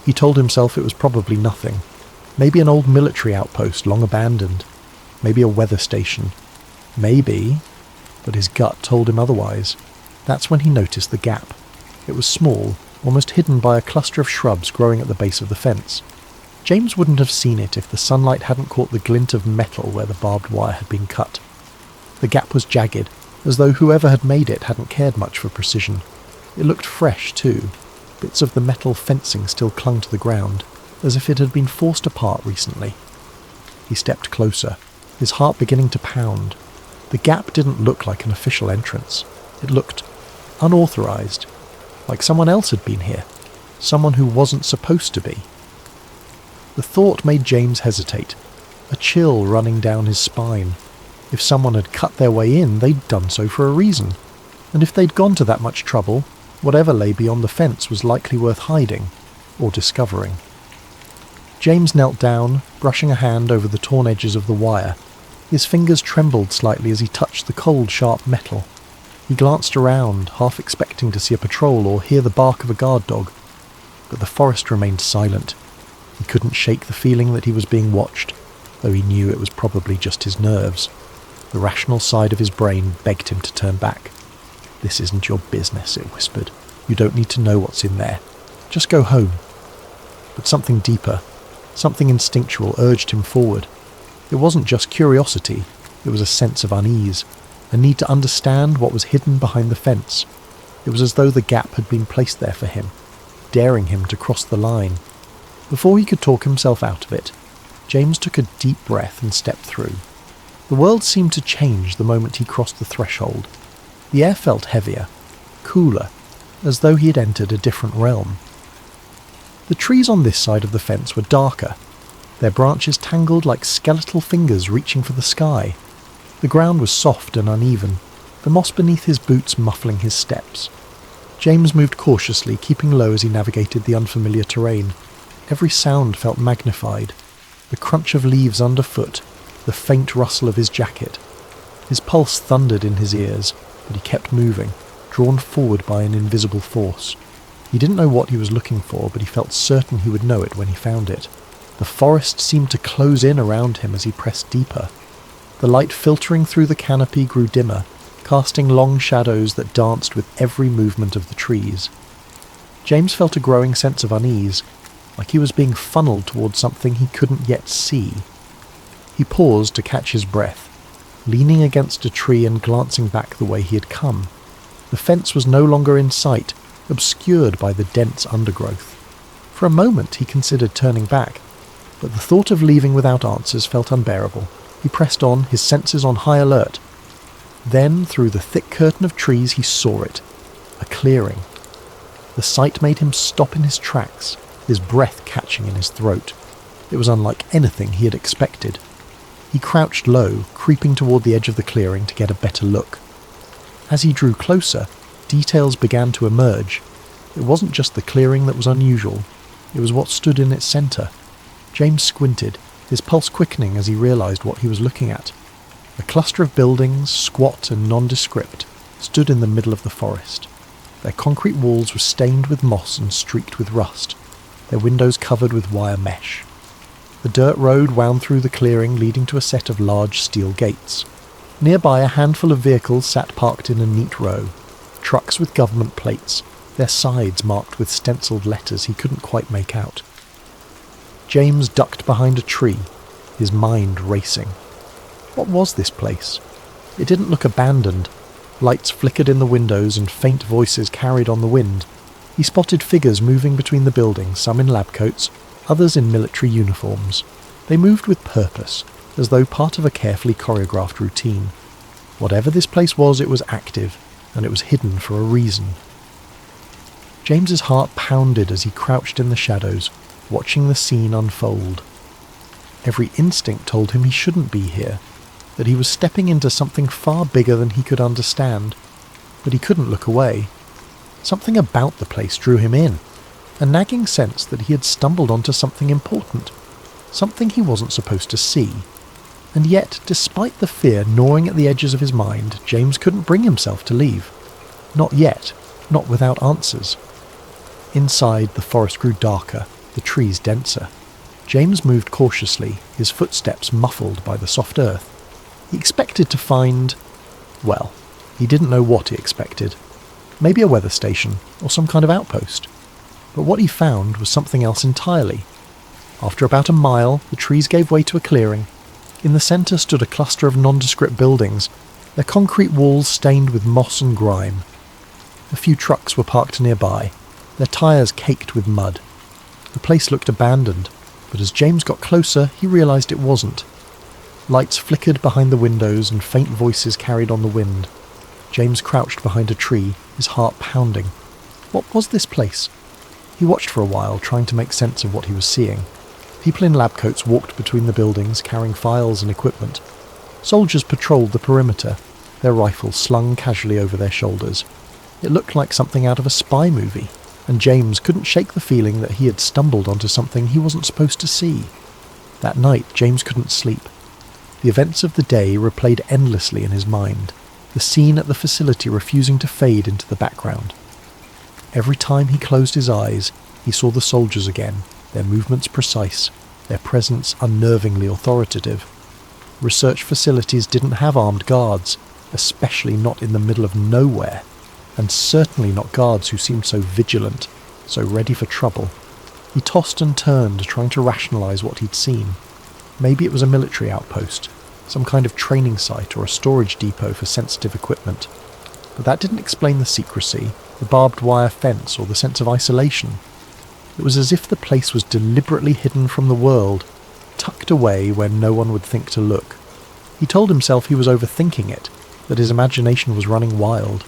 He told himself it was probably nothing. Maybe an old military outpost long abandoned. Maybe a weather station. Maybe... But his gut told him otherwise. That's when he noticed the gap. It was small, almost hidden by a cluster of shrubs growing at the base of the fence. James wouldn't have seen it if the sunlight hadn't caught the glint of metal where the barbed wire had been cut. The gap was jagged, as though whoever had made it hadn't cared much for precision. It looked fresh, too. Bits of the metal fencing still clung to the ground, as if it had been forced apart recently. He stepped closer, his heart beginning to pound. The gap didn't look like an official entrance. It looked unauthorized, like someone else had been here, someone who wasn't supposed to be. The thought made James hesitate, a chill running down his spine. If someone had cut their way in, they'd done so for a reason, and if they'd gone to that much trouble, whatever lay beyond the fence was likely worth hiding, or discovering. James knelt down, brushing a hand over the torn edges of the wire. His fingers trembled slightly as he touched the cold, sharp metal. He glanced around, half expecting to see a patrol or hear the bark of a guard dog. But the forest remained silent. He couldn't shake the feeling that he was being watched, though he knew it was probably just his nerves. The rational side of his brain begged him to turn back. "This isn't your business," it whispered. "You don't need to know what's in there. Just go home." But something deeper, something instinctual urged him forward. It wasn't just curiosity, it was a sense of unease, a need to understand what was hidden behind the fence. It was as though the gap had been placed there for him, daring him to cross the line. Before he could talk himself out of it, James took a deep breath and stepped through. The world seemed to change the moment he crossed the threshold. The air felt heavier, cooler, as though he had entered a different realm. The trees on this side of the fence were darker, their branches tangled like skeletal fingers reaching for the sky. The ground was soft and uneven, the moss beneath his boots muffling his steps. James moved cautiously, keeping low as he navigated the unfamiliar terrain. Every sound felt magnified. The crunch of leaves underfoot, the faint rustle of his jacket. His pulse thundered in his ears, but he kept moving, drawn forward by an invisible force. He didn't know what he was looking for, but he felt certain he would know it when he found it. The forest seemed to close in around him as he pressed deeper. The light filtering through the canopy grew dimmer, casting long shadows that danced with every movement of the trees. James felt a growing sense of unease, like he was being funneled towards something he couldn't yet see. He paused to catch his breath, leaning against a tree and glancing back the way he had come. The fence was no longer in sight, obscured by the dense undergrowth. For a moment he considered turning back, but the thought of leaving without answers felt unbearable. He pressed on, his senses on high alert. Then, through the thick curtain of trees, he saw it. A clearing. The sight made him stop in his tracks, his breath catching in his throat. It was unlike anything he had expected. He crouched low, creeping toward the edge of the clearing to get a better look. As he drew closer, details began to emerge. It wasn't just the clearing that was unusual. It was what stood in its centre. James squinted, his pulse quickening as he realised what he was looking at. A cluster of buildings, squat and nondescript, stood in the middle of the forest. Their concrete walls were stained with moss and streaked with rust, their windows covered with wire mesh. The dirt road wound through the clearing, leading to a set of large steel gates. Nearby, a handful of vehicles sat parked in a neat row, trucks with government plates, their sides marked with stenciled letters he couldn't quite make out. James ducked behind a tree, his mind racing. What was this place? It didn't look abandoned. Lights flickered in the windows and faint voices carried on the wind. He spotted figures moving between the buildings, some in lab coats, others in military uniforms. They moved with purpose, as though part of a carefully choreographed routine. Whatever this place was, it was active, and it was hidden for a reason. James's heart pounded as he crouched in the shadows, watching the scene unfold. Every instinct told him he shouldn't be here, that he was stepping into something far bigger than he could understand, but he couldn't look away. Something about the place drew him in, a nagging sense that he had stumbled onto something important, something he wasn't supposed to see. And yet, despite the fear gnawing at the edges of his mind, James couldn't bring himself to leave. Not yet, not without answers. Inside, the forest grew darker, the trees denser. James moved cautiously, his footsteps muffled by the soft earth. He expected to find... well, he didn't know what he expected. Maybe a weather station, or some kind of outpost. But what he found was something else entirely. After about a mile, the trees gave way to a clearing. In the centre stood a cluster of nondescript buildings, their concrete walls stained with moss and grime. A few trucks were parked nearby, their tyres caked with mud. The place looked abandoned, but as James got closer, he realised it wasn't. Lights flickered behind the windows and faint voices carried on the wind. James crouched behind a tree, his heart pounding. What was this place? He watched for a while, trying to make sense of what he was seeing. People in lab coats walked between the buildings, carrying files and equipment. Soldiers patrolled the perimeter, their rifles slung casually over their shoulders. It looked like something out of a spy movie, and James couldn't shake the feeling that he had stumbled onto something he wasn't supposed to see. That night, James couldn't sleep. The events of the day replayed endlessly in his mind, the scene at the facility refusing to fade into the background. Every time he closed his eyes, he saw the soldiers again, their movements precise, their presence unnervingly authoritative. Research facilities didn't have armed guards, especially not in the middle of nowhere, and certainly not guards who seemed so vigilant, so ready for trouble. He tossed and turned, trying to rationalise what he'd seen. Maybe it was a military outpost, some kind of training site or a storage depot for sensitive equipment. But that didn't explain the secrecy, the barbed wire fence, or the sense of isolation. It was as if the place was deliberately hidden from the world, tucked away where no one would think to look. He told himself he was overthinking it, that his imagination was running wild.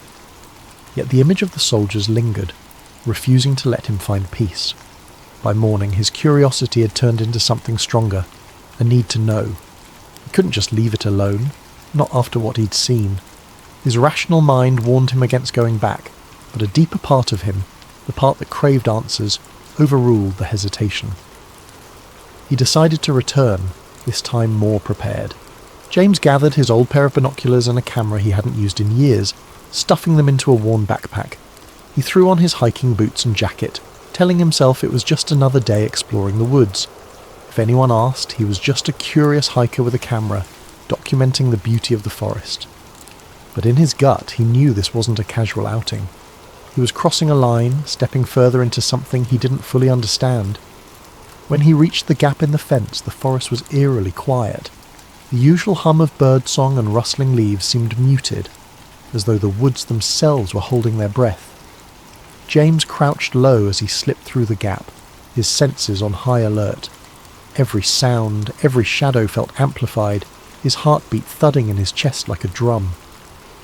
Yet the image of the soldiers lingered, refusing to let him find peace. By morning, his curiosity had turned into something stronger, a need to know. He couldn't just leave it alone, not after what he'd seen. His rational mind warned him against going back, but a deeper part of him, the part that craved answers, overruled the hesitation. He decided to return, this time more prepared. James gathered his old pair of binoculars and a camera he hadn't used in years, stuffing them into a worn backpack. He threw on his hiking boots and jacket, telling himself it was just another day exploring the woods. If anyone asked, he was just a curious hiker with a camera, documenting the beauty of the forest. But in his gut, he knew this wasn't a casual outing. He was crossing a line, stepping further into something he didn't fully understand. When he reached the gap in the fence, the forest was eerily quiet. The usual hum of birdsong and rustling leaves seemed muted, as though the woods themselves were holding their breath. James crouched low as he slipped through the gap, his senses on high alert. Every sound, every shadow felt amplified, his heartbeat thudding in his chest like a drum.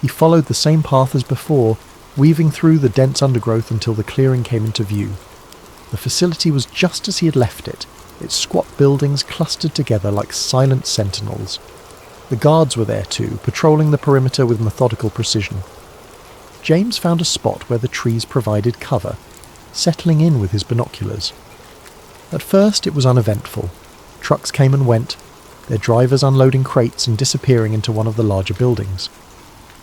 He followed the same path as before, weaving through the dense undergrowth until the clearing came into view. The facility was just as he had left it, its squat buildings clustered together like silent sentinels. The guards were there too, patrolling the perimeter with methodical precision. James found a spot where the trees provided cover, settling in with his binoculars. At first it was uneventful. Trucks came and went, their drivers unloading crates and disappearing into one of the larger buildings.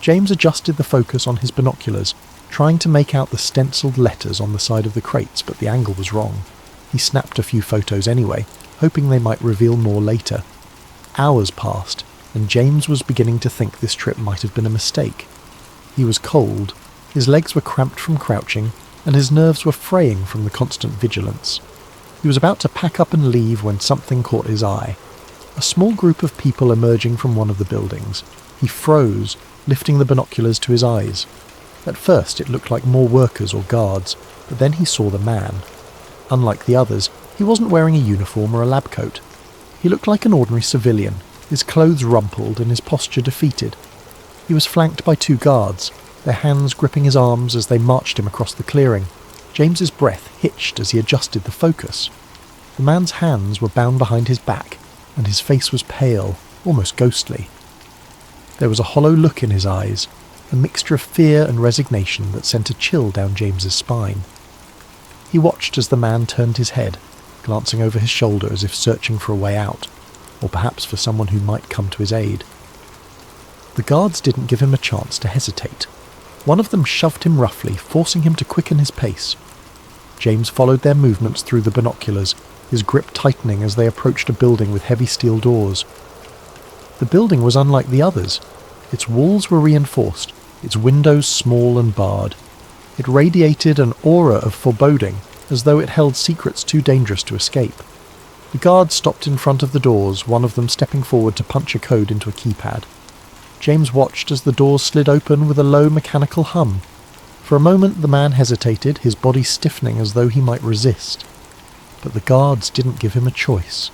James adjusted the focus on his binoculars, trying to make out the stenciled letters on the side of the crates, but the angle was wrong. He snapped a few photos anyway, hoping they might reveal more later. Hours passed, and James was beginning to think this trip might have been a mistake. He was cold, his legs were cramped from crouching, and his nerves were fraying from the constant vigilance. He was about to pack up and leave when something caught his eye. A small group of people emerging from one of the buildings. He froze, lifting the binoculars to his eyes. At first it looked like more workers or guards, but then he saw the man. Unlike the others, he wasn't wearing a uniform or a lab coat. He looked like an ordinary civilian, his clothes rumpled and his posture defeated. He was flanked by two guards, their hands gripping his arms as they marched him across the clearing. James's breath hitched as he adjusted the focus. The man's hands were bound behind his back, and his face was pale, almost ghostly. There was a hollow look in his eyes, a mixture of fear and resignation that sent a chill down James's spine. He watched as the man turned his head, glancing over his shoulder as if searching for a way out, or perhaps for someone who might come to his aid. The guards didn't give him a chance to hesitate. One of them shoved him roughly, forcing him to quicken his pace. James followed their movements through the binoculars, his grip tightening as they approached a building with heavy steel doors. The building was unlike the others. Its walls were reinforced, its windows small and barred. It radiated an aura of foreboding, as though it held secrets too dangerous to escape. The guards stopped in front of the doors, one of them stepping forward to punch a code into a keypad. James watched as the doors slid open with a low mechanical hum. For a moment the man hesitated, his body stiffening as though he might resist. But the guards didn't give him a choice.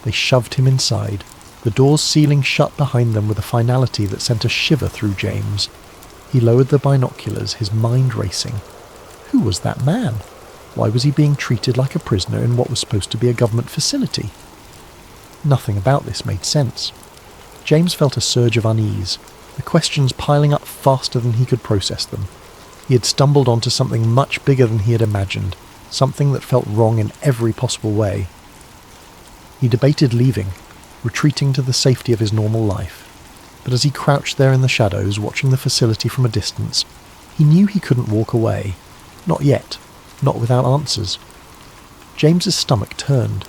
They shoved him inside, the doors sealing shut behind them with a finality that sent a shiver through James. He lowered the binoculars, his mind racing. Who was that man? Why was he being treated like a prisoner in what was supposed to be a government facility? Nothing about this made sense. James felt a surge of unease, the questions piling up faster than he could process them. He had stumbled onto something much bigger than he had imagined, something that felt wrong in every possible way. He debated leaving, retreating to the safety of his normal life. But as he crouched there in the shadows, watching the facility from a distance, he knew he couldn't walk away. Not yet. Not without answers. James's stomach turned.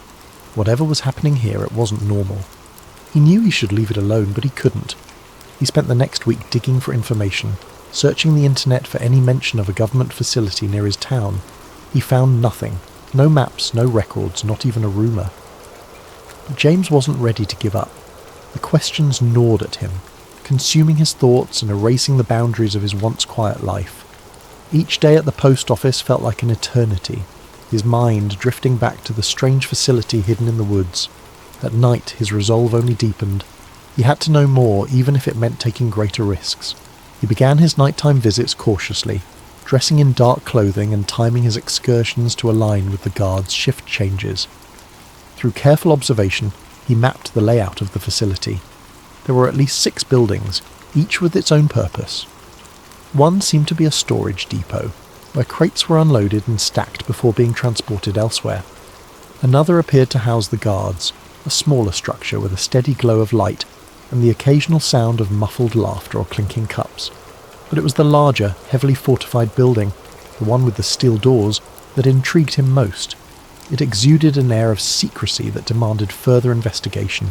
Whatever was happening here, it wasn't normal. He knew he should leave it alone, but he couldn't. He spent the next week digging for information, searching the internet for any mention of a government facility near his town. He found nothing. No maps, no records, not even a rumour. But James wasn't ready to give up. The questions gnawed at him, consuming his thoughts and erasing the boundaries of his once quiet life. Each day at the post office felt like an eternity, his mind drifting back to the strange facility hidden in the woods. At night, his resolve only deepened. He had to know more, even if it meant taking greater risks. He began his nighttime visits cautiously, dressing in dark clothing and timing his excursions to align with the guards' shift changes. Through careful observation, he mapped the layout of the facility. There were at least 6 buildings, each with its own purpose. One seemed to be a storage depot, where crates were unloaded and stacked before being transported elsewhere. Another appeared to house the guards, a smaller structure with a steady glow of light and the occasional sound of muffled laughter or clinking cups. But it was the larger, heavily fortified building, the one with the steel doors, that intrigued him most. It exuded an air of secrecy that demanded further investigation.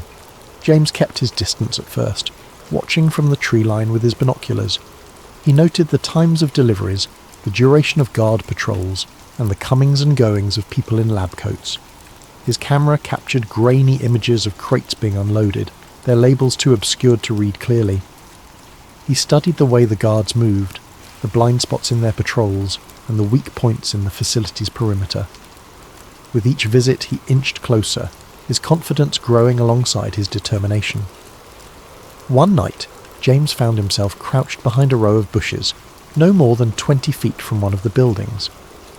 James kept his distance at first, watching from the tree line with his binoculars. He noted the times of deliveries, the duration of guard patrols, and the comings and goings of people in lab coats. His camera captured grainy images of crates being unloaded, their labels too obscured to read clearly. He studied the way the guards moved, the blind spots in their patrols, and the weak points in the facility's perimeter. With each visit he inched closer, his confidence growing alongside his determination. One night, James found himself crouched behind a row of bushes, no more than 20 feet from one of the buildings.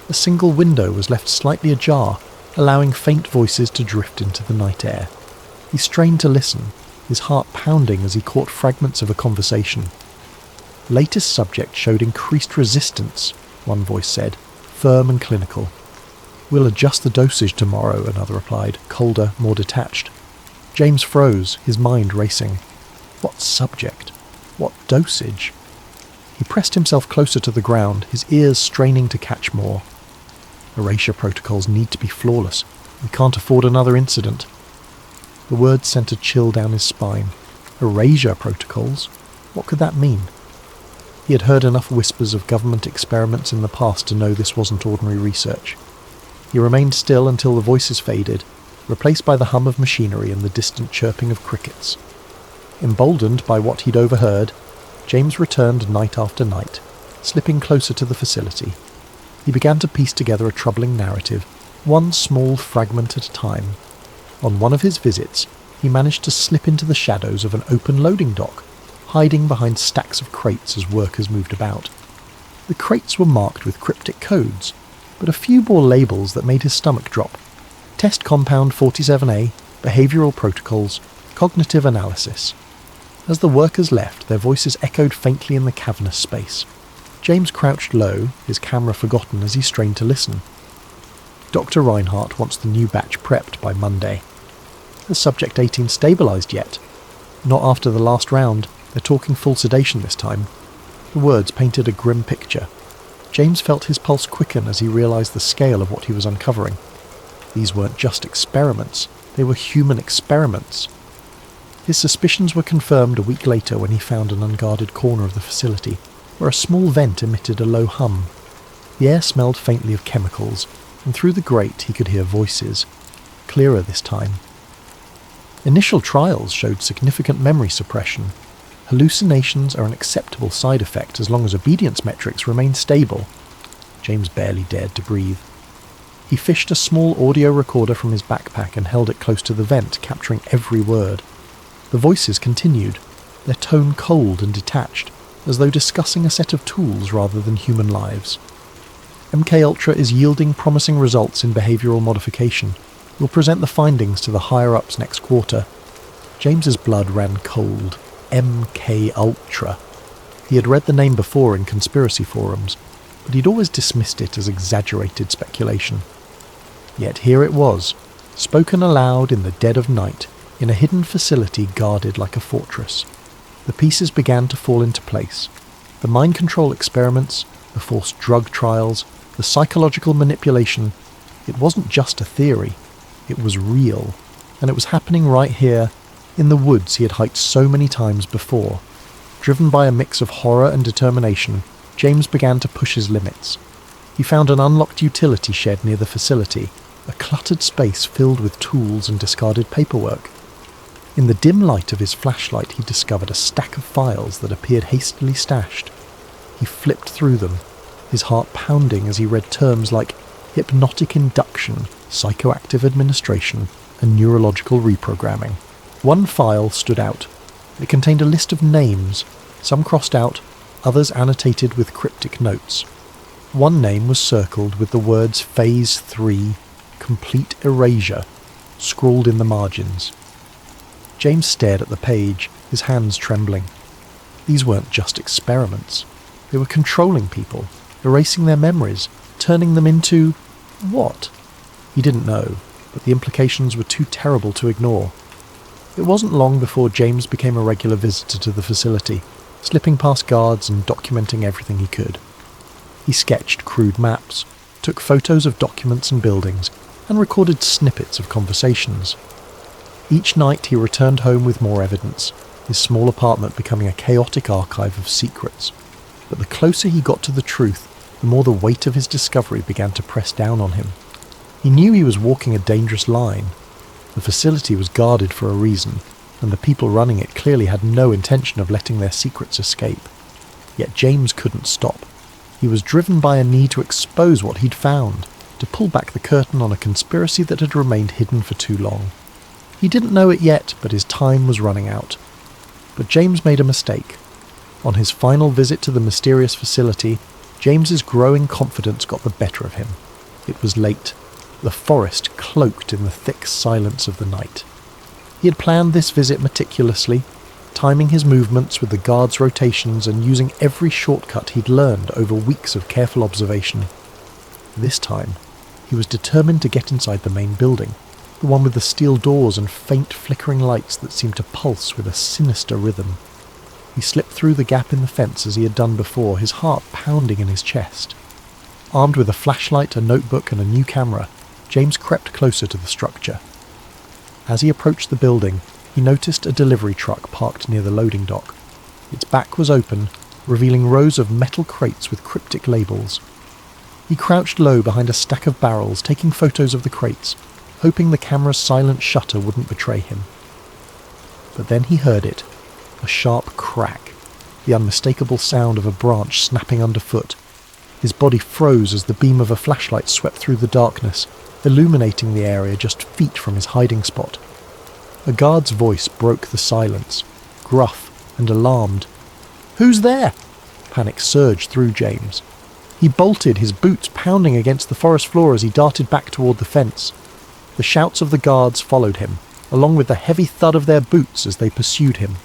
A single window was left slightly ajar, allowing faint voices to drift into the night air. He strained to listen, his heart pounding as he caught fragments of a conversation. Latest subject showed increased resistance, one voice said, firm and clinical. We'll adjust the dosage tomorrow, another replied, colder, more detached. James froze, his mind racing. What subject? What dosage? He pressed himself closer to the ground, his ears straining to catch more. Erasure protocols need to be flawless. We can't afford another incident. The words sent a chill down his spine. Erasure protocols? What could that mean? He had heard enough whispers of government experiments in the past to know this wasn't ordinary research. He remained still until the voices faded, replaced by the hum of machinery and the distant chirping of crickets. Emboldened by what he'd overheard, James returned night after night, slipping closer to the facility. He began to piece together a troubling narrative, one small fragment at a time. On one of his visits, he managed to slip into the shadows of an open loading dock, hiding behind stacks of crates as workers moved about. The crates were marked with cryptic codes, but a few bore labels that made his stomach drop. Test Compound 47A, behavioural protocols, cognitive analysis. As the workers left, their voices echoed faintly in the cavernous space. James crouched low, his camera forgotten as he strained to listen. Dr. Reinhardt wants the new batch prepped by Monday. Has Subject 18 stabilised yet? Not after the last round. They're talking full sedation this time. The words painted a grim picture. James felt his pulse quicken as he realised the scale of what he was uncovering. These weren't just experiments, they were human experiments. His suspicions were confirmed a week later when he found an unguarded corner of the facility, where a small vent emitted a low hum. The air smelled faintly of chemicals, and through the grate he could hear voices, clearer this time. Initial trials showed significant memory suppression. Hallucinations are an acceptable side effect as long as obedience metrics remain stable. James barely dared to breathe. He fished a small audio recorder from his backpack and held it close to the vent, capturing every word. The voices continued, their tone cold and detached, as though discussing a set of tools rather than human lives. MKUltra is yielding promising results in behavioural modification. We'll present the findings to the higher-ups next quarter. James's blood ran cold. MKUltra. He had read the name before in conspiracy forums, but he'd always dismissed it as exaggerated speculation. Yet here it was, spoken aloud in the dead of night, in a hidden facility guarded like a fortress. The pieces began to fall into place. The mind control experiments, the forced drug trials, the psychological manipulation. It wasn't just a theory. It was real. And it was happening right here, in the woods he had hiked so many times before. Driven by a mix of horror and determination, James began to push his limits. He found an unlocked utility shed near the facility, a cluttered space filled with tools and discarded paperwork. In the dim light of his flashlight he discovered a stack of files that appeared hastily stashed. He flipped through them, his heart pounding as he read terms like hypnotic induction, psychoactive administration, and neurological reprogramming. One file stood out. It contained a list of names, some crossed out, others annotated with cryptic notes. One name was circled with the words Phase 3, Complete Erasure, scrawled in the margins. James stared at the page, his hands trembling. These weren't just experiments. They were controlling people, erasing their memories, turning them into... what? He didn't know, but the implications were too terrible to ignore. It wasn't long before James became a regular visitor to the facility, slipping past guards and documenting everything he could. He sketched crude maps, took photos of documents and buildings, and recorded snippets of conversations. Each night he returned home with more evidence, his small apartment becoming a chaotic archive of secrets. But the closer he got to the truth, the more the weight of his discovery began to press down on him. He knew he was walking a dangerous line. The facility was guarded for a reason, and the people running it clearly had no intention of letting their secrets escape. Yet James couldn't stop. He was driven by a need to expose what he'd found, to pull back the curtain on a conspiracy that had remained hidden for too long. He didn't know it yet, but his time was running out. But James made a mistake. On his final visit to the mysterious facility, James's growing confidence got the better of him. It was late, the forest cloaked in the thick silence of the night. He had planned this visit meticulously, timing his movements with the guards' rotations and using every shortcut he'd learned over weeks of careful observation. This time, he was determined to get inside the main building, the one with the steel doors and faint flickering lights that seemed to pulse with a sinister rhythm. He slipped through the gap in the fence as he had done before, his heart pounding in his chest. Armed with a flashlight, a notebook and a new camera, James crept closer to the structure. As he approached the building, he noticed a delivery truck parked near the loading dock. Its back was open, revealing rows of metal crates with cryptic labels. He crouched low behind a stack of barrels, taking photos of the crates, hoping the camera's silent shutter wouldn't betray him. But then he heard it, a sharp crack, the unmistakable sound of a branch snapping underfoot. His body froze as the beam of a flashlight swept through the darkness, illuminating the area just feet from his hiding spot. A guard's voice broke the silence, gruff and alarmed. "Who's there?" Panic surged through James. He bolted, his boots pounding against the forest floor as he darted back toward the fence. The shouts of the guards followed him, along with the heavy thud of their boots as they pursued him.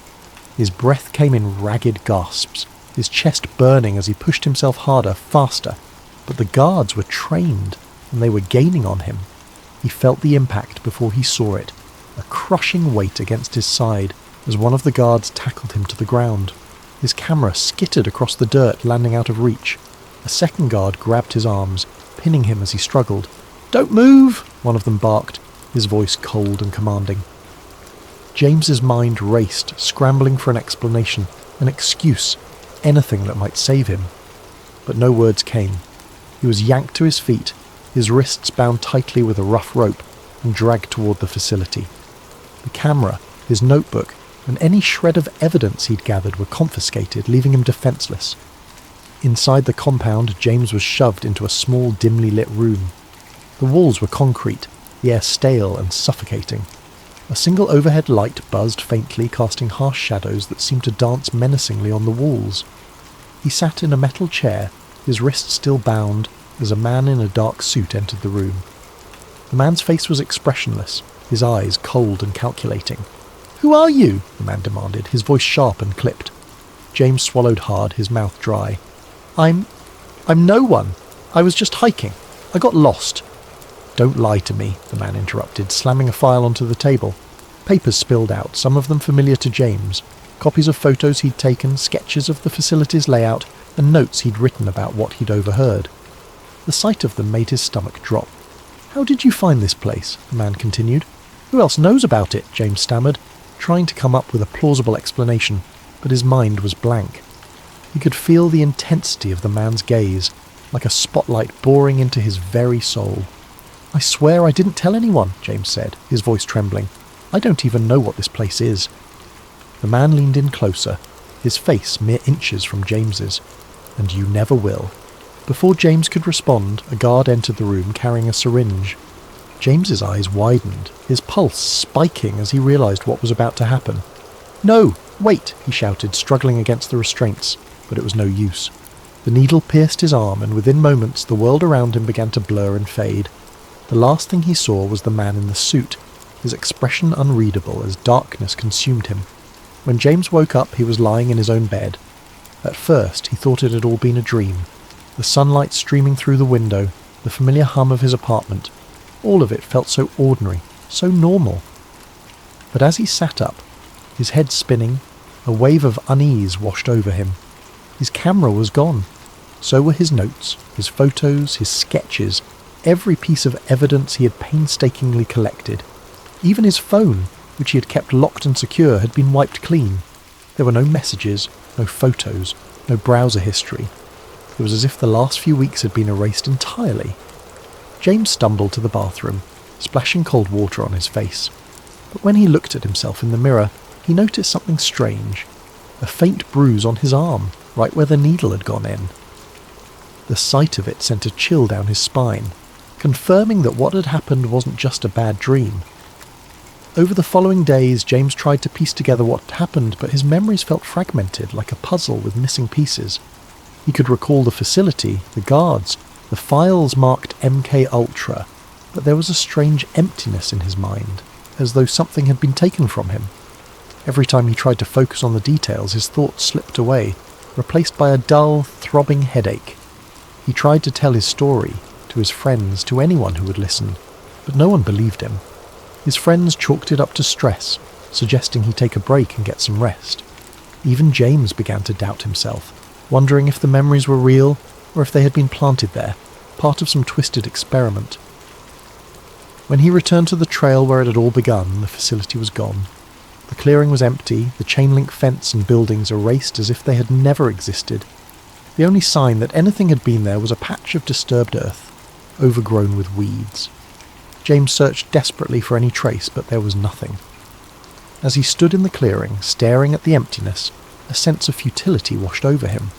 His breath came in ragged gasps, his chest burning as he pushed himself harder, faster. But the guards were trained, and they were gaining on him. He felt the impact before he saw it, a crushing weight against his side as one of the guards tackled him to the ground. His camera skittered across the dirt, landing out of reach. A second guard grabbed his arms, pinning him as he struggled. "Don't move!" one of them barked, his voice cold and commanding. James's mind raced, scrambling for an explanation, an excuse, anything that might save him. But no words came. He was yanked to his feet, his wrists bound tightly with a rough rope, and dragged toward the facility. The camera, his notebook, and any shred of evidence he'd gathered were confiscated, leaving him defenseless. Inside the compound, James was shoved into a small, dimly lit room. The walls were concrete, the air stale and suffocating. A single overhead light buzzed faintly, casting harsh shadows that seemed to dance menacingly on the walls. He sat in a metal chair, his wrists still bound, as a man in a dark suit entered the room. The man's face was expressionless, his eyes cold and calculating. "Who are you?" the man demanded, his voice sharp and clipped. James swallowed hard, his mouth dry. I'm no one. I was just hiking. I got lost." "Don't lie to me," the man interrupted, slamming a file onto the table. Papers spilled out, some of them familiar to James. Copies of photos he'd taken, sketches of the facility's layout, and notes he'd written about what he'd overheard. The sight of them made his stomach drop. "How did you find this place?" the man continued. "Who else knows about it?" James stammered, trying to come up with a plausible explanation, but his mind was blank. He could feel the intensity of the man's gaze, like a spotlight boring into his very soul. "I swear I didn't tell anyone," James said, his voice trembling. "I don't even know what this place is." The man leaned in closer, his face mere inches from James's. "And you never will." Before James could respond, a guard entered the room carrying a syringe. James's eyes widened, his pulse spiking as he realized what was about to happen. "No, wait," he shouted, struggling against the restraints, but it was no use. The needle pierced his arm, and within moments the world around him began to blur and fade. The last thing he saw was the man in the suit, his expression unreadable as darkness consumed him. When James woke up, he was lying in his own bed. At first, he thought it had all been a dream. The sunlight streaming through the window, the familiar hum of his apartment, all of it felt so ordinary, so normal. But as he sat up, his head spinning, a wave of unease washed over him. His camera was gone. So were his notes, his photos, his sketches, every piece of evidence he had painstakingly collected. Even his phone, which he had kept locked and secure, had been wiped clean. There were no messages, no photos, no browser history. It was as if the last few weeks had been erased entirely. James stumbled to the bathroom, splashing cold water on his face. But when he looked at himself in the mirror, he noticed something strange. A faint bruise on his arm, right where the needle had gone in. The sight of it sent a chill down his spine, confirming that what had happened wasn't just a bad dream. Over the following days, James tried to piece together what had happened, but his memories felt fragmented, like a puzzle with missing pieces. He could recall the facility, the guards, the files marked MK Ultra, but there was a strange emptiness in his mind, as though something had been taken from him. Every time he tried to focus on the details, his thoughts slipped away, replaced by a dull, throbbing headache. He tried to tell his story, to his friends, to anyone who would listen, but no one believed him. His friends chalked it up to stress, suggesting he take a break and get some rest. Even James began to doubt himself, wondering if the memories were real or if they had been planted there, part of some twisted experiment. When he returned to the trail where it had all begun, the facility was gone. The clearing was empty, the chain-link fence and buildings erased as if they had never existed. The only sign that anything had been there was a patch of disturbed earth, overgrown with weeds. James searched desperately for any trace, but there was nothing. As he stood in the clearing, staring at the emptiness, a sense of futility washed over him.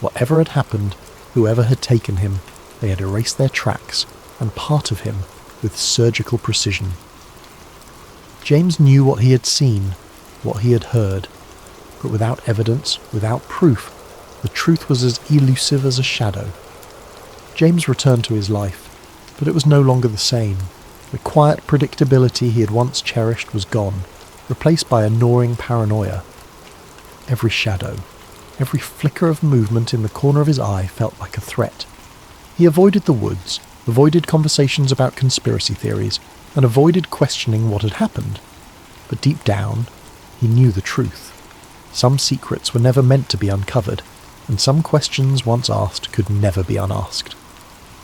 Whatever had happened, whoever had taken him, they had erased their tracks, and part of him, with surgical precision. James knew what he had seen, what he had heard, but without evidence, without proof, the truth was as elusive as a shadow. James returned to his life, but it was no longer the same. The quiet predictability he had once cherished was gone, replaced by a gnawing paranoia. Every shadow, every flicker of movement in the corner of his eye felt like a threat. He avoided the woods, avoided conversations about conspiracy theories, and avoided questioning what had happened. But deep down, he knew the truth. Some secrets were never meant to be uncovered, and some questions once asked could never be unasked.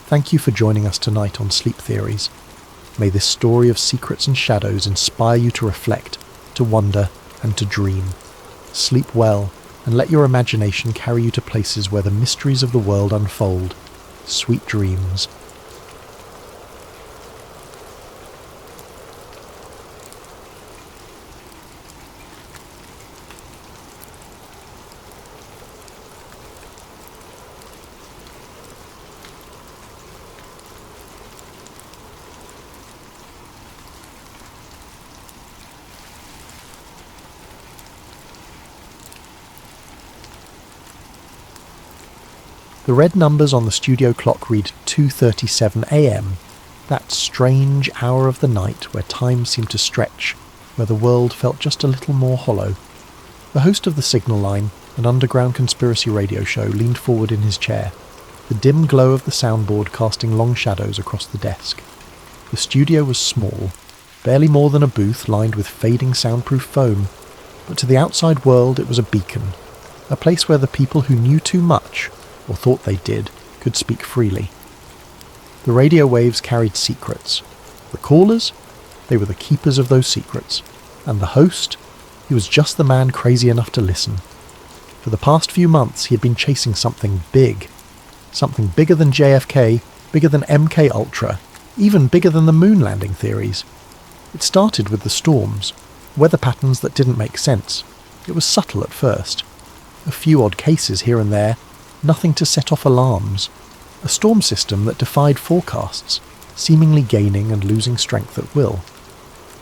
Thank you for joining us tonight on Sleep Theories. May this story of secrets and shadows inspire you to reflect, to wonder, and to dream. Sleep well, and let your imagination carry you to places where the mysteries of the world unfold. Sweet dreams. The red numbers on the studio clock read 2:37 a.m, that strange hour of the night where time seemed to stretch, where the world felt just a little more hollow. The host of the Signal Line, an underground conspiracy radio show, leaned forward in his chair, the dim glow of the soundboard casting long shadows across the desk. The studio was small, barely more than a booth lined with fading soundproof foam, but to the outside world it was a beacon, a place where the people who knew too much, or thought they did, could speak freely. The radio waves carried secrets. The callers? They were the keepers of those secrets. And the host? He was just the man crazy enough to listen. For the past few months he had been chasing something big. Something bigger than JFK, bigger than MK Ultra, even bigger than the moon landing theories. It started with the storms, weather patterns that didn't make sense. It was subtle at first. A few odd cases here and there, nothing to set off alarms. A storm system that defied forecasts, seemingly gaining and losing strength at will.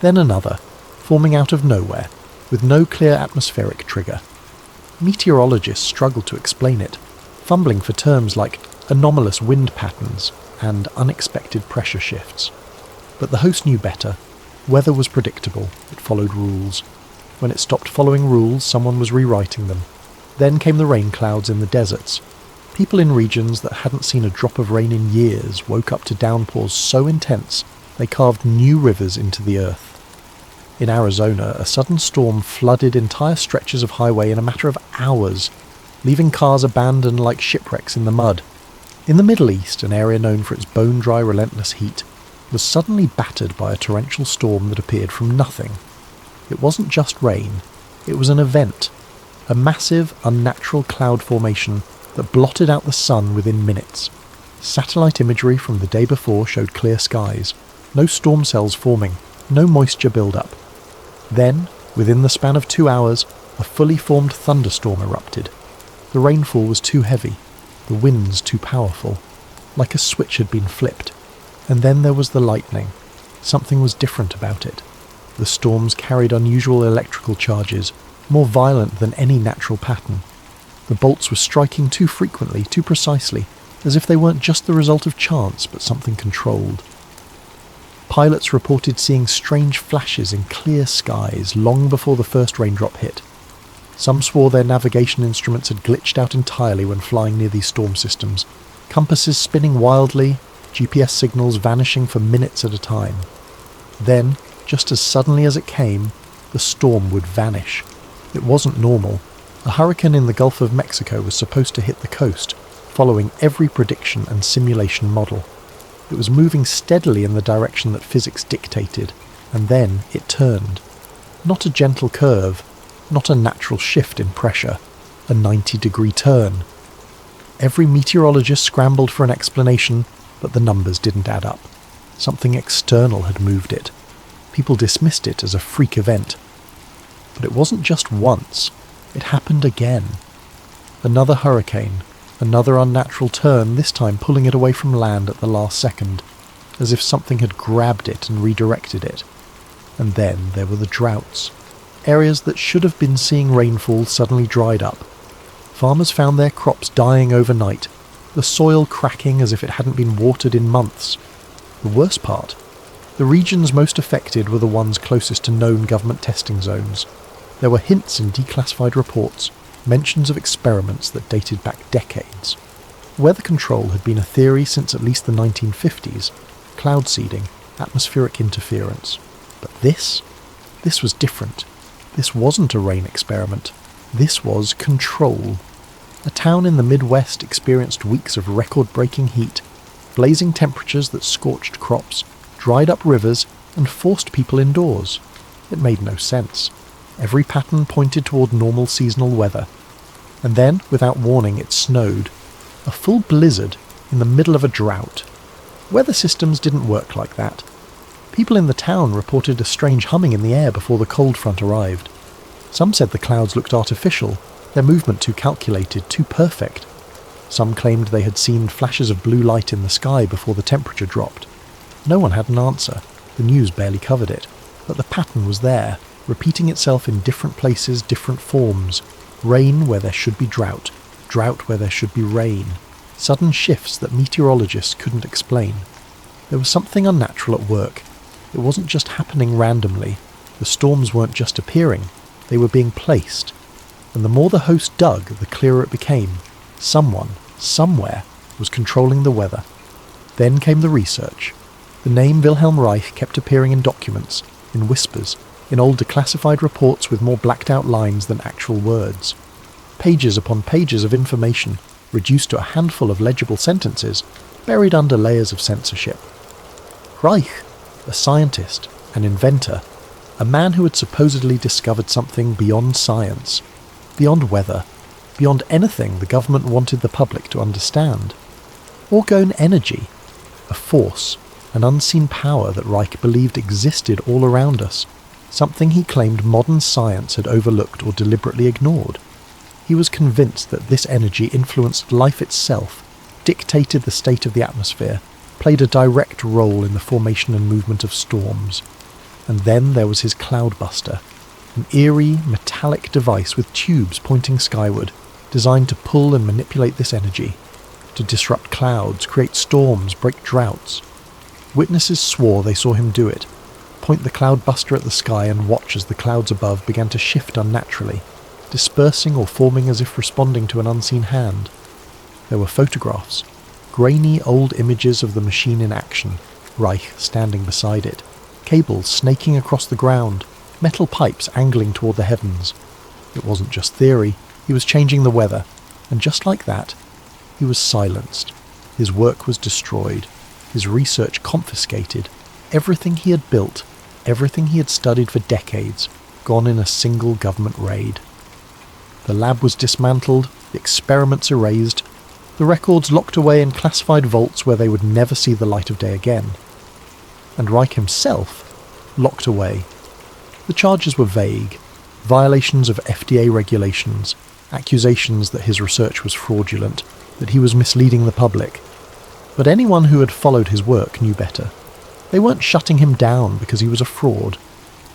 Then another, forming out of nowhere, with no clear atmospheric trigger. Meteorologists struggled to explain it, fumbling for terms like anomalous wind patterns and unexpected pressure shifts. But the host knew better. Weather was predictable, it followed rules. When it stopped following rules, someone was rewriting them. Then came the rain clouds in the deserts. People in regions that hadn't seen a drop of rain in years woke up to downpours so intense they carved new rivers into the earth. In Arizona, a sudden storm flooded entire stretches of highway in a matter of hours, leaving cars abandoned like shipwrecks in the mud. In the Middle East, an area known for its bone-dry relentless heat, was suddenly battered by a torrential storm that appeared from nothing. It wasn't just rain, it was an event. A massive, unnatural cloud formation that blotted out the sun within minutes. Satellite imagery from the day before showed clear skies, no storm cells forming, no moisture build-up. Then, within the span of 2 hours, a fully formed thunderstorm erupted. The rainfall was too heavy, the winds too powerful, like a switch had been flipped. And then there was the lightning. Something was different about it. The storms carried unusual electrical charges, more violent than any natural pattern. The bolts were striking too frequently, too precisely, as if they weren't just the result of chance, but something controlled. Pilots reported seeing strange flashes in clear skies long before the first raindrop hit. Some swore their navigation instruments had glitched out entirely when flying near these storm systems, compasses spinning wildly, GPS signals vanishing for minutes at a time. Then, just as suddenly as it came, the storm would vanish. It wasn't normal. A hurricane in the Gulf of Mexico was supposed to hit the coast, following every prediction and simulation model. It was moving steadily in the direction that physics dictated, and then it turned. Not a gentle curve, not a natural shift in pressure, a 90-degree turn. Every meteorologist scrambled for an explanation, but the numbers didn't add up. Something external had moved it. People dismissed it as a freak event. But it wasn't just once. It happened again. Another hurricane, another unnatural turn, this time pulling it away from land at the last second, as if something had grabbed it and redirected it. And then there were the droughts. Areas that should have been seeing rainfall suddenly dried up. Farmers found their crops dying overnight, the soil cracking as if it hadn't been watered in months. The worst part, The regions most affected were the ones closest to known government testing zones. There were hints in declassified reports, mentions of experiments that dated back decades. Weather control had been a theory since at least the 1950s, cloud seeding, atmospheric interference. But this was different. This wasn't a rain experiment. This was control. A town in the Midwest experienced weeks of record-breaking heat, blazing temperatures that scorched crops, dried up rivers, and forced people indoors. It made no sense. Every pattern pointed toward normal seasonal weather. And then, without warning, it snowed. A full blizzard in the middle of a drought. Weather systems didn't work like that. People in the town reported a strange humming in the air before the cold front arrived. Some said the clouds looked artificial, their movement too calculated, too perfect. Some claimed they had seen flashes of blue light in the sky before the temperature dropped. No one had an answer. The news barely covered it. But the pattern was there, repeating itself in different places, different forms. Rain where there should be drought, drought where there should be rain. Sudden shifts that meteorologists couldn't explain. There was something unnatural at work. It wasn't just happening randomly. The storms weren't just appearing. They were being placed. And the more the host dug, the clearer it became. Someone, somewhere, was controlling the weather. Then came the research. The name Wilhelm Reich kept appearing in documents, in whispers, in old declassified reports with more blacked-out lines than actual words. Pages upon pages of information, reduced to a handful of legible sentences, buried under layers of censorship. Reich, a scientist, an inventor, a man who had supposedly discovered something beyond science, beyond weather, beyond anything the government wanted the public to understand. Orgone energy, a force, an unseen power that Reich believed existed all around us, something he claimed modern science had overlooked or deliberately ignored. He was convinced that this energy influenced life itself, dictated the state of the atmosphere, played a direct role in the formation and movement of storms. And then there was his cloudbuster, an eerie, metallic device with tubes pointing skyward, designed to pull and manipulate this energy, to disrupt clouds, create storms, break droughts. Witnesses swore they saw him do it, point the cloudbuster at the sky and watch as the clouds above began to shift unnaturally, dispersing or forming as if responding to an unseen hand. There were photographs, grainy old images of the machine in action, Reich standing beside it, cables snaking across the ground, metal pipes angling toward the heavens. It wasn't just theory, he was changing the weather, and just like that, he was silenced. His work was destroyed, his research confiscated, everything he had built, everything he had studied for decades, gone in a single government raid. The lab was dismantled, the experiments erased, the records locked away in classified vaults where they would never see the light of day again. And Reich himself, locked away. The charges were vague, violations of FDA regulations, accusations that his research was fraudulent, that he was misleading the public. But anyone who had followed his work knew better. They weren't shutting him down because he was a fraud.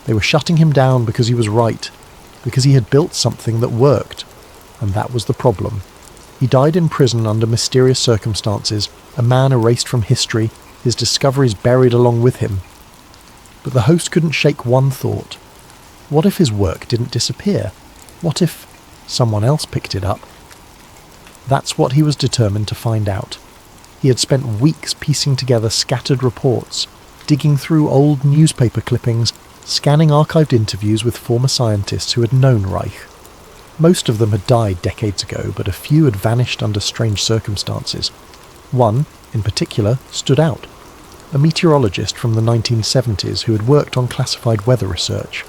They were shutting him down because he was right, because he had built something that worked. And that was the problem. He died in prison under mysterious circumstances, a man erased from history, his discoveries buried along with him. But the host couldn't shake one thought. What if his work didn't disappear? What if someone else picked it up? That's what he was determined to find out. He had spent weeks piecing together scattered reports, digging through old newspaper clippings, scanning archived interviews with former scientists who had known Reich. Most of them had died decades ago, but a few had vanished under strange circumstances. One, in particular, stood out. A meteorologist from the 1970s who had worked on classified weather research.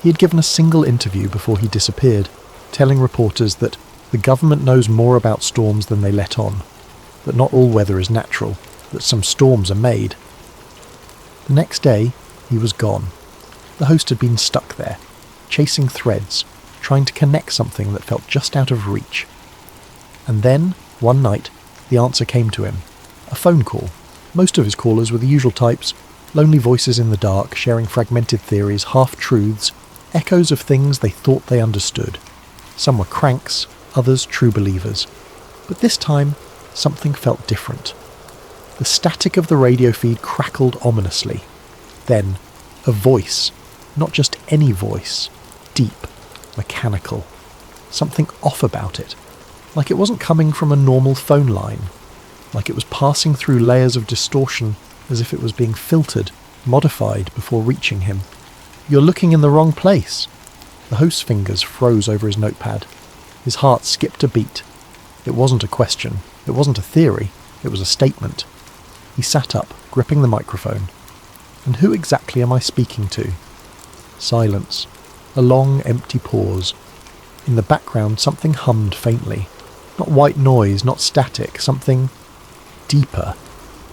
He had given a single interview before he disappeared, telling reporters that the government knows more about storms than they let on, that not all weather is natural, that some storms are made. The next day, he was gone. The host had been stuck there, chasing threads, trying to connect something that felt just out of reach. And then, one night, the answer came to him. A phone call. Most of his callers were the usual types, lonely voices in the dark, sharing fragmented theories, half-truths, echoes of things they thought they understood. Some were cranks, others true believers. But this time, something felt different. The static of the radio feed crackled ominously. Then, a voice. Not just any voice. Deep. Mechanical. Something off about it. Like it wasn't coming from a normal phone line. Like it was passing through layers of distortion, as if it was being filtered, modified before reaching him. "You're looking in the wrong place." The host's fingers froze over his notepad. His heart skipped a beat. It wasn't a question. It wasn't a theory. It was a statement. He sat up, gripping the microphone. "And who exactly am I speaking to?" Silence. A long, empty pause. In the background, something hummed faintly. Not white noise, not static, something deeper.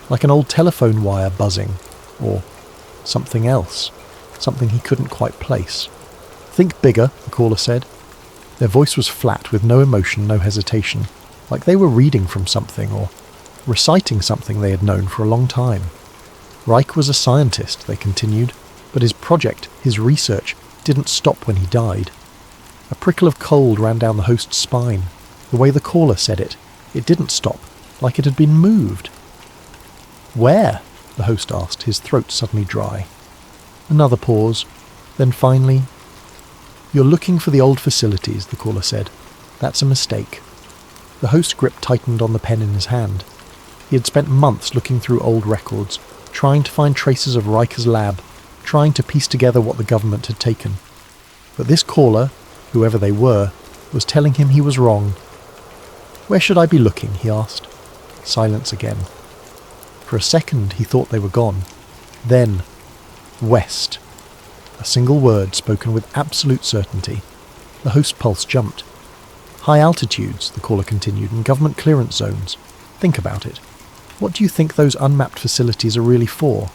Like an old telephone wire buzzing. Or something else. Something he couldn't quite place. "Think bigger," the caller said. Their voice was flat, with no emotion, no hesitation. Like they were reading from something, or reciting something they had known for a long time. Reich was a scientist, they continued, but his project, his research, didn't stop when he died. A prickle of cold ran down the host's spine. The way the caller said it, it didn't stop, like it had been moved. "Where?" the host asked, his throat suddenly dry. Another pause. Then finally, "You're looking for the old facilities," the caller said. "That's a mistake." The host's grip tightened on the pen in his hand. He had spent months looking through old records, trying to find traces of Riker's lab, trying to piece together what the government had taken. But this caller, whoever they were, was telling him he was wrong. "Where should I be looking?" he asked. Silence again. For a second he thought they were gone. Then, "West." A single word spoken with absolute certainty. The host's pulse jumped. "High altitudes," the caller continued, "and government clearance zones. Think about it. What do you think those unmapped facilities are really for?"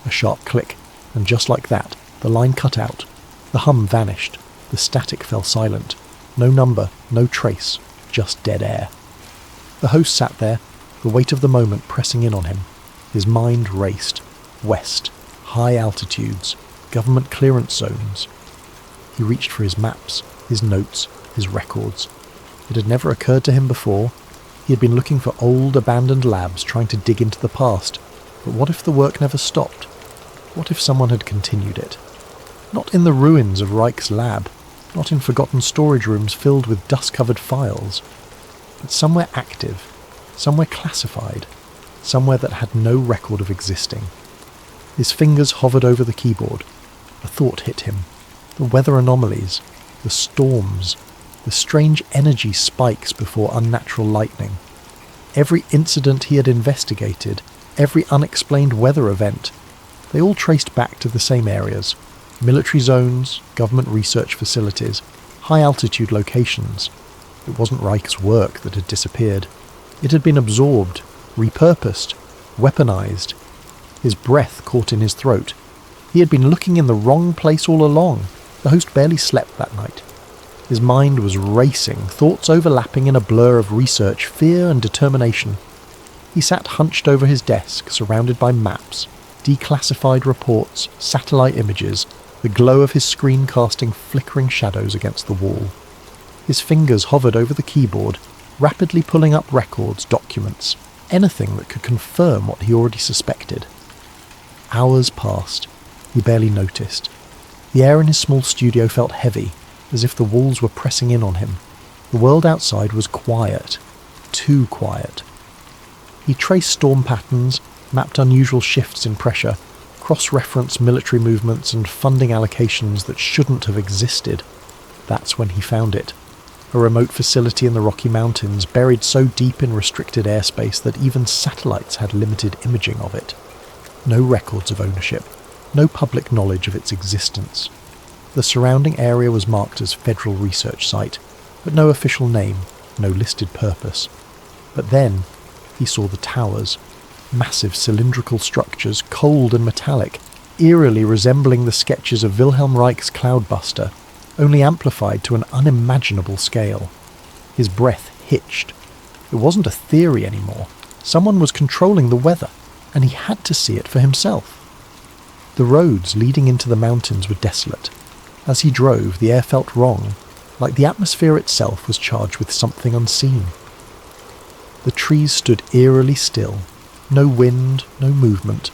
A sharp click, and just like that, the line cut out. The hum vanished. The static fell silent. No number, no trace, just dead air. The host sat there, the weight of the moment pressing in on him. His mind raced. West. High altitudes. Government clearance zones. He reached for his maps, his notes, his records. It had never occurred to him before. He had been looking for old, abandoned labs, trying to dig into the past. But what if the work never stopped? What if someone had continued it? Not in the ruins of Reich's lab, not in forgotten storage rooms filled with dust-covered files, but somewhere active, somewhere classified, somewhere that had no record of existing. His fingers hovered over the keyboard. A thought hit him. The weather anomalies, the storms, the strange energy spikes before unnatural lightning. Every incident he had investigated, every unexplained weather event, they all traced back to the same areas. Military zones, government research facilities, high-altitude locations. It wasn't Reich's work that had disappeared. It had been absorbed, repurposed, weaponized. His breath caught in his throat. He had been looking in the wrong place all along. The host barely slept that night. His mind was racing, thoughts overlapping in a blur of research, fear and determination. He sat hunched over his desk, surrounded by maps, declassified reports, satellite images, the glow of his screen casting flickering shadows against the wall. His fingers hovered over the keyboard, rapidly pulling up records, documents, anything that could confirm what he already suspected. Hours passed. He barely noticed. The air in his small studio felt heavy, as if the walls were pressing in on him. The world outside was quiet. Too quiet. He traced storm patterns, mapped unusual shifts in pressure, cross-referenced military movements and funding allocations that shouldn't have existed. That's when he found it. A remote facility in the Rocky Mountains, buried so deep in restricted airspace that even satellites had limited imaging of it. No records of ownership. No public knowledge of its existence. The surrounding area was marked as Federal Research Site, but no official name, no listed purpose. But then he saw the towers, massive cylindrical structures, cold and metallic, eerily resembling the sketches of Wilhelm Reich's Cloudbuster, only amplified to an unimaginable scale. His breath hitched. It wasn't a theory anymore. Someone was controlling the weather, and he had to see it for himself. The roads leading into the mountains were desolate. As he drove, the air felt wrong, like the atmosphere itself was charged with something unseen. The trees stood eerily still, no wind, no movement,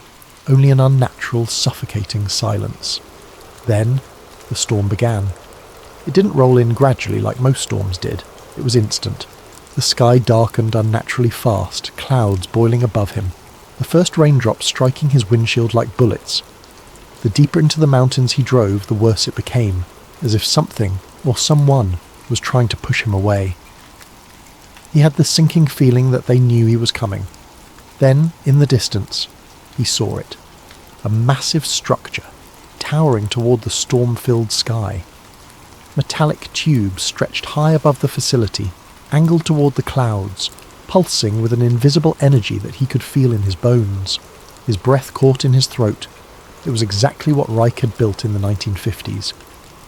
only an unnatural, suffocating silence. Then, the storm began. It didn't roll in gradually like most storms did. It was instant. The sky darkened unnaturally fast, clouds boiling above him, the first raindrops striking his windshield like bullets. The deeper into the mountains he drove, the worse it became, as if something, or someone, was trying to push him away. He had the sinking feeling that they knew he was coming. Then, in the distance, he saw it. A massive structure, towering toward the storm-filled sky. Metallic tubes stretched high above the facility, angled toward the clouds, pulsing with an invisible energy that he could feel in his bones. His breath caught in his throat. It was exactly what Reich had built in the 1950s.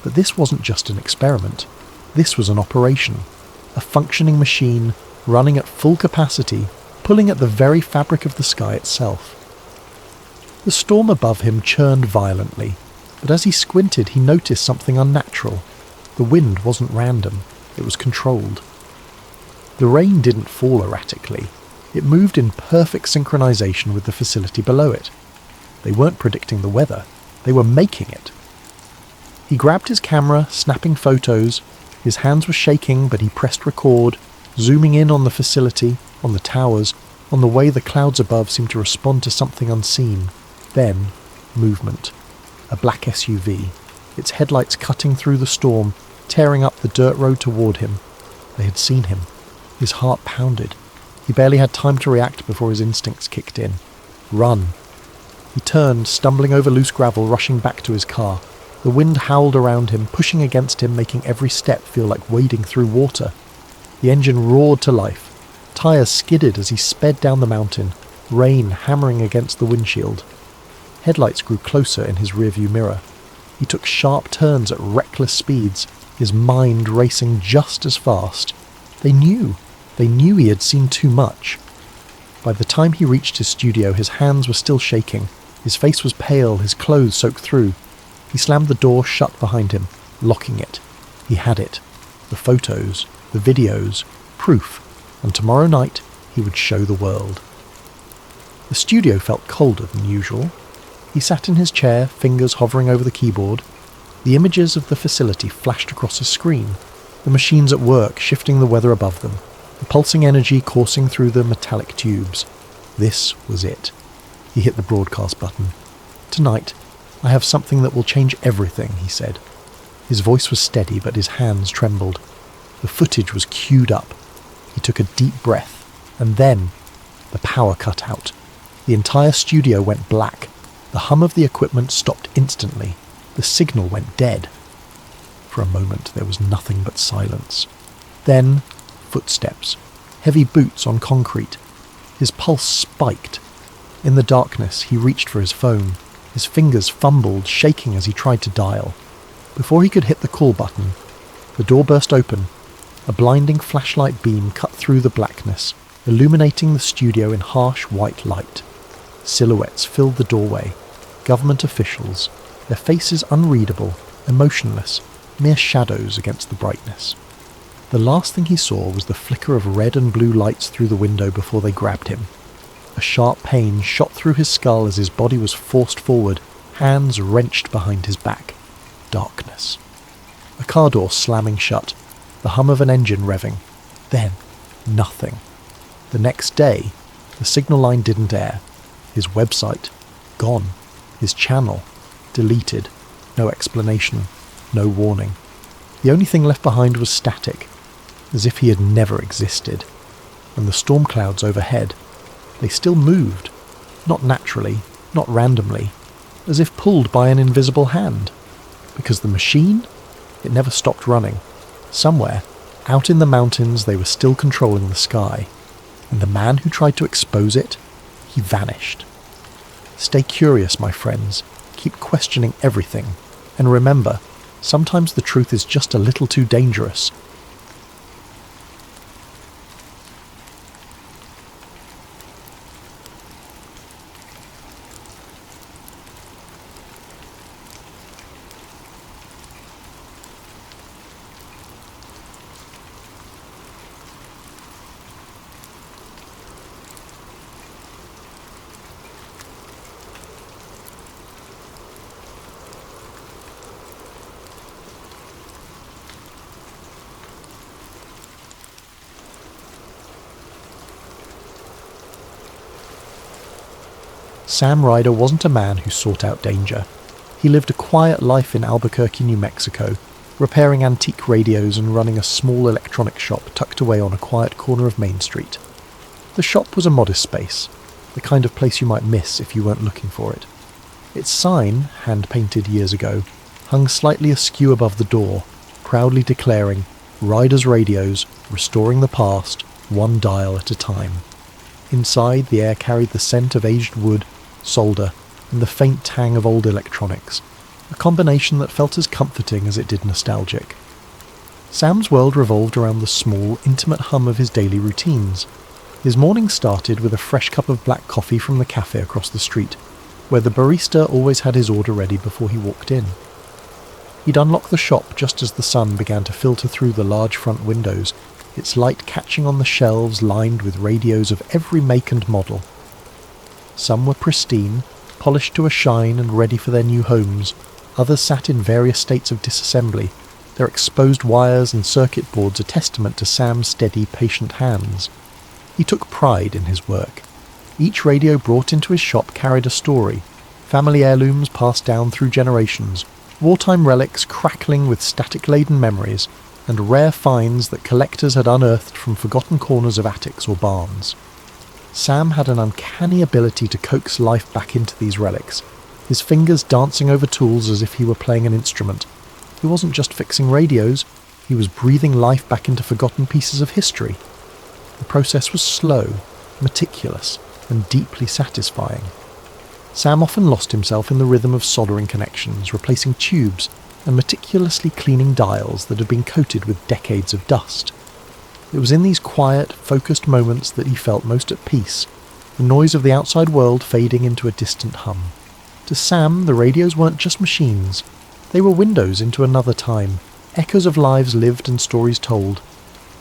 But this wasn't just an experiment. This was an operation. A functioning machine, running at full capacity, pulling at the very fabric of the sky itself. The storm above him churned violently, but as he squinted he noticed something unnatural. The wind wasn't random, it was controlled. The rain didn't fall erratically. It moved in perfect synchronization with the facility below it. They weren't predicting the weather, they were making it. He grabbed his camera, snapping photos. His hands were shaking, but he pressed record, zooming in on the facility, on the towers, on the way the clouds above seemed to respond to something unseen. Then, movement. A black SUV, its headlights cutting through the storm, tearing up the dirt road toward him. They had seen him. His heart pounded. He barely had time to react before his instincts kicked in. Run. He turned, stumbling over loose gravel, rushing back to his car. The wind howled around him, pushing against him, making every step feel like wading through water. The engine roared to life. Tires skidded as he sped down the mountain, rain hammering against the windshield. Headlights grew closer in his rearview mirror. He took sharp turns at reckless speeds, his mind racing just as fast. They knew he had seen too much. By the time he reached his studio, his hands were still shaking. His face was pale, his clothes soaked through. He slammed the door shut behind him, locking it. He had it. The photos, the videos, proof, and tomorrow night he would show the world. The studio felt colder than usual. He sat in his chair, fingers hovering over the keyboard. The images of the facility flashed across his screen, the machines at work shifting the weather above them, the pulsing energy coursing through the metallic tubes. This was it. He hit the broadcast button. Tonight, I have something that will change everything, he said. His voice was steady, but his hands trembled. The footage was queued up. He took a deep breath, and then the power cut out. The entire studio went black. The hum of the equipment stopped instantly. The signal went dead. For a moment there was nothing but silence. Then, footsteps. Heavy boots on concrete. His pulse spiked. In the darkness, he reached for his phone. His fingers fumbled, shaking as he tried to dial. Before he could hit the call button, the door burst open. A blinding flashlight beam cut through the blackness, illuminating the studio in harsh white light. Silhouettes filled the doorway. Government officials, their faces unreadable, emotionless, mere shadows against the brightness. The last thing he saw was the flicker of red and blue lights through the window before they grabbed him. A sharp pain shot through his skull as his body was forced forward, hands wrenched behind his back. Darkness. A car door slamming shut, the hum of an engine revving. Then, nothing. The next day, the signal line didn't air. His website, gone. His channel, deleted. No explanation, no warning. The only thing left behind was static, as if he had never existed. And the storm clouds overhead, they still moved. Not naturally, not randomly, as if pulled by an invisible hand. Because the machine, it never stopped running. Somewhere, out in the mountains, they were still controlling the sky. And the man who tried to expose it, he vanished. Stay curious, my friends. Keep questioning everything. And remember, sometimes the truth is just a little too dangerous. Sam Ryder wasn't a man who sought out danger. He lived a quiet life in Albuquerque, New Mexico, repairing antique radios and running a small electronics shop tucked away on a quiet corner of Main Street. The shop was a modest space, the kind of place you might miss if you weren't looking for it. Its sign, hand-painted years ago, hung slightly askew above the door, proudly declaring, "Ryder's Radios, restoring the past, one dial at a time." Inside, the air carried the scent of aged wood, solder, and the faint tang of old electronics, a combination that felt as comforting as it did nostalgic. Sam's world revolved around the small, intimate hum of his daily routines. His morning started with a fresh cup of black coffee from the cafe across the street, where the barista always had his order ready before he walked in. He'd unlock the shop just as the sun began to filter through the large front windows, its light catching on the shelves lined with radios of every make and model. Some were pristine, polished to a shine and ready for their new homes. Others sat in various states of disassembly, their exposed wires and circuit boards a testament to Sam's steady, patient hands. He took pride in his work. Each radio brought into his shop carried a story, family heirlooms passed down through generations, wartime relics crackling with static-laden memories, and rare finds that collectors had unearthed from forgotten corners of attics or barns. Sam had an uncanny ability to coax life back into these relics, his fingers dancing over tools as if he were playing an instrument. He wasn't just fixing radios, he was breathing life back into forgotten pieces of history. The process was slow, meticulous, and deeply satisfying. Sam often lost himself in the rhythm of soldering connections, replacing tubes, and meticulously cleaning dials that had been coated with decades of dust. It was in these quiet, focused moments that he felt most at peace, the noise of the outside world fading into a distant hum. To Sam, the radios weren't just machines. They were windows into another time, echoes of lives lived and stories told.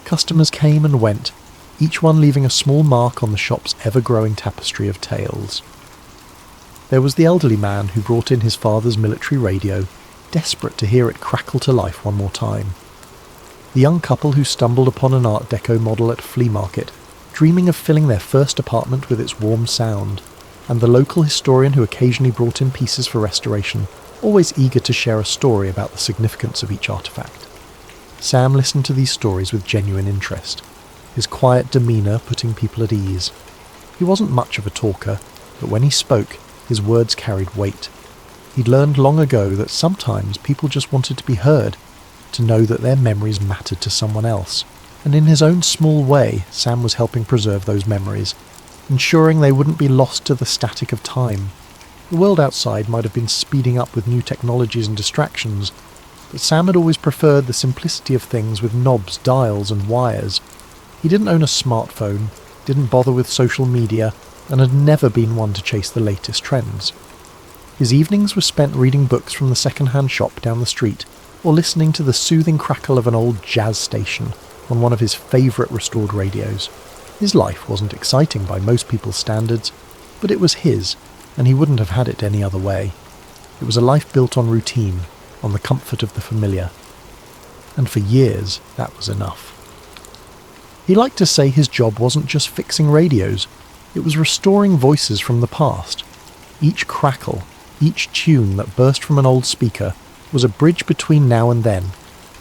Customers came and went, each one leaving a small mark on the shop's ever-growing tapestry of tales. There was the elderly man who brought in his father's military radio, desperate to hear it crackle to life one more time. The young couple who stumbled upon an Art Deco model at a flea market, dreaming of filling their first apartment with its warm sound, and the local historian who occasionally brought in pieces for restoration, always eager to share a story about the significance of each artifact. Sam listened to these stories with genuine interest, his quiet demeanour putting people at ease. He wasn't much of a talker, but when he spoke, his words carried weight. He'd learned long ago that sometimes people just wanted to be heard, to know that their memories mattered to someone else, and in his own small way, Sam was helping preserve those memories, ensuring they wouldn't be lost to the static of time. The world outside might have been speeding up with new technologies and distractions, but Sam had always preferred the simplicity of things with knobs, dials, and wires. He didn't own a smartphone, didn't bother with social media, and had never been one to chase the latest trends. His evenings were spent reading books from the second-hand shop down the street, or listening to the soothing crackle of an old jazz station on one of his favourite restored radios. His life wasn't exciting by most people's standards, but it was his, and he wouldn't have had it any other way. It was a life built on routine, on the comfort of the familiar. And for years, that was enough. He liked to say his job wasn't just fixing radios, it was restoring voices from the past. Each crackle, each tune that burst from an old speaker was a bridge between now and then,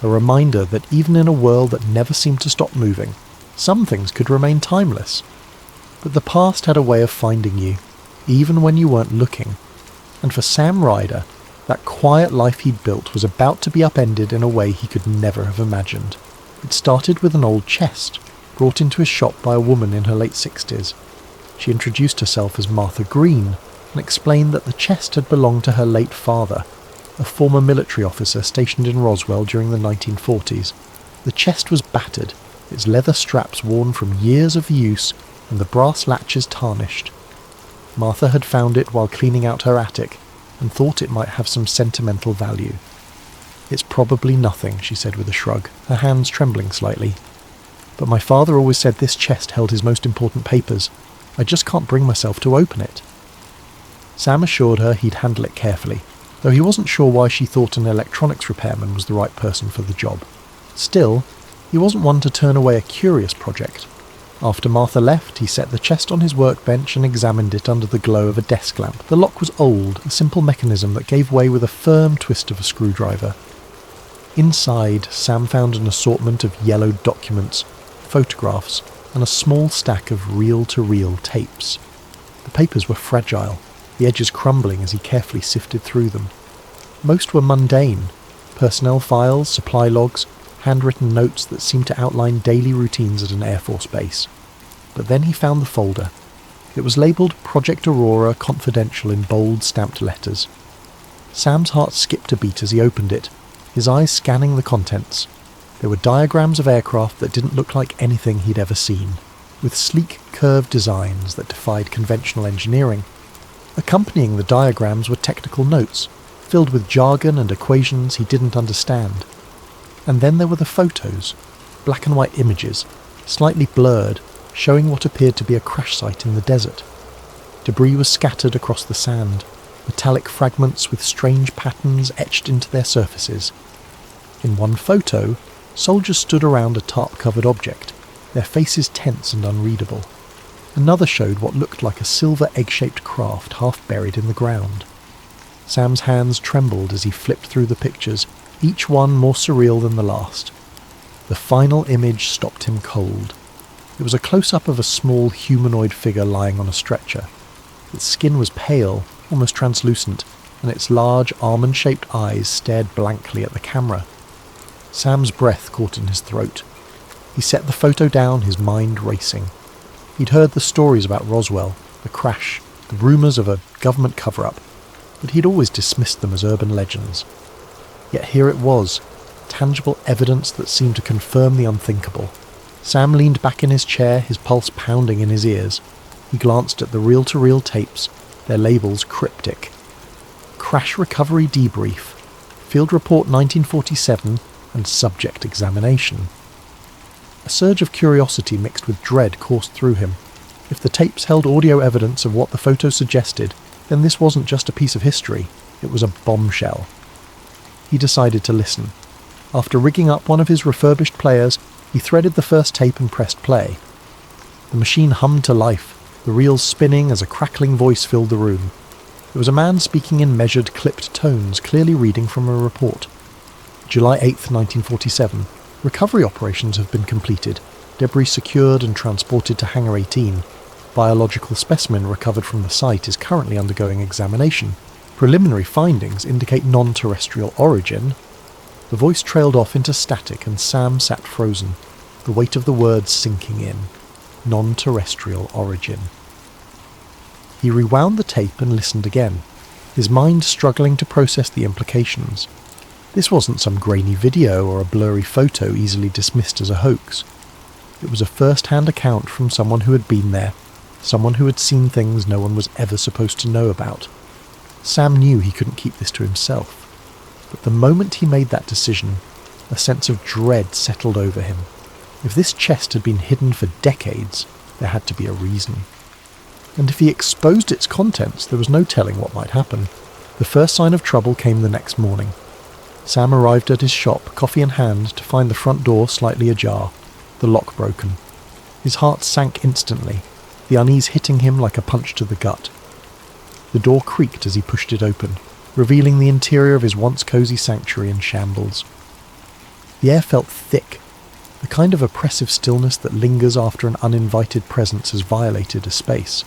a reminder that even in a world that never seemed to stop moving, some things could remain timeless. But the past had a way of finding you, even when you weren't looking. And for Sam Ryder, that quiet life he'd built was about to be upended in a way he could never have imagined. It started with an old chest, brought into his shop by a woman in her late 60s. She introduced herself as Martha Green and explained that the chest had belonged to her late father, a former military officer stationed in Roswell during the 1940s. The chest was battered, its leather straps worn from years of use and the brass latches tarnished. Martha had found it while cleaning out her attic and thought it might have some sentimental value. "It's probably nothing," she said with a shrug, her hands trembling slightly. "But my father always said this chest held his most important papers. I just can't bring myself to open it." Sam assured her he'd handle it carefully, though he wasn't sure why she thought an electronics repairman was the right person for the job. Still, he wasn't one to turn away a curious project. After Martha left, he set the chest on his workbench and examined it under the glow of a desk lamp. The lock was old, a simple mechanism that gave way with a firm twist of a screwdriver. Inside, Sam found an assortment of yellowed documents, photographs, and a small stack of reel-to-reel tapes. The papers were fragile, the edges crumbling as he carefully sifted through them. Most were mundane: personnel files, supply logs, handwritten notes that seemed to outline daily routines at an Air Force base. But then he found the folder. It was labelled Project Aurora Confidential in bold stamped letters. Sam's heart skipped a beat as he opened it, his eyes scanning the contents. There were diagrams of aircraft that didn't look like anything he'd ever seen, with sleek, curved designs that defied conventional engineering. Accompanying the diagrams were technical notes, filled with jargon and equations he didn't understand. And then there were the photos, black and white images, slightly blurred, showing what appeared to be a crash site in the desert. Debris was scattered across the sand, metallic fragments with strange patterns etched into their surfaces. In one photo, soldiers stood around a tarp-covered object, their faces tense and unreadable. Another showed what looked like a silver egg-shaped craft half buried in the ground. Sam's hands trembled as he flipped through the pictures, each one more surreal than the last. The final image stopped him cold. It was a close-up of a small humanoid figure lying on a stretcher. Its skin was pale, almost translucent, and its large almond-shaped eyes stared blankly at the camera. Sam's breath caught in his throat. He set the photo down, his mind racing. He'd heard the stories about Roswell, the crash, the rumours of a government cover-up, but he'd always dismissed them as urban legends. Yet here it was, tangible evidence that seemed to confirm the unthinkable. Sam leaned back in his chair, his pulse pounding in his ears. He glanced at the reel-to-reel tapes, their labels cryptic. Crash Recovery Debrief, Field Report 1947, and Subject Examination. A surge of curiosity mixed with dread coursed through him. If the tapes held audio evidence of what the photos suggested, then this wasn't just a piece of history, it was a bombshell. He decided to listen. After rigging up one of his refurbished players, he threaded the first tape and pressed play. The machine hummed to life, the reels spinning as a crackling voice filled the room. It was a man speaking in measured, clipped tones, clearly reading from a report. July 8th, 1947. Recovery operations have been completed. Debris secured and transported to Hangar 18. Biological specimen recovered from the site is currently undergoing examination. Preliminary findings indicate non-terrestrial origin. The voice trailed off into static and Sam sat frozen, the weight of the words sinking in. Non-terrestrial origin. He rewound the tape and listened again, his mind struggling to process the implications. This wasn't some grainy video or a blurry photo easily dismissed as a hoax. It was a first-hand account from someone who had been there, someone who had seen things no one was ever supposed to know about. Sam knew he couldn't keep this to himself. But the moment he made that decision, a sense of dread settled over him. If this chest had been hidden for decades, there had to be a reason. And if he exposed its contents, there was no telling what might happen. The first sign of trouble came the next morning. Sam arrived at his shop, coffee in hand, to find the front door slightly ajar, the lock broken. His heart sank instantly, the unease hitting him like a punch to the gut. The door creaked as he pushed it open, revealing the interior of his once cosy sanctuary in shambles. The air felt thick, the kind of oppressive stillness that lingers after an uninvited presence has violated a space.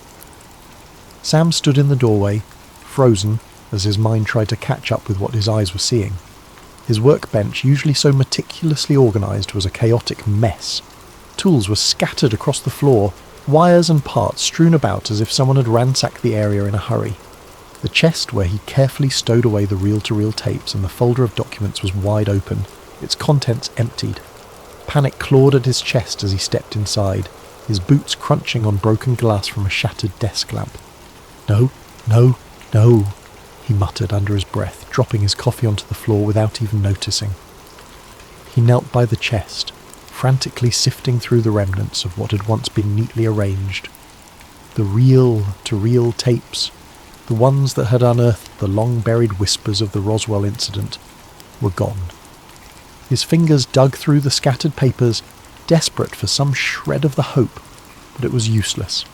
Sam stood in the doorway, frozen, as his mind tried to catch up with what his eyes were seeing. His workbench, usually so meticulously organised, was a chaotic mess. Tools were scattered across the floor, wires and parts strewn about as if someone had ransacked the area in a hurry. The chest where he carefully stowed away the reel-to-reel tapes and the folder of documents was wide open, its contents emptied. Panic clawed at his chest as he stepped inside, his boots crunching on broken glass from a shattered desk lamp. No, no, no, he muttered under his breath, dropping his coffee onto the floor without even noticing. He knelt by the chest, frantically sifting through the remnants of what had once been neatly arranged. The reel-to-reel tapes, the ones that had unearthed the long-buried whispers of the Roswell incident, were gone. His fingers dug through the scattered papers, desperate for some shred of the hope but it was useless.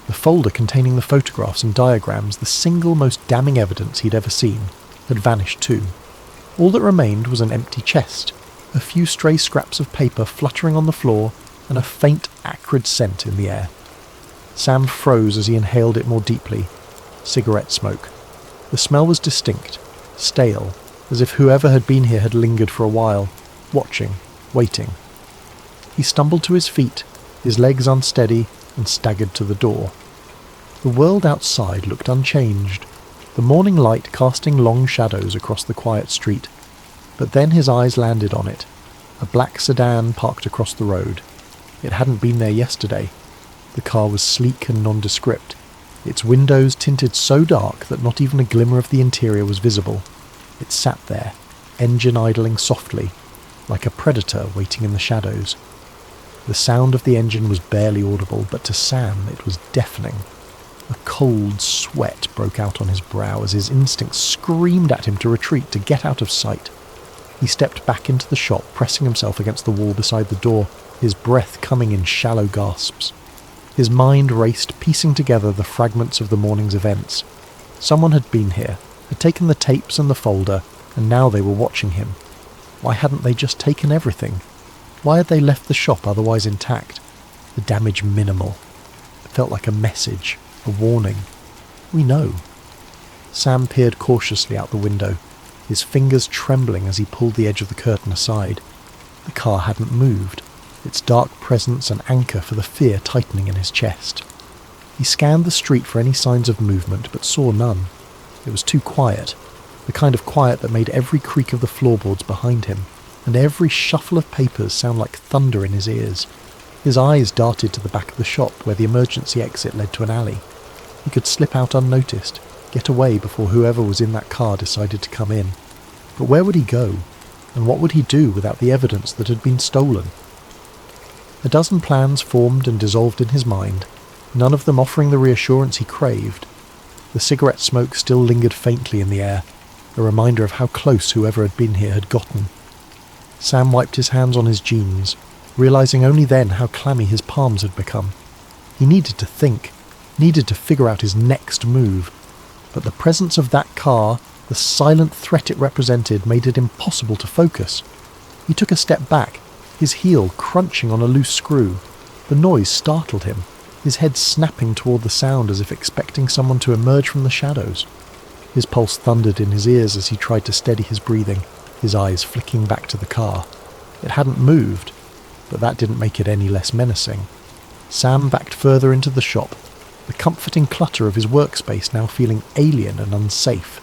The folder containing the photographs and diagrams, the single most damning evidence he'd ever seen, had vanished too. All that remained was an empty chest, a few stray scraps of paper fluttering on the floor, and a faint, acrid scent in the air. Sam froze as he inhaled it more deeply. Cigarette smoke. The smell was distinct, stale, as if whoever had been here had lingered for a while, watching, waiting. He stumbled to his feet, his legs unsteady, and staggered to the door. The world outside looked unchanged, the morning light casting long shadows across the quiet street. But then his eyes landed on it, a black sedan parked across the road. It hadn't been there yesterday. The car was sleek and nondescript, its windows tinted so dark that not even a glimmer of the interior was visible. It sat there, engine idling softly, like a predator waiting in the shadows. The sound of the engine was barely audible, but to Sam it was deafening. A cold sweat broke out on his brow as his instincts screamed at him to retreat, to get out of sight. He stepped back into the shop, pressing himself against the wall beside the door, his breath coming in shallow gasps. His mind raced, piecing together the fragments of the morning's events. Someone had been here, had taken the tapes and the folder, and now they were watching him. Why hadn't they just taken everything? Why had they left the shop otherwise intact? The damage minimal. It felt like a message, a warning. We know. Sam peered cautiously out the window, his fingers trembling as he pulled the edge of the curtain aside. The car hadn't moved, its dark presence an anchor for the fear tightening in his chest. He scanned the street for any signs of movement, but saw none. It was too quiet, the kind of quiet that made every creak of the floorboards behind him, and every shuffle of papers sound like thunder in his ears. His eyes darted to the back of the shop, where the emergency exit led to an alley. He could slip out unnoticed, get away before whoever was in that car decided to come in. But where would he go? And what would he do without the evidence that had been stolen? A dozen plans formed and dissolved in his mind, none of them offering the reassurance he craved. The cigarette smoke still lingered faintly in the air, a reminder of how close whoever had been here had gotten. Sam wiped his hands on his jeans, realizing only then how clammy his palms had become. He needed to think, needed to figure out his next move, but the presence of that car, the silent threat it represented, made it impossible to focus. He took a step back, his heel crunching on a loose screw. The noise startled him, his head snapping toward the sound as if expecting someone to emerge from the shadows. His pulse thundered in his ears as he tried to steady his breathing, his eyes flicking back to the car. It hadn't moved, but that didn't make it any less menacing. Sam backed further into the shop, the comforting clutter of his workspace now feeling alien and unsafe.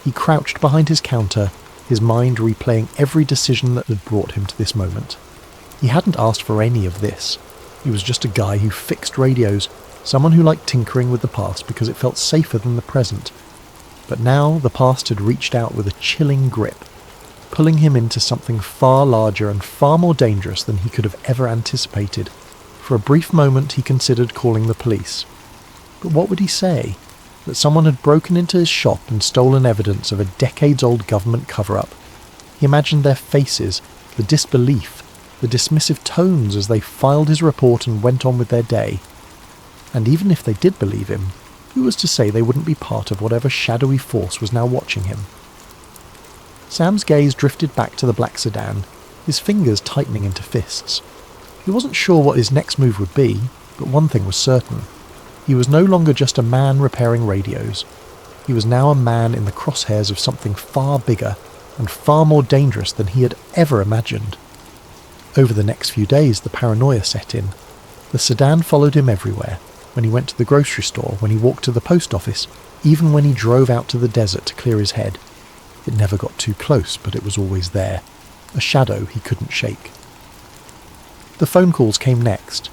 He crouched behind his counter, his mind replaying every decision that had brought him to this moment. He hadn't asked for any of this. He was just a guy who fixed radios, someone who liked tinkering with the past because it felt safer than the present. But now the past had reached out with a chilling grip, pulling him into something far larger and far more dangerous than he could have ever anticipated. For a brief moment he considered calling the police. But what would he say? That someone had broken into his shop and stolen evidence of a decades-old government cover-up. He imagined their faces, the disbelief, the dismissive tones as they filed his report and went on with their day. And even if they did believe him, who was to say they wouldn't be part of whatever shadowy force was now watching him? Sam's gaze drifted back to the black sedan, his fingers tightening into fists. He wasn't sure what his next move would be, but one thing was certain. He was no longer just a man repairing radios. He was now a man in the crosshairs of something far bigger and far more dangerous than he had ever imagined. Over the next few days, the paranoia set in. The sedan followed him everywhere, when he went to the grocery store, when he walked to the post office, even when he drove out to the desert to clear his head. It never got too close, but it was always there, a shadow he couldn't shake. The phone calls came next.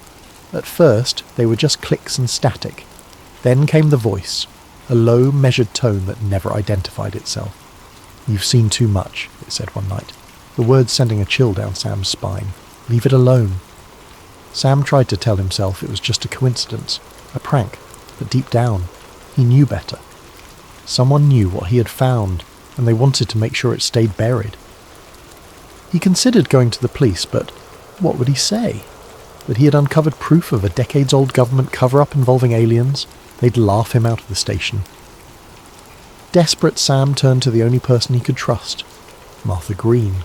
At first, they were just clicks and static. Then came the voice, a low, measured tone that never identified itself. "You've seen too much," it said one night, the words sending a chill down Sam's spine. "Leave it alone." Sam tried to tell himself it was just a coincidence, a prank, but deep down, he knew better. Someone knew what he had found, and they wanted to make sure it stayed buried. He considered going to the police, but what would he say? that he had uncovered proof of a decades-old government cover-up involving aliens, they'd laugh him out of the station. Desperate, Sam turned to the only person he could trust, Martha Green.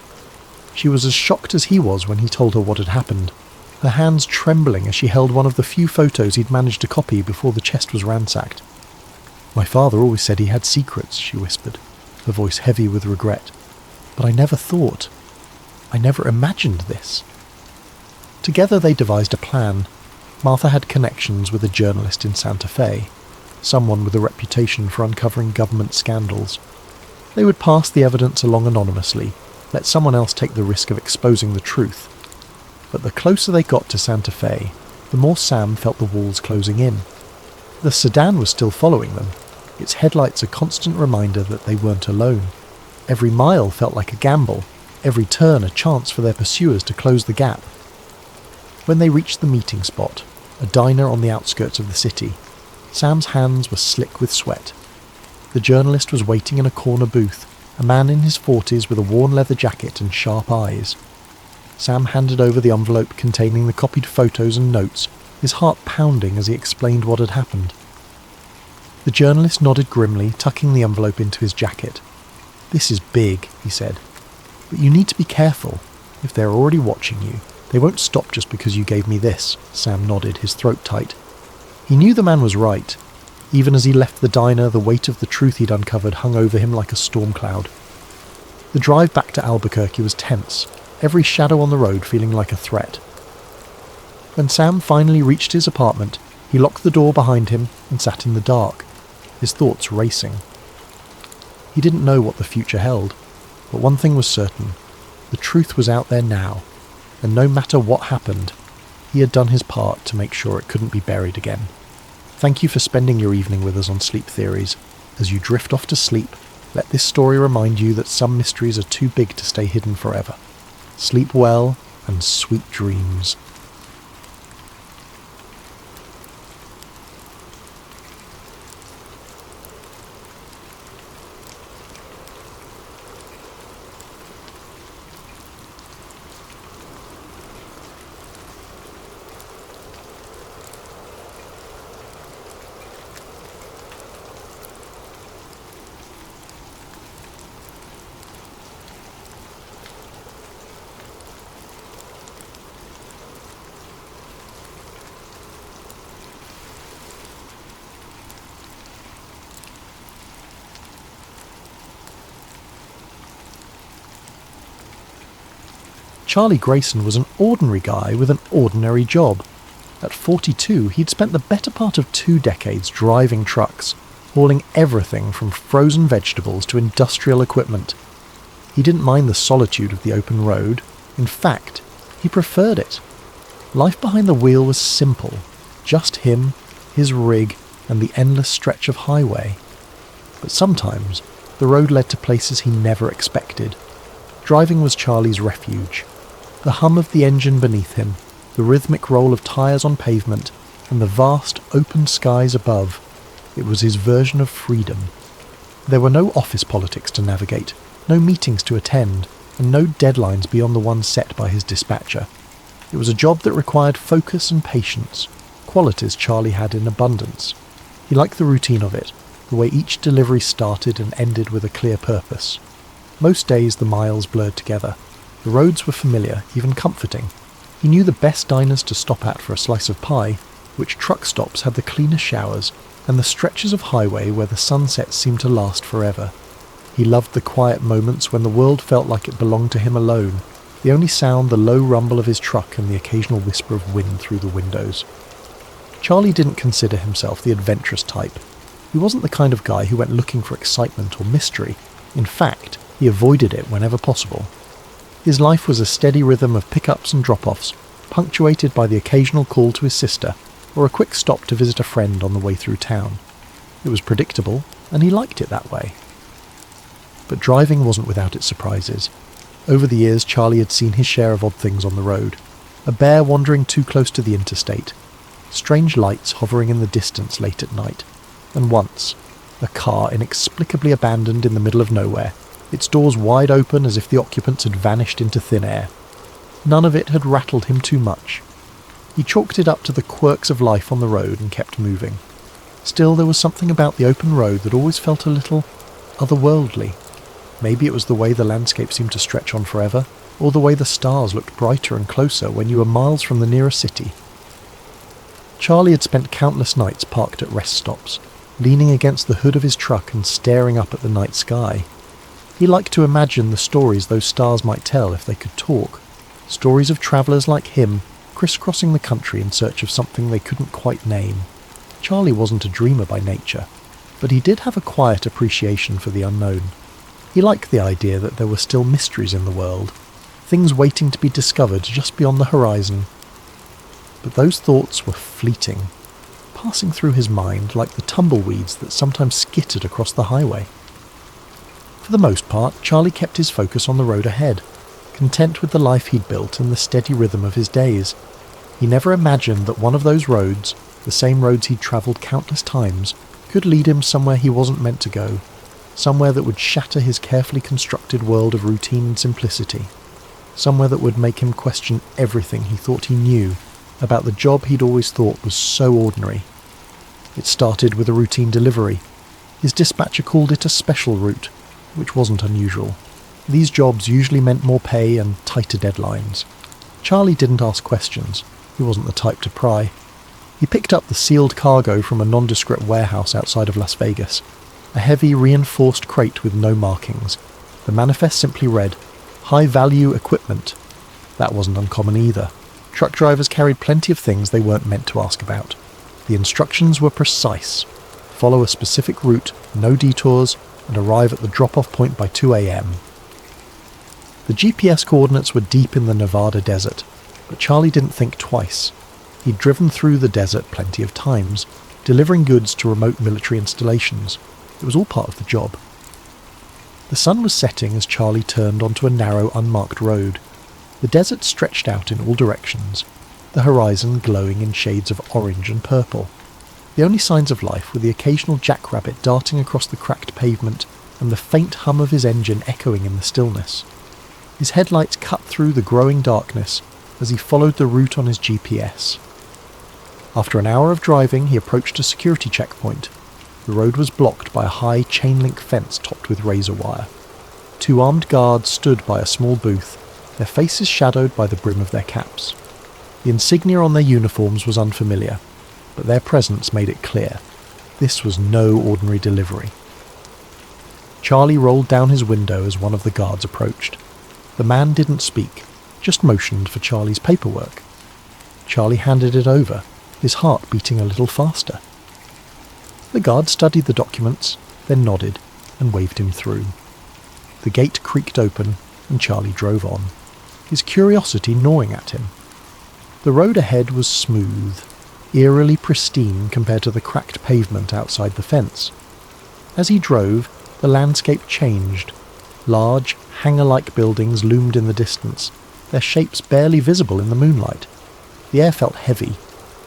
She was as shocked as he was when he told her what had happened, her hands trembling as she held one of the few photos he'd managed to copy before the chest was ransacked. "My father always said he had secrets," she whispered, her voice heavy with regret. "But I never imagined this." Together they devised a plan. Martha had connections with a journalist in Santa Fe, someone with a reputation for uncovering government scandals. They would pass the evidence along anonymously, let someone else take the risk of exposing the truth. But the closer they got to Santa Fe, the more Sam felt the walls closing in. The sedan was still following them, its headlights a constant reminder that they weren't alone. Every mile felt like a gamble, every turn a chance for their pursuers to close the gap. When they reached the meeting spot, a diner on the outskirts of the city, Sam's hands were slick with sweat. The journalist was waiting in a corner booth, a man in his 40s with a worn leather jacket and sharp eyes. Sam handed over the envelope containing the copied photos and notes, his heart pounding as he explained what had happened. The journalist nodded grimly, tucking the envelope into his jacket. "This is big," he said. "But you need to be careful. If they're already watching you, they won't stop just because you gave me this." Sam nodded, his throat tight. He knew the man was right. Even as he left the diner, the weight of the truth he'd uncovered hung over him like a storm cloud. The drive back to Albuquerque was tense, every shadow on the road feeling like a threat. When Sam finally reached his apartment, he locked the door behind him and sat in the dark, his thoughts racing. He didn't know what the future held, but one thing was certain: the truth was out there now, and no matter what happened, he had done his part to make sure it couldn't be buried again. Thank you for spending your evening with us on Sleep Theories. As you drift off to sleep, let this story remind you that some mysteries are too big to stay hidden forever. Sleep well, and sweet dreams. Charlie Grayson was an ordinary guy with an ordinary job. At 42, he'd spent the better part of 2 decades driving trucks, hauling everything from frozen vegetables to industrial equipment. He didn't mind the solitude of the open road. In fact, he preferred it. Life behind the wheel was simple. Just him, his rig, and the endless stretch of highway. But sometimes, the road led to places he never expected. Driving was Charlie's refuge. The hum of the engine beneath him, the rhythmic roll of tyres on pavement, and the vast, open skies above. It was his version of freedom. There were no office politics to navigate, no meetings to attend, and no deadlines beyond the ones set by his dispatcher. It was a job that required focus and patience, qualities Charlie had in abundance. He liked the routine of it, the way each delivery started and ended with a clear purpose. Most days the miles blurred together. The roads were familiar, even comforting. He knew the best diners to stop at for a slice of pie, which truck stops had the cleanest showers, and the stretches of highway where the sunsets seemed to last forever. He loved the quiet moments when the world felt like it belonged to him alone, the only sound the low rumble of his truck and the occasional whisper of wind through the windows. Charlie didn't consider himself the adventurous type. He wasn't the kind of guy who went looking for excitement or mystery. In fact, he avoided it whenever possible. His life was a steady rhythm of pickups and drop-offs, punctuated by the occasional call to his sister, or a quick stop to visit a friend on the way through town. It was predictable, and he liked it that way. But driving wasn't without its surprises. Over the years, Charlie had seen his share of odd things on the road. A bear wandering too close to the interstate, strange lights hovering in the distance late at night, and once, a car inexplicably abandoned in the middle of nowhere, its doors wide open as if the occupants had vanished into thin air. None of it had rattled him too much. He chalked it up to the quirks of life on the road and kept moving. Still, there was something about the open road that always felt a little otherworldly. Maybe it was the way the landscape seemed to stretch on forever, or the way the stars looked brighter and closer when you were miles from the nearest city. Charlie had spent countless nights parked at rest stops, leaning against the hood of his truck and staring up at the night sky. He liked to imagine the stories those stars might tell if they could talk, stories of travellers like him crisscrossing the country in search of something they couldn't quite name. Charlie wasn't a dreamer by nature, but he did have a quiet appreciation for the unknown. He liked the idea that there were still mysteries in the world, things waiting to be discovered just beyond the horizon. But those thoughts were fleeting, passing through his mind like the tumbleweeds that sometimes skittered across the highway. For the most part, Charlie kept his focus on the road ahead, content with the life he'd built and the steady rhythm of his days. He never imagined that one of those roads, the same roads he'd travelled countless times, could lead him somewhere he wasn't meant to go, somewhere that would shatter his carefully constructed world of routine and simplicity, somewhere that would make him question everything he thought he knew about the job he'd always thought was so ordinary. It started with a routine delivery. His dispatcher called it a special route, which wasn't unusual. These jobs usually meant more pay and tighter deadlines. Charlie didn't ask questions. He wasn't the type to pry. He picked up the sealed cargo from a nondescript warehouse outside of Las Vegas, a heavy reinforced crate with no markings. The manifest simply read, "High-value equipment." That wasn't uncommon either. Truck drivers carried plenty of things they weren't meant to ask about. The instructions were precise. Follow a specific route, no detours, and arrive at the drop-off point by 2 a.m. The GPS coordinates were deep in the Nevada desert, but Charlie didn't think twice. He'd driven through the desert plenty of times, delivering goods to remote military installations. It was all part of the job. The sun was setting as Charlie turned onto a narrow, unmarked road. The desert stretched out in all directions, the horizon glowing in shades of orange and purple. The only signs of life were the occasional jackrabbit darting across the cracked pavement and the faint hum of his engine echoing in the stillness. His headlights cut through the growing darkness as he followed the route on his GPS. After an hour of driving, he approached a security checkpoint. The road was blocked by a high chain-link fence topped with razor wire. 2 armed guards stood by a small booth, their faces shadowed by the brim of their caps. The insignia on their uniforms was unfamiliar, but their presence made it clear. This was no ordinary delivery. Charlie rolled down his window as one of the guards approached. The man didn't speak, just motioned for Charlie's paperwork. Charlie handed it over, his heart beating a little faster. The guard studied the documents, then nodded and waved him through. The gate creaked open and Charlie drove on, his curiosity gnawing at him. The road ahead was smooth, eerily pristine compared to the cracked pavement outside the fence. As he drove, the landscape changed. Large, hangar-like buildings loomed in the distance, their shapes barely visible in the moonlight. The air felt heavy,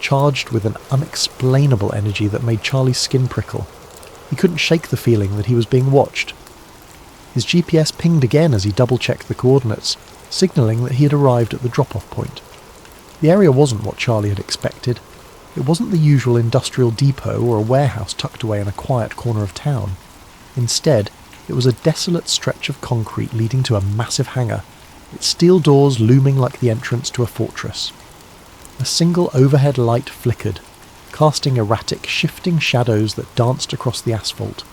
charged with an unexplainable energy that made Charlie's skin prickle. He couldn't shake the feeling that he was being watched. His GPS pinged again as he double-checked the coordinates, signalling that he had arrived at the drop-off point. The area wasn't what Charlie had expected. It wasn't the usual industrial depot or a warehouse tucked away in a quiet corner of town. Instead, it was a desolate stretch of concrete leading to a massive hangar, its steel doors looming like the entrance to a fortress. A single overhead light flickered, casting erratic, shifting shadows that danced across the asphalt.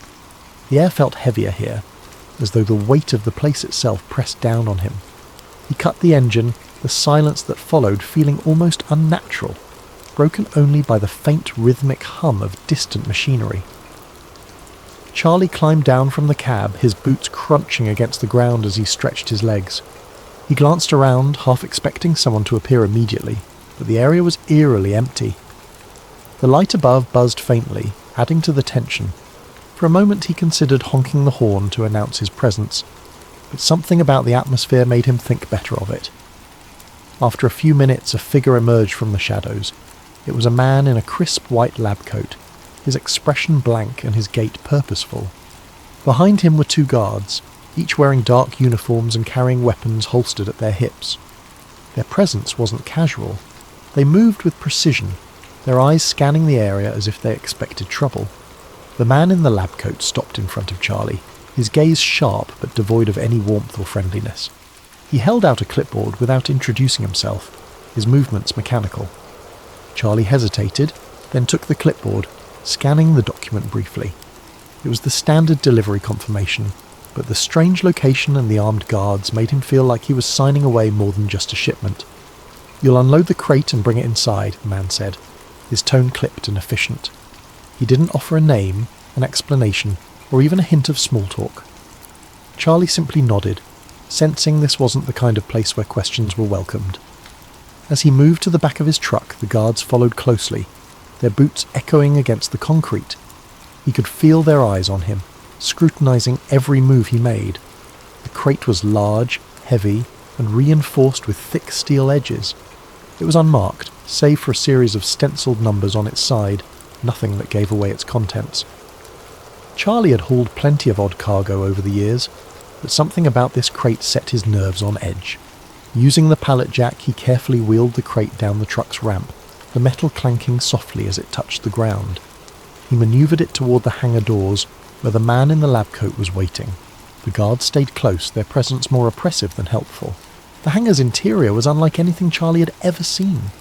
The air felt heavier here, as though the weight of the place itself pressed down on him. He cut the engine, the silence that followed feeling almost unnatural, broken only by the faint rhythmic hum of distant machinery. Charlie climbed down from the cab, his boots crunching against the ground as he stretched his legs. He glanced around, half expecting someone to appear immediately, but the area was eerily empty. The light above buzzed faintly, adding to the tension. For a moment he considered honking the horn to announce his presence, but something about the atmosphere made him think better of it. After a few minutes, a figure emerged from the shadows. It was a man in a crisp white lab coat, his expression blank and his gait purposeful. Behind him were 2 guards, each wearing dark uniforms and carrying weapons holstered at their hips. Their presence wasn't casual. They moved with precision, their eyes scanning the area as if they expected trouble. The man in the lab coat stopped in front of Charlie, his gaze sharp but devoid of any warmth or friendliness. He held out a clipboard without introducing himself, his movements mechanical. Charlie hesitated, then took the clipboard, scanning the document briefly. It was the standard delivery confirmation, but the strange location and the armed guards made him feel like he was signing away more than just a shipment. "You'll unload the crate and bring it inside," the man said, his tone clipped and efficient. He didn't offer a name, an explanation, or even a hint of small talk. Charlie simply nodded, sensing this wasn't the kind of place where questions were welcomed. As he moved to the back of his truck, the guards followed closely, their boots echoing against the concrete. He could feel their eyes on him, scrutinizing every move he made. The crate was large, heavy, and reinforced with thick steel edges. It was unmarked, save for a series of stenciled numbers on its side, nothing that gave away its contents. Charlie had hauled plenty of odd cargo over the years, but something about this crate set his nerves on edge. Using the pallet jack, he carefully wheeled the crate down the truck's ramp, the metal clanking softly as it touched the ground. He manoeuvred it toward the hangar doors, where the man in the lab coat was waiting. The guards stayed close, their presence more oppressive than helpful. The hangar's interior was unlike anything Charlie had ever seen.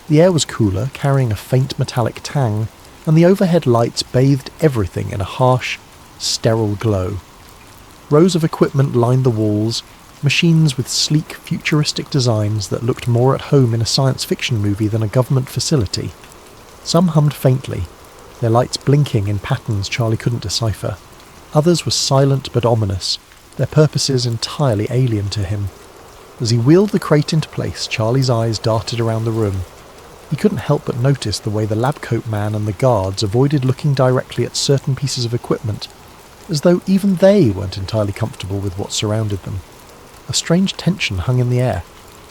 The air was cooler, carrying a faint metallic tang, and the overhead lights bathed everything in a harsh, sterile glow. Rows of equipment lined the walls, machines with sleek, futuristic designs that looked more at home in a science fiction movie than a government facility. Some hummed faintly, their lights blinking in patterns Charlie couldn't decipher. Others were silent but ominous, their purposes entirely alien to him. As he wheeled the crate into place, Charlie's eyes darted around the room. He couldn't help but notice the way the lab coat man and the guards avoided looking directly at certain pieces of equipment, as though even they weren't entirely comfortable with what surrounded them. A strange tension hung in the air,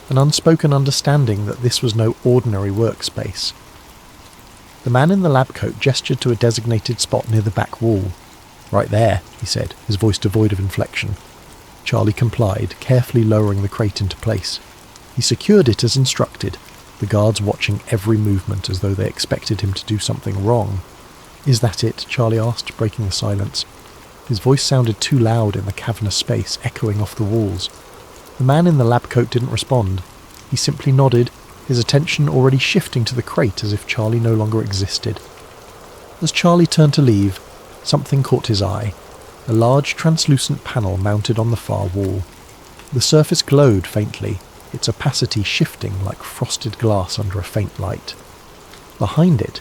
an unspoken understanding that this was no ordinary workspace. The man in the lab coat gestured to a designated spot near the back wall. "Right there," he said, his voice devoid of inflection. Charlie complied, carefully lowering the crate into place. He secured it as instructed, the guards watching every movement as though they expected him to do something wrong. "Is that it?" Charlie asked, breaking the silence. His voice sounded too loud in the cavernous space, echoing off the walls. The man in the lab coat didn't respond. He simply nodded, his attention already shifting to the crate as if Charlie no longer existed. As Charlie turned to leave, something caught his eye. A large translucent panel mounted on the far wall. The surface glowed faintly, its opacity shifting like frosted glass under a faint light. Behind it,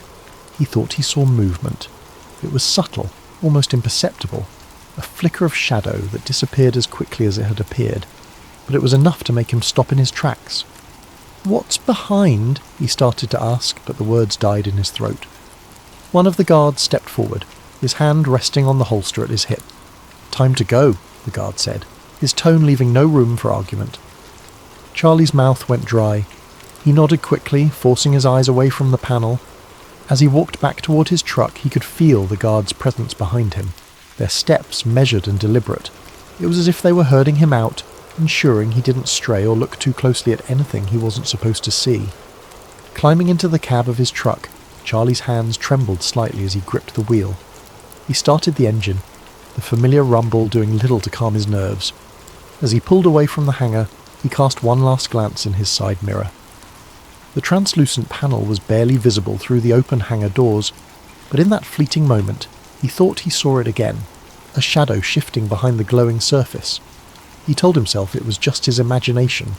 he thought he saw movement. It was subtle, almost imperceptible, a flicker of shadow that disappeared as quickly as it had appeared, but it was enough to make him stop in his tracks. "What's behind?" he started to ask, but the words died in his throat. One of the guards stepped forward, his hand resting on the holster at his hip. "Time to go," the guard said, his tone leaving no room for argument. Charlie's mouth went dry. He nodded quickly, forcing his eyes away from the panel. As he walked back toward his truck, he could feel the guards' presence behind him, their steps measured and deliberate. It was as if they were herding him out, ensuring he didn't stray or look too closely at anything he wasn't supposed to see. Climbing into the cab of his truck, Charlie's hands trembled slightly as he gripped the wheel. He started the engine, the familiar rumble doing little to calm his nerves. As he pulled away from the hangar, he cast one last glance in his side mirror. The translucent panel was barely visible through the open hangar doors, but in that fleeting moment, he thought he saw it again, a shadow shifting behind the glowing surface. He told himself it was just his imagination,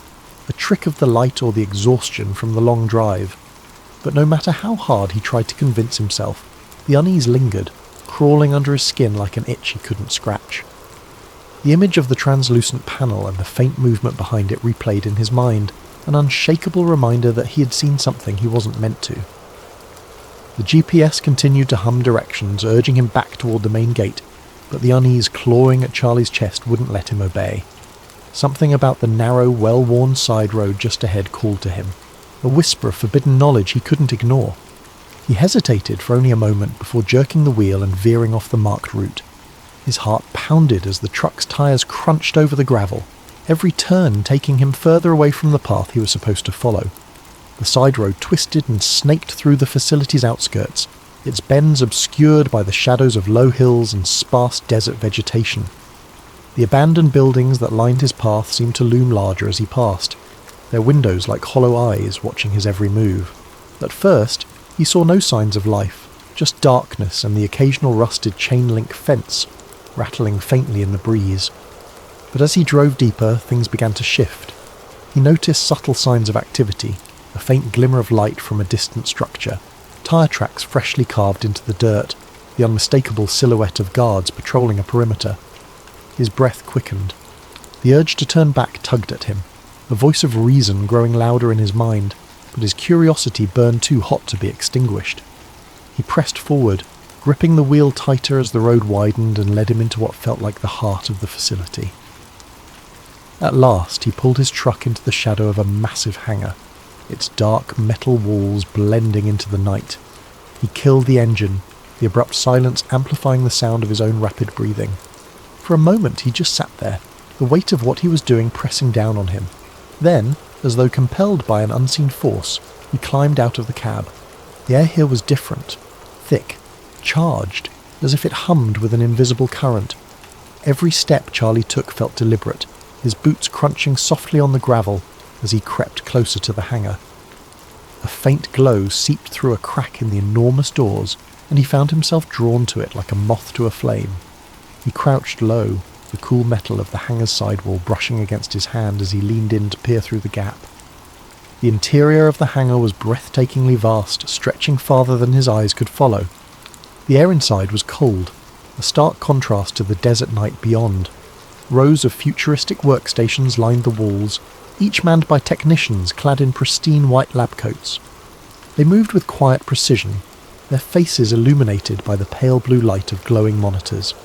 a trick of the light or the exhaustion from the long drive. But no matter how hard he tried to convince himself, the unease lingered, crawling under his skin like an itch he couldn't scratch. The image of the translucent panel and the faint movement behind it replayed in his mind, an unshakable reminder that he had seen something he wasn't meant to. The GPS continued to hum directions, urging him back toward the main gate, but the unease clawing at Charlie's chest wouldn't let him obey. Something about the narrow, well-worn side road just ahead called to him, a whisper of forbidden knowledge he couldn't ignore. He hesitated for only a moment before jerking the wheel and veering off the marked route. His heart pounded as the truck's tyres crunched over the gravel, every turn taking him further away from the path he was supposed to follow. The side road twisted and snaked through the facility's outskirts, its bends obscured by the shadows of low hills and sparse desert vegetation. The abandoned buildings that lined his path seemed to loom larger as he passed, their windows like hollow eyes watching his every move. At first, he saw no signs of life, just darkness and the occasional rusted chain-link fence, rattling faintly in the breeze. But as he drove deeper, things began to shift. He noticed subtle signs of activity, a faint glimmer of light from a distant structure, tyre tracks freshly carved into the dirt, the unmistakable silhouette of guards patrolling a perimeter. His breath quickened. The urge to turn back tugged at him, a voice of reason growing louder in his mind, but his curiosity burned too hot to be extinguished. He pressed forward, gripping the wheel tighter as the road widened and led him into what felt like the heart of the facility. At last, he pulled his truck into the shadow of a massive hangar, its dark metal walls blending into the night. He killed the engine, the abrupt silence amplifying the sound of his own rapid breathing. For a moment he just sat there, the weight of what he was doing pressing down on him. Then, as though compelled by an unseen force, he climbed out of the cab. The air here was different, thick, charged, as if it hummed with an invisible current. Every step Charlie took felt deliberate, his boots crunching softly on the gravel as he crept closer to the hangar. A faint glow seeped through a crack in the enormous doors, and he found himself drawn to it like a moth to a flame. He crouched low, the cool metal of the hangar's sidewall brushing against his hand as he leaned in to peer through the gap. The interior of the hangar was breathtakingly vast, stretching farther than his eyes could follow. The air inside was cold, a stark contrast to the desert night beyond. Rows of futuristic workstations lined the walls, each manned by technicians clad in pristine white lab coats. They moved with quiet precision, their faces illuminated by the pale blue light of glowing monitors.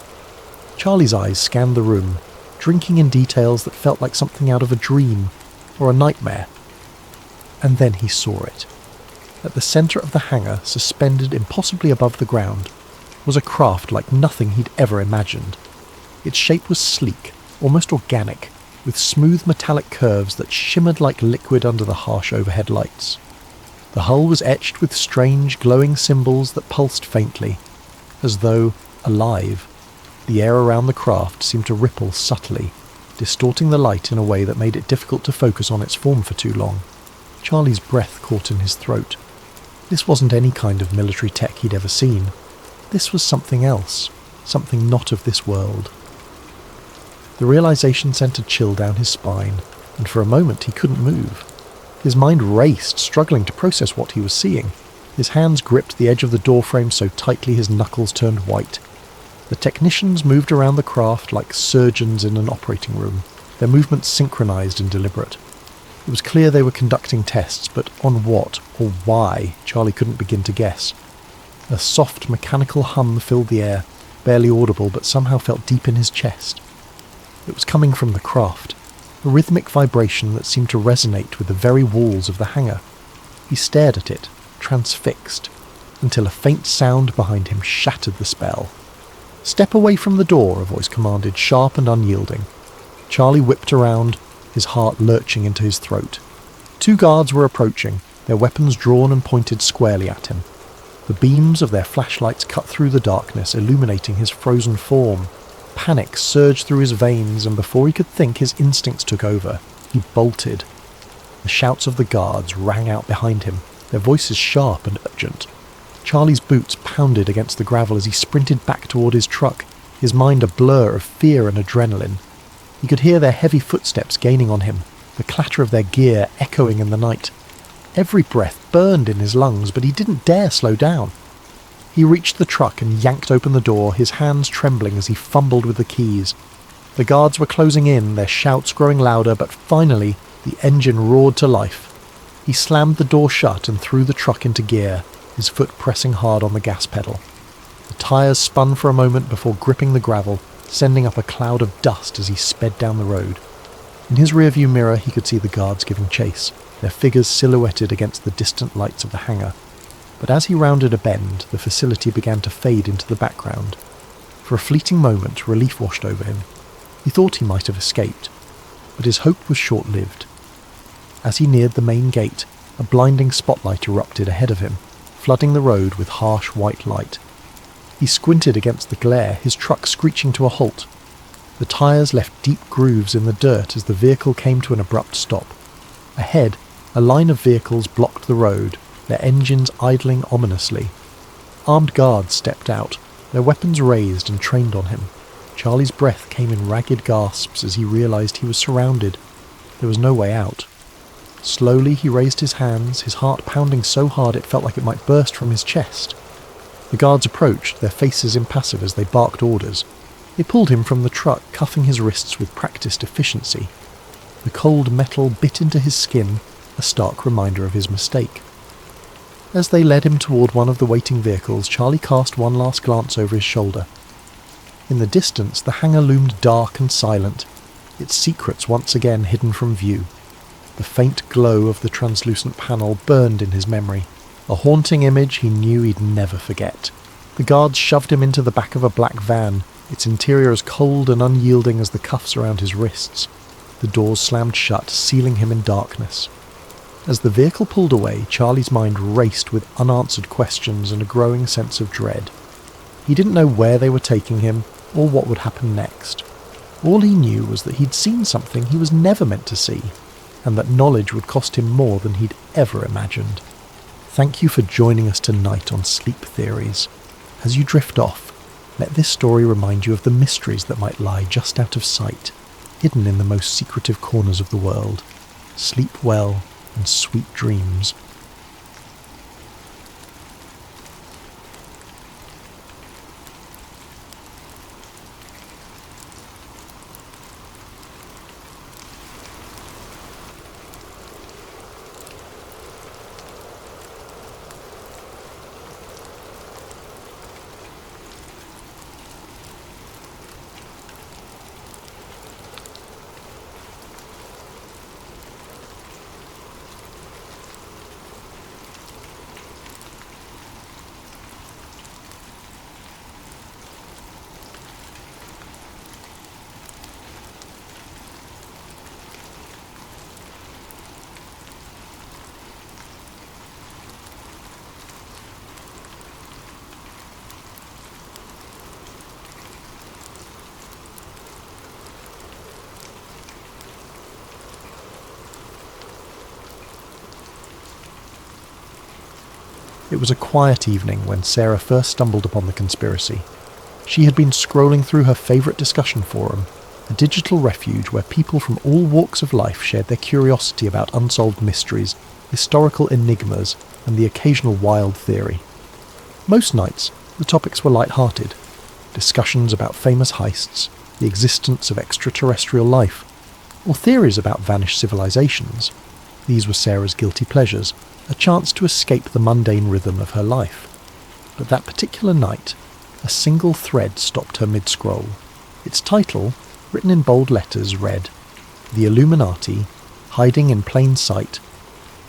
Charlie's eyes scanned the room, drinking in details that felt like something out of a dream or a nightmare. And then he saw it. At the centre of the hangar, suspended impossibly above the ground, was a craft like nothing he'd ever imagined. Its shape was sleek, almost organic, with smooth metallic curves that shimmered like liquid under the harsh overhead lights. The hull was etched with strange, glowing symbols that pulsed faintly, as though alive. The air around the craft seemed to ripple subtly, distorting the light in a way that made it difficult to focus on its form for too long. Charlie's breath caught in his throat. This wasn't any kind of military tech he'd ever seen. This was something else, something not of this world. The realization sent a chill down his spine, and for a moment he couldn't move. His mind raced, struggling to process what he was seeing. His hands gripped the edge of the doorframe so tightly his knuckles turned white. The technicians moved around the craft like surgeons in an operating room, their movements synchronized and deliberate. It was clear they were conducting tests, but on what or why, Charlie couldn't begin to guess. A soft mechanical hum filled the air, barely audible but somehow felt deep in his chest. It was coming from the craft, a rhythmic vibration that seemed to resonate with the very walls of the hangar. He stared at it, transfixed, until a faint sound behind him shattered the spell. "Step away from the door," a voice commanded, sharp and unyielding. Charlie whipped around, his heart lurching into his throat. 2 guards were approaching, their weapons drawn and pointed squarely at him. The beams of their flashlights cut through the darkness, illuminating his frozen form. Panic surged through his veins, and before he could think, his instincts took over. He bolted. The shouts of the guards rang out behind him, their voices sharp and urgent. Charlie's boots pounded against the gravel as he sprinted back toward his truck, his mind a blur of fear and adrenaline. He could hear their heavy footsteps gaining on him, the clatter of their gear echoing in the night. Every breath burned in his lungs, but he didn't dare slow down. He reached the truck and yanked open the door, his hands trembling as he fumbled with the keys. The guards were closing in, their shouts growing louder, but finally the engine roared to life. He slammed the door shut and threw the truck into gear, his foot pressing hard on the gas pedal. The tyres spun for a moment before gripping the gravel, sending up a cloud of dust as he sped down the road. In his rearview mirror he could see the guards giving chase, their figures silhouetted against the distant lights of the hangar. But as he rounded a bend, the facility began to fade into the background. For a fleeting moment, relief washed over him. He thought he might have escaped, but his hope was short-lived. As he neared the main gate, A blinding spotlight erupted ahead of him, flooding the road with harsh white light. He squinted against the glare, his truck screeching to a halt. The tyres left deep grooves in the dirt as the vehicle came to an abrupt stop. Ahead, a line of vehicles blocked the road, their engines idling ominously. Armed guards stepped out, their weapons raised and trained on him. Charlie's breath came in ragged gasps as he realised he was surrounded. There was no way out. Slowly he raised his hands, his heart pounding so hard it felt like it might burst from his chest. The guards approached, their faces impassive as they barked orders. They pulled him from the truck, cuffing his wrists with practised efficiency. The cold metal bit into his skin, a stark reminder of his mistake. As they led him toward one of the waiting vehicles, Charlie cast one last glance over his shoulder. In the distance, the hangar loomed dark and silent, its secrets once again hidden from view. The faint glow of the translucent panel burned in his memory, a haunting image he knew he'd never forget. The guards shoved him into the back of a black van, its interior as cold and unyielding as the cuffs around his wrists. The doors slammed shut, sealing him in darkness. As the vehicle pulled away, Charlie's mind raced with unanswered questions and a growing sense of dread. He didn't know where they were taking him, or what would happen next. All he knew was that he'd seen something he was never meant to see, and that knowledge would cost him more than he'd ever imagined. Thank you for joining us tonight on Sleep Theories. As you drift off, let this story remind you of the mysteries that might lie just out of sight, hidden in the most secretive corners of the world. Sleep well and sweet dreams. It was a quiet evening when Sarah first stumbled upon the conspiracy. She had been scrolling through her favourite discussion forum, a digital refuge where people from all walks of life shared their curiosity about unsolved mysteries, historical enigmas, and the occasional wild theory. Most nights, the topics were light-hearted. Discussions about famous heists, the existence of extraterrestrial life, or theories about vanished civilizations. These were Sarah's guilty pleasures, a chance to escape the mundane rhythm of her life. But that particular night, a single thread stopped her mid-scroll. Its title, written in bold letters, read, "The Illuminati, Hiding in Plain Sight."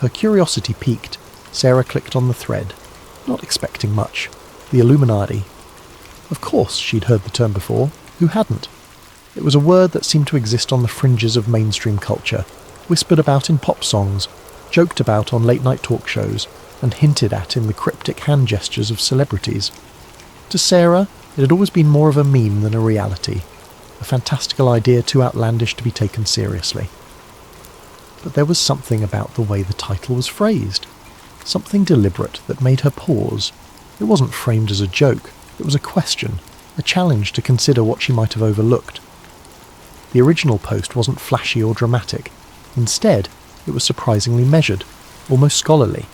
Her curiosity piqued. Sarah clicked on the thread, not expecting much. The Illuminati. Of course she'd heard the term before. Who hadn't? It was a word that seemed to exist on the fringes of mainstream culture, whispered about in pop songs, joked about on late-night talk shows, and hinted at in the cryptic hand gestures of celebrities. To Sarah, it had always been more of a meme than a reality, a fantastical idea too outlandish to be taken seriously. But there was something about the way the title was phrased, something deliberate that made her pause. It wasn't framed as a joke, it was a question, a challenge to consider what she might have overlooked. The original post wasn't flashy or dramatic. Instead, it was surprisingly measured, almost scholarly.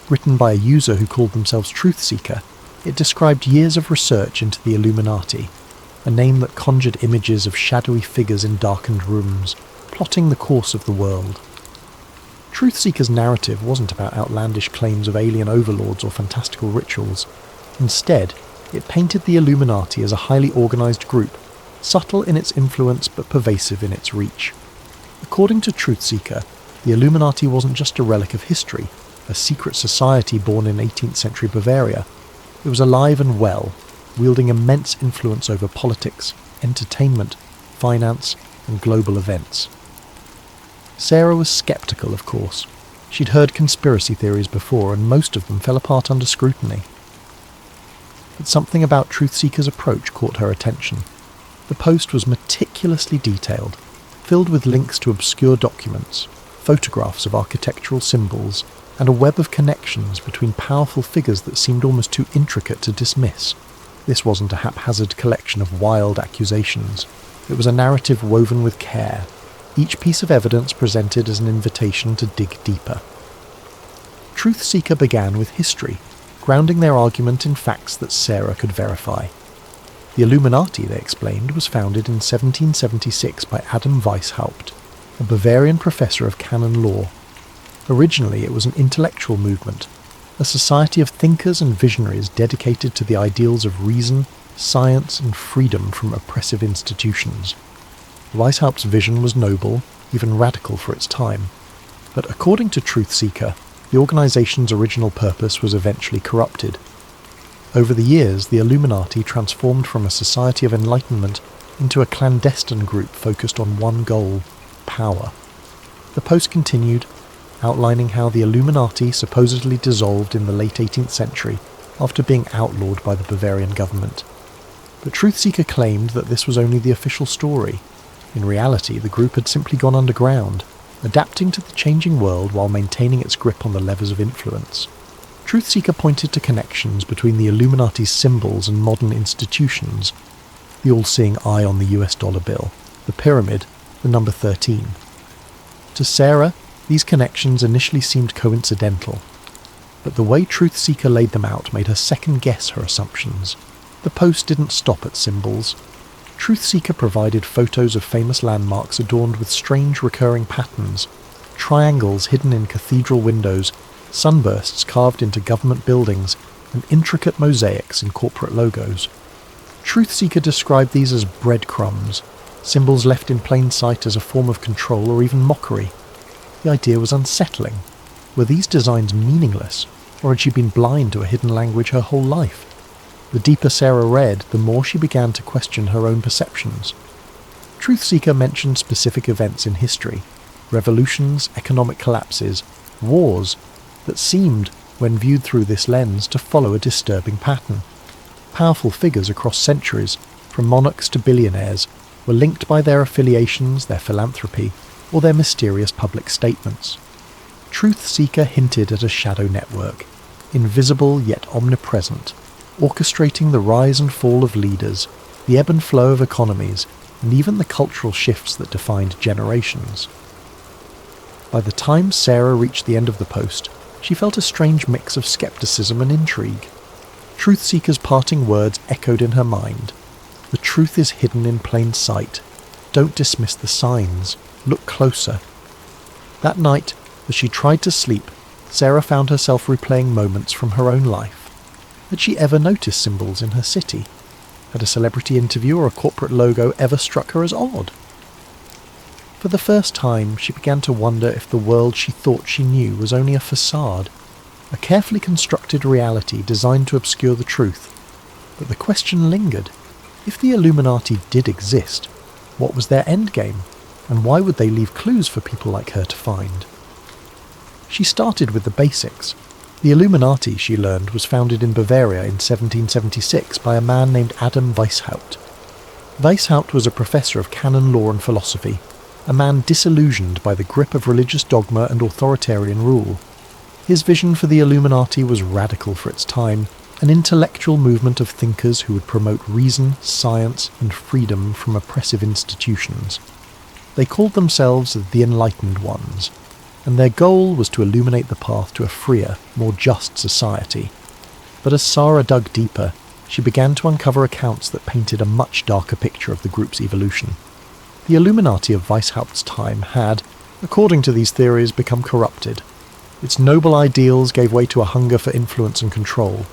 Written by a user who called themselves Truth Seeker, it described years of research into the Illuminati, a name that conjured images of shadowy figures in darkened rooms, plotting the course of the world. Truth Seeker's narrative wasn't about outlandish claims of alien overlords or fantastical rituals. Instead, it painted the Illuminati as a highly organised group, subtle in its influence but pervasive in its reach. According to Truth Seeker, the Illuminati wasn't just a relic of history, a secret society born in 18th century Bavaria. It was alive and well, wielding immense influence over politics, entertainment, finance, and global events. Sarah was sceptical, of course. She'd heard conspiracy theories before, and most of them fell apart under scrutiny. But something about Truthseeker's approach caught her attention. The post was meticulously detailed, filled with links to obscure documents, photographs of architectural symbols, and a web of connections between powerful figures that seemed almost too intricate to dismiss. This wasn't a haphazard collection of wild accusations. It was a narrative woven with care, each piece of evidence presented as an invitation to dig deeper. Truthseeker began with history, grounding their argument in facts that Sarah could verify. The Illuminati, they explained, was founded in 1776 by Adam Weishaupt, a Bavarian professor of canon law. Originally, it was an intellectual movement, a society of thinkers and visionaries dedicated to the ideals of reason, science, and freedom from oppressive institutions. Weishaupt's vision was noble, even radical for its time. But according to Truthseeker, the organization's original purpose was eventually corrupted. Over the years, the Illuminati transformed from a society of enlightenment into a clandestine group focused on one goal: power. The post continued, outlining how the Illuminati supposedly dissolved in the late 18th century after being outlawed by the Bavarian government. But Truthseeker claimed that this was only the official story. In reality, the group had simply gone underground, adapting to the changing world while maintaining its grip on the levers of influence. Truthseeker pointed to connections between the Illuminati's symbols and modern institutions: the all-seeing eye on the US dollar bill, the pyramid, the number 13. To Sarah, these connections initially seemed coincidental, but the way Truthseeker laid them out made her second-guess her assumptions. The post didn't stop at symbols. Truthseeker provided photos of famous landmarks adorned with strange recurring patterns, triangles hidden in cathedral windows, sunbursts carved into government buildings, and intricate mosaics in corporate logos. Truthseeker described these as breadcrumbs, symbols left in plain sight as a form of control or even mockery. The idea was unsettling. Were these designs meaningless, or had she been blind to a hidden language her whole life? The deeper Sarah read, the more she began to question her own perceptions. Truthseeker mentioned specific events in history, revolutions, economic collapses, wars, that seemed, when viewed through this lens, to follow a disturbing pattern. Powerful figures across centuries, from monarchs to billionaires, were linked by their affiliations, their philanthropy, or their mysterious public statements. Truthseeker hinted at a shadow network, invisible yet omnipresent, orchestrating the rise and fall of leaders, the ebb and flow of economies, and even the cultural shifts that defined generations. By the time Sarah reached the end of the post, she felt a strange mix of skepticism and intrigue. Truthseeker's parting words echoed in her mind. The truth is hidden in plain sight. Don't dismiss the signs. Look closer. That night, as she tried to sleep, Sarah found herself replaying moments from her own life. Had she ever noticed symbols in her city? Had a celebrity interview or a corporate logo ever struck her as odd? For the first time, she began to wonder if the world she thought she knew was only a facade, a carefully constructed reality designed to obscure the truth. But the question lingered. If the Illuminati did exist, what was their endgame, and why would they leave clues for people like her to find? She started with the basics. The Illuminati, she learned, was founded in Bavaria in 1776 by a man named Adam Weishaupt. Weishaupt was a professor of canon law and philosophy, a man disillusioned by the grip of religious dogma and authoritarian rule. His vision for the Illuminati was radical for its time, an intellectual movement of thinkers who would promote reason, science, and freedom from oppressive institutions. They called themselves the Enlightened Ones, and their goal was to illuminate the path to a freer, more just society. But as Sarah dug deeper, she began to uncover accounts that painted a much darker picture of the group's evolution. The Illuminati of Weishaupt's time had, according to these theories, become corrupted. Its noble ideals gave way to a hunger for influence and control.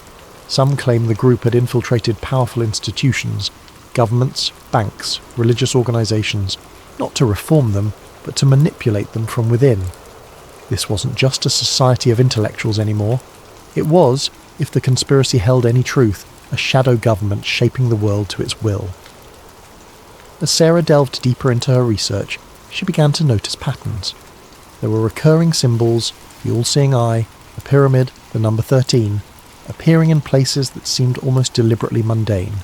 Some claim the group had infiltrated powerful institutions, governments, banks, religious organizations, not to reform them, but to manipulate them from within. This wasn't just a society of intellectuals anymore. It was, if the conspiracy held any truth, a shadow government shaping the world to its will. As Sarah delved deeper into her research, she began to notice patterns. There were recurring symbols, the all-seeing eye, the pyramid, the number 13, appearing in places that seemed almost deliberately mundane.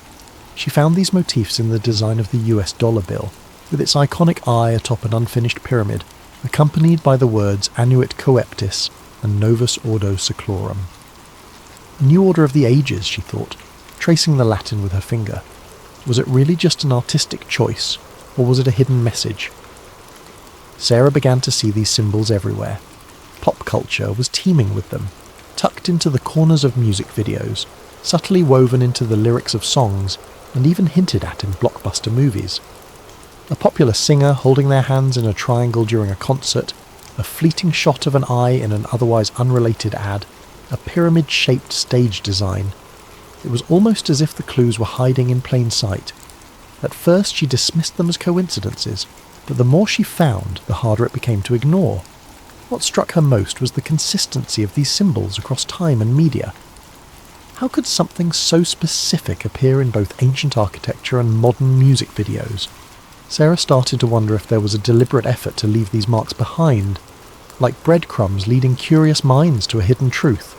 She found these motifs in the design of the US dollar bill, with its iconic eye atop an unfinished pyramid, accompanied by the words Annuit Coeptis and Novus Ordo Seclorum. A new order of the ages, she thought, tracing the Latin with her finger. Was it really just an artistic choice, or was it a hidden message? Sarah began to see these symbols everywhere. Pop culture was teeming with them, tucked into the corners of music videos, subtly woven into the lyrics of songs, and even hinted at in blockbuster movies. A popular singer holding their hands in a triangle during a concert, a fleeting shot of an eye in an otherwise unrelated ad, a pyramid-shaped stage design. It was almost as if the clues were hiding in plain sight. At first she dismissed them as coincidences, but the more she found, the harder it became to ignore. What struck her most was the consistency of these symbols across time and media. How could something so specific appear in both ancient architecture and modern music videos? Sarah started to wonder if there was a deliberate effort to leave these marks behind, like breadcrumbs leading curious minds to a hidden truth.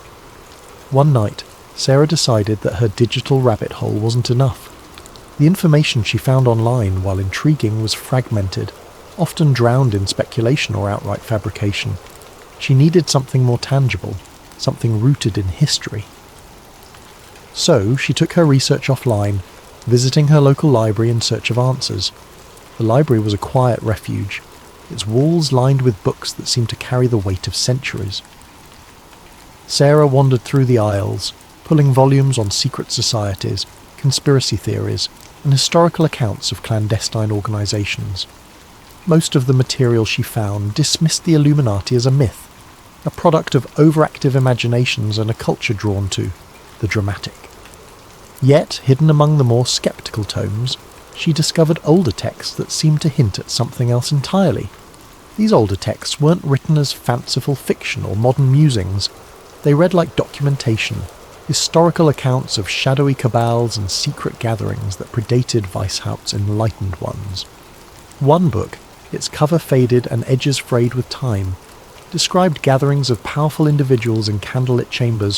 One night, Sarah decided that her digital rabbit hole wasn't enough. The information she found online, while intriguing, was fragmented, often drowned in speculation or outright fabrication. She needed something more tangible, something rooted in history. So she took her research offline, visiting her local library in search of answers. The library was a quiet refuge, its walls lined with books that seemed to carry the weight of centuries. Sarah wandered through the aisles, pulling volumes on secret societies, conspiracy theories, and historical accounts of clandestine organisations. Most of the material she found dismissed the Illuminati as a myth, a product of overactive imaginations and a culture drawn to the dramatic. Yet, hidden among the more sceptical tomes, she discovered older texts that seemed to hint at something else entirely. These older texts weren't written as fanciful fiction or modern musings. They read like documentation, historical accounts of shadowy cabals and secret gatherings that predated Weishaupt's enlightened ones. One book, its cover faded and edges frayed with time, described gatherings of powerful individuals in candlelit chambers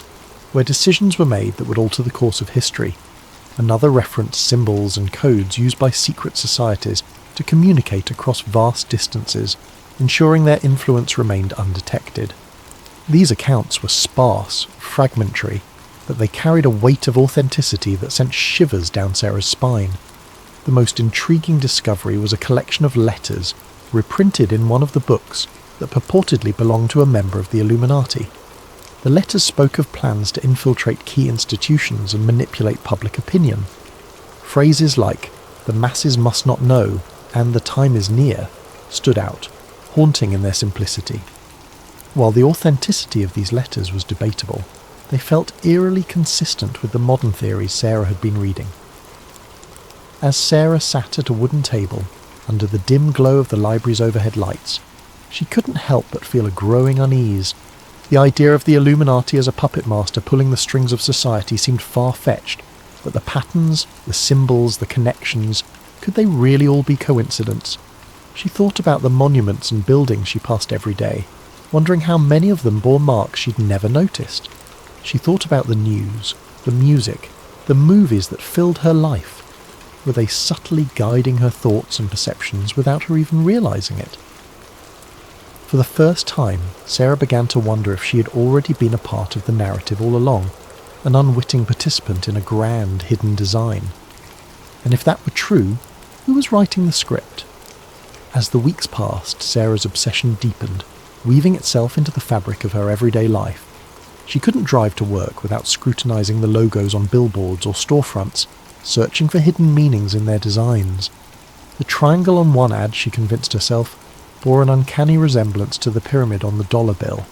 where decisions were made that would alter the course of history. Another referenced symbols and codes used by secret societies to communicate across vast distances, ensuring their influence remained undetected. These accounts were sparse, fragmentary, but they carried a weight of authenticity that sent shivers down Sarah's spine. The most intriguing discovery was a collection of letters, reprinted in one of the books, that purportedly belonged to a member of the Illuminati. The letters spoke of plans to infiltrate key institutions and manipulate public opinion. Phrases like, "the masses must not know," and "the time is near," stood out, haunting in their simplicity. While the authenticity of these letters was debatable, they felt eerily consistent with the modern theories Sarah had been reading. As Sarah sat at a wooden table, under the dim glow of the library's overhead lights, she couldn't help but feel a growing unease. The idea of the Illuminati as a puppet master pulling the strings of society seemed far-fetched, but the patterns, the symbols, the connections, could they really all be coincidence? She thought about the monuments and buildings she passed every day, wondering how many of them bore marks she'd never noticed. She thought about the news, the music, the movies that filled her life. Were they subtly guiding her thoughts and perceptions without her even realising it? For the first time, Sarah began to wonder if she had already been a part of the narrative all along, an unwitting participant in a grand hidden design. And if that were true, who was writing the script? As the weeks passed, Sarah's obsession deepened, weaving itself into the fabric of her everyday life. She couldn't drive to work without scrutinising the logos on billboards or storefronts, searching for hidden meanings in their designs. The triangle on one ad, she convinced herself, bore an uncanny resemblance to the pyramid on the dollar bill.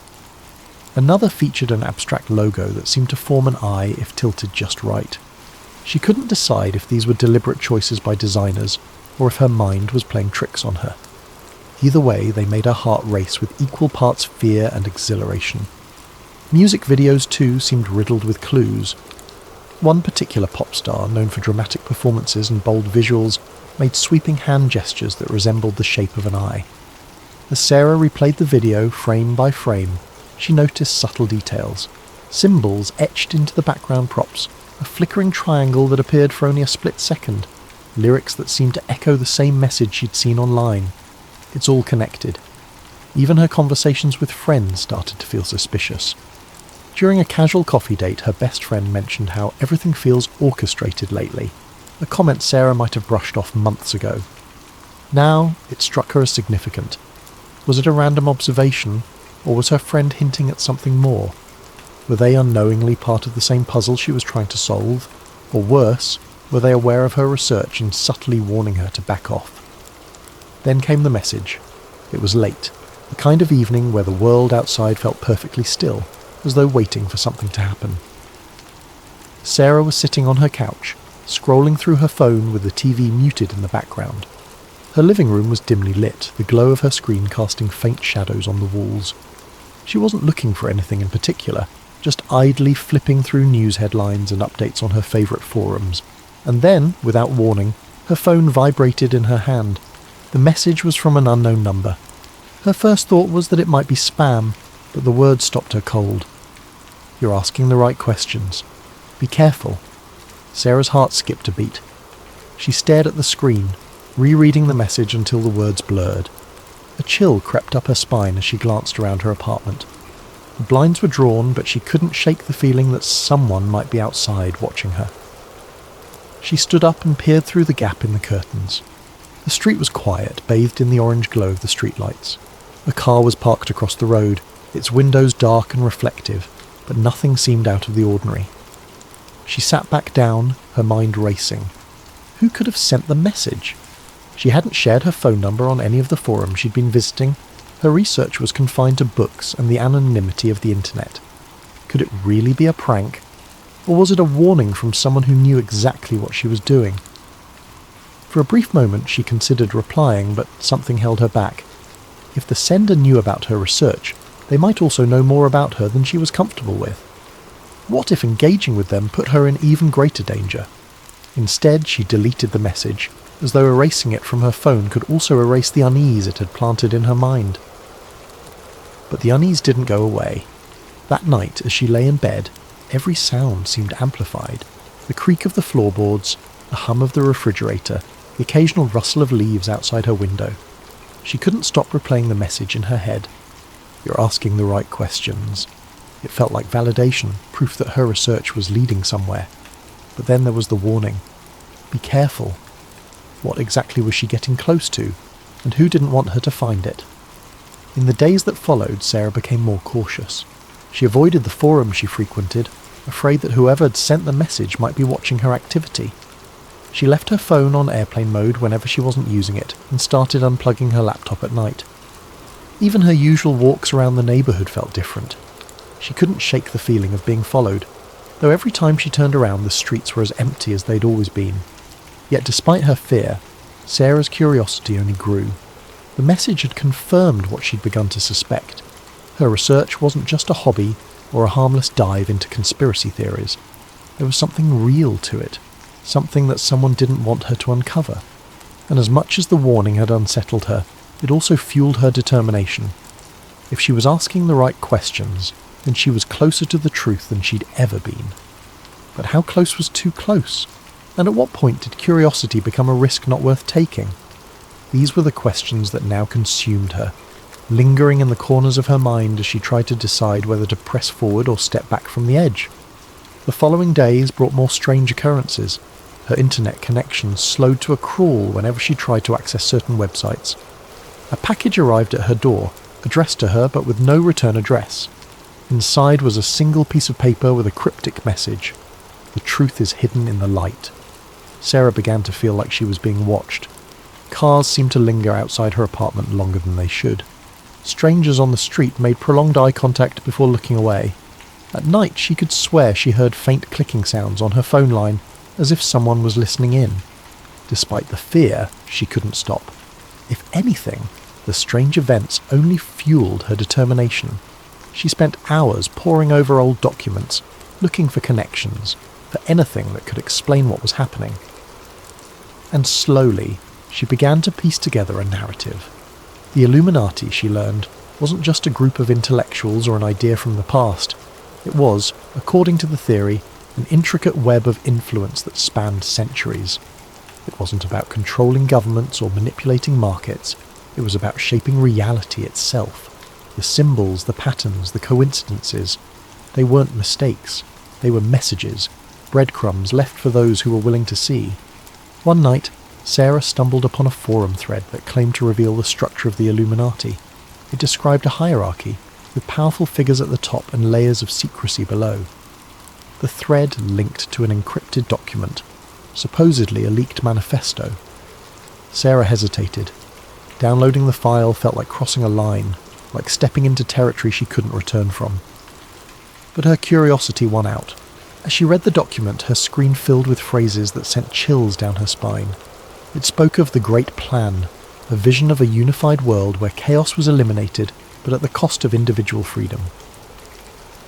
Another featured an abstract logo that seemed to form an eye if tilted just right. She couldn't decide if these were deliberate choices by designers, or if her mind was playing tricks on her. Either way, they made her heart race with equal parts fear and exhilaration. Music videos, too, seemed riddled with clues. One particular pop star, known for dramatic performances and bold visuals, made sweeping hand gestures that resembled the shape of an eye. As Sarah replayed the video frame by frame, She noticed subtle details. Symbols etched into the background props, a flickering triangle that appeared for only a split second, lyrics that seemed to echo the same message she'd seen online. It's all connected. Even her conversations with friends started to feel suspicious. During a casual coffee date, her best friend mentioned how everything feels orchestrated lately, a comment Sarah might have brushed off months ago. Now, it struck her as significant. Was it a random observation, or was her friend hinting at something more? Were they unknowingly part of the same puzzle she was trying to solve? Or worse, were they aware of her research and subtly warning her to back off? Then came the message. It was late, the kind of evening where the world outside felt perfectly still, as though waiting for something to happen. Sarah was sitting on her couch, scrolling through her phone with the TV muted in the background. Her living room was dimly lit, the glow of her screen casting faint shadows on the walls. She wasn't looking for anything in particular, just idly flipping through news headlines and updates on her favourite forums. And then, without warning, her phone vibrated in her hand. The message was from an unknown number. Her first thought was that it might be spam, but the words stopped her cold. "You're asking the right questions. Be careful." Sarah's heart skipped a beat. She stared at the screen, rereading the message until the words blurred. A chill crept up her spine as she glanced around her apartment. The blinds were drawn, but she couldn't shake the feeling that someone might be outside watching her. She stood up and peered through the gap in the curtains. The street was quiet, bathed in the orange glow of the streetlights. A car was parked across the road, its windows dark and reflective, but nothing seemed out of the ordinary. She sat back down, her mind racing. Who could have sent the message? She hadn't shared her phone number on any of the forums she'd been visiting. Her research was confined to books and the anonymity of the internet. Could it really be a prank? Or was it a warning from someone who knew exactly what she was doing? For a brief moment she considered replying, but something held her back. If the sender knew about her research, they might also know more about her than she was comfortable with. What if engaging with them put her in even greater danger? Instead, she deleted the message, as though erasing it from her phone could also erase the unease it had planted in her mind. But the unease didn't go away. That night, as she lay in bed, every sound seemed amplified. The creak of the floorboards, the hum of the refrigerator, the occasional rustle of leaves outside her window. She couldn't stop replaying the message in her head. "You're asking the right questions." It felt like validation, proof that her research was leading somewhere. But then there was the warning. Be careful. What exactly was she getting close to, and who didn't want her to find it? In the days that followed, Sarah became more cautious. She avoided the forums she frequented, afraid that whoever had sent the message might be watching her activity. She left her phone on airplane mode whenever she wasn't using it, and started unplugging her laptop at night. Even her usual walks around the neighbourhood felt different. She couldn't shake the feeling of being followed, though every time she turned around the streets were as empty as they'd always been. Yet despite her fear, Sarah's curiosity only grew. The message had confirmed what she'd begun to suspect. Her research wasn't just a hobby or a harmless dive into conspiracy theories. There was something real to it, something that someone didn't want her to uncover. And as much as the warning had unsettled her, it also fueled her determination. If she was asking the right questions, then she was closer to the truth than she'd ever been. But how close was too close? And at what point did curiosity become a risk not worth taking? These were the questions that now consumed her, lingering in the corners of her mind as she tried to decide whether to press forward or step back from the edge. The following days brought more strange occurrences. Her internet connection slowed to a crawl whenever she tried to access certain websites. A package arrived at her door, addressed to her but with no return address. Inside was a single piece of paper with a cryptic message. The truth is hidden in the light. Sarah began to feel like she was being watched. Cars seemed to linger outside her apartment longer than they should. Strangers on the street made prolonged eye contact before looking away. At night she could swear she heard faint clicking sounds on her phone line, as if someone was listening in. Despite the fear, she couldn't stop. If anything, the strange events only fueled her determination. She spent hours poring over old documents, looking for connections, for anything that could explain what was happening. And slowly, she began to piece together a narrative. The Illuminati, she learned, wasn't just a group of intellectuals or an idea from the past. It was, according to the theory, an intricate web of influence that spanned centuries. It wasn't about controlling governments or manipulating markets. It was about shaping reality itself. The symbols, the patterns, the coincidences. They weren't mistakes. They were messages, breadcrumbs left for those who were willing to see. One night, Sarah stumbled upon a forum thread that claimed to reveal the structure of the Illuminati. It described a hierarchy, with powerful figures at the top and layers of secrecy below. The thread linked to an encrypted document, supposedly a leaked manifesto. Sarah hesitated. Downloading the file felt like crossing a line, like stepping into territory she couldn't return from. But her curiosity won out. As she read the document, her screen filled with phrases that sent chills down her spine. It spoke of the Great Plan, a vision of a unified world where chaos was eliminated, but at the cost of individual freedom.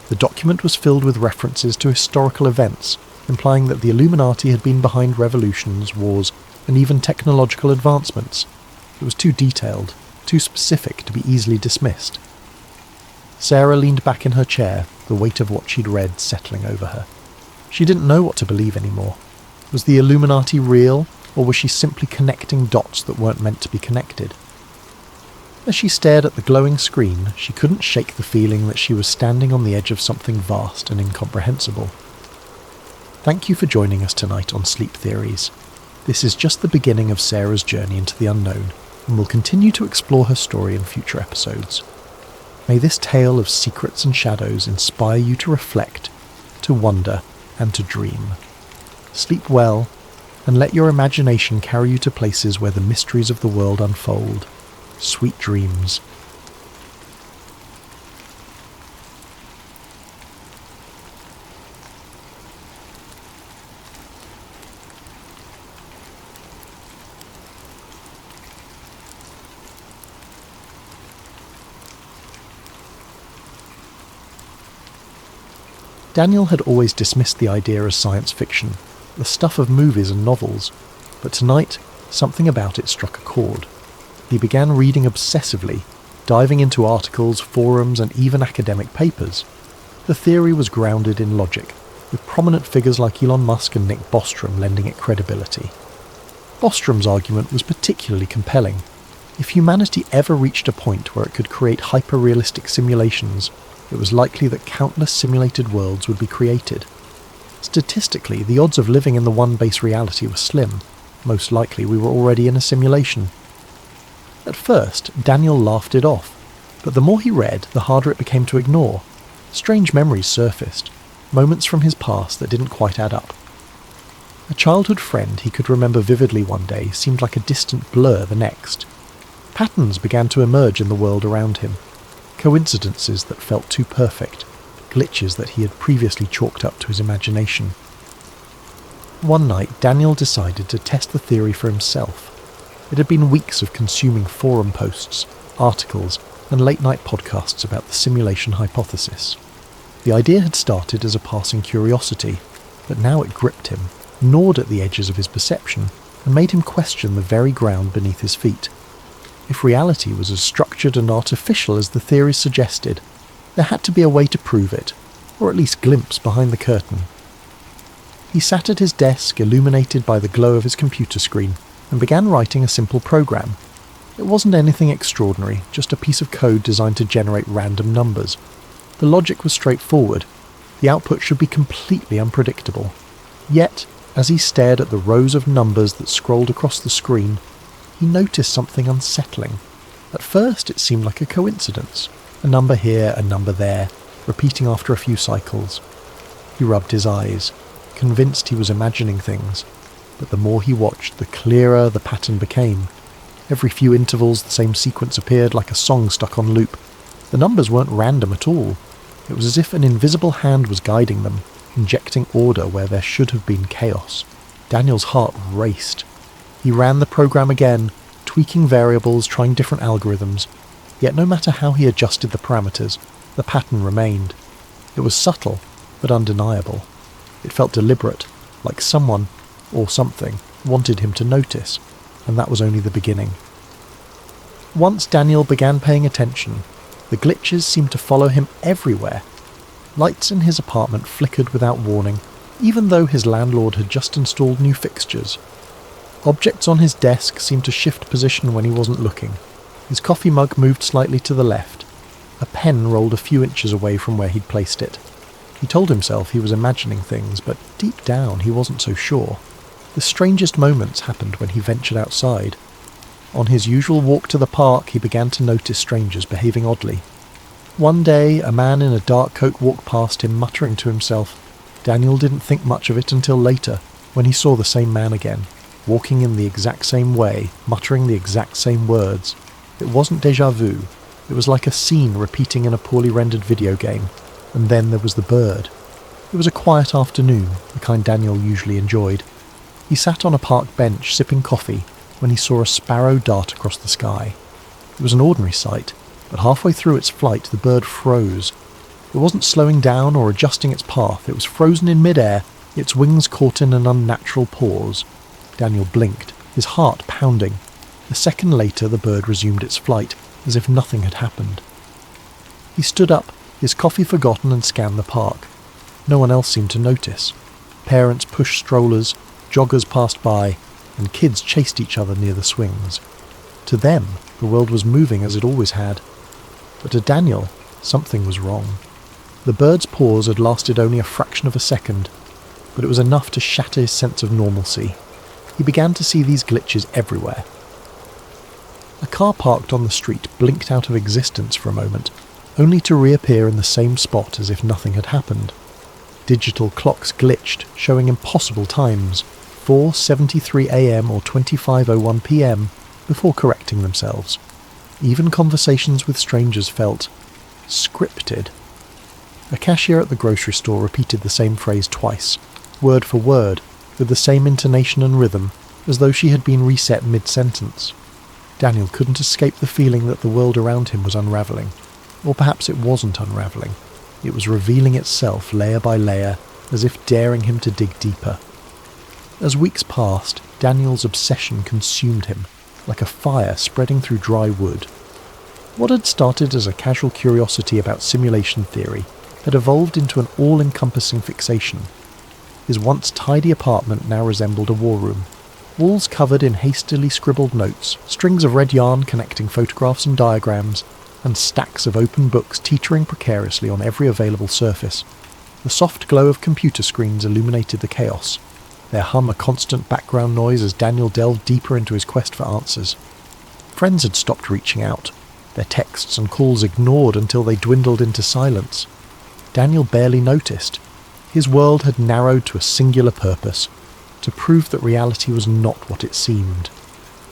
The document was filled with references to historical events, implying that the Illuminati had been behind revolutions, wars, and even technological advancements. It was too detailed, too specific to be easily dismissed. Sarah leaned back in her chair, the weight of what she'd read settling over her. She didn't know what to believe anymore. Was the Illuminati real, or was she simply connecting dots that weren't meant to be connected? As she stared at the glowing screen, she couldn't shake the feeling that she was standing on the edge of something vast and incomprehensible. Thank you for joining us tonight on Sleep Theories. This is just the beginning of Sarah's journey into the unknown, and we'll continue to explore her story in future episodes. May this tale of secrets and shadows inspire you to reflect, to wonder, and to dream. Sleep well, and let your imagination carry you to places where the mysteries of the world unfold. Sweet dreams. Daniel had always dismissed the idea as science fiction, the stuff of movies and novels, but tonight something about it struck a chord. He began reading obsessively, diving into articles, forums, and even academic papers. The theory was grounded in logic, with prominent figures like Elon Musk and Nick Bostrom lending it credibility. Bostrom's argument was particularly compelling. If humanity ever reached a point where it could create hyper-realistic simulations, it was likely that countless simulated worlds would be created. Statistically, the odds of living in the one base reality were slim. Most likely we were already in a simulation. At first, Daniel laughed it off, but the more he read, the harder it became to ignore. Strange memories surfaced, moments from his past that didn't quite add up. A childhood friend he could remember vividly one day seemed like a distant blur the next. Patterns began to emerge in the world around him. Coincidences that felt too perfect, glitches that he had previously chalked up to his imagination. One night, Daniel decided to test the theory for himself. It had been weeks of consuming forum posts, articles, and late-night podcasts about the simulation hypothesis. The idea had started as a passing curiosity, but now it gripped him, gnawed at the edges of his perception, and made him question the very ground beneath his feet. If reality was as structured and artificial as the theories suggested, there had to be a way to prove it, or at least glimpse behind the curtain. He sat at his desk, illuminated by the glow of his computer screen, and began writing a simple program. It wasn't anything extraordinary, just a piece of code designed to generate random numbers. The logic was straightforward. The output should be completely unpredictable. Yet, as he stared at the rows of numbers that scrolled across the screen, he noticed something unsettling. At first it seemed like a coincidence. A number here, a number there, repeating after a few cycles. He rubbed his eyes, convinced he was imagining things, but the more he watched, the clearer the pattern became. Every few intervals the same sequence appeared like a song stuck on loop. The numbers weren't random at all. It was as if an invisible hand was guiding them, injecting order where there should have been chaos. Daniel's heart raced. He ran the program again, tweaking variables, trying different algorithms. Yet no matter how he adjusted the parameters, the pattern remained. It was subtle, but undeniable. It felt deliberate, like someone, or something, wanted him to notice, and that was only the beginning. Once Daniel began paying attention, The glitches seemed to follow him everywhere. Lights in his apartment flickered without warning, even though his landlord had just installed new fixtures. Objects on his desk seemed to shift position when he wasn't looking. His coffee mug moved slightly to the left. A pen rolled a few inches away from where he'd placed it. He told himself he was imagining things, but deep down he wasn't so sure. The strangest moments happened when he ventured outside. On his usual walk to the park, he began to notice strangers behaving oddly. One day, a man in a dark coat walked past him, muttering to himself. Daniel didn't think much of it until later, when he saw the same man again, walking in the exact same way, muttering the exact same words. It wasn't déjà vu. It was like a scene repeating in a poorly rendered video game. And then there was the bird. It was a quiet afternoon, the kind Daniel usually enjoyed. He sat on a park bench sipping coffee when he saw a sparrow dart across the sky. It was an ordinary sight, but halfway through its flight the bird froze. It wasn't slowing down or adjusting its path, it was frozen in mid-air, its wings caught in an unnatural pause. Daniel blinked, his heart pounding. A second later the bird resumed its flight, as if nothing had happened. He stood up, his coffee forgotten, and scanned the park. No one else seemed to notice. Parents pushed strollers, joggers passed by, and kids chased each other near the swings. To them, the world was moving as it always had. But to Daniel, something was wrong. The bird's pause had lasted only a fraction of a second, but it was enough to shatter his sense of normalcy. He began to see these glitches everywhere. A car parked on the street blinked out of existence for a moment, only to reappear in the same spot as if nothing had happened. Digital clocks glitched, showing impossible times, 4:73 a.m. or 25:01 p.m., before correcting themselves. Even conversations with strangers felt scripted. A cashier at the grocery store repeated the same phrase twice, word for word, with the same intonation and rhythm, as though she had been reset mid-sentence. Daniel couldn't escape the feeling that the world around him was unravelling. Or perhaps it wasn't unravelling. It was revealing itself layer by layer, as if daring him to dig deeper. As weeks passed, Daniel's obsession consumed him, like a fire spreading through dry wood. What had started as a casual curiosity about simulation theory had evolved into an all-encompassing fixation. His once tidy apartment now resembled a war room. Walls covered in hastily scribbled notes, strings of red yarn connecting photographs and diagrams, and stacks of open books teetering precariously on every available surface. The soft glow of computer screens illuminated the chaos, their hum a constant background noise as Daniel delved deeper into his quest for answers. Friends had stopped reaching out, their texts and calls ignored until they dwindled into silence. Daniel barely noticed. His world had narrowed to a singular purpose, to prove that reality was not what it seemed.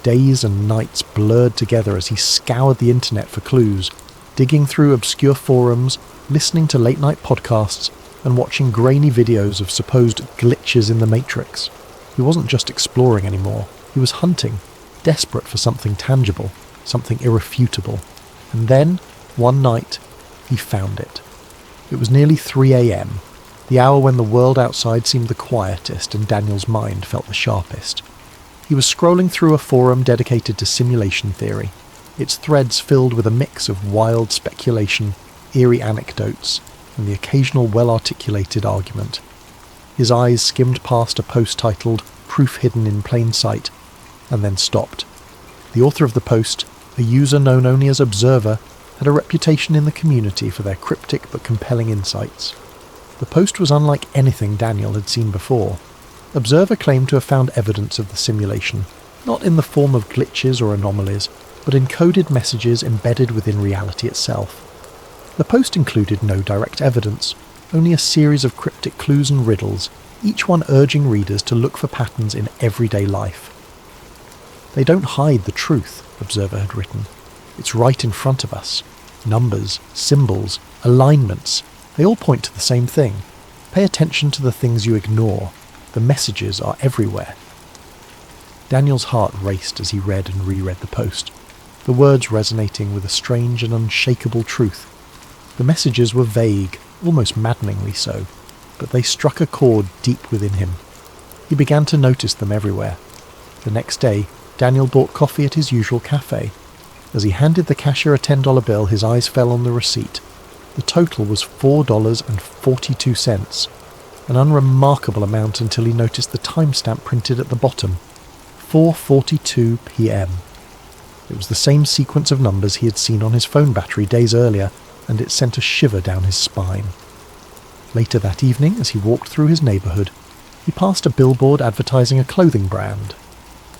Days and nights blurred together as he scoured the internet for clues, digging through obscure forums, listening to late-night podcasts, and watching grainy videos of supposed glitches in the Matrix. He wasn't just exploring anymore. He was hunting, desperate for something tangible, something irrefutable. And then, one night, he found it. It was nearly 3 a.m., the hour when the world outside seemed the quietest and Daniel's mind felt the sharpest. He was scrolling through a forum dedicated to simulation theory, its threads filled with a mix of wild speculation, eerie anecdotes, and the occasional well-articulated argument. His eyes skimmed past a post titled "Proof Hidden in Plain Sight," and then stopped. The author of the post, a user known only as Observer, had a reputation in the community for their cryptic but compelling insights. The post was unlike anything Daniel had seen before. Observer claimed to have found evidence of the simulation, not in the form of glitches or anomalies, but encoded messages embedded within reality itself. The post included no direct evidence, only a series of cryptic clues and riddles, each one urging readers to look for patterns in everyday life. "They don't hide the truth," Observer had written. "It's right in front of us. Numbers, symbols, alignments, they all point to the same thing. Pay attention to the things you ignore. The messages are everywhere." Daniel's heart raced as he read and reread the post, the words resonating with a strange and unshakable truth. The messages were vague, almost maddeningly so, but they struck a chord deep within him. He began to notice them everywhere. The next day, Daniel bought coffee at his usual cafe. As he handed the cashier a $10 bill, his eyes fell on the receipt. The total was $4.42, an unremarkable amount until he noticed the timestamp printed at the bottom, 4:42 p.m. It was the same sequence of numbers he had seen on his phone battery days earlier, and it sent a shiver down his spine. Later that evening, as he walked through his neighbourhood, he passed a billboard advertising a clothing brand.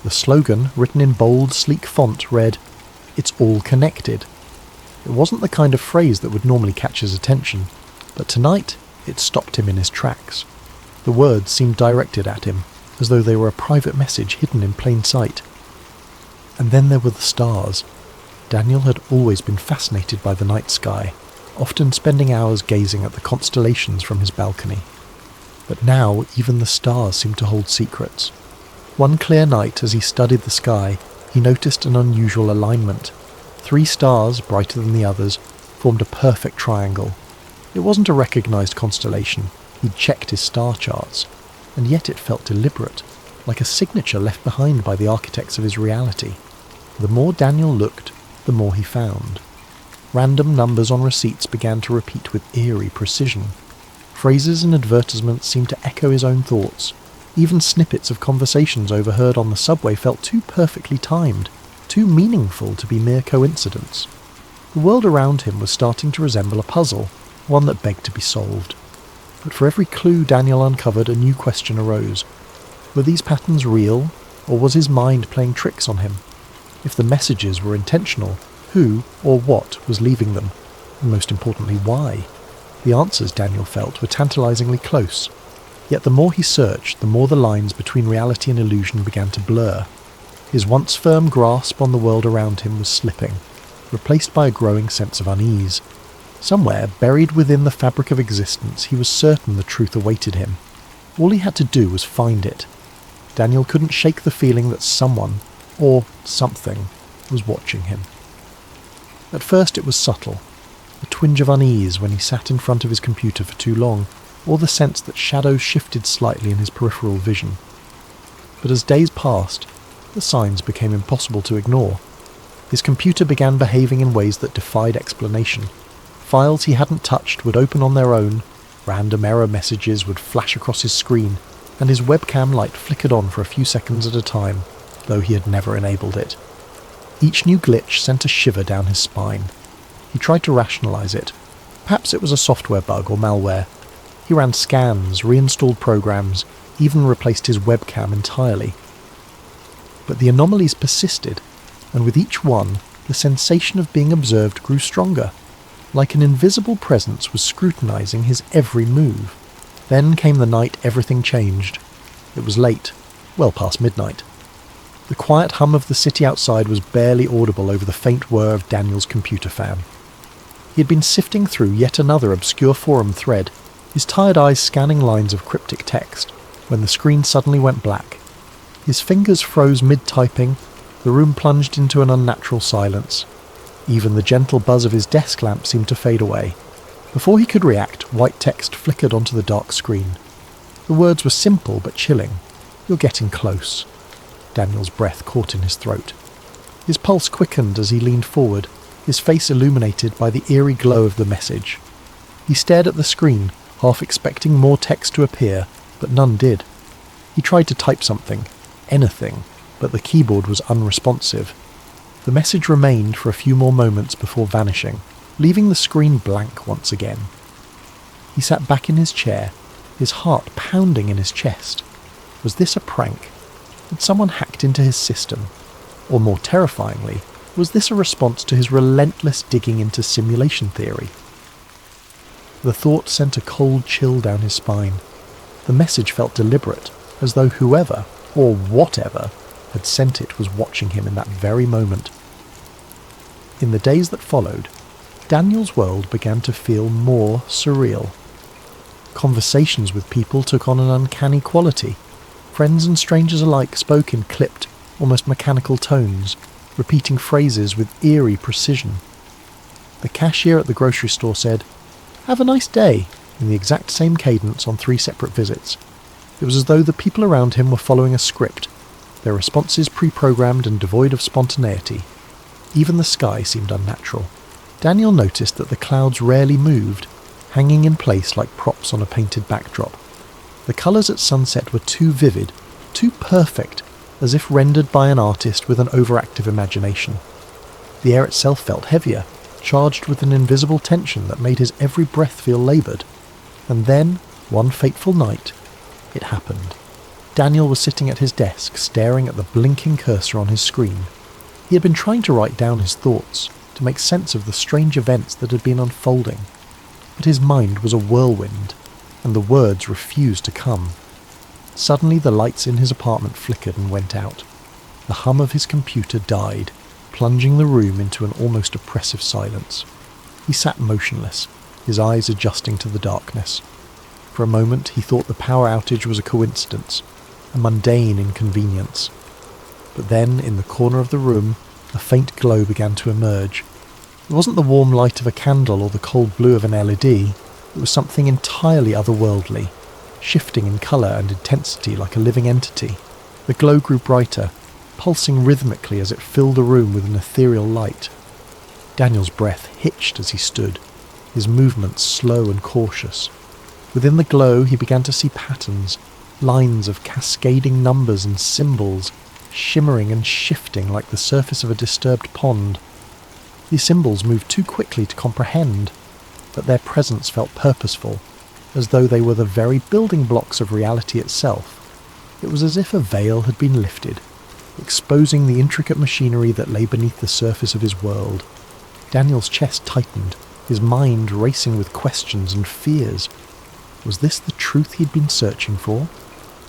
The slogan, written in bold, sleek font, read, "It's all connected." It wasn't the kind of phrase that would normally catch his attention, but tonight it stopped him in his tracks. The words seemed directed at him, as though they were a private message hidden in plain sight. And then there were the stars. Daniel had always been fascinated by the night sky, often spending hours gazing at the constellations from his balcony. But now even the stars seemed to hold secrets. One clear night, as he studied the sky, he noticed an unusual alignment. 3 stars, brighter than the others, formed a perfect triangle. It wasn't a recognised constellation. He'd checked his star charts, and yet it felt deliberate, like a signature left behind by the architects of his reality. The more Daniel looked, the more he found. Random numbers on receipts began to repeat with eerie precision. Phrases and advertisements seemed to echo his own thoughts. Even snippets of conversations overheard on the subway felt too perfectly timed, too meaningful to be mere coincidence. The world around him was starting to resemble a puzzle, one that begged to be solved. But for every clue Daniel uncovered, a new question arose. Were these patterns real, or was his mind playing tricks on him? If the messages were intentional, who or what was leaving them? And most importantly, why? The answers, Daniel felt, were tantalizingly close. Yet the more he searched, the more the lines between reality and illusion began to blur. His once firm grasp on the world around him was slipping, replaced by a growing sense of unease. Somewhere, buried within the fabric of existence, he was certain the truth awaited him. All he had to do was find it. Daniel couldn't shake the feeling that someone, or something, was watching him. At first it was subtle, a twinge of unease when he sat in front of his computer for too long, or the sense that shadows shifted slightly in his peripheral vision. But as days passed, the signs became impossible to ignore. His computer began behaving in ways that defied explanation. Files he hadn't touched would open on their own, random error messages would flash across his screen, and his webcam light flickered on for a few seconds at a time, though he had never enabled it. Each new glitch sent a shiver down his spine. He tried to rationalize it. Perhaps it was a software bug or malware. He ran scans, reinstalled programs, even replaced his webcam entirely. But the anomalies persisted, and with each one, the sensation of being observed grew stronger, like an invisible presence was scrutinizing his every move. Then came the night everything changed. It was late, well past midnight. The quiet hum of the city outside was barely audible over the faint whir of Daniel's computer fan. He had been sifting through yet another obscure forum thread, his tired eyes scanning lines of cryptic text, when the screen suddenly went black. His fingers froze mid-typing, the room plunged into an unnatural silence. Even the gentle buzz of his desk lamp seemed to fade away. Before he could react, white text flickered onto the dark screen. The words were simple but chilling. "You're getting close." Daniel's breath caught in his throat. His pulse quickened as he leaned forward, his face illuminated by the eerie glow of the message. He stared at the screen, half expecting more text to appear, but none did. He tried to type something, anything, but the keyboard was unresponsive. The message remained for a few more moments before vanishing, leaving the screen blank once again. He sat back in his chair, his heart pounding in his chest. Was this a prank? Had someone hacked into his system? Or more terrifyingly, was this a response to his relentless digging into simulation theory? The thought sent a cold chill down his spine. The message felt deliberate, as though whoever, or whatever, had sent it was watching him in that very moment. In the days that followed, Daniel's world began to feel more surreal. Conversations with people took on an uncanny quality. Friends and strangers alike spoke in clipped, almost mechanical tones, repeating phrases with eerie precision. The cashier at the grocery store said, "Have a nice day," in the exact same cadence on 3 separate visits. It was as though the people around him were following a script, their responses pre-programmed and devoid of spontaneity. Even the sky seemed unnatural. Daniel noticed that the clouds rarely moved, hanging in place like props on a painted backdrop. The colours at sunset were too vivid, too perfect, as if rendered by an artist with an overactive imagination. The air itself felt heavier, charged with an invisible tension that made his every breath feel laboured. And then, one fateful night, it happened. Daniel was sitting at his desk, staring at the blinking cursor on his screen. He had been trying to write down his thoughts, to make sense of the strange events that had been unfolding. But his mind was a whirlwind, and the words refused to come. Suddenly the lights in his apartment flickered and went out. The hum of his computer died, plunging the room into an almost oppressive silence. He sat motionless, his eyes adjusting to the darkness. For a moment he thought the power outage was a coincidence, a mundane inconvenience. But then, in the corner of the room, a faint glow began to emerge. It wasn't the warm light of a candle or the cold blue of an LED. It was something entirely otherworldly, shifting in colour and intensity like a living entity. The glow grew brighter, pulsing rhythmically as it filled the room with an ethereal light. Daniel's breath hitched as he stood, his movements slow and cautious. Within the glow he began to see patterns, lines of cascading numbers and symbols, shimmering and shifting like the surface of a disturbed pond. These symbols moved too quickly to comprehend, but their presence felt purposeful, as though they were the very building blocks of reality itself. It was as if a veil had been lifted, exposing the intricate machinery that lay beneath the surface of his world. Daniel's chest tightened, his mind racing with questions and fears. Was this the truth he'd been searching for?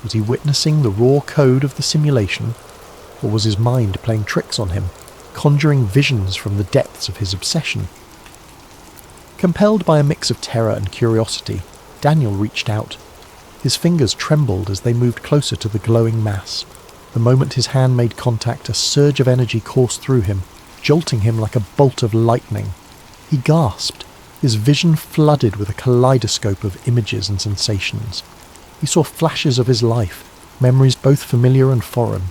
Was he witnessing the raw code of the simulation? Or was his mind playing tricks on him, conjuring visions from the depths of his obsession? Compelled by a mix of terror and curiosity, Daniel reached out. His fingers trembled as they moved closer to the glowing mass. The moment his hand made contact, a surge of energy coursed through him, jolting him like a bolt of lightning. He gasped, his vision flooded with a kaleidoscope of images and sensations. He saw flashes of his life, memories both familiar and foreign.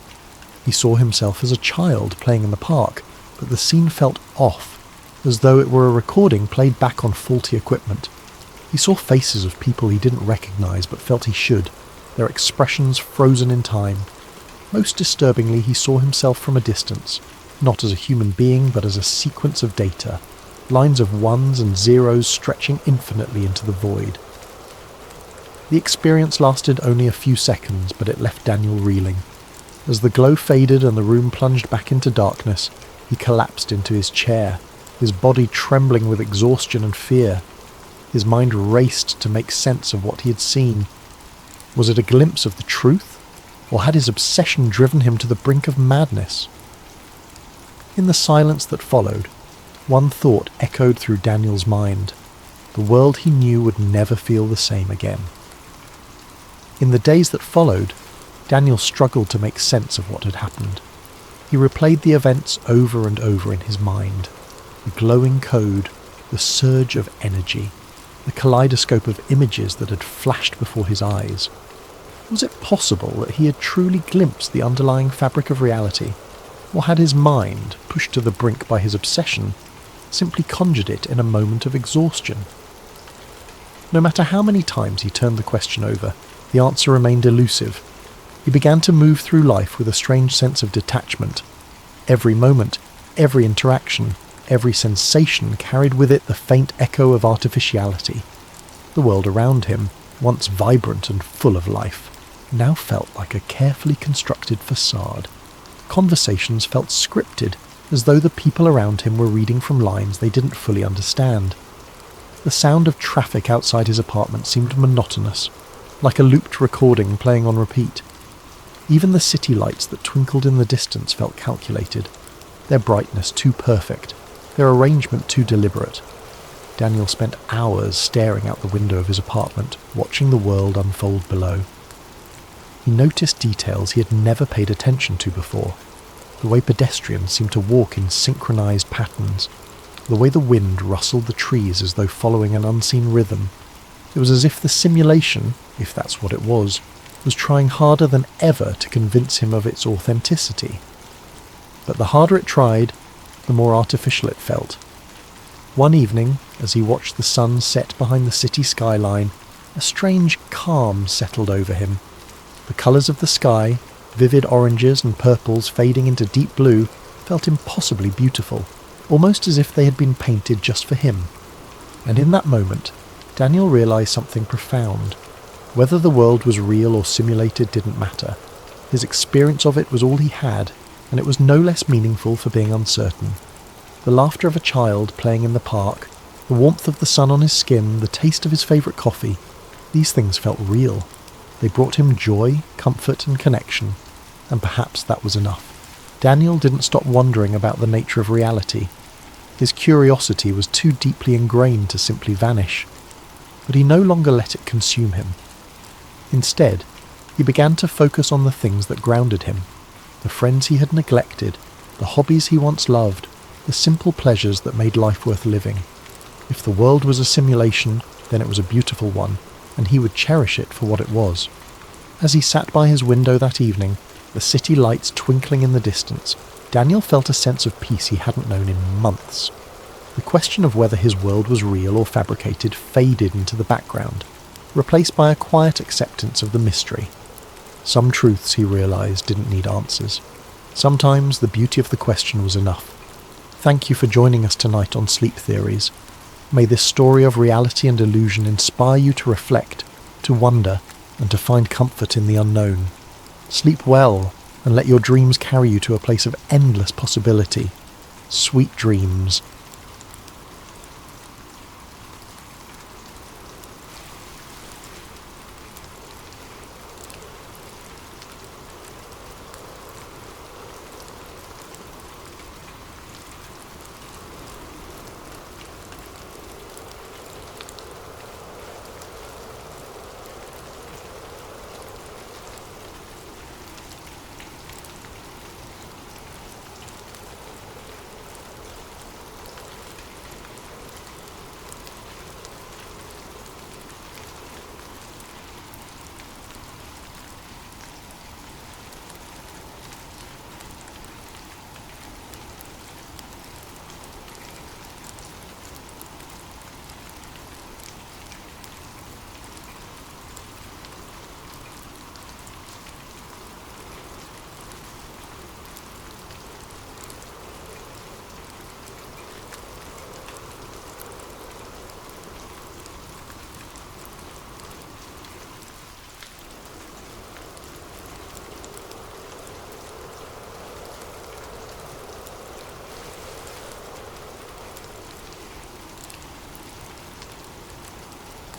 He saw himself as a child playing in the park, but the scene felt off, as though it were a recording played back on faulty equipment. He saw faces of people he didn't recognise but felt he should, their expressions frozen in time. Most disturbingly, he saw himself from a distance, not as a human being but as a sequence of data, lines of ones and zeros stretching infinitely into the void. The experience lasted only a few seconds, but it left Daniel reeling. As the glow faded and the room plunged back into darkness, he collapsed into his chair, his body trembling with exhaustion and fear. His mind raced to make sense of what he had seen. Was it a glimpse of the truth, or had his obsession driven him to the brink of madness? In the silence that followed, one thought echoed through Daniel's mind. The world he knew would never feel the same again. In the days that followed, Daniel struggled to make sense of what had happened. He replayed the events over and over in his mind. The glowing code, the surge of energy, the kaleidoscope of images that had flashed before his eyes. Was it possible that he had truly glimpsed the underlying fabric of reality, or had his mind, pushed to the brink by his obsession, simply conjured it in a moment of exhaustion? No matter how many times he turned the question over, the answer remained elusive. He began to move through life with a strange sense of detachment. Every moment, every interaction, every sensation carried with it the faint echo of artificiality. The world around him, once vibrant and full of life, now felt like a carefully constructed facade. Conversations felt scripted, as though the people around him were reading from lines they didn't fully understand. The sound of traffic outside his apartment seemed monotonous, like a looped recording playing on repeat. Even the city lights that twinkled in the distance felt calculated, their brightness too perfect, their arrangement too deliberate. Daniel spent hours staring out the window of his apartment, watching the world unfold below. He noticed details he had never paid attention to before. The way pedestrians seemed to walk in synchronized patterns, the way the wind rustled the trees as though following an unseen rhythm. It was as if the simulation, if that's what it was trying harder than ever to convince him of its authenticity. But the harder it tried, the more artificial it felt. One evening, as he watched the sun set behind the city skyline, a strange calm settled over him. The colours of the sky, vivid oranges and purples fading into deep blue, felt impossibly beautiful, almost as if they had been painted just for him. And in that moment, Daniel realised something profound. Whether the world was real or simulated didn't matter. His experience of it was all he had, and it was no less meaningful for being uncertain. The laughter of a child playing in the park, the warmth of the sun on his skin, the taste of his favourite coffee, these things felt real. They brought him joy, comfort and connection, and perhaps that was enough. Daniel didn't stop wondering about the nature of reality. His curiosity was too deeply ingrained to simply vanish, but he no longer let it consume him. Instead, he began to focus on the things that grounded him, the friends he had neglected, the hobbies he once loved, the simple pleasures that made life worth living. If the world was a simulation, then it was a beautiful one, and he would cherish it for what it was. As he sat by his window that evening, the city lights twinkling in the distance, Daniel felt a sense of peace he hadn't known in months. The question of whether his world was real or fabricated faded into the background, replaced by a quiet acceptance of the mystery. Some truths, he realised, didn't need answers. Sometimes the beauty of the question was enough. Thank you for joining us tonight on Sleep Theories. May this story of reality and illusion inspire you to reflect, to wonder, and to find comfort in the unknown. Sleep well, and let your dreams carry you to a place of endless possibility. Sweet dreams.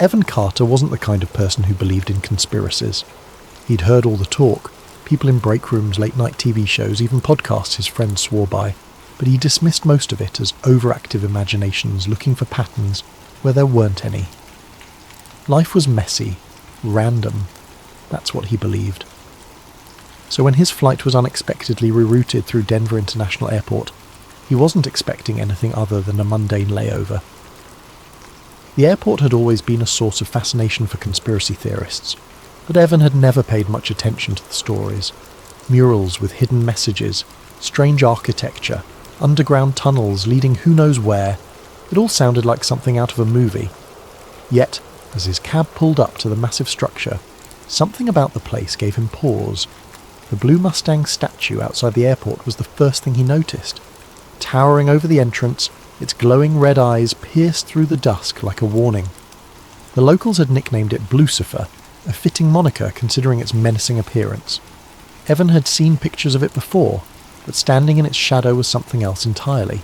Evan Carter wasn't the kind of person who believed in conspiracies. He'd heard all the talk, people in break rooms, late-night TV shows, even podcasts his friends swore by, but he dismissed most of it as overactive imaginations looking for patterns where there weren't any. Life was messy, random. That's what he believed. So when his flight was unexpectedly rerouted through Denver International Airport, he wasn't expecting anything other than a mundane layover. The airport had always been a source of fascination for conspiracy theorists, but Evan had never paid much attention to the stories. Murals with hidden messages, strange architecture, underground tunnels leading who knows where, it all sounded like something out of a movie. Yet, as his cab pulled up to the massive structure, something about the place gave him pause. The blue Mustang statue outside the airport was the first thing he noticed. Towering over the entrance, its glowing red eyes pierced through the dusk like a warning. The locals had nicknamed it Blucifer, a fitting moniker considering its menacing appearance. Evan had seen pictures of it before, but standing in its shadow was something else entirely.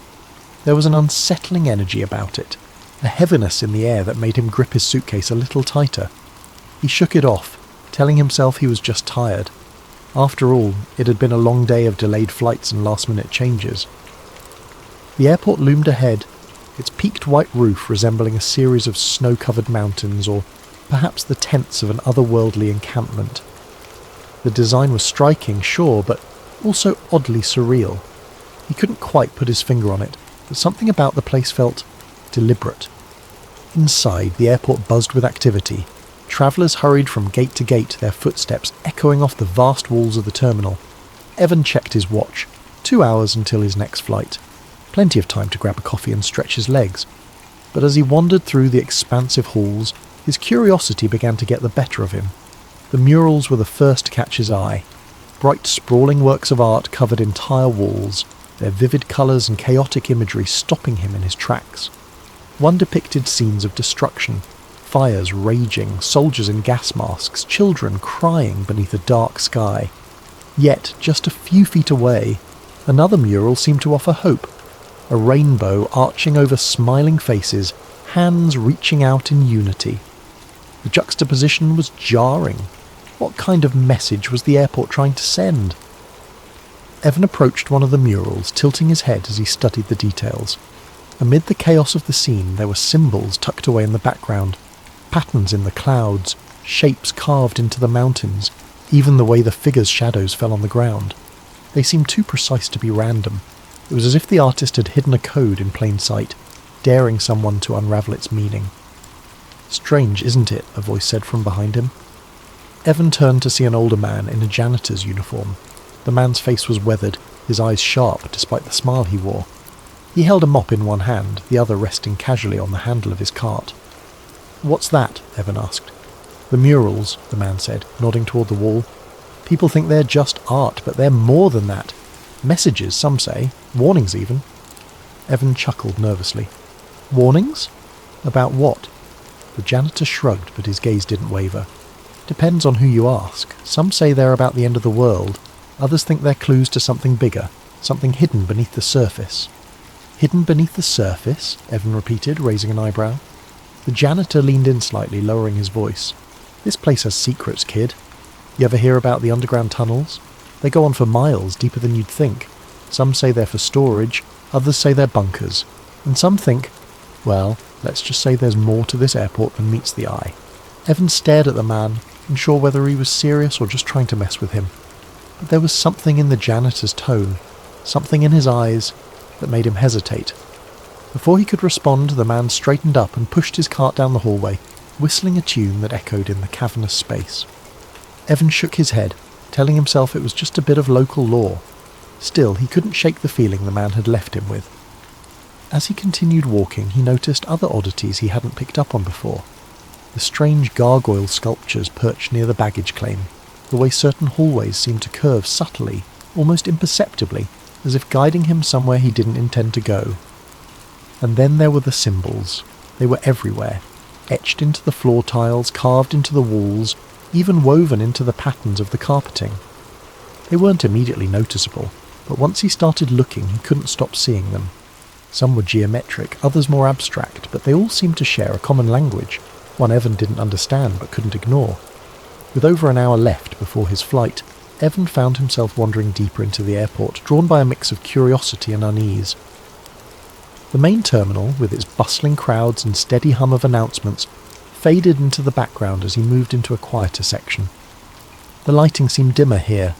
There was an unsettling energy about it, a heaviness in the air that made him grip his suitcase a little tighter. He shook it off, telling himself he was just tired. After all, it had been a long day of delayed flights and last-minute changes. The airport loomed ahead, its peaked white roof resembling a series of snow-covered mountains, or perhaps the tents of an otherworldly encampment. The design was striking, sure, but also oddly surreal. He couldn't quite put his finger on it, but something about the place felt deliberate. Inside, the airport buzzed with activity. Travellers hurried from gate to gate, their footsteps echoing off the vast walls of the terminal. Evan checked his watch. 2 hours until his next flight. Plenty of time to grab a coffee and stretch his legs. But as he wandered through the expansive halls, his curiosity began to get the better of him. The murals were the first to catch his eye. Bright, sprawling works of art covered entire walls, their vivid colours and chaotic imagery stopping him in his tracks. One depicted scenes of destruction, fires raging, soldiers in gas masks, children crying beneath a dark sky. Yet, just a few feet away, another mural seemed to offer hope. A rainbow arching over smiling faces, hands reaching out in unity. The juxtaposition was jarring. What kind of message was the airport trying to send? Evan approached one of the murals, tilting his head as he studied the details. Amid the chaos of the scene, there were symbols tucked away in the background, patterns in the clouds, shapes carved into the mountains, even the way the figures' shadows fell on the ground. They seemed too precise to be random. It was as if the artist had hidden a code in plain sight, daring someone to unravel its meaning. "Strange, isn't it?" a voice said from behind him. Evan turned to see an older man in a janitor's uniform. The man's face was weathered, his eyes sharp despite the smile he wore. He held a mop in one hand, the other resting casually on the handle of his cart. "What's that?" Evan asked. "The murals," the man said, nodding toward the wall. "People think they're just art, but they're more than that. Messages, some say. Warnings, even." Evan chuckled nervously. "Warnings? About what?" The janitor shrugged, but his gaze didn't waver. "Depends on who you ask. Some say they're about the end of the world. Others think they're clues to something bigger, something hidden beneath the surface." "Hidden beneath the surface?" Evan repeated, raising an eyebrow. The janitor leaned in slightly, lowering his voice. "This place has secrets, kid. You ever hear about the underground tunnels? They go on for miles, deeper than you'd think. Some say they're for storage, others say they're bunkers. And some think, well, let's just say there's more to this airport than meets the eye." Evan stared at the man, unsure whether he was serious or just trying to mess with him. But there was something in the janitor's tone, something in his eyes, that made him hesitate. Before he could respond, the man straightened up and pushed his cart down the hallway, whistling a tune that echoed in the cavernous space. Evan shook his head, telling himself it was just a bit of local lore. Still, he couldn't shake the feeling the man had left him with. As he continued walking, he noticed other oddities he hadn't picked up on before. The strange gargoyle sculptures perched near the baggage claim, the way certain hallways seemed to curve subtly, almost imperceptibly, as if guiding him somewhere he didn't intend to go. And then there were the symbols. They were everywhere, etched into the floor tiles, carved into the walls, even woven into the patterns of the carpeting. They weren't immediately noticeable, but once he started looking, he couldn't stop seeing them. Some were geometric, others more abstract, but they all seemed to share a common language, one Evan didn't understand but couldn't ignore. With over an hour left before his flight, Evan found himself wandering deeper into the airport, drawn by a mix of curiosity and unease. The main terminal, with its bustling crowds and steady hum of announcements, faded into the background as he moved into a quieter section. The lighting seemed dimmer here,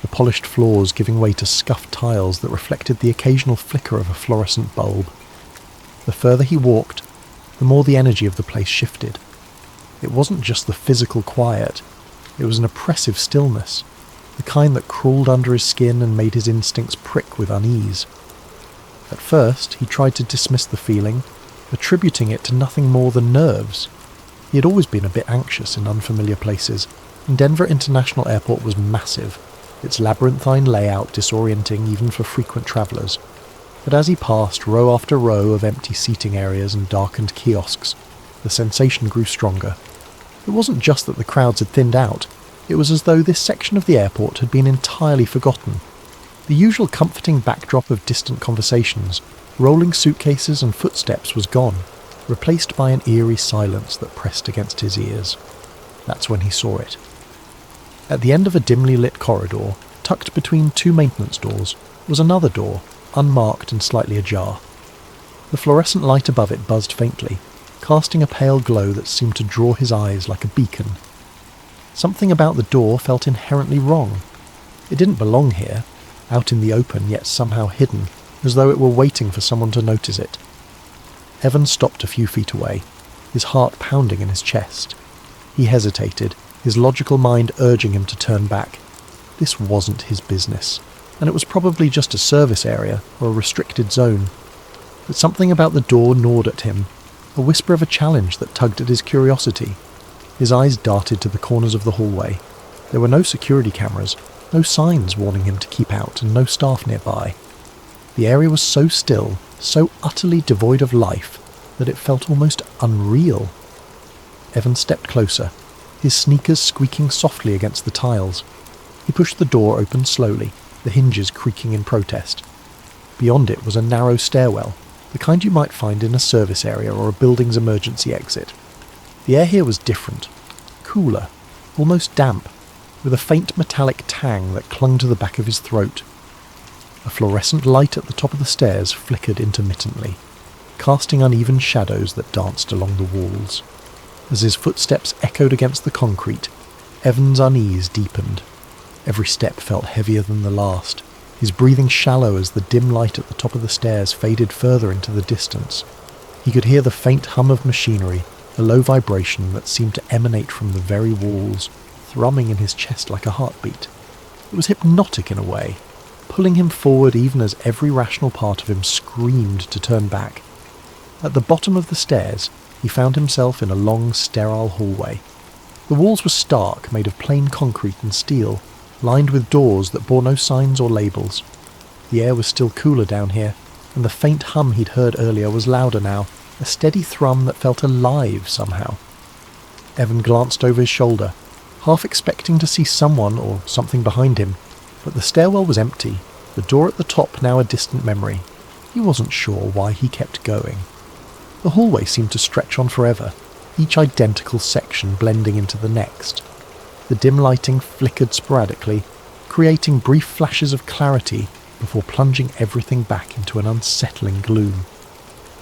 the polished floors giving way to scuffed tiles that reflected the occasional flicker of a fluorescent bulb. The further he walked, the more the energy of the place shifted. It wasn't just the physical quiet, it was an oppressive stillness, the kind that crawled under his skin and made his instincts prick with unease. At first, he tried to dismiss the feeling, attributing it to nothing more than nerves. He had always been a bit anxious in unfamiliar places, and Denver International Airport was massive, its labyrinthine layout disorienting even for frequent travellers. But as he passed row after row of empty seating areas and darkened kiosks, the sensation grew stronger. It wasn't just that the crowds had thinned out, it was as though this section of the airport had been entirely forgotten. The usual comforting backdrop of distant conversations, rolling suitcases and footsteps was gone, replaced by an eerie silence that pressed against his ears. That's when he saw it. At the end of a dimly lit corridor, tucked between two maintenance doors, was another door, unmarked and slightly ajar. The fluorescent light above it buzzed faintly, casting a pale glow that seemed to draw his eyes like a beacon. Something about the door felt inherently wrong. It didn't belong here, out in the open yet somehow hidden, as though it were waiting for someone to notice it. Evan stopped a few feet away, his heart pounding in his chest. He hesitated, his logical mind urging him to turn back. This wasn't his business. and it was probably just a service area or a restricted zone. But something about the door gnawed at him, a whisper of a challenge that tugged at his curiosity. His eyes darted to the corners of the hallway. There were no security cameras, no signs warning him to keep out, and no staff nearby. The area was so still, so utterly devoid of life, that it felt almost unreal. Evan stepped closer, his sneakers squeaking softly against the tiles. He pushed the door open slowly, the hinges creaking in protest. Beyond it was a narrow stairwell, the kind you might find in a service area or a building's emergency exit. The air here was different, cooler, almost damp, with a faint metallic tang that clung to the back of his throat. A fluorescent light at the top of the stairs flickered intermittently, casting uneven shadows that danced along the walls. As his footsteps echoed against the concrete, Evan's unease deepened. Every step felt heavier than the last, his breathing shallow as the dim light at the top of the stairs faded further into the distance. He could hear the faint hum of machinery, a low vibration that seemed to emanate from the very walls, thrumming in his chest like a heartbeat. It was hypnotic in a way, pulling him forward even as every rational part of him screamed to turn back. At the bottom of the stairs, he found himself in a long, sterile hallway. The walls were stark, made of plain concrete and steel, lined with doors that bore no signs or labels. The air was still cooler down here, and the faint hum he'd heard earlier was louder now, a steady thrum that felt alive somehow. Evan glanced over his shoulder, half expecting to see someone or something behind him, but the stairwell was empty, the door at the top now a distant memory. He wasn't sure why he kept going. The hallway seemed to stretch on forever, each identical section blending into the next. The dim lighting flickered sporadically, creating brief flashes of clarity before plunging everything back into an unsettling gloom.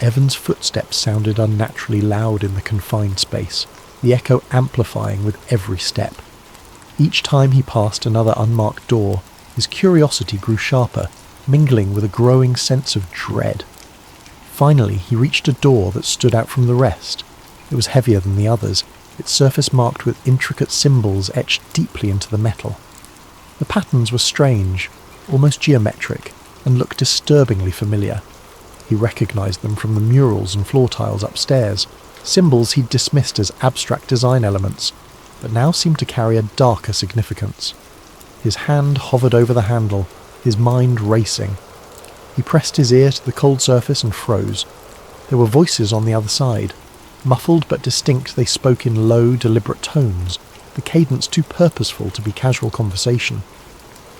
Evan's footsteps sounded unnaturally loud in the confined space, the echo amplifying with every step. Each time he passed another unmarked door, his curiosity grew sharper, mingling with a growing sense of dread. Finally, he reached a door that stood out from the rest. It was heavier than the others, its surface marked with intricate symbols etched deeply into the metal. The patterns were strange, almost geometric, and looked disturbingly familiar. He recognized them from the murals and floor tiles upstairs, symbols he'd dismissed as abstract design elements, but now seemed to carry a darker significance. His hand hovered over the handle, his mind racing. He pressed his ear to the cold surface and froze. There were voices on the other side. Muffled but distinct, they spoke in low, deliberate tones, the cadence too purposeful to be casual conversation.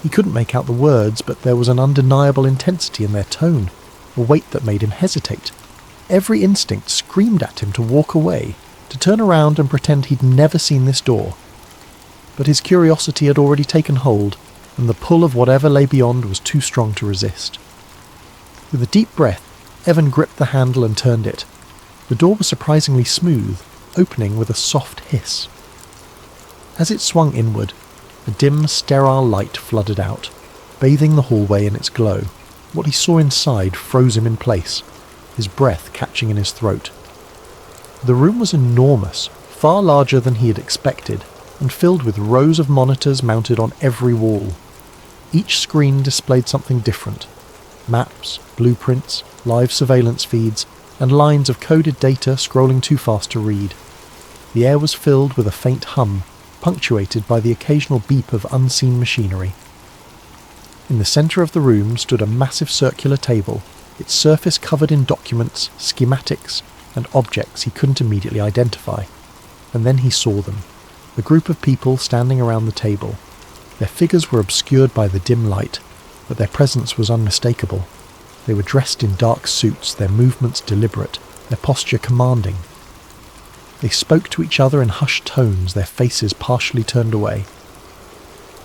He couldn't make out the words, but there was an undeniable intensity in their tone, a weight that made him hesitate. Every instinct screamed at him to walk away, to turn around and pretend he'd never seen this door. But his curiosity had already taken hold, and the pull of whatever lay beyond was too strong to resist. With a deep breath, Evan gripped the handle and turned it. The door was surprisingly smooth, opening with a soft hiss. As it swung inward, a dim, sterile light flooded out, bathing the hallway in its glow. What he saw inside froze him in place, his breath catching in his throat. The room was enormous, far larger than he had expected, and filled with rows of monitors mounted on every wall. Each screen displayed something different: maps, blueprints, live surveillance feeds, and lines of coded data scrolling too fast to read. The air was filled with a faint hum, punctuated by the occasional beep of unseen machinery. In the centre of the room stood a massive circular table, its surface covered in documents, schematics, and objects he couldn't immediately identify. And then he saw them, the group of people standing around the table. Their figures were obscured by the dim light, but their presence was unmistakable. They were dressed in dark suits, their movements deliberate, their posture commanding. They spoke to each other in hushed tones, their faces partially turned away.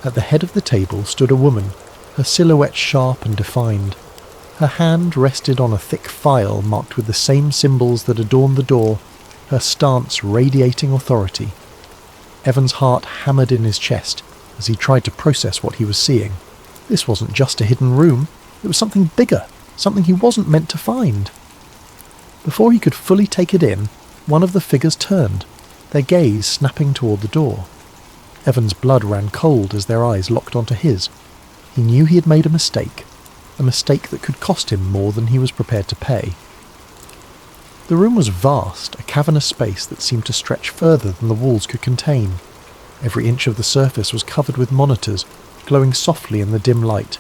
At the head of the table stood a woman, her silhouette sharp and defined. Her hand rested on a thick file marked with the same symbols that adorned the door, her stance radiating authority. Evan's heart hammered in his chest as he tried to process what he was seeing. This wasn't just a hidden room, it was something bigger, something he wasn't meant to find. Before he could fully take it in, one of the figures turned, their gaze snapping toward the door. Evan's blood ran cold as their eyes locked onto his. He knew he had made a mistake that could cost him more than he was prepared to pay. The room was vast, a cavernous space that seemed to stretch further than the walls could contain. Every inch of the surface was covered with monitors, glowing softly in the dim light.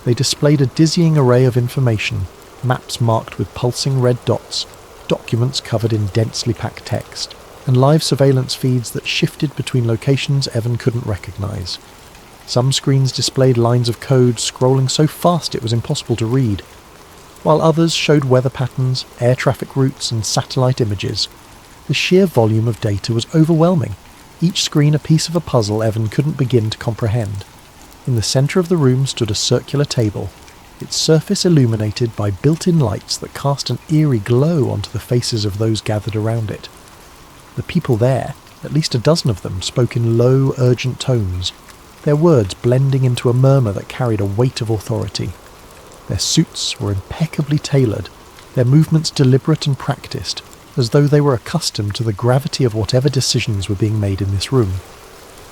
They displayed a dizzying array of information, maps marked with pulsing red dots, documents covered in densely packed text, and live surveillance feeds that shifted between locations Evan couldn't recognise. Some screens displayed lines of code scrolling so fast it was impossible to read, while others showed weather patterns, air traffic routes, and satellite images. The sheer volume of data was overwhelming, each screen a piece of a puzzle Evan couldn't begin to comprehend. In the centre of the room stood a circular table, its surface illuminated by built-in lights that cast an eerie glow onto the faces of those gathered around it. The people there, at least a dozen of them, spoke in low, urgent tones, their words blending into a murmur that carried a weight of authority. Their suits were impeccably tailored, their movements deliberate and practiced, as though they were accustomed to the gravity of whatever decisions were being made in this room.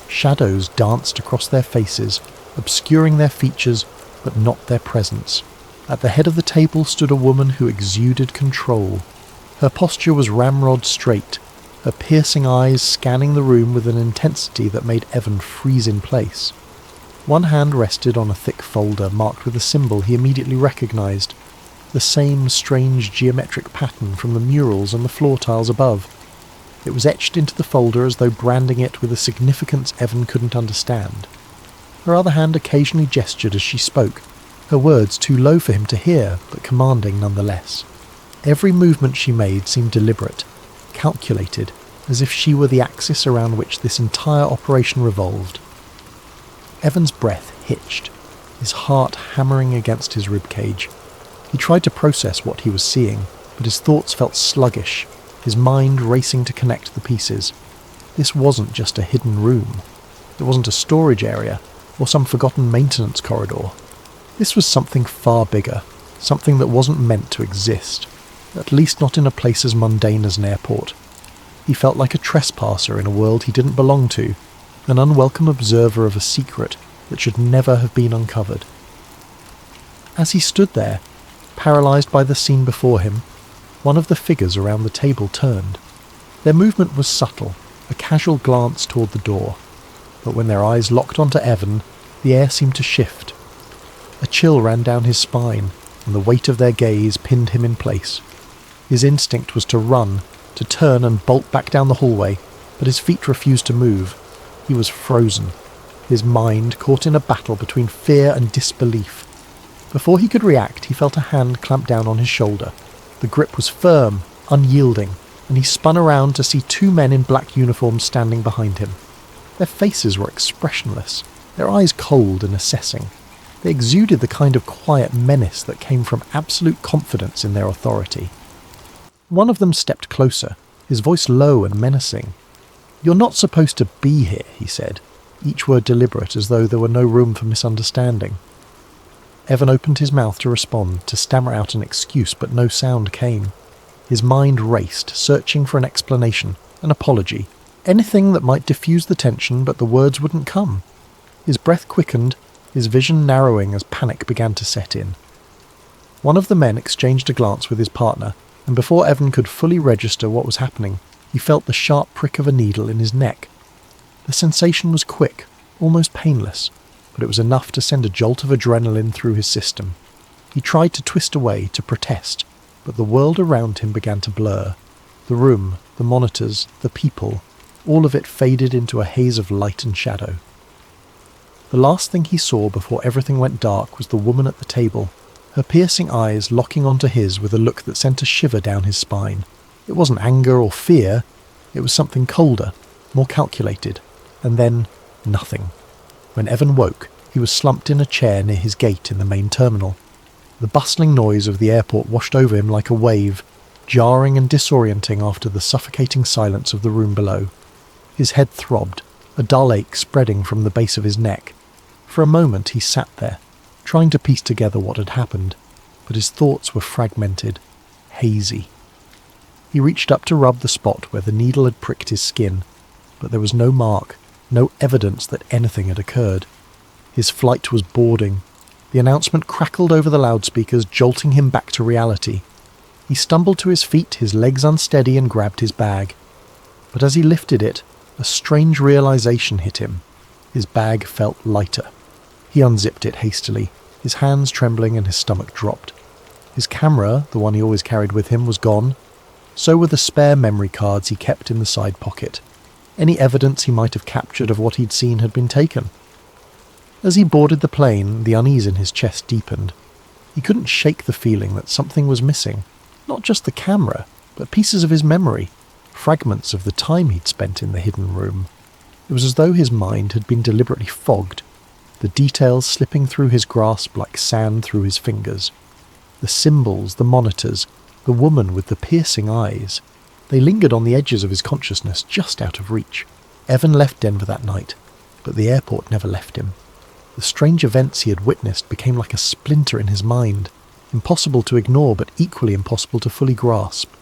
Shadows danced across their faces, obscuring their features, but not their presence. At the head of the table stood a woman who exuded control. Her posture was ramrod straight, her piercing eyes scanning the room with an intensity that made Evan freeze in place. One hand rested on a thick folder marked with a symbol he immediately recognised, the same strange geometric pattern from the murals on the floor tiles above. It was etched into the folder as though branding it with a significance Evan couldn't understand. Her other hand occasionally gestured as she spoke, her words too low for him to hear, but commanding nonetheless. Every movement she made seemed deliberate, calculated, as if she were the axis around which this entire operation revolved. Evan's breath hitched, his heart hammering against his ribcage. He tried to process what he was seeing, but his thoughts felt sluggish, his mind racing to connect the pieces. This wasn't just a hidden room. It wasn't a storage area, or some forgotten maintenance corridor. This was something far bigger, something that wasn't meant to exist, at least not in a place as mundane as an airport. He felt like a trespasser in a world he didn't belong to, an unwelcome observer of a secret that should never have been uncovered. As he stood there, paralysed by the scene before him, one of the figures around the table turned. Their movement was subtle, a casual glance toward the door, but when their eyes locked onto Evan, the air seemed to shift. A chill ran down his spine, and the weight of their gaze pinned him in place. His instinct was to run, to turn and bolt back down the hallway, but his feet refused to move. He was frozen, his mind caught in a battle between fear and disbelief. Before he could react, he felt a hand clamp down on his shoulder. The grip was firm, unyielding, and he spun around to see two men in black uniforms standing behind him. Their faces were expressionless, their eyes cold and assessing. They exuded the kind of quiet menace that came from absolute confidence in their authority. One of them stepped closer, his voice low and menacing. "You're not supposed to be here," he said, each word deliberate as though there were no room for misunderstanding. Evan opened his mouth to respond, to stammer out an excuse, but no sound came. His mind raced, searching for an explanation, an apology, anything that might diffuse the tension, but the words wouldn't come. His breath quickened, his vision narrowing as panic began to set in. One of the men exchanged a glance with his partner, and before Evan could fully register what was happening, he felt the sharp prick of a needle in his neck. The sensation was quick, almost painless, but it was enough to send a jolt of adrenaline through his system. He tried to twist away, to protest, but the world around him began to blur. The room, the monitors, the people, all of it faded into a haze of light and shadow. The last thing he saw before everything went dark was the woman at the table, her piercing eyes locking onto his with a look that sent a shiver down his spine. It wasn't anger or fear, it was something colder, more calculated, and then nothing. When Evan woke, he was slumped in a chair near his gate in the main terminal. The bustling noise of the airport washed over him like a wave, jarring and disorienting after the suffocating silence of the room below. His head throbbed, a dull ache spreading from the base of his neck. For a moment he sat there, trying to piece together what had happened, but his thoughts were fragmented, hazy. He reached up to rub the spot where the needle had pricked his skin, but there was no mark, no evidence that anything had occurred. His flight was boarding. The announcement crackled over the loudspeakers, jolting him back to reality. He stumbled to his feet, his legs unsteady, and grabbed his bag. But as he lifted it, a strange realization hit him. His bag felt lighter. He unzipped it hastily, his hands trembling and his stomach dropped. His camera, the one he always carried with him, was gone. So were the spare memory cards he kept in the side pocket. Any evidence he might have captured of what he'd seen had been taken. As he boarded the plane, the unease in his chest deepened. He couldn't shake the feeling that something was missing. Not just the camera, but pieces of his memory, fragments of the time he'd spent in the hidden room. It was as though his mind had been deliberately fogged, the details slipping through his grasp like sand through his fingers. The symbols, the monitors, the woman with the piercing eyes, they lingered on the edges of his consciousness, just out of reach. Evan left Denver that night, but the airport never left him. The strange events he had witnessed became like a splinter in his mind, impossible to ignore but equally impossible to fully grasp.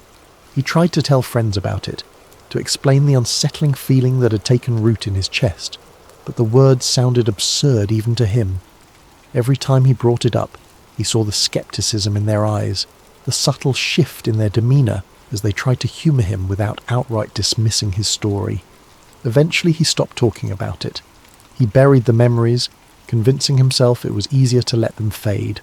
He tried to tell friends about it, to explain the unsettling feeling that had taken root in his chest, but the words sounded absurd even to him. Every time he brought it up, he saw the skepticism in their eyes, the subtle shift in their demeanour as they tried to humour him without outright dismissing his story. Eventually he stopped talking about it. He buried the memories, convincing himself it was easier to let them fade.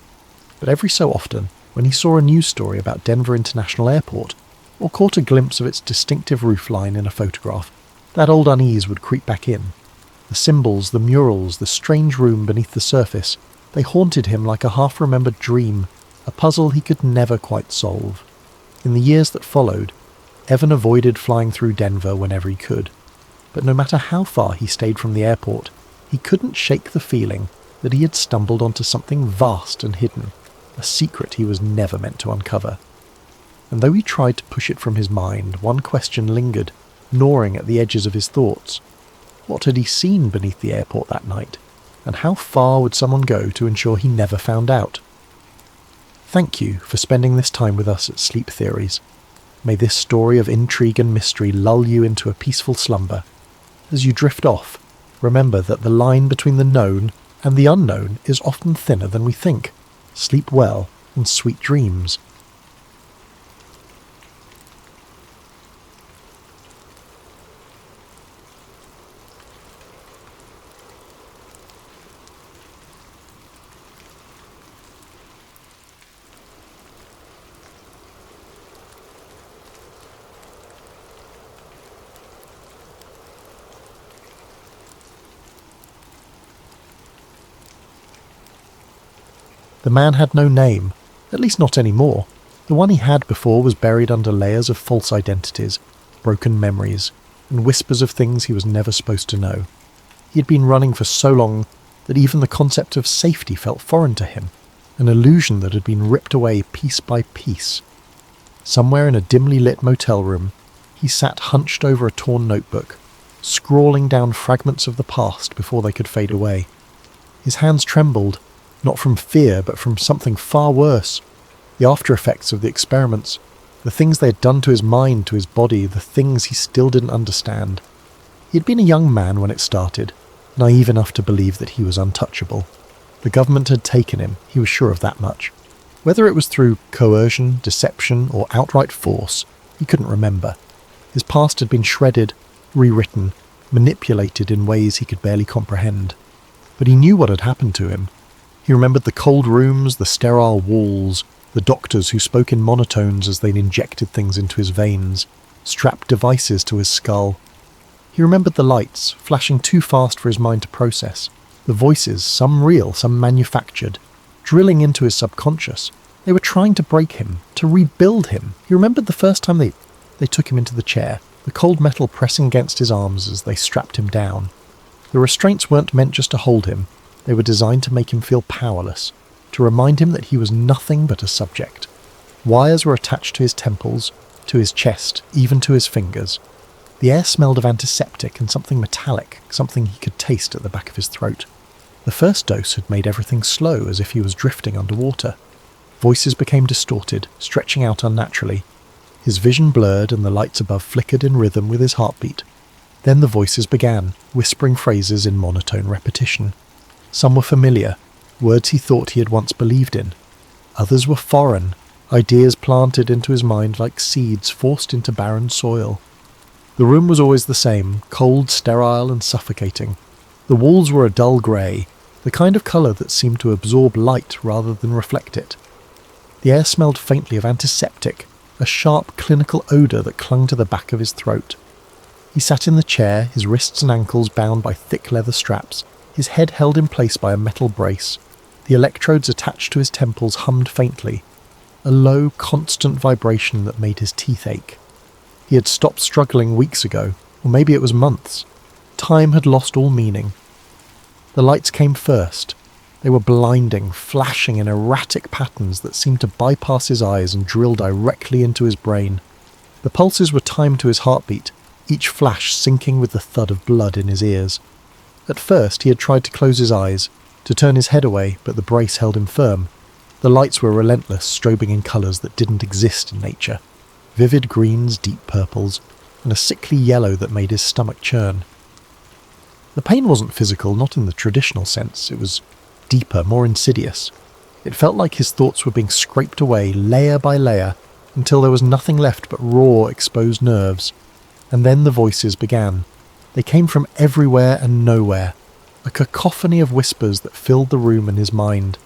But every so often, when he saw a news story about Denver International Airport, or caught a glimpse of its distinctive roofline in a photograph, that old unease would creep back in. The symbols, the murals, the strange room beneath the surface, they haunted him like a half-remembered dream, a puzzle he could never quite solve. In the years that followed, Evan avoided flying through Denver whenever he could. But no matter how far he stayed from the airport, he couldn't shake the feeling that he had stumbled onto something vast and hidden, a secret he was never meant to uncover. And though he tried to push it from his mind, one question lingered, gnawing at the edges of his thoughts. What had he seen beneath the airport that night? And how far would someone go to ensure he never found out? Thank you for spending this time with us at Sleep Theories. May this story of intrigue and mystery lull you into a peaceful slumber. As you drift off, remember that the line between the known and the unknown is often thinner than we think. Sleep well and sweet dreams. The man had no name, at least not anymore. The one he had before was buried under layers of false identities, broken memories, and whispers of things he was never supposed to know. He had been running for so long that even the concept of safety felt foreign to him, an illusion that had been ripped away piece by piece. Somewhere in a dimly lit motel room, he sat hunched over a torn notebook, scrawling down fragments of the past before they could fade away. His hands trembled, not from fear, but from something far worse. The after effects of the experiments, the things they had done to his mind, to his body, the things he still didn't understand. He had been a young man when it started, naive enough to believe that he was untouchable. The government had taken him, he was sure of that much. Whether it was through coercion, deception, or outright force, he couldn't remember. His past had been shredded, rewritten, manipulated in ways he could barely comprehend. But he knew what had happened to him. He remembered the cold rooms, the sterile walls, the doctors who spoke in monotones as they'd injected things into his veins, strapped devices to his skull. He remembered the lights, flashing too fast for his mind to process, the voices, some real, some manufactured, drilling into his subconscious. They were trying to break him, to rebuild him. He remembered the first time they took him into the chair, the cold metal pressing against his arms as they strapped him down. The restraints weren't meant just to hold him. They were designed to make him feel powerless, to remind him that he was nothing but a subject. Wires were attached to his temples, to his chest, even to his fingers. The air smelled of antiseptic and something metallic, something he could taste at the back of his throat. The first dose had made everything slow, as if he was drifting underwater. Voices became distorted, stretching out unnaturally. His vision blurred and the lights above flickered in rhythm with his heartbeat. Then the voices began, whispering phrases in monotone repetition. Some were familiar, words he thought he had once believed in. Others were foreign, ideas planted into his mind like seeds forced into barren soil. The room was always the same, cold, sterile and suffocating. The walls were a dull grey, the kind of colour that seemed to absorb light rather than reflect it. The air smelled faintly of antiseptic, a sharp clinical odour that clung to the back of his throat. He sat in the chair, his wrists and ankles bound by thick leather straps, his head held in place by a metal brace. The electrodes attached to his temples hummed faintly, a low, constant vibration that made his teeth ache. He had stopped struggling weeks ago, or maybe it was months. Time had lost all meaning. The lights came first. They were blinding, flashing in erratic patterns that seemed to bypass his eyes and drill directly into his brain. The pulses were timed to his heartbeat, each flash syncing with the thud of blood in his ears. At first he had tried to close his eyes, to turn his head away, but the brace held him firm. The lights were relentless, strobing in colours that didn't exist in nature. Vivid greens, deep purples, and a sickly yellow that made his stomach churn. The pain wasn't physical, not in the traditional sense. It was deeper, more insidious. It felt like his thoughts were being scraped away, layer by layer, until there was nothing left but raw, exposed nerves. And then the voices began. They came from everywhere and nowhere, a cacophony of whispers that filled the room and his mind.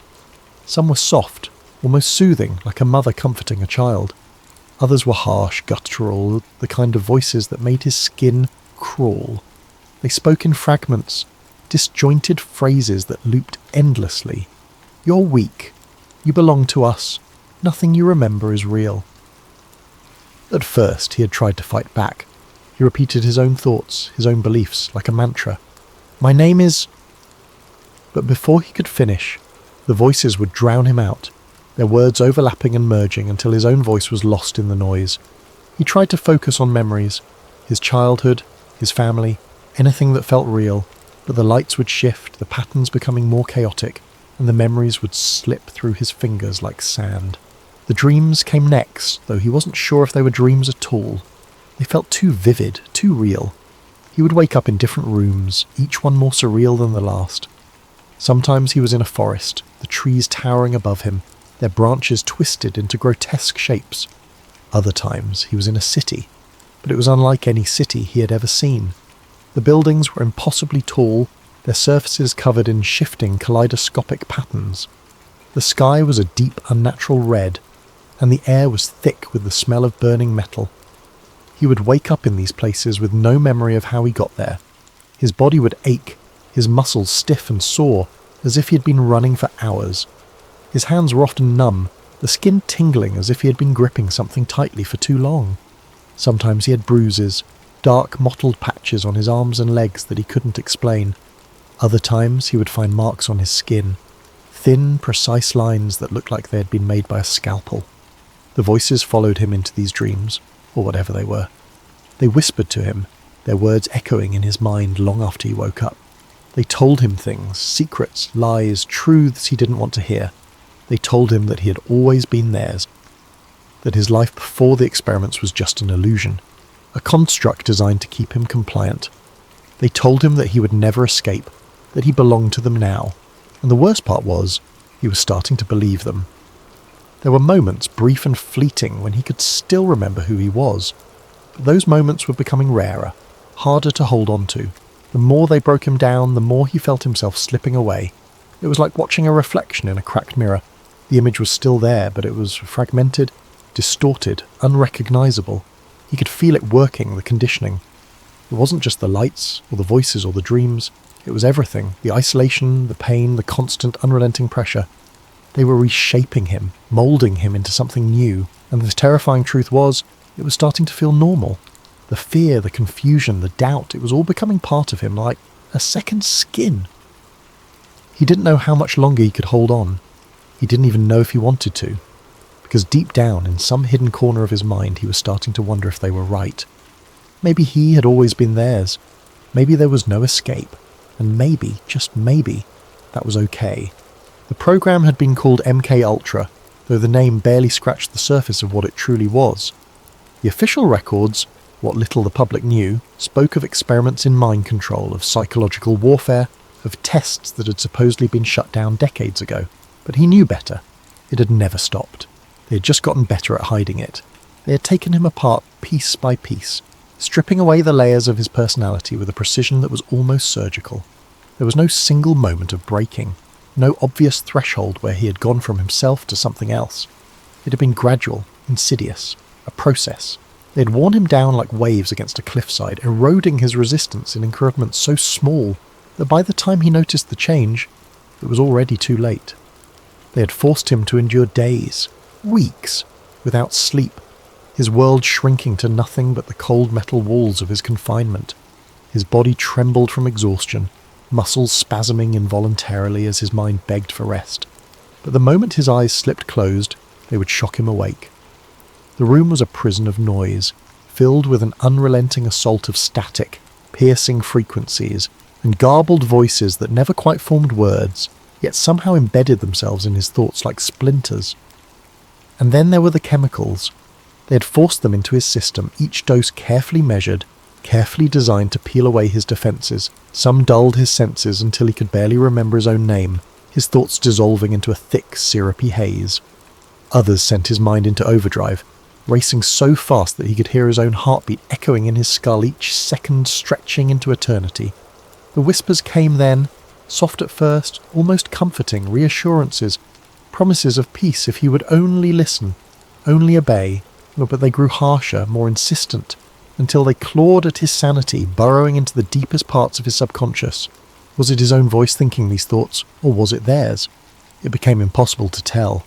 Some were soft, almost soothing, like a mother comforting a child. Others were harsh, guttural, the kind of voices that made his skin crawl. They spoke in fragments, disjointed phrases that looped endlessly. You're weak. You belong to us. Nothing you remember is real. At first, he had tried to fight back. He repeated his own thoughts, his own beliefs, like a mantra. My name is... But before he could finish, the voices would drown him out, their words overlapping and merging until his own voice was lost in the noise. He tried to focus on memories, his childhood, his family, anything that felt real, but the lights would shift, the patterns becoming more chaotic, and the memories would slip through his fingers like sand. The dreams came next, though he wasn't sure if they were dreams at all. They felt too vivid, too real. He would wake up in different rooms, each one more surreal than the last. Sometimes he was in a forest, the trees towering above him, their branches twisted into grotesque shapes. Other times he was in a city, but it was unlike any city he had ever seen. The buildings were impossibly tall, their surfaces covered in shifting kaleidoscopic patterns. The sky was a deep, unnatural red, and the air was thick with the smell of burning metal. He would wake up in these places with no memory of how he got there. His body would ache, his muscles stiff and sore, as if he had been running for hours. His hands were often numb, the skin tingling as if he had been gripping something tightly for too long. Sometimes he had bruises, dark mottled patches on his arms and legs that he couldn't explain. Other times he would find marks on his skin, thin, precise lines that looked like they had been made by a scalpel. The voices followed him into these dreams, or whatever they were. They whispered to him, their words echoing in his mind long after he woke up. They told him things, secrets, lies, truths he didn't want to hear. They told him that he had always been theirs, that his life before the experiments was just an illusion, a construct designed to keep him compliant. They told him that he would never escape, that he belonged to them now, and the worst part was, he was starting to believe them. There were moments, brief and fleeting, when he could still remember who he was, but those moments were becoming rarer, harder to hold on to. The more they broke him down, the more he felt himself slipping away. It was like watching a reflection in a cracked mirror. The image was still there, but it was fragmented, distorted, unrecognizable. He could feel it working, the conditioning. It wasn't just the lights, or the voices, or the dreams. It was everything, the isolation, the pain, the constant, unrelenting pressure. They were reshaping him, moulding him into something new, and the terrifying truth was, it was starting to feel normal. The fear, the confusion, the doubt, it was all becoming part of him, like a second skin. He didn't know how much longer he could hold on. He didn't even know if he wanted to, because deep down, in some hidden corner of his mind, he was starting to wonder if they were right. Maybe he had always been theirs. Maybe there was no escape. And maybe, just maybe, that was okay. The program had been called MK Ultra, though the name barely scratched the surface of what it truly was. The official records, what little the public knew, spoke of experiments in mind control, of psychological warfare, of tests that had supposedly been shut down decades ago. But he knew better. It had never stopped. They had just gotten better at hiding it. They had taken him apart piece by piece, stripping away the layers of his personality with a precision that was almost surgical. There was no single moment of breaking, no obvious threshold where he had gone from himself to something else. It had been gradual, insidious, a process. They had worn him down like waves against a cliffside, eroding his resistance in increments so small that by the time he noticed the change, it was already too late. They had forced him to endure days, weeks, without sleep, his world shrinking to nothing but the cold metal walls of his confinement. His body trembled from exhaustion, muscles spasming involuntarily as his mind begged for rest. But the moment his eyes slipped closed, they would shock him awake. The room was a prison of noise, filled with an unrelenting assault of static, piercing frequencies, and garbled voices that never quite formed words, yet somehow embedded themselves in his thoughts like splinters. And then there were the chemicals. They had forced them into his system, each dose carefully measured, carefully designed to peel away his defences. Some dulled his senses until he could barely remember his own name, his thoughts dissolving into a thick, syrupy haze. Others sent his mind into overdrive, racing so fast that he could hear his own heartbeat echoing in his skull, each second stretching into eternity. The whispers came then, soft at first, almost comforting, reassurances, promises of peace if he would only listen, only obey, but they grew harsher, more insistent, until they clawed at his sanity, burrowing into the deepest parts of his subconscious. Was it his own voice thinking these thoughts, or was it theirs? It became impossible to tell.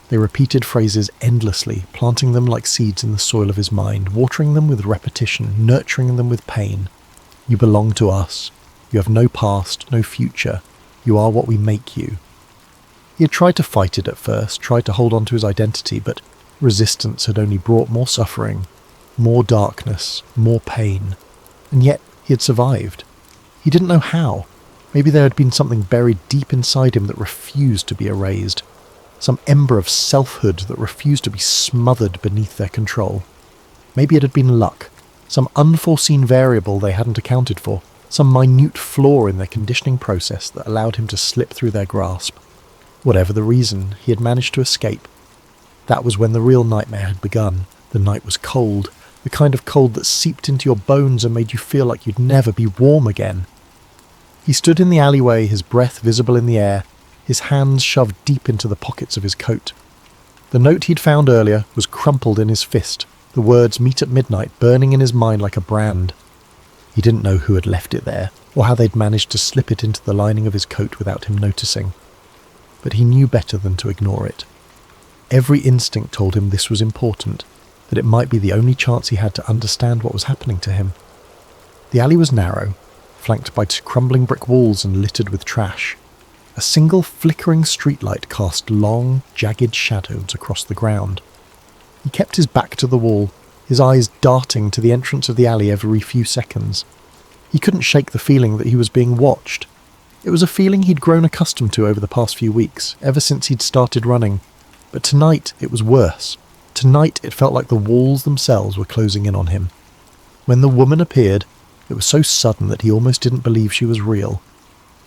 They repeated phrases endlessly, planting them like seeds in the soil of his mind, watering them with repetition, nurturing them with pain. You belong to us. You have no past, no future. You are what we make you. He had tried to fight it at first, tried to hold on to his identity, but resistance had only brought more suffering, more darkness, more pain. And yet he had survived. He didn't know how. Maybe there had been something buried deep inside him that refused to be erased. Some ember of selfhood that refused to be smothered beneath their control. Maybe it had been luck, some unforeseen variable they hadn't accounted for, some minute flaw in their conditioning process that allowed him to slip through their grasp. Whatever the reason, he had managed to escape. That was when the real nightmare had begun. The night was cold, the kind of cold that seeped into your bones and made you feel like you'd never be warm again. He stood in the alleyway, his breath visible in the air, his hands shoved deep into the pockets of his coat. The note he'd found earlier was crumpled in his fist, the words "meet at midnight" burning in his mind like a brand. He didn't know who had left it there, or how they'd managed to slip it into the lining of his coat without him noticing. But he knew better than to ignore it. Every instinct told him this was important, that it might be the only chance he had to understand what was happening to him. The alley was narrow, flanked by crumbling brick walls and littered with trash. A single flickering streetlight cast long, jagged shadows across the ground. He kept his back to the wall, his eyes darting to the entrance of the alley every few seconds. He couldn't shake the feeling that he was being watched. It was a feeling he'd grown accustomed to over the past few weeks, ever since he'd started running. But tonight it was worse. Tonight it felt like the walls themselves were closing in on him. When the woman appeared, it was so sudden that he almost didn't believe she was real.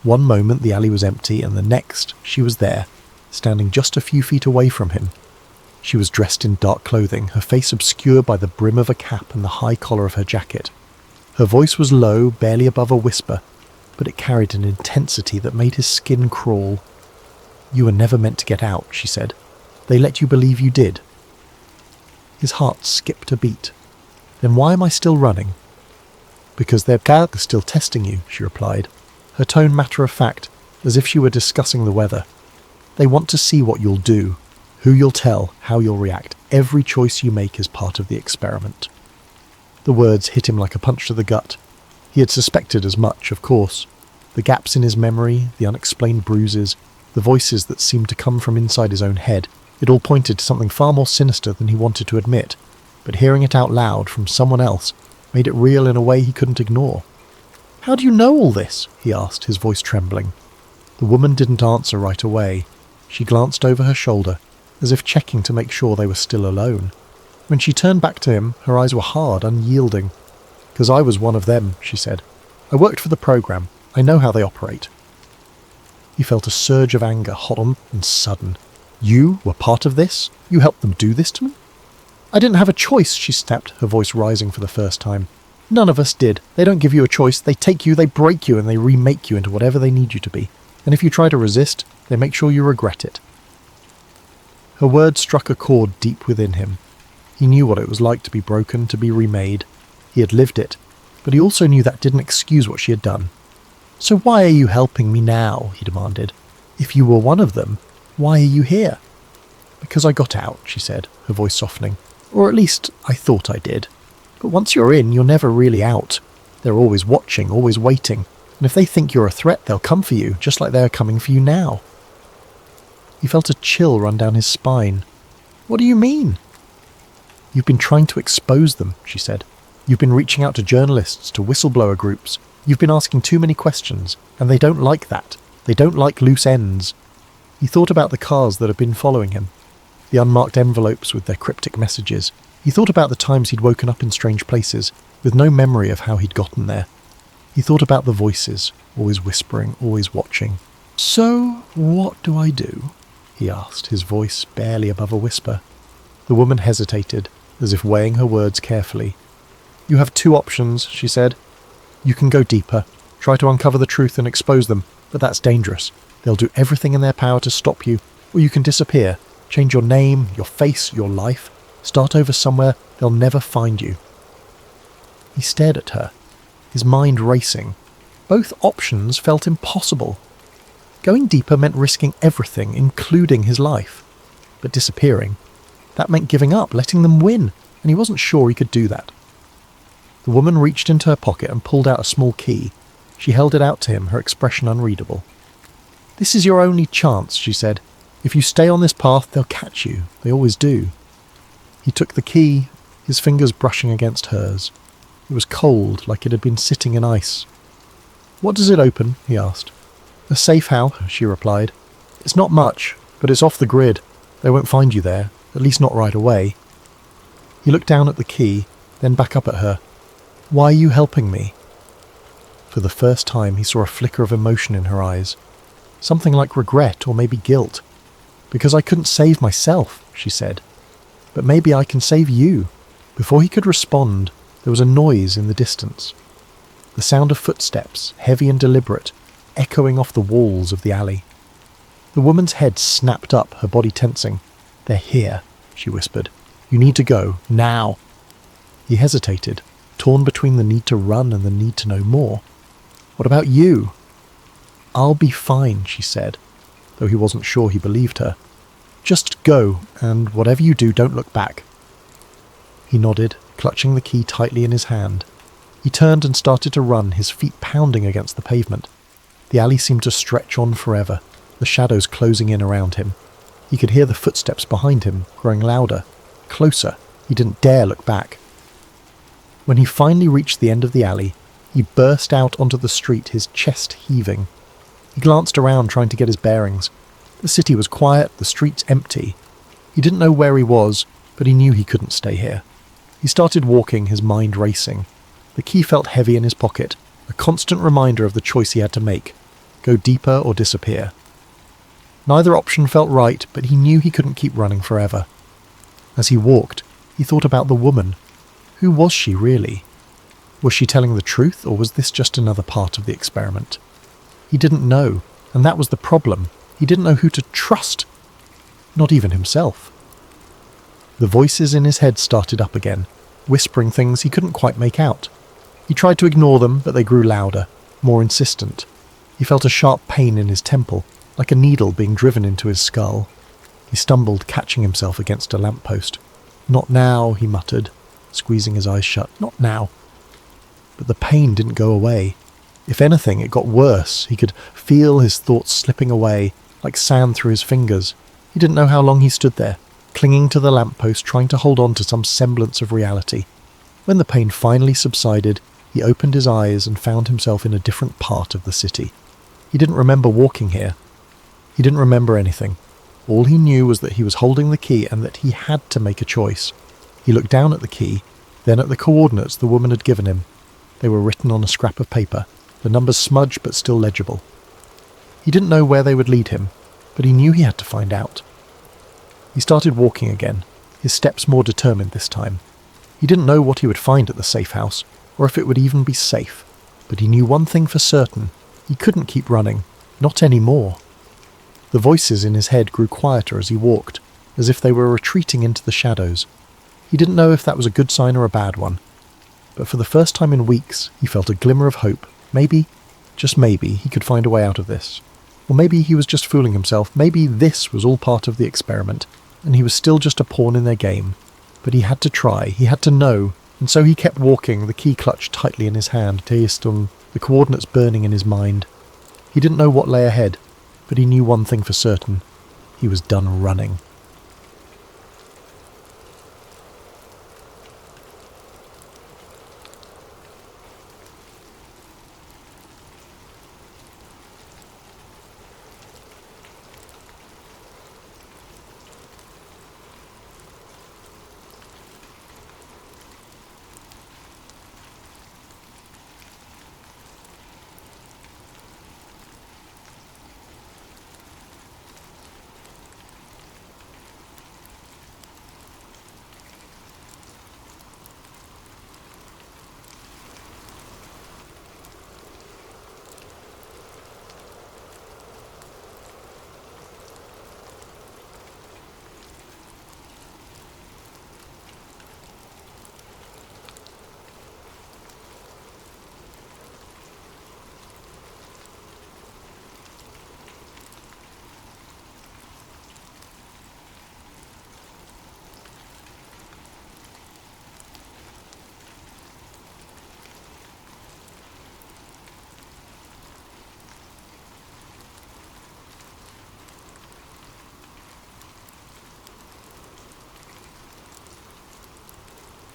One moment the alley was empty, and the next she was there, standing just a few feet away from him. She was dressed in dark clothing, her face obscured by the brim of a cap and the high collar of her jacket. Her voice was low, barely above a whisper, but it carried an intensity that made his skin crawl. "You were never meant to get out," she said. "They let you believe you did." His heart skipped a beat. "Then why am I still running?" "Because they're still testing you," she replied, her tone matter-of-fact, as if she were discussing the weather. "They want to see what you'll do, who you'll tell, how you'll react. Every choice you make is part of the experiment." The words hit him like a punch to the gut. He had suspected as much, of course. The gaps in his memory, the unexplained bruises, the voices that seemed to come from inside his own head, it all pointed to something far more sinister than he wanted to admit, but hearing it out loud from someone else made it real in a way he couldn't ignore. "How do you know all this?" he asked, his voice trembling. The woman didn't answer right away. She glanced over her shoulder, as if checking to make sure they were still alone. When she turned back to him, her eyes were hard, unyielding. "'Cause I was one of them," she said. "I worked for the program. I know how they operate. He felt a surge of anger, hot and sudden. You were part of this? You helped them do this to me? I didn't have a choice, she snapped, her voice rising for the first time. None of us did. They don't give you a choice. They take you, they break you, and they remake you into whatever they need you to be. And if you try to resist, they make sure you regret it. Her words struck a chord deep within him. He knew what it was like to be broken, to be remade. He had lived it, but he also knew that didn't excuse what she had done. So why are you helping me now? He demanded. If you were one of them, why are you here? Because I got out, she said, her voice softening. Or at least I thought I did. But once you're in, you're never really out. They're always watching, always waiting. And if they think you're a threat, they'll come for you, just like they are coming for you now. He felt a chill run down his spine. What do you mean? You've been trying to expose them, she said. You've been reaching out to journalists, to whistleblower groups. You've been asking too many questions, and they don't like that. They don't like loose ends. He thought about the cars that had been following him, the unmarked envelopes with their cryptic messages. He thought about the times he'd woken up in strange places, with no memory of how he'd gotten there. He thought about the voices, always whispering, always watching. So, what do I do? He asked, his voice barely above a whisper. The woman hesitated, as if weighing her words carefully. You have two options, she said. You can go deeper, try to uncover the truth and expose them, but that's dangerous. They'll do everything in their power to stop you, or you can disappear, change your name, your face, your life, start over somewhere they'll never find you. He stared at her, his mind racing. Both options felt impossible. Going deeper meant risking everything, including his life. But disappearing, that meant giving up, letting them win, and he wasn't sure he could do that. The woman reached into her pocket and pulled out a small key. She held it out to him, her expression unreadable. This is your only chance, she said. If you stay on this path, they'll catch you. They always do. He took the key, his fingers brushing against hers. It was cold, like it had been sitting in ice. What does it open? He asked. A safe house, she replied. It's not much, but it's off the grid. They won't find you there, at least not right away. He looked down at the key, then back up at her. Why are you helping me? For the first time he saw a flicker of emotion in her eyes. Something like regret or maybe guilt. Because I couldn't save myself, she said. But maybe I can save you. Before he could respond, there was a noise in the distance. The sound of footsteps, heavy and deliberate, echoing off the walls of the alley. The woman's head snapped up, her body tensing. They're here, she whispered. You need to go, now. He hesitated, torn between the need to run and the need to know more. What about you? I'll be fine, she said, though he wasn't sure he believed her. Just go, and whatever you do, don't look back. He nodded, clutching the key tightly in his hand. He turned and started to run, his feet pounding against the pavement. The alley seemed to stretch on forever, the shadows closing in around him. He could hear the footsteps behind him, growing louder, closer. He didn't dare look back. When he finally reached the end of the alley, he burst out onto the street, his chest heaving. He glanced around, trying to get his bearings. The city was quiet, the streets empty. He didn't know where he was, but he knew he couldn't stay here. He started walking, his mind racing. The key felt heavy in his pocket, a constant reminder of the choice he had to make. Go deeper or disappear. Neither option felt right, but he knew he couldn't keep running forever. As he walked, he thought about the woman. Who was she really? Was she telling the truth, or was this just another part of the experiment? He didn't know, and that was the problem. He didn't know who to trust. Not even himself. The voices in his head started up again, whispering things he couldn't quite make out. He tried to ignore them, but they grew louder, more insistent. He felt a sharp pain in his temple, like a needle being driven into his skull. He stumbled, catching himself against a lamppost. Not now, he muttered, squeezing his eyes shut. Not now. But the pain didn't go away. If anything, it got worse. He could feel his thoughts slipping away, like sand through his fingers. He didn't know how long he stood there, clinging to the lamppost, trying to hold on to some semblance of reality. When the pain finally subsided, he opened his eyes and found himself in a different part of the city. He didn't remember walking here. He didn't remember anything. All he knew was that he was holding the key and that he had to make a choice. He looked down at the key, then at the coordinates the woman had given him. They were written on a scrap of paper, the numbers smudged but still legible. He didn't know where they would lead him, but he knew he had to find out. He started walking again, his steps more determined this time. He didn't know what he would find at the safe house, or if it would even be safe, but he knew one thing for certain: he couldn't keep running, not anymore. The voices in his head grew quieter as he walked, as if they were retreating into the shadows. He didn't know if that was a good sign or a bad one, but for the first time in weeks he felt a glimmer of hope. Maybe, just maybe, he could find a way out of this. Or maybe he was just fooling himself. Maybe this was all part of the experiment, and he was still just a pawn in their game. But he had to try, he had to know, and so he kept walking, the key clutched tightly in his hand, the coordinates burning in his mind. He didn't know what lay ahead, but he knew one thing for certain: he was done running.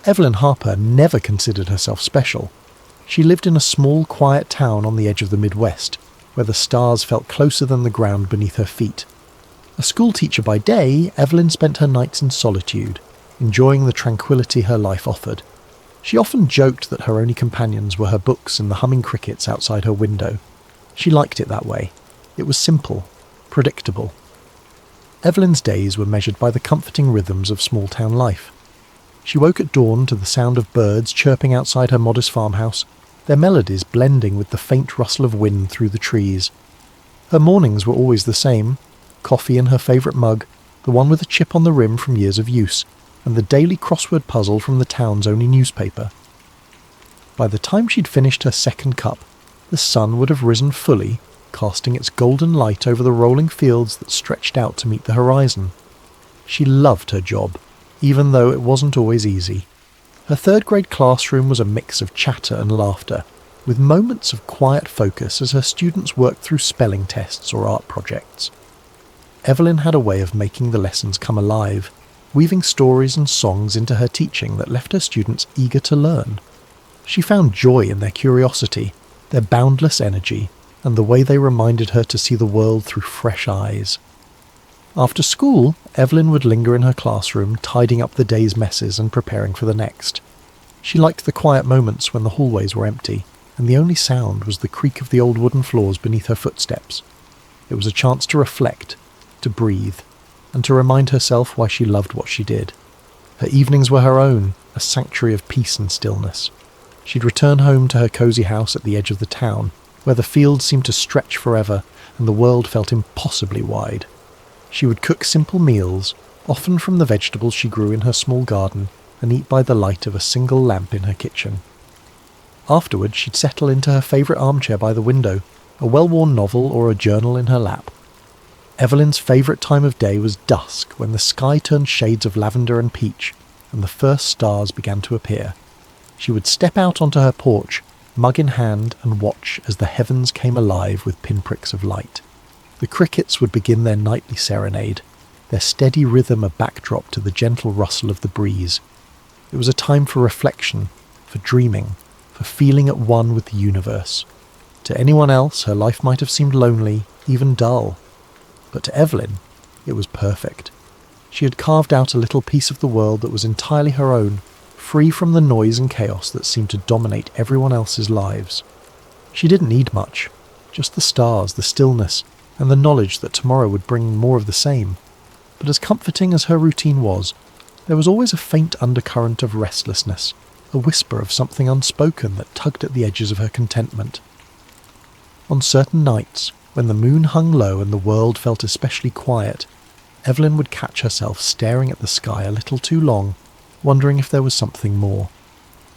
Evelyn Harper never considered herself special. She lived in a small, quiet town on the edge of the Midwest, where the stars felt closer than the ground beneath her feet. A schoolteacher by day, Evelyn spent her nights in solitude, enjoying the tranquility her life offered. She often joked that her only companions were her books and the humming crickets outside her window. She liked it that way. It was simple, predictable. Evelyn's days were measured by the comforting rhythms of small-town life. She woke at dawn to the sound of birds chirping outside her modest farmhouse, their melodies blending with the faint rustle of wind through the trees. Her mornings were always the same: coffee in her favourite mug, the one with a chip on the rim from years of use, and the daily crossword puzzle from the town's only newspaper. By the time she'd finished her second cup, the sun would have risen fully, casting its golden light over the rolling fields that stretched out to meet the horizon. She loved her job, even though it wasn't always easy. Her third-grade classroom was a mix of chatter and laughter, with moments of quiet focus as her students worked through spelling tests or art projects. Evelyn had a way of making the lessons come alive, weaving stories and songs into her teaching that left her students eager to learn. She found joy in their curiosity, their boundless energy, and the way they reminded her to see the world through fresh eyes. After school, Evelyn would linger in her classroom, tidying up the day's messes and preparing for the next. She liked the quiet moments when the hallways were empty, and the only sound was the creak of the old wooden floors beneath her footsteps. It was a chance to reflect, to breathe, and to remind herself why she loved what she did. Her evenings were her own, a sanctuary of peace and stillness. She'd return home to her cosy house at the edge of the town, where the fields seemed to stretch forever and the world felt impossibly wide. She would cook simple meals, often from the vegetables she grew in her small garden, and eat by the light of a single lamp in her kitchen. Afterwards, she'd settle into her favourite armchair by the window, a well-worn novel or a journal in her lap. Evelyn's favourite time of day was dusk, when the sky turned shades of lavender and peach, and the first stars began to appear. She would step out onto her porch, mug in hand, and watch as the heavens came alive with pinpricks of light. The crickets would begin their nightly serenade, their steady rhythm a backdrop to the gentle rustle of the breeze. It was a time for reflection, for dreaming, for feeling at one with the universe. To anyone else, her life might have seemed lonely, even dull. But to Evelyn, it was perfect. She had carved out a little piece of the world that was entirely her own, free from the noise and chaos that seemed to dominate everyone else's lives. She didn't need much, just the stars, the stillness, and the knowledge that tomorrow would bring more of the same. But as comforting as her routine was, there was always a faint undercurrent of restlessness, a whisper of something unspoken that tugged at the edges of her contentment. On certain nights, when the moon hung low and the world felt especially quiet, Evelyn would catch herself staring at the sky a little too long, wondering if there was something more.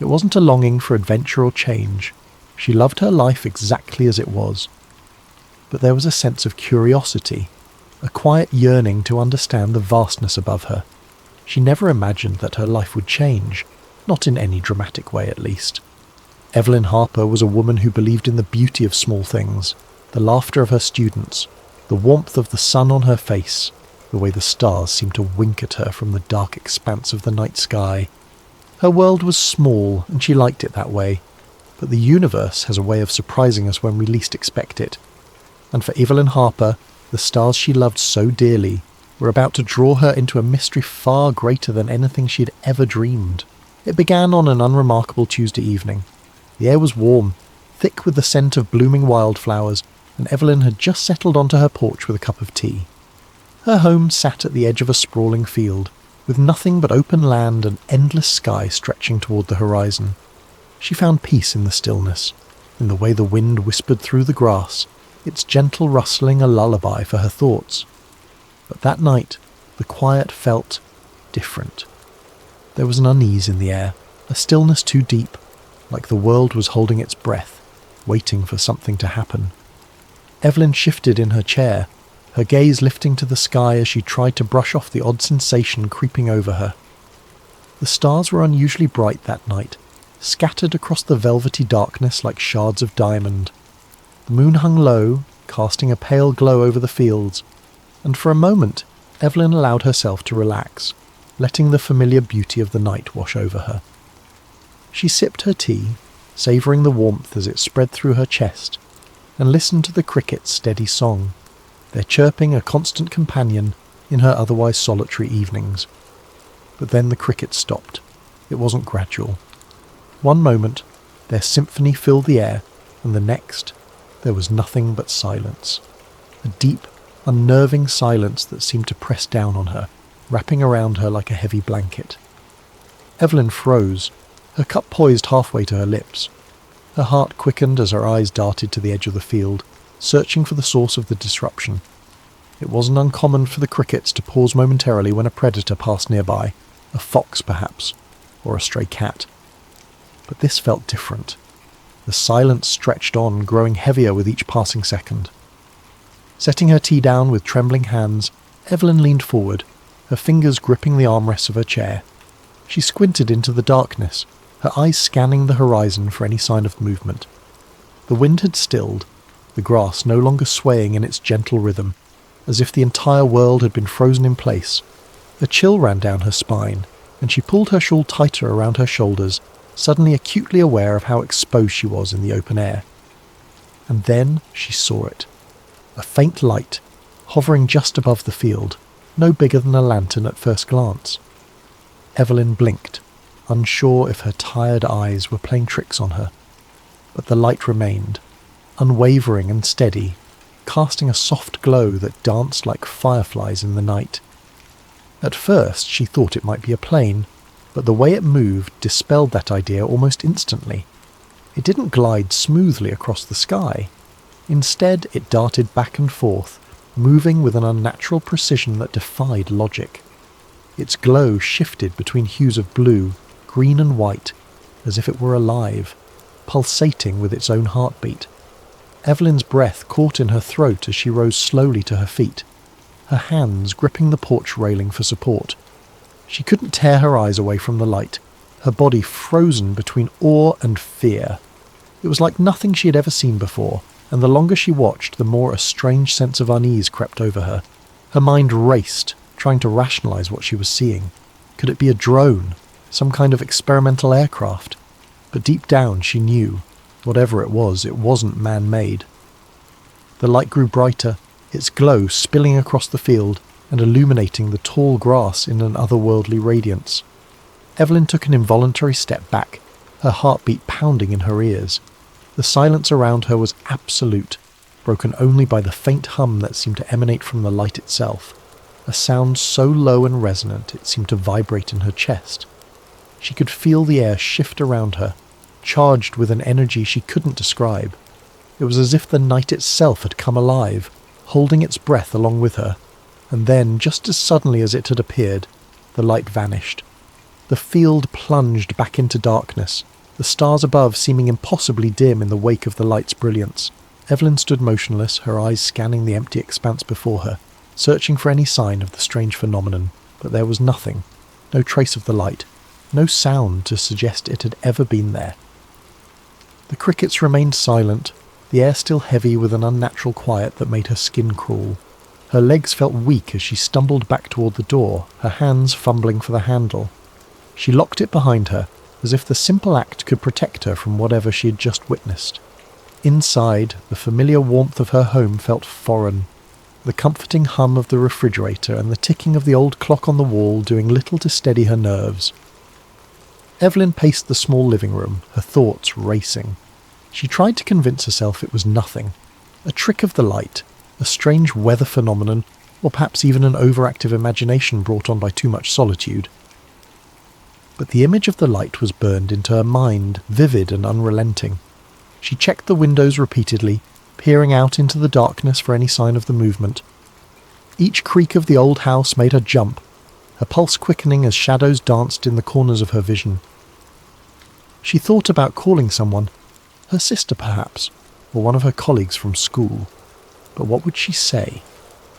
It wasn't a longing for adventure or change. She loved her life exactly as it was. But there was a sense of curiosity, a quiet yearning to understand the vastness above her. She never imagined that her life would change, not in any dramatic way at least. Evelyn Harper was a woman who believed in the beauty of small things, the laughter of her students, the warmth of the sun on her face, the way the stars seemed to wink at her from the dark expanse of the night sky. Her world was small, and she liked it that way, but the universe has a way of surprising us when we least expect it. And for Evelyn Harper, the stars she loved so dearly were about to draw her into a mystery far greater than anything she had ever dreamed. It began on an unremarkable Tuesday evening. The air was warm, thick with the scent of blooming wildflowers, and Evelyn had just settled onto her porch with a cup of tea. Her home sat at the edge of a sprawling field, with nothing but open land and endless sky stretching toward the horizon. She found peace in the stillness, in the way the wind whispered through the grass, its gentle rustling a lullaby for her thoughts. But that night, the quiet felt different. There was an unease in the air, a stillness too deep, like the world was holding its breath, waiting for something to happen. Evelyn shifted in her chair, her gaze lifting to the sky as she tried to brush off the odd sensation creeping over her. The stars were unusually bright that night, scattered across the velvety darkness like shards of diamond. The moon hung low, casting a pale glow over the fields, and for a moment Evelyn allowed herself to relax, letting the familiar beauty of the night wash over her. She sipped her tea, savouring the warmth as it spread through her chest, and listened to the crickets' steady song, their chirping a constant companion in her otherwise solitary evenings. But then the crickets stopped. It wasn't gradual. One moment, their symphony filled the air, and the next, there was nothing but silence. A deep, unnerving silence that seemed to press down on her, wrapping around her like a heavy blanket. Evelyn froze, her cup poised halfway to her lips. Her heart quickened as her eyes darted to the edge of the field, searching for the source of the disruption. It wasn't uncommon for the crickets to pause momentarily when a predator passed nearby, a fox perhaps, or a stray cat. But this felt different. The silence stretched on, growing heavier with each passing second. Setting her tea down with trembling hands, Evelyn leaned forward, her fingers gripping the armrests of her chair. She squinted into the darkness, her eyes scanning the horizon for any sign of movement. The wind had stilled, the grass no longer swaying in its gentle rhythm, as if the entire world had been frozen in place. A chill ran down her spine, and she pulled her shawl tighter around her shoulders, suddenly acutely aware of how exposed she was in the open air. And then she saw it. A faint light, hovering just above the field, no bigger than a lantern at first glance. Evelyn blinked, unsure if her tired eyes were playing tricks on her. But the light remained, unwavering and steady, casting a soft glow that danced like fireflies in the night. At first she thought it might be a plane, but the way it moved dispelled that idea almost instantly. It didn't glide smoothly across the sky. Instead, it darted back and forth, moving with an unnatural precision that defied logic. Its glow shifted between hues of blue, green and white, as if it were alive, pulsating with its own heartbeat. Evelyn's breath caught in her throat as she rose slowly to her feet, her hands gripping the porch railing for support. She couldn't tear her eyes away from the light, her body frozen between awe and fear. It was like nothing she had ever seen before, and the longer she watched, the more a strange sense of unease crept over her. Her mind raced, trying to rationalize what she was seeing. Could it be a drone, some kind of experimental aircraft? But deep down she knew, whatever it wasn't man-made. The light grew brighter, its glow spilling across the field and illuminating the tall grass in an otherworldly radiance. Evelyn took an involuntary step back, her heartbeat pounding in her ears. The silence around her was absolute, broken only by the faint hum that seemed to emanate from the light itself, a sound so low and resonant it seemed to vibrate in her chest. She could feel the air shift around her, charged with an energy she couldn't describe. It was as if the night itself had come alive, holding its breath along with her, and then, just as suddenly as it had appeared, the light vanished. The field plunged back into darkness, the stars above seeming impossibly dim in the wake of the light's brilliance. Evelyn stood motionless, her eyes scanning the empty expanse before her, searching for any sign of the strange phenomenon, but there was nothing, no trace of the light, no sound to suggest it had ever been there. The crickets remained silent, the air still heavy with an unnatural quiet that made her skin crawl. Her legs felt weak as she stumbled back toward the door, her hands fumbling for the handle. She locked it behind her, as if the simple act could protect her from whatever she had just witnessed. Inside, the familiar warmth of her home felt foreign, the comforting hum of the refrigerator and the ticking of the old clock on the wall doing little to steady her nerves. Evelyn paced the small living room, her thoughts racing. She tried to convince herself it was nothing, a trick of the light, a strange weather phenomenon, or perhaps even an overactive imagination brought on by too much solitude. But the image of the light was burned into her mind, vivid and unrelenting. She checked the windows repeatedly, peering out into the darkness for any sign of the movement. Each creak of the old house made her jump, her pulse quickening as shadows danced in the corners of her vision. She thought about calling someone, her sister perhaps, or one of her colleagues from school. But what would she say?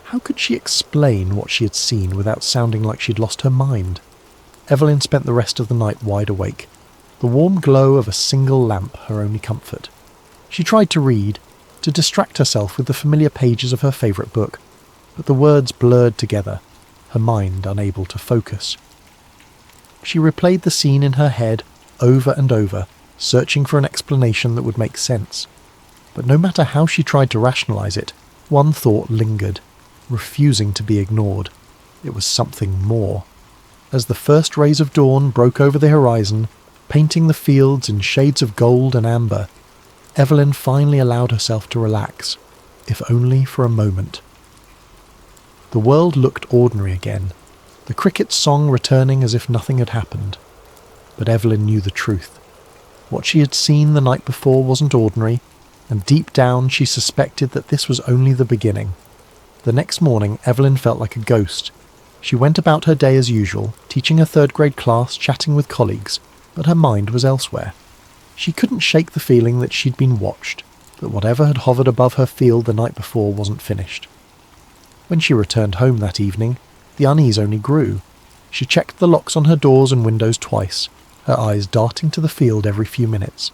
How could she explain what she had seen without sounding like she'd lost her mind? Evelyn spent the rest of the night wide awake, the warm glow of a single lamp her only comfort. She tried to read, to distract herself with the familiar pages of her favourite book, but the words blurred together, her mind unable to focus. She replayed the scene in her head over and over, searching for an explanation that would make sense. But no matter how she tried to rationalise it, one thought lingered, refusing to be ignored. It was something more. As the first rays of dawn broke over the horizon, painting the fields in shades of gold and amber, Evelyn finally allowed herself to relax, if only for a moment. The world looked ordinary again, the cricket's song returning as if nothing had happened. But Evelyn knew the truth. What she had seen the night before wasn't ordinary, and deep down she suspected that this was only the beginning. The next morning, Evelyn felt like a ghost. She went about her day as usual, teaching her third-grade class, chatting with colleagues, but her mind was elsewhere. She couldn't shake the feeling that she'd been watched, that whatever had hovered above her field the night before wasn't finished. When she returned home that evening, the unease only grew. She checked the locks on her doors and windows twice, her eyes darting to the field every few minutes.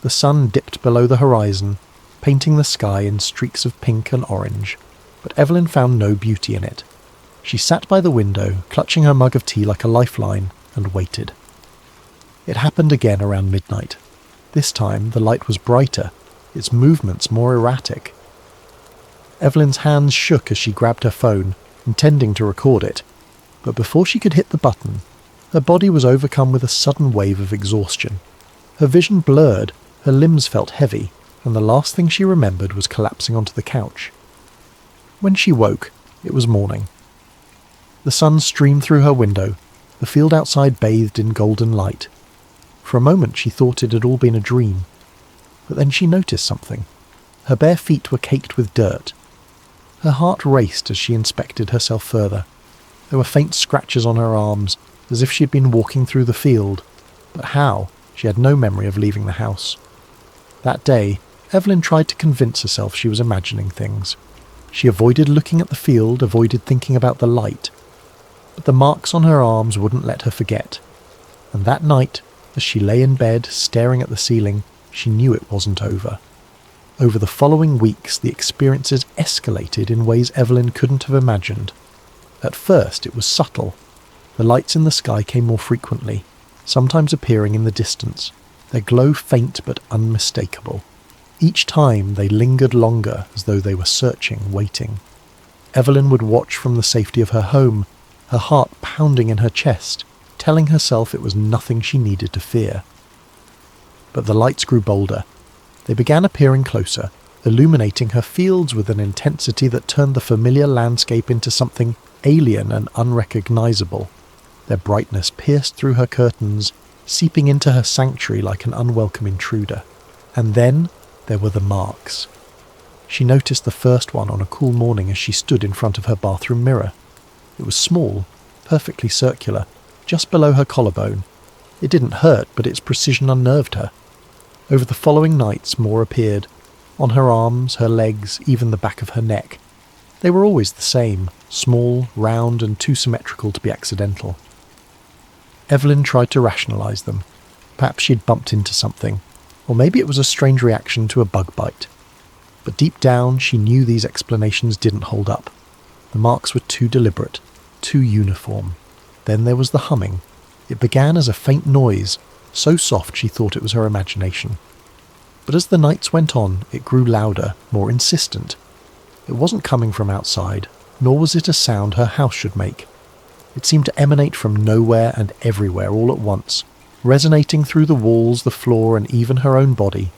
The sun dipped below the horizon, painting the sky in streaks of pink and orange, but Evelyn found no beauty in it. She sat by the window, clutching her mug of tea like a lifeline, and waited. It happened again around midnight. This time the light was brighter, its movements more erratic. Evelyn's hands shook as she grabbed her phone, intending to record it, but before she could hit the button, her body was overcome with a sudden wave of exhaustion. Her vision blurred, her limbs felt heavy, and the last thing she remembered was collapsing onto the couch. When she woke, it was morning. The sun streamed through her window, the field outside bathed in golden light. For a moment she thought it had all been a dream, but then she noticed something. Her bare feet were caked with dirt. Her heart raced as she inspected herself further. There were faint scratches on her arms, as if she had been walking through the field, but how? She had no memory of leaving the house. That day, Evelyn tried to convince herself she was imagining things. She avoided looking at the field, avoided thinking about the light, but the marks on her arms wouldn't let her forget. And that night, as she lay in bed, staring at the ceiling, she knew it wasn't over. Over the following weeks, the experiences escalated in ways Evelyn couldn't have imagined. At first, it was subtle. The lights in the sky came more frequently, sometimes appearing in the distance, their glow faint but unmistakable. Each time they lingered longer, as though they were searching, waiting. Evelyn would watch from the safety of her home, her heart pounding in her chest, telling herself it was nothing she needed to fear. But the lights grew bolder. They began appearing closer, illuminating her fields with an intensity that turned the familiar landscape into something alien and unrecognizable. Their brightness pierced through her curtains, seeping into her sanctuary like an unwelcome intruder. And then there were the marks. She noticed the first one on a cool morning as she stood in front of her bathroom mirror. It was small, perfectly circular, just below her collarbone. It didn't hurt, but its precision unnerved her. Over the following nights, more appeared. On her arms, her legs, even the back of her neck. They were always the same, small, round, and too symmetrical to be accidental. Evelyn tried to rationalise them. Perhaps she'd bumped into something, or maybe it was a strange reaction to a bug bite. But deep down, she knew these explanations didn't hold up. The marks were too deliberate, too uniform. Then there was the humming. It began as a faint noise, so soft she thought it was her imagination. But as the nights went on, it grew louder, more insistent. It wasn't coming from outside, nor was it a sound her house should make. It seemed to emanate from nowhere and everywhere all at once, resonating through the walls, the floor, and even her own body.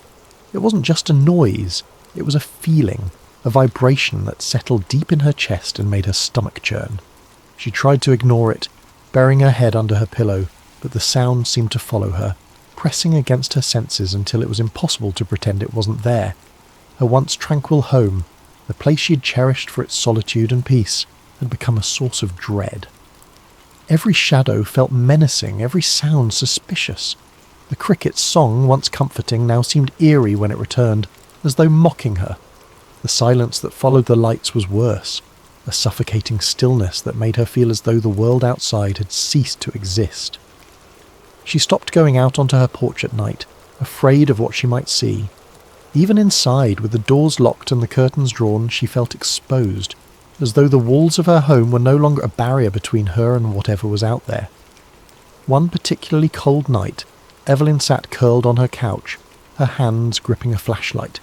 It wasn't just a noise, it was a feeling, a vibration that settled deep in her chest and made her stomach churn. She tried to ignore it, burying her head under her pillow, but the sound seemed to follow her, pressing against her senses until it was impossible to pretend it wasn't there. Her once tranquil home, the place she had cherished for its solitude and peace, had become a source of dread. Every shadow felt menacing, every sound suspicious. The cricket's song, once comforting, now seemed eerie when it returned, as though mocking her. The silence that followed the lights was worse, a suffocating stillness that made her feel as though the world outside had ceased to exist. She stopped going out onto her porch at night, afraid of what she might see. Even inside, with the doors locked and the curtains drawn, she felt exposed, as though the walls of her home were no longer a barrier between her and whatever was out there. One particularly cold night, Evelyn sat curled on her couch, her hands gripping a flashlight.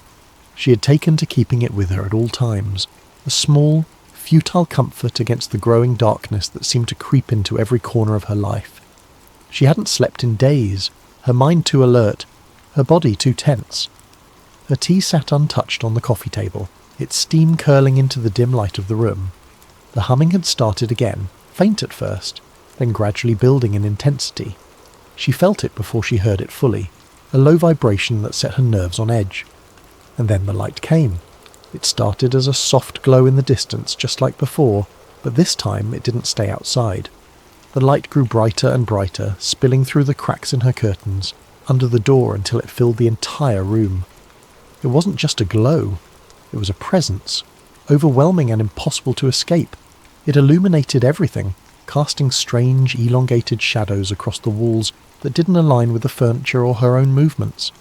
She had taken to keeping it with her at all times, a small, futile comfort against the growing darkness that seemed to creep into every corner of her life. She hadn't slept in days, her mind too alert, her body too tense. Her tea sat untouched on the coffee table, its steam curling into the dim light of the room. The humming had started again, faint at first, then gradually building in intensity. She felt it before she heard it fully, a low vibration that set her nerves on edge. And then the light came. It started as a soft glow in the distance, just like before, but this time it didn't stay outside. The light grew brighter and brighter, spilling through the cracks in her curtains, under the door until it filled the entire room. It wasn't just a glow, it was a presence, overwhelming and impossible to escape. It illuminated everything, casting strange, elongated shadows across the walls that didn't align with the furniture or her own movements.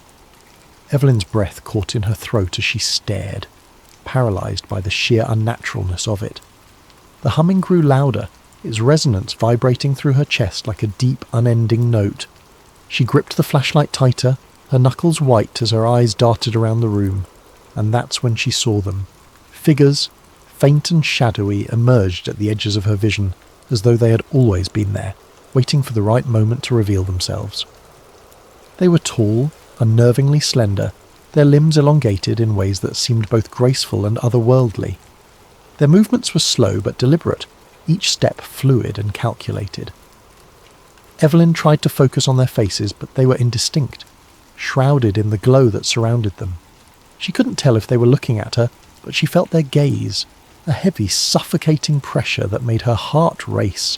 Evelyn's breath caught in her throat as she stared, paralysed by the sheer unnaturalness of it. The humming grew louder, its resonance vibrating through her chest like a deep, unending note. She gripped the flashlight tighter, her knuckles white as her eyes darted around the room, and that's when she saw them. Figures, faint and shadowy, emerged at the edges of her vision, as though they had always been there, waiting for the right moment to reveal themselves. They were tall, unnervingly slender, their limbs elongated in ways that seemed both graceful and otherworldly. Their movements were slow but deliberate, each step fluid and calculated. Evelyn tried to focus on their faces, but they were indistinct, shrouded in the glow that surrounded them. She couldn't tell if they were looking at her, but she felt their gaze, a heavy, suffocating pressure that made her heart race.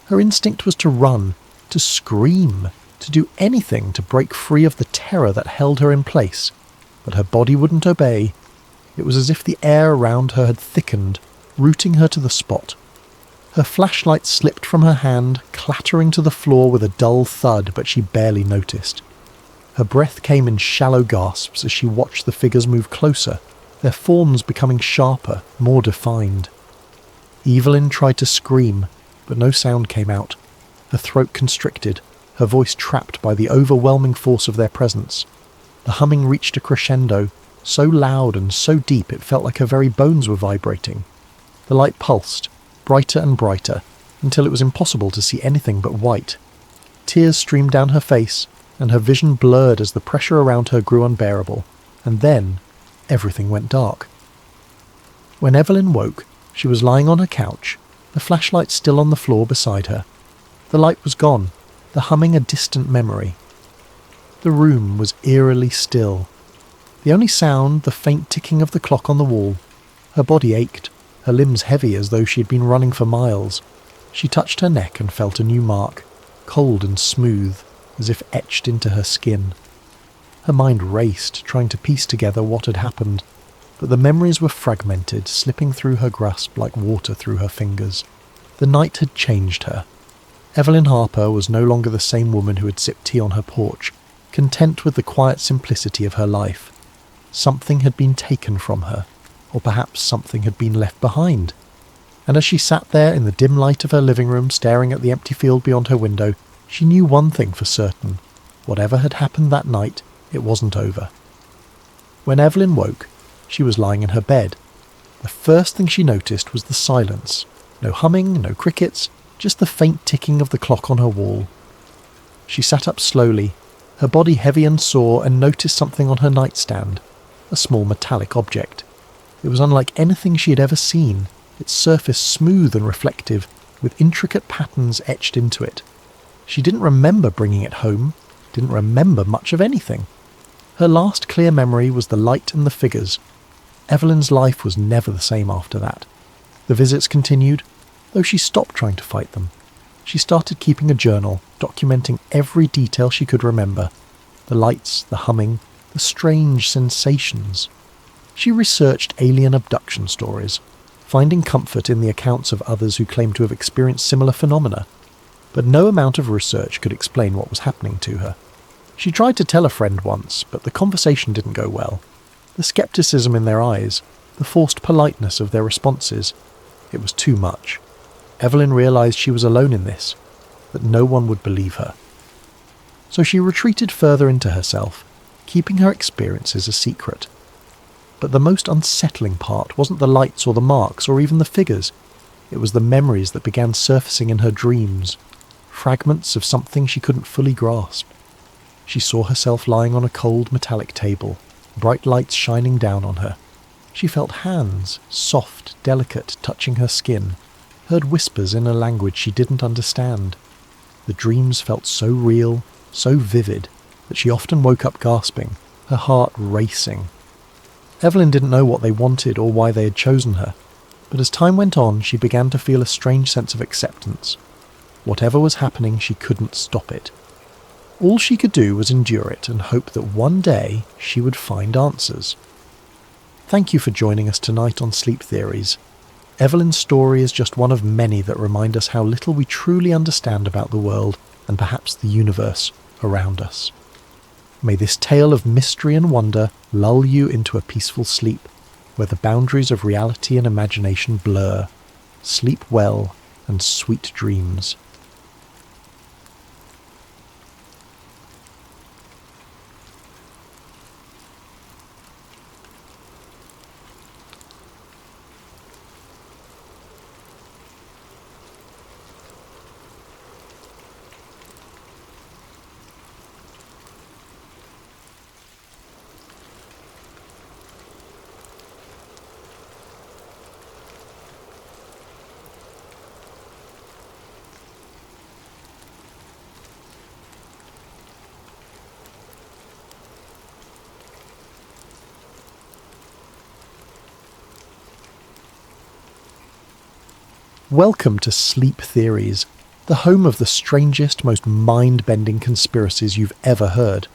Her instinct was to run, to scream, to do anything to break free of the terror that held her in place, but her body wouldn't obey. It was as if the air around her had thickened, rooting her to the spot. Her flashlight slipped from her hand, clattering to the floor with a dull thud, but she barely noticed. Her breath came in shallow gasps as she watched the figures move closer, their forms becoming sharper, more defined. Evelyn tried to scream, but no sound came out. Her throat constricted, her voice trapped by the overwhelming force of their presence. The humming reached a crescendo, so loud and so deep it felt like her very bones were vibrating. The light pulsed, brighter and brighter, until it was impossible to see anything but white. Tears streamed down her face, and her vision blurred as the pressure around her grew unbearable. And then, everything went dark. When Evelyn woke, she was lying on her couch, the flashlight still on the floor beside her. The light was gone, the humming a distant memory. The room was eerily still. The only sound, the faint ticking of the clock on the wall. Her body ached, her limbs heavy as though she had been running for miles. She touched her neck and felt a new mark, cold and smooth, as if etched into her skin. Her mind raced, trying to piece together what had happened, but the memories were fragmented, slipping through her grasp like water through her fingers. The night had changed her. Evelyn Harper was no longer the same woman who had sipped tea on her porch, content with the quiet simplicity of her life. Something had been taken from her, or perhaps something had been left behind. And as she sat there in the dim light of her living room, staring at the empty field beyond her window, she knew one thing for certain. Whatever had happened that night, it wasn't over. When Evelyn woke, she was lying in her bed. The first thing she noticed was the silence. No humming, no crickets, just the faint ticking of the clock on her wall. She sat up slowly, her body heavy and sore, and noticed something on her nightstand, a small metallic object. It was unlike anything she had ever seen, its surface smooth and reflective, with intricate patterns etched into it. She didn't remember bringing it home, didn't remember much of anything. Her last clear memory was the light and the figures. Evelyn's life was never the same after that. The visits continued, though she stopped trying to fight them. She started keeping a journal, documenting every detail she could remember. The lights, the humming, the strange sensations. She researched alien abduction stories, finding comfort in the accounts of others who claimed to have experienced similar phenomena. But no amount of research could explain what was happening to her. She tried to tell a friend once, but the conversation didn't go well. The skepticism in their eyes, the forced politeness of their responses, it was too much. Evelyn realised she was alone in this, that no one would believe her. So she retreated further into herself, keeping her experiences a secret. But the most unsettling part wasn't the lights or the marks or even the figures. It was the memories that began surfacing in her dreams, fragments of something she couldn't fully grasp. She saw herself lying on a cold metallic table, bright lights shining down on her. She felt hands, soft, delicate, touching her skin, heard whispers in a language she didn't understand. The dreams felt so real, so vivid, that she often woke up gasping, her heart racing. Evelyn didn't know what they wanted or why they had chosen her, but as time went on, she began to feel a strange sense of acceptance. Whatever was happening, she couldn't stop it. All she could do was endure it and hope that one day she would find answers. Thank you for joining us tonight on Sleep Theories. Evelyn's story is just one of many that remind us how little we truly understand about the world and perhaps the universe around us. May this tale of mystery and wonder lull you into a peaceful sleep, where the boundaries of reality and imagination blur. Sleep well and sweet dreams. Welcome to Sleep Theories, the home of the strangest, most mind-bending conspiracies you've ever heard.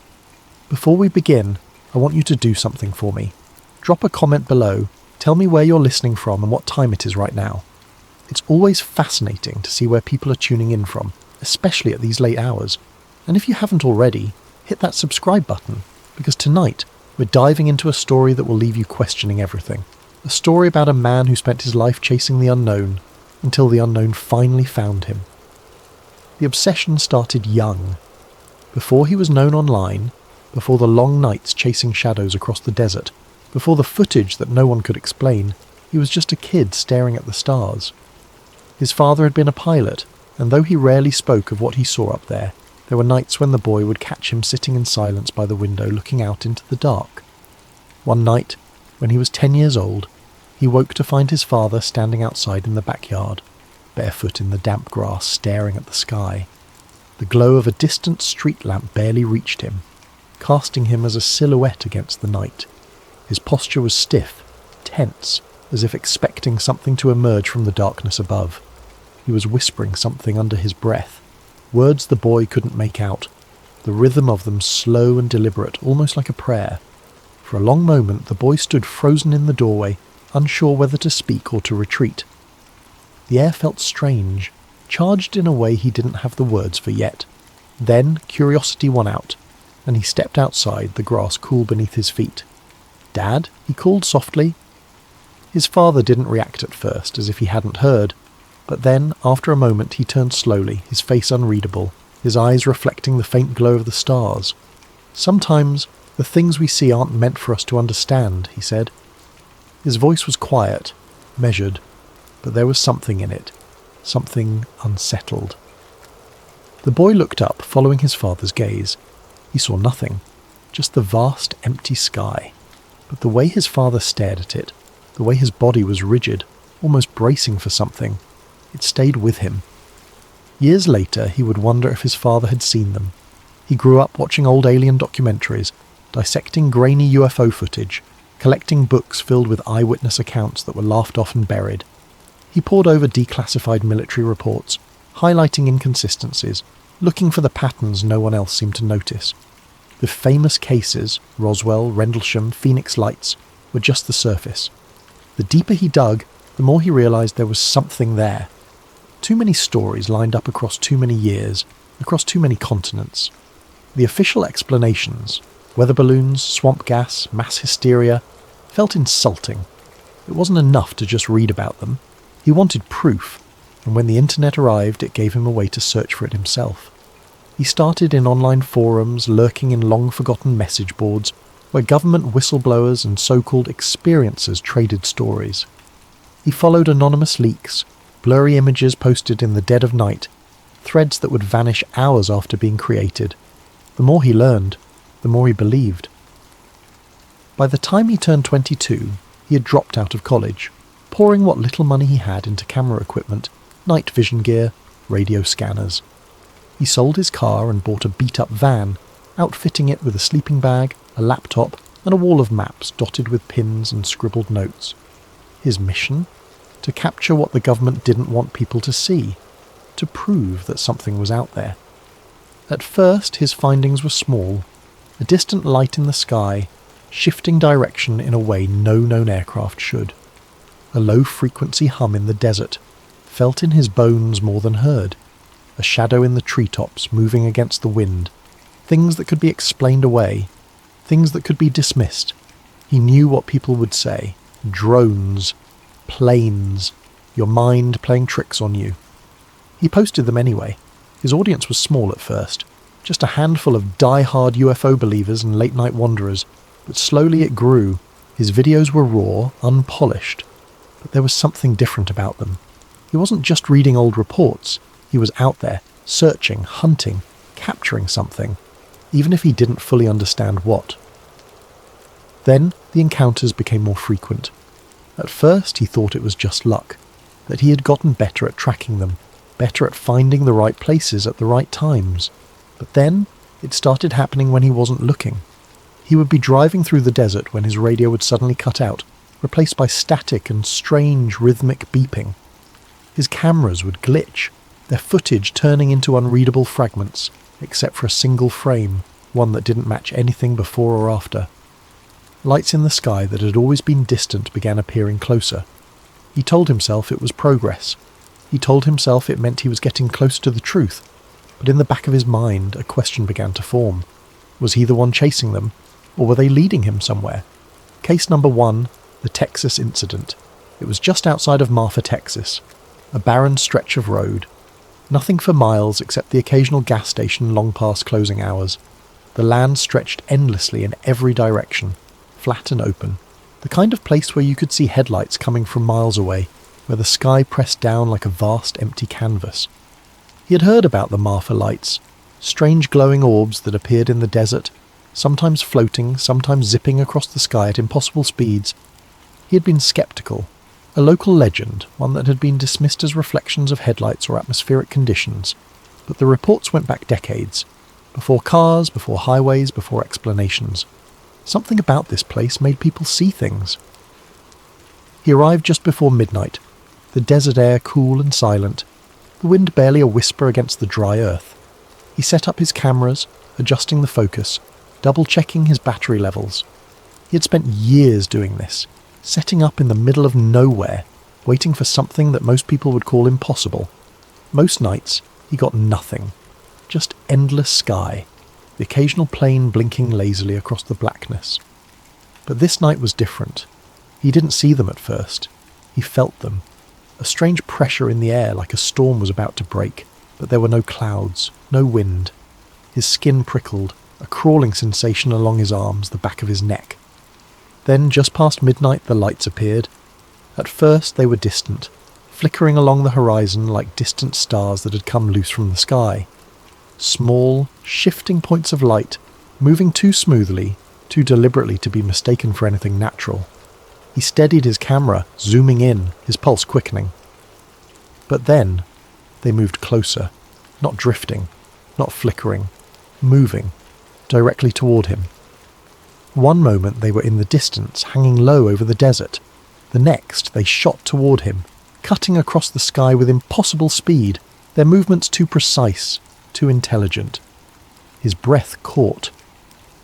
Before we begin, I want you to do something for me. Drop a comment below, tell me where you're listening from and what time it is right now. It's always fascinating to see where people are tuning in from, especially at these late hours. And if you haven't already, hit that subscribe button, because tonight we're diving into a story that will leave you questioning everything. A story about a man who spent his life chasing the unknown, until the unknown finally found him. The obsession started young. Before he was known online, before the long nights chasing shadows across the desert, before the footage that no one could explain, he was just a kid staring at the stars. His father had been a pilot, and though he rarely spoke of what he saw up there were nights when the boy would catch him sitting in silence by the window looking out into the dark. One night, When he was 10 years old, he woke to find his father standing outside in the backyard, barefoot in the damp grass, staring at the sky. The glow of a distant street lamp barely reached him, casting him as a silhouette against the night. His posture was stiff, tense, as if expecting something to emerge from the darkness above. He was whispering something under his breath, words the boy couldn't make out, the rhythm of them slow and deliberate, almost like a prayer. For a long moment the boy stood frozen in the doorway, unsure whether to speak or to retreat. The air felt strange, charged in a way he didn't have the words for yet. Then curiosity won out, and he stepped outside, the grass cool beneath his feet. "Dad?" he called softly. His father didn't react at first, as if he hadn't heard, but then, after a moment, he turned slowly, his face unreadable, his eyes reflecting the faint glow of the stars. "Sometimes the things we see aren't meant for us to understand," he said. His voice was quiet, measured, but there was something in it, something unsettled. The boy looked up, following his father's gaze. He saw nothing, just the vast, empty sky. But the way his father stared at it, the way his body was rigid, almost bracing for something, it stayed with him. Years later, he would wonder if his father had seen them. He grew up watching old alien documentaries, dissecting grainy UFO footage, collecting books filled with eyewitness accounts that were laughed off and buried. He pored over declassified military reports, highlighting inconsistencies, looking for the patterns no one else seemed to notice. The famous cases, Roswell, Rendlesham, Phoenix Lights, were just the surface. The deeper he dug, the more he realized there was something there. Too many stories lined up across too many years, across too many continents. The official explanations, weather balloons, swamp gas, mass hysteria, felt insulting. It wasn't enough to just read about them. He wanted proof, and when the internet arrived, it gave him a way to search for it himself. He started in online forums, lurking in long-forgotten message boards, where government whistleblowers and so-called experiencers traded stories. He followed anonymous leaks, blurry images posted in the dead of night, threads that would vanish hours after being created. The more he learned, the more he believed. By the time he turned 22, he had dropped out of college, pouring what little money he had into camera equipment, night vision gear, radio scanners. He sold his car and bought a beat-up van, outfitting it with a sleeping bag, a laptop, and a wall of maps dotted with pins and scribbled notes. His mission? To capture what the government didn't want people to see, to prove that something was out there. At first, his findings were small, a distant light in the sky, shifting direction in a way no known aircraft should. A low-frequency hum in the desert, felt in his bones more than heard. A shadow in the treetops moving against the wind. Things that could be explained away. Things that could be dismissed. He knew what people would say. Drones. Planes. Your mind playing tricks on you. He posted them anyway. His audience was small at first. Just a handful of die-hard UFO believers and late-night wanderers. But slowly it grew. His videos were raw, unpolished. But there was something different about them. He wasn't just reading old reports. He was out there, searching, hunting, capturing something, even if he didn't fully understand what. Then the encounters became more frequent. At first he thought it was just luck, that he had gotten better at tracking them, better at finding the right places at the right times. But then it started happening when he wasn't looking. He would be driving through the desert when his radio would suddenly cut out, replaced by static and strange rhythmic beeping. His cameras would glitch, their footage turning into unreadable fragments, except for a single frame, one that didn't match anything before or after. Lights in the sky that had always been distant began appearing closer. He told himself it was progress. He told himself it meant he was getting close to the truth. But in the back of his mind, a question began to form. Was he the one chasing them, or were they leading him somewhere? Case number 1, the Texas incident. It was just outside of Marfa, Texas. A barren stretch of road. Nothing for miles except the occasional gas station long past closing hours. The land stretched endlessly in every direction, flat and open. The kind of place where you could see headlights coming from miles away, where the sky pressed down like a vast empty canvas. He had heard about the Marfa lights, strange glowing orbs that appeared in the desert, sometimes floating, sometimes zipping across the sky at impossible speeds, He had been sceptical, a local legend, one that had been dismissed as reflections of headlights or atmospheric conditions, but the reports went back decades, before cars, before highways, before explanations. Something about this place made people see things. He arrived just before midnight, the desert air cool and silent, the wind barely a whisper against the dry earth. He set up his cameras, adjusting the focus, double-checking his battery levels. He had spent years doing this, setting up in the middle of nowhere, waiting for something that most people would call impossible. Most nights, he got nothing. Just endless sky, the occasional plane blinking lazily across the blackness. But this night was different. He didn't see them at first. He felt them. A strange pressure in the air like a storm was about to break, but there were no clouds, no wind. His skin prickled, a crawling sensation along his arms, the back of his neck. Then, just past midnight, the lights appeared. At first they were distant, flickering along the horizon like distant stars that had come loose from the sky. Small, shifting points of light, moving too smoothly, too deliberately to be mistaken for anything natural. He steadied his camera, zooming in, his pulse quickening. But then, they moved closer, not drifting, not flickering, moving, directly toward him. One moment they were in the distance, hanging low over the desert. The next they shot toward him, cutting across the sky with impossible speed, their movements too precise, too intelligent. His breath caught.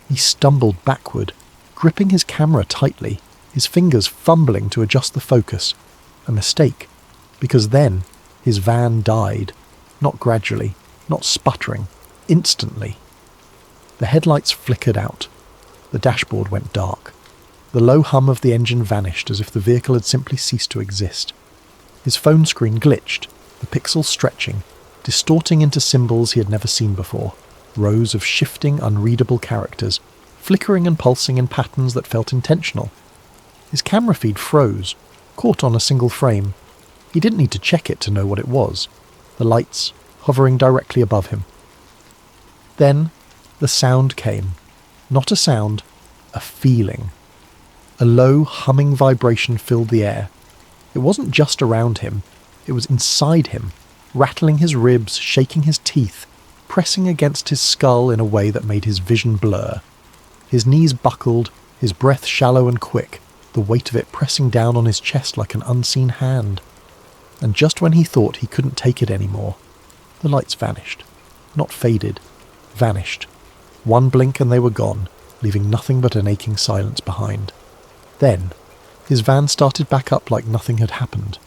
He stumbled backward, gripping his camera tightly, his fingers fumbling to adjust the focus. A mistake, because then his van died, not gradually, not sputtering, instantly. The headlights flickered out. The dashboard went dark. The low hum of the engine vanished as if the vehicle had simply ceased to exist. His phone screen glitched, the pixels stretching, distorting into symbols he had never seen before, rows of shifting, unreadable characters, flickering and pulsing in patterns that felt intentional. His camera feed froze, caught on a single frame. He didn't need to check it to know what it was. The lights hovering directly above him. Then the sound came. Not a sound, a feeling. A low, humming vibration filled the air. It wasn't just around him, it was inside him, rattling his ribs, shaking his teeth, pressing against his skull in a way that made his vision blur. His knees buckled, his breath shallow and quick, the weight of it pressing down on his chest like an unseen hand. And just when he thought he couldn't take it anymore, the lights vanished. Not faded, vanished. One blink and they were gone, leaving nothing but an aching silence behind. Then, his van started back up like nothing had happened.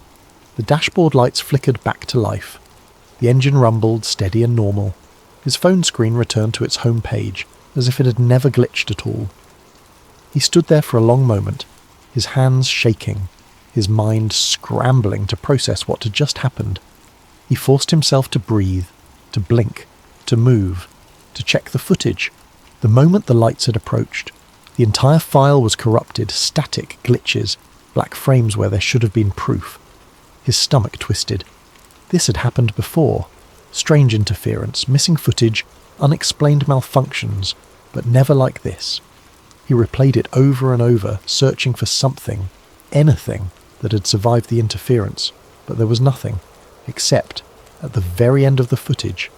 The dashboard lights flickered back to life. The engine rumbled, steady and normal. His phone screen returned to its home page, as if it had never glitched at all. He stood there for a long moment, his hands shaking, his mind scrambling to process what had just happened. He forced himself to breathe, to blink, to move, to check the footage. The moment the lights had approached, the entire file was corrupted, static glitches, black frames where there should have been proof. His stomach twisted. This had happened before. Strange interference, missing footage, unexplained malfunctions, but never like this. He replayed it over and over, searching for something, anything, that had survived the interference, but there was nothing, except, at the very end of the footage,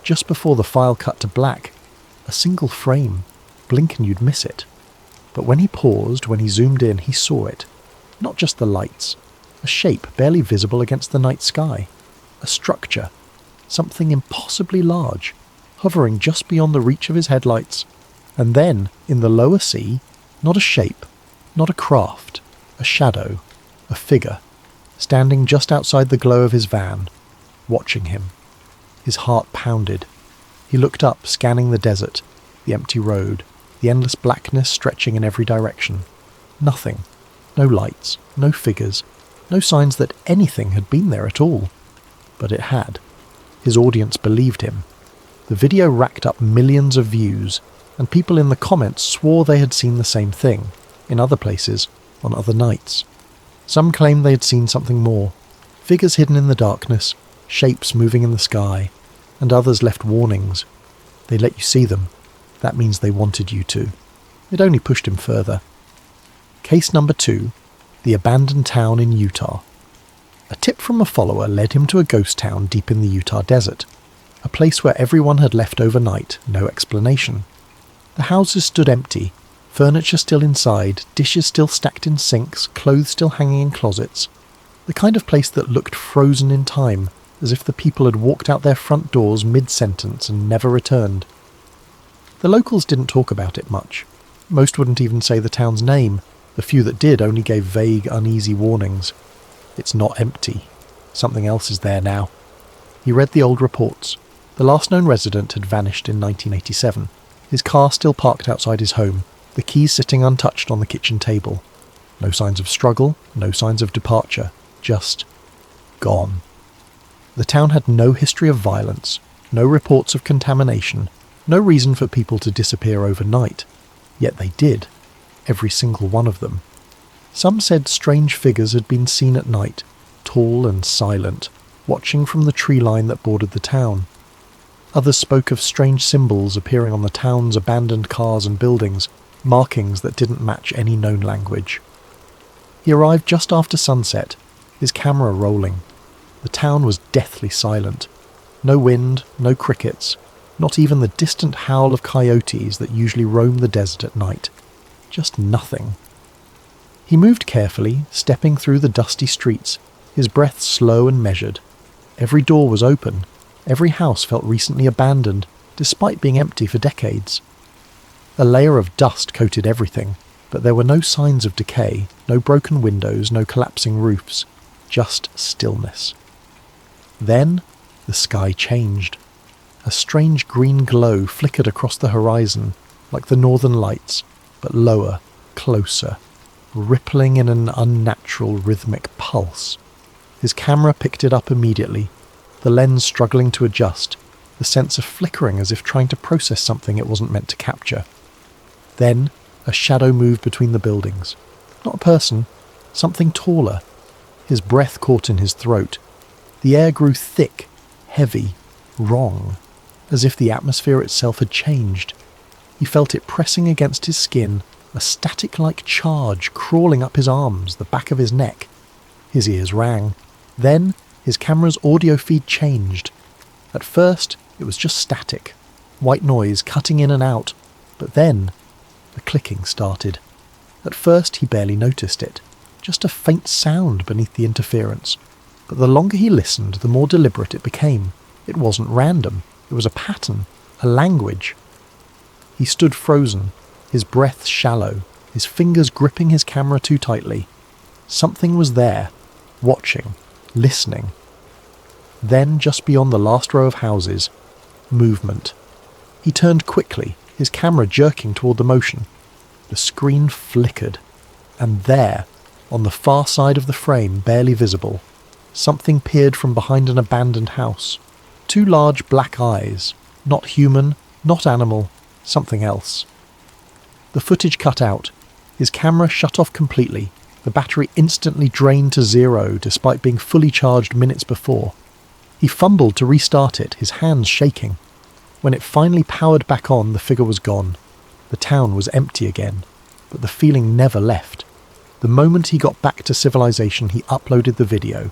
just before the file cut to black, a single frame. Blink and you'd miss it. But when he paused, when he zoomed in, he saw it. Not just the lights. A shape barely visible against the night sky. A structure. Something impossibly large, hovering just beyond the reach of his headlights. And then, in the lower sea, not a shape, not a craft, a shadow, a figure, standing just outside the glow of his van, watching him. His heart pounded. He looked up, scanning the desert, the empty road, the endless blackness stretching in every direction. Nothing. No lights, no figures, no signs that anything had been there at all. But it had. His audience believed him. The video racked up millions of views, and people in the comments swore they had seen the same thing, in other places, on other nights. Some claimed they had seen something more. Figures hidden in the darkness, shapes moving in the sky, and others left warnings. They let you see them. That means they wanted you to. It only pushed him further. Case number 2, the abandoned town in Utah. A tip from a follower led him to a ghost town deep in the Utah desert, a place where everyone had left overnight, no explanation. The houses stood empty, furniture still inside, dishes still stacked in sinks, clothes still hanging in closets. The kind of place that looked frozen in time, as if the people had walked out their front doors mid-sentence and never returned. The locals didn't talk about it much. Most wouldn't even say the town's name. The few that did only gave vague, uneasy warnings. It's not empty. Something else is there now. He read the old reports. The last known resident had vanished in 1987. His car still parked outside his home, the keys sitting untouched on the kitchen table. No signs of struggle, no signs of departure, just gone. The town had no history of violence, no reports of contamination, no reason for people to disappear overnight. Yet they did, every single one of them. Some said strange figures had been seen at night, tall and silent, watching from the tree line that bordered the town. Others spoke of strange symbols appearing on the town's abandoned cars and buildings, markings that didn't match any known language. He arrived just after sunset, his camera rolling. The town was deathly silent. No wind, no crickets, not even the distant howl of coyotes that usually roam the desert at night. Just nothing. He moved carefully, stepping through the dusty streets, his breath slow and measured. Every door was open. Every house felt recently abandoned, despite being empty for decades. A layer of dust coated everything, but there were no signs of decay, no broken windows, no collapsing roofs, just stillness. Then the sky changed. A strange green glow flickered across the horizon, like the northern lights, but lower, closer, rippling in an unnatural rhythmic pulse. His camera picked it up immediately, the lens struggling to adjust, the sensor flickering as if trying to process something it wasn't meant to capture. Then a shadow moved between the buildings. Not a person, something taller. His breath caught in his throat. The air grew thick, heavy, wrong, as if the atmosphere itself had changed. He felt it pressing against his skin, a static-like charge crawling up his arms, the back of his neck. His ears rang. Then his camera's audio feed changed. At first, it was just static, white noise cutting in and out, but then the clicking started. At first, he barely noticed it, just a faint sound beneath the interference. But the longer he listened, the more deliberate it became. It wasn't random. It was a pattern, a language. He stood frozen, his breath shallow, his fingers gripping his camera too tightly. Something was there, watching, listening. Then, just beyond the last row of houses, movement. He turned quickly, his camera jerking toward the motion. The screen flickered, and there, on the far side of the frame, barely visible, something peered from behind an abandoned house. Two large black eyes, not human, not animal, something else. The footage cut out. His camera shut off completely, the battery instantly drained to zero despite being fully charged minutes before. He fumbled to restart it, his hands shaking. When it finally powered back on, the figure was gone. The town was empty again, but the feeling never left. The moment he got back to civilization, he uploaded the video.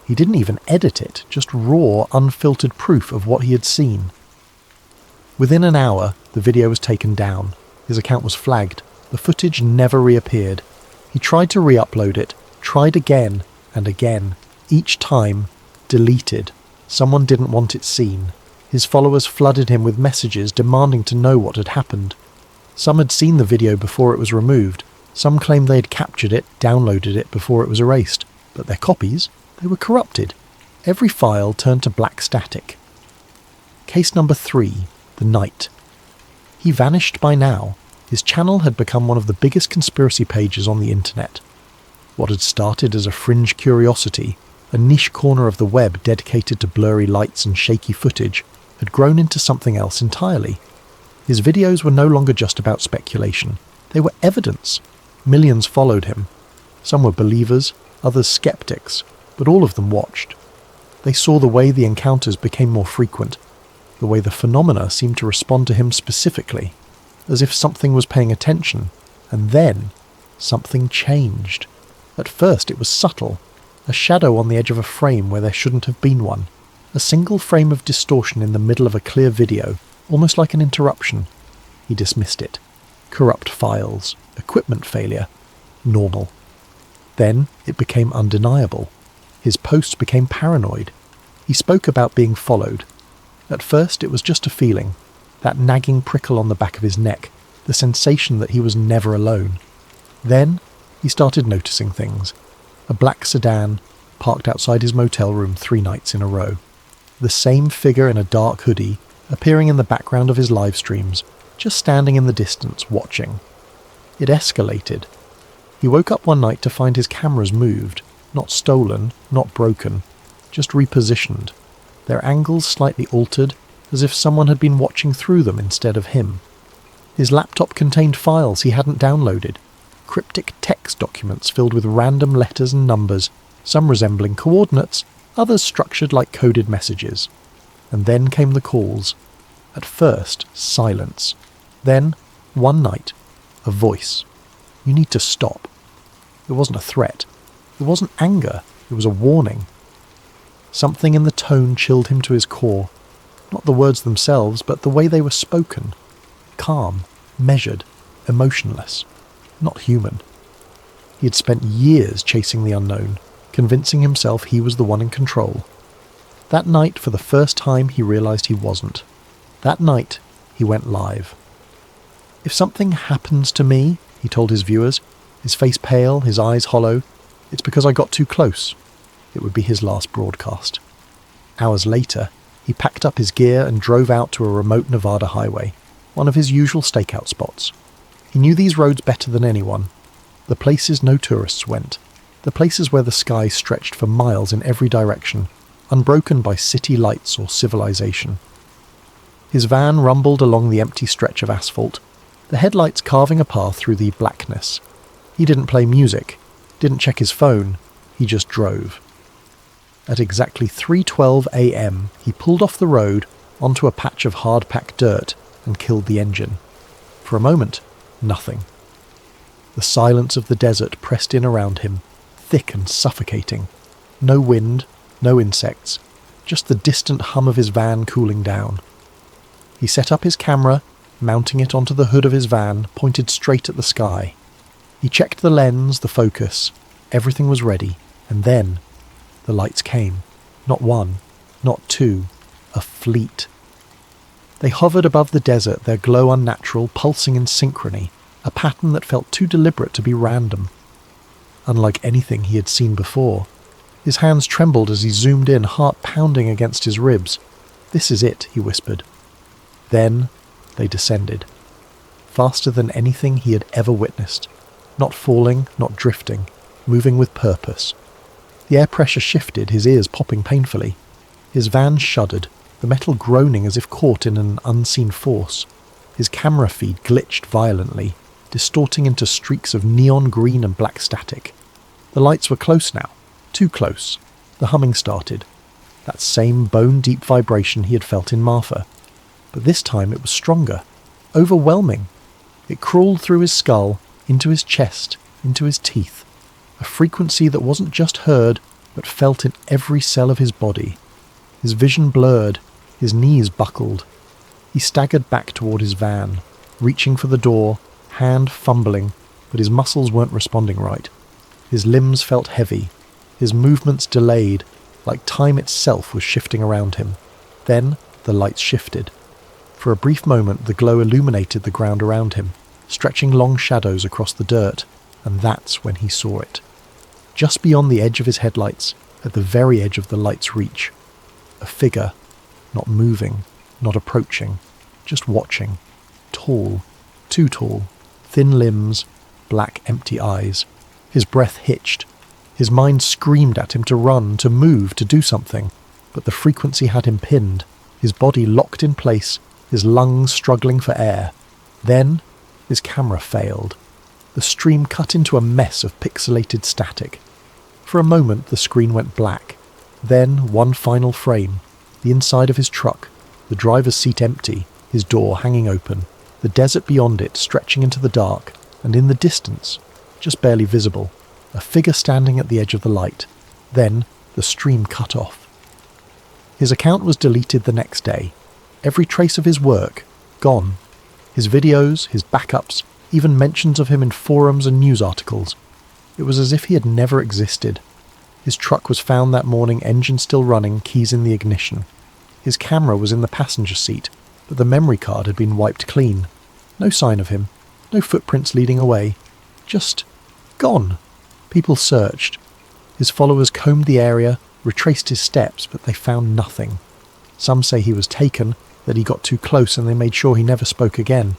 He didn't even edit it, just raw, unfiltered proof of what he had seen. Within an hour, the video was taken down. His account was flagged. The footage never reappeared. He tried to re-upload it, tried again and again. Each time, deleted. Someone didn't want it seen. His followers flooded him with messages demanding to know what had happened. Some had seen the video before it was removed. Some claimed they had captured it, downloaded it before it was erased. But their copies, they were corrupted. Every file turned to black static. Case number 3, the night. He vanished by now. His channel had become one of the biggest conspiracy pages on the internet. What had started as a fringe curiosity, a niche corner of the web dedicated to blurry lights and shaky footage, had grown into something else entirely. His videos were no longer just about speculation. They were evidence. Millions followed him. Some were believers, others skeptics, but all of them watched. They saw the way the encounters became more frequent, the way the phenomena seemed to respond to him specifically, as if something was paying attention, and then something changed. At first it was subtle, a shadow on the edge of a frame where there shouldn't have been one, a single frame of distortion in the middle of a clear video, almost like an interruption. He dismissed it. Corrupt files, equipment failure, normal. Then it became undeniable. His posts became paranoid. He spoke about being followed. At first it was just a feeling, that nagging prickle on the back of his neck, the sensation that he was never alone. Then he started noticing things. A black sedan parked outside his motel room 3 nights in a row. The same figure in a dark hoodie appearing in the background of his live streams, just standing in the distance watching. It escalated. He woke up one night to find his cameras moved, not stolen, not broken, just repositioned, their angles slightly altered, as if someone had been watching through them instead of him. His laptop contained files he hadn't downloaded, cryptic text documents filled with random letters and numbers, some resembling coordinates, others structured like coded messages. And then came the calls. At first, silence. Then, one night, a voice. You need to stop. It wasn't a threat. It wasn't anger. It was a warning. Something in the tone chilled him to his core. Not the words themselves, but the way they were spoken. Calm, measured, emotionless. Not human. He had spent years chasing the unknown, convincing himself he was the one in control. That night, for the first time, he realized he wasn't. That night, he went live. If something happens to me, he told his viewers, his face pale, his eyes hollow, it's because I got too close. It would be his last broadcast. Hours later, he packed up his gear and drove out to a remote Nevada highway, one of his usual stakeout spots. He knew these roads better than anyone. The places no tourists went. The places where the sky stretched for miles in every direction, unbroken by city lights or civilization. His van rumbled along the empty stretch of asphalt, the headlights carving a path through the blackness. He didn't play music, didn't check his phone, he just drove. At exactly 3:12 a.m, he pulled off the road onto a patch of hard-packed dirt and killed the engine. For a moment, nothing. The silence of the desert pressed in around him, thick and suffocating. No wind, no insects, just the distant hum of his van cooling down. He set up his camera, mounting it onto the hood of his van, pointed straight at the sky. He checked the lens, the focus. Everything was ready. And then, the lights came. Not one, not two, a fleet. They hovered above the desert, their glow unnatural, pulsing in synchrony, a pattern that felt too deliberate to be random. Unlike anything he had seen before. His hands trembled as he zoomed in, heart pounding against his ribs. "This is it," he whispered. Then they descended. Faster than anything he had ever witnessed. Not falling, not drifting, moving with purpose. The air pressure shifted, his ears popping painfully. His van shuddered, the metal groaning as if caught in an unseen force. His camera feed glitched violently, distorting into streaks of neon green and black static. The lights were close now, too close. The humming started. That same bone-deep vibration he had felt in Marfa. But this time it was stronger, overwhelming. It crawled through his skull, into his chest, into his teeth. A frequency that wasn't just heard, but felt in every cell of his body. His vision blurred, his knees buckled. He staggered back toward his van, reaching for the door, hand fumbling, but his muscles weren't responding right. His limbs felt heavy, his movements delayed, like time itself was shifting around him. Then the lights shifted. For a brief moment the glow illuminated the ground around him, stretching long shadows across the dirt, and that's when he saw it. Just beyond the edge of his headlights, at the very edge of the light's reach. A figure, not moving, not approaching, just watching. Tall, too tall, thin limbs, black empty eyes. His breath hitched. His mind screamed at him to run, to move, to do something, but the frequency had him pinned, his body locked in place, his lungs struggling for air. Then his camera failed. The stream cut into a mess of pixelated static. For a moment the screen went black. Then one final frame, the inside of his truck, the driver's seat empty, his door hanging open, the desert beyond it stretching into the dark, and in the distance, just barely visible, a figure standing at the edge of the light. Then the stream cut off. His account was deleted the next day. Every trace of his work, gone. His videos, his backups, even mentions of him in forums and news articles. It was as if he had never existed. His truck was found that morning, engine still running, keys in the ignition. His camera was in the passenger seat, but the memory card had been wiped clean. No sign of him, no footprints leading away. Just gone. People searched. His followers combed the area, retraced his steps, but they found nothing. Some say he was taken, that he got too close and they made sure he never spoke again.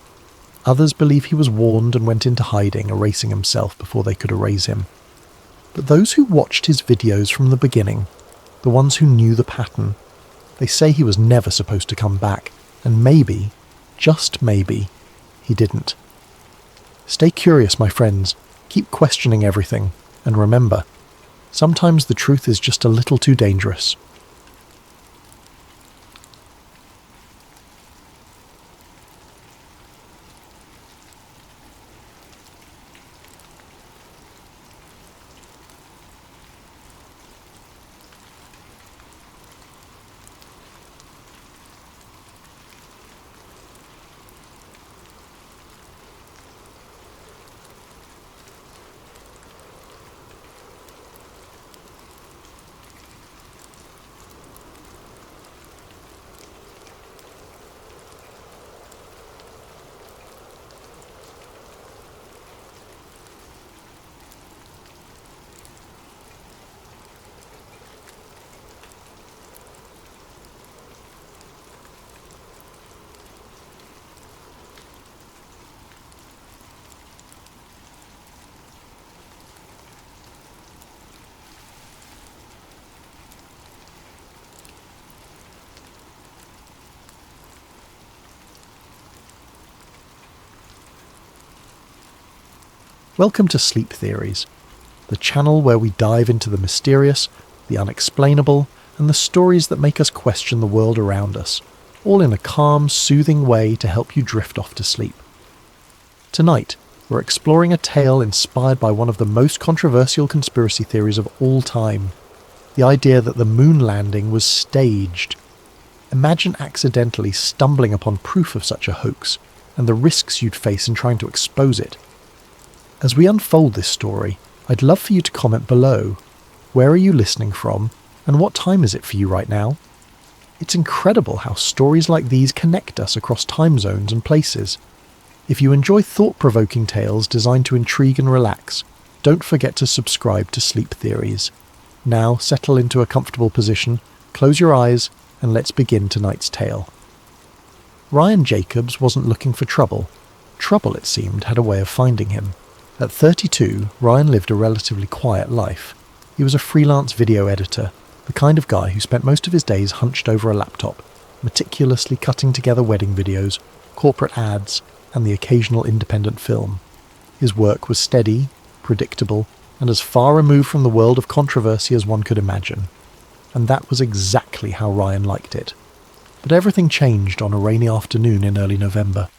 Others believe he was warned and went into hiding, erasing himself before they could erase him. But those who watched his videos from the beginning, the ones who knew the pattern, they say he was never supposed to come back, and maybe, just maybe, he didn't. Stay curious, my friends. Keep questioning everything, and remember, sometimes the truth is just a little too dangerous. Welcome to Sleep Theories, the channel where we dive into the mysterious, the unexplainable, and the stories that make us question the world around us, all in a calm, soothing way to help you drift off to sleep. Tonight, we're exploring a tale inspired by one of the most controversial conspiracy theories of all time, the idea that the moon landing was staged. Imagine accidentally stumbling upon proof of such a hoax, and the risks you'd face in trying to expose it. As we unfold this story, I'd love for you to comment below. Where are you listening from, and what time is it for you right now? It's incredible how stories like these connect us across time zones and places. If you enjoy thought-provoking tales designed to intrigue and relax, don't forget to subscribe to Sleep Theories. Now settle into a comfortable position, close your eyes, and let's begin tonight's tale. Ryan Jacobs wasn't looking for trouble. Trouble, it seemed, had a way of finding him. At 32, Ryan lived a relatively quiet life. He was a freelance video editor, the kind of guy who spent most of his days hunched over a laptop, meticulously cutting together wedding videos, corporate ads, and the occasional independent film. His work was steady, predictable, and as far removed from the world of controversy as one could imagine. And that was exactly how Ryan liked it. But everything changed on a rainy afternoon in early November.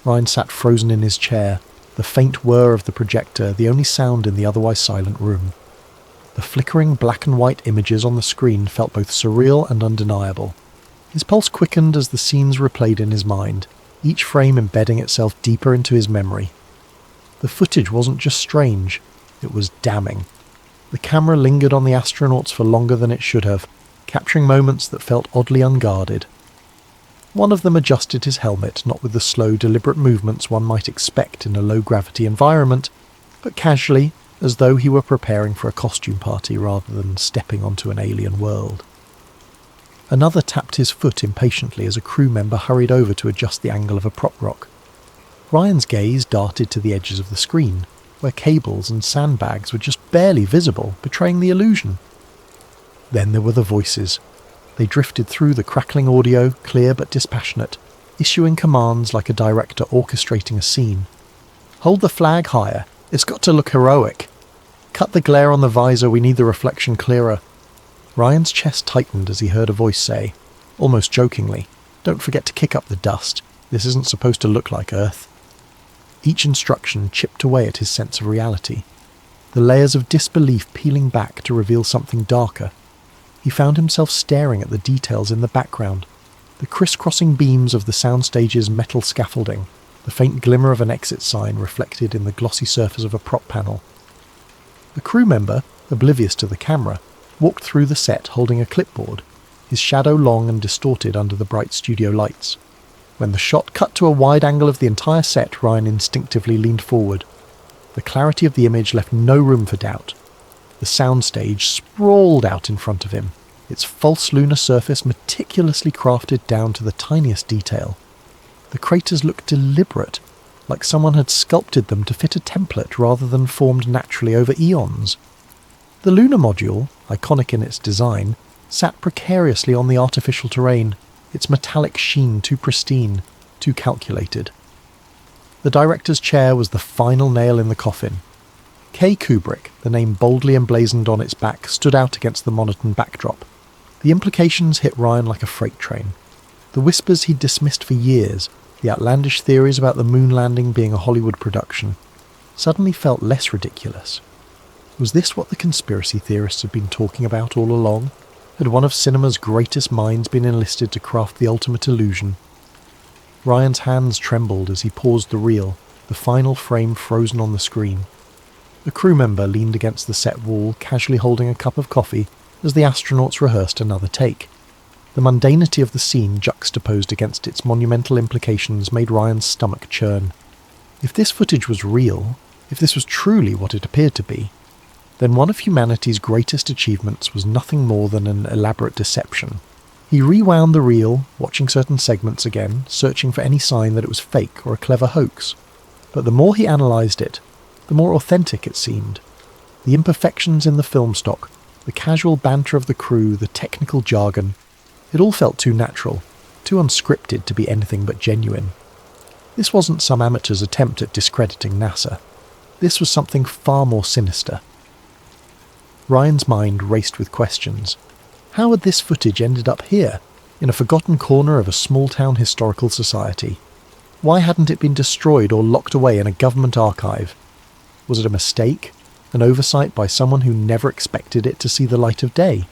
Ryan sat frozen in his chair, the faint whir of the projector the only sound in the otherwise silent room. The flickering black and white images on the screen felt both surreal and undeniable. His pulse quickened as the scenes replayed in his mind, each frame embedding itself deeper into his memory. The footage wasn't just strange, it was damning. The camera lingered on the astronauts for longer than it should have, capturing moments that felt oddly unguarded. One of them adjusted his helmet, not with the slow, deliberate movements one might expect in a low-gravity environment, but casually, as though he were preparing for a costume party rather than stepping onto an alien world. Another tapped his foot impatiently as a crew member hurried over to adjust the angle of a prop rock. Ryan's gaze darted to the edges of the screen, where cables and sandbags were just barely visible, betraying the illusion. Then there were the voices. They drifted through the crackling audio, clear but dispassionate, issuing commands like a director orchestrating a scene. Hold the flag higher. It's got to look heroic. Cut the glare on the visor. We need the reflection clearer. Ryan's chest tightened as he heard a voice say, almost jokingly, "Don't forget to kick up the dust. This isn't supposed to look like Earth." Each instruction chipped away at his sense of reality. the layers of disbelief peeling back to reveal something darker. He found himself staring at the details in the background, the crisscrossing beams of the soundstage's metal scaffolding, the faint glimmer of an exit sign reflected in the glossy surface of a prop panel. A crew member, oblivious to the camera, walked through the set holding a clipboard, his shadow long and distorted under the bright studio lights. When the shot cut to a wide angle of the entire set, Ryan instinctively leaned forward. The clarity of the image left no room for doubt. The soundstage sprawled out in front of him, its false lunar surface meticulously crafted down to the tiniest detail. The craters looked deliberate, like someone had sculpted them to fit a template rather than formed naturally over eons. The lunar module, iconic in its design, sat precariously on the artificial terrain, its metallic sheen too pristine, too calculated. The director's chair was the final nail in the coffin. K. Kubrick, the name boldly emblazoned on its back, stood out against the monotone backdrop. The implications hit Ryan like a freight train. The whispers he'd dismissed for years, the outlandish theories about the moon landing being a Hollywood production, suddenly felt less ridiculous. Was this what the conspiracy theorists had been talking about all along? Had one of cinema's greatest minds been enlisted to craft the ultimate illusion? Ryan's hands trembled as he paused the reel, the final frame frozen on the screen. A crew member leaned against the set wall, casually holding a cup of coffee as the astronauts rehearsed another take. The mundanity of the scene juxtaposed against its monumental implications made Ryan's stomach churn. If this footage was real, if this was truly what it appeared to be, then one of humanity's greatest achievements was nothing more than an elaborate deception. He rewound the reel, watching certain segments again, searching for any sign that it was fake or a clever hoax. But the more he analysed it, the more authentic it seemed. The imperfections in the film stock, the casual banter of the crew, the technical jargon, it all felt too natural, too unscripted to be anything but genuine. This wasn't some amateur's attempt at discrediting NASA. This was something far more sinister. Ryan's mind raced with questions. How had this footage ended up here, in a forgotten corner of a small-town historical society? Why hadn't it been destroyed or locked away in a government archive? Was it a mistake, an oversight by someone who never expected it to see the light of day?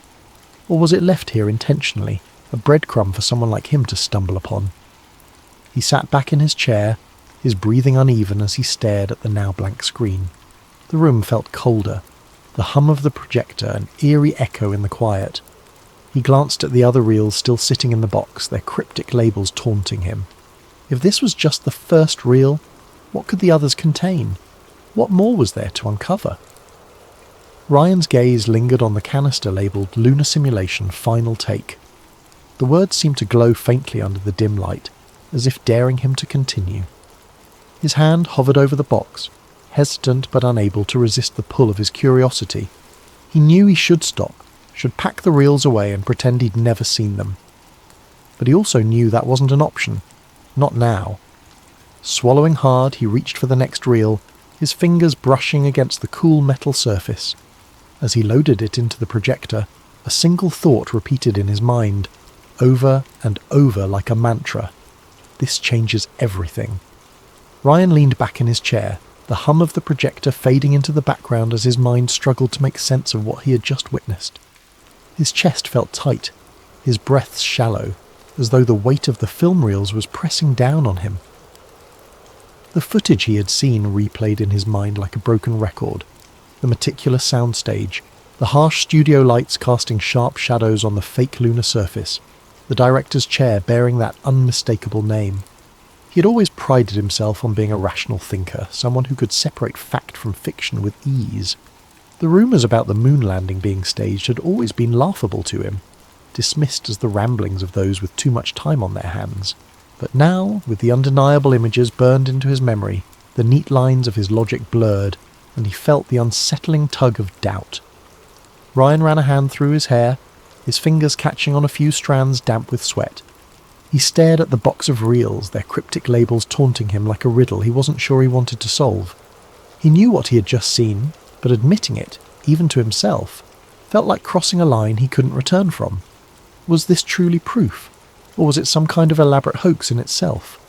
Or was it left here intentionally, a breadcrumb for someone like him to stumble upon? He sat back in his chair, his breathing uneven as he stared at the now blank screen. The room felt colder, the hum of the projector an eerie echo in the quiet. He glanced at the other reels still sitting in the box, their cryptic labels taunting him. If this was just the first reel, what could the others contain? What more was there to uncover? Ryan's gaze lingered on the canister labelled Lunar Simulation Final Take. The words seemed to glow faintly under the dim light, as if daring him to continue. His hand hovered over the box, hesitant but unable to resist the pull of his curiosity. He knew he should stop, should pack the reels away and pretend he'd never seen them. But he also knew that wasn't an option. Not now. Swallowing hard, he reached for the next reel, his fingers brushing against the cool metal surface. As he loaded it into the projector, a single thought repeated in his mind, over and over like a mantra. This changes everything. Ryan leaned back in his chair, the hum of the projector fading into the background as his mind struggled to make sense of what he had just witnessed. His chest felt tight, his breaths shallow, as though the weight of the film reels was pressing down on him. The footage he had seen replayed in his mind like a broken record. The meticulous soundstage, the harsh studio lights casting sharp shadows on the fake lunar surface, the director's chair bearing that unmistakable name. He had always prided himself on being a rational thinker, someone who could separate fact from fiction with ease. The rumours about the moon landing being staged had always been laughable to him, dismissed as the ramblings of those with too much time on their hands. But now, with the undeniable images burned into his memory, the neat lines of his logic blurred, and he felt the unsettling tug of doubt. Ryan ran a hand through his hair, his fingers catching on a few strands damp with sweat. He stared at the box of reels, their cryptic labels taunting him like a riddle he wasn't sure he wanted to solve. He knew what he had just seen, but admitting it, even to himself, felt like crossing a line he couldn't return from. Was this truly proof, or was it some kind of elaborate hoax in itself?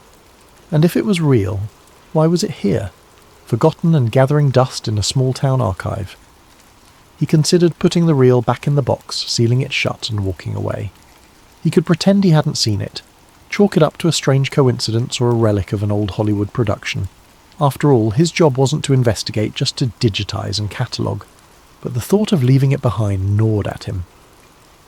And if it was real, why was it here? forgotten and gathering dust in a small-town archive. He considered putting the reel back in the box, sealing it shut and walking away. He could pretend he hadn't seen it, chalk it up to a strange coincidence or a relic of an old Hollywood production. After all, his job wasn't to investigate, just to digitize and catalogue. But the thought of leaving it behind gnawed at him.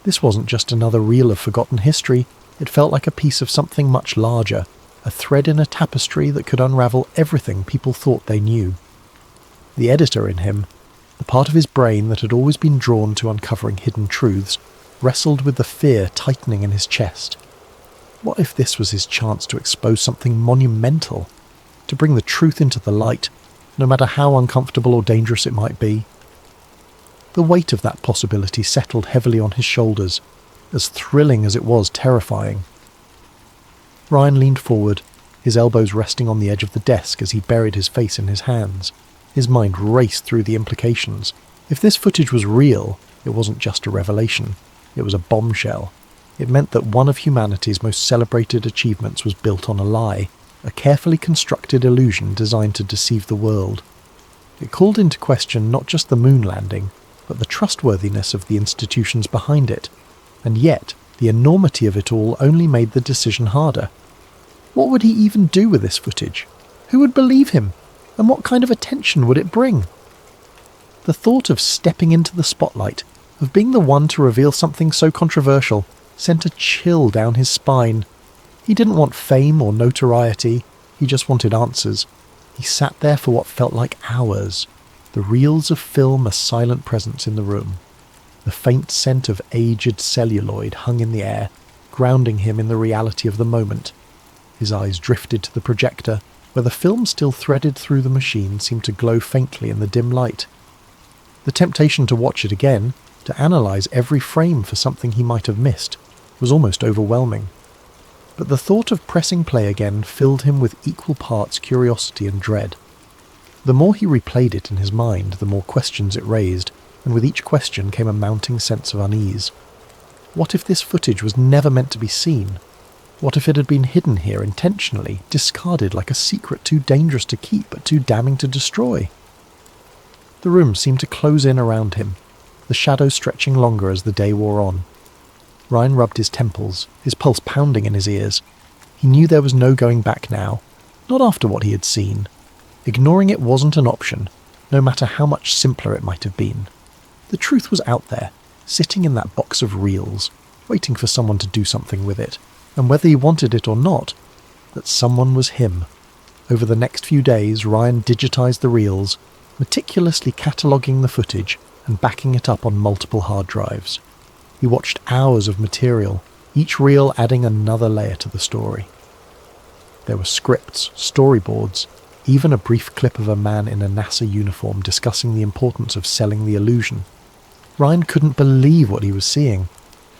This wasn't just another reel of forgotten history, it felt like a piece of something much larger, a thread in a tapestry that could unravel everything people thought they knew. The editor in him, the part of his brain that had always been drawn to uncovering hidden truths, wrestled with the fear tightening in his chest. What if this was his chance to expose something monumental? To bring the truth into the light, no matter how uncomfortable or dangerous it might be? The weight of that possibility settled heavily on his shoulders, as thrilling as it was terrifying. Ryan leaned forward, his elbows resting on the edge of the desk as he buried his face in his hands. His mind raced through the implications. If this footage was real, it wasn't just a revelation. It was a bombshell. It meant that one of humanity's most celebrated achievements was built on a lie, a carefully constructed illusion designed to deceive the world. It called into question not just the moon landing, but the trustworthiness of the institutions behind it. And yet, the enormity of it all only made the decision harder. What would he even do with this footage? Who would believe him? And what kind of attention would it bring? The thought of stepping into the spotlight, of being the one to reveal something so controversial, sent a chill down his spine. He didn't want fame or notoriety, he just wanted answers. He sat there for what felt like hours, the reels of film a silent presence in the room. The faint scent of aged celluloid hung in the air, grounding him in the reality of the moment. His eyes drifted to the projector, where the film still threaded through the machine seemed to glow faintly in the dim light. The temptation to watch it again, to analyse every frame for something he might have missed, was almost overwhelming. But the thought of pressing play again filled him with equal parts curiosity and dread. The more he replayed it in his mind, the more questions it raised, and with each question came a mounting sense of unease. What if this footage was never meant to be seen? What if it had been hidden here intentionally, discarded like a secret too dangerous to keep but too damning to destroy? The room seemed to close in around him, the shadows stretching longer as the day wore on. Ryan rubbed his temples, his pulse pounding in his ears. He knew there was no going back now, not after what he had seen. Ignoring it wasn't an option, no matter how much simpler it might have been. The truth was out there, sitting in that box of reels, waiting for someone to do something with it, and whether he wanted it or not, that someone was him. Over the next few days, Ryan digitized the reels, meticulously cataloguing the footage and backing it up on multiple hard drives. He watched hours of material, each reel adding another layer to the story. There were scripts, storyboards, even a brief clip of a man in a NASA uniform discussing the importance of selling the illusion. Ryan couldn't believe what he was seeing.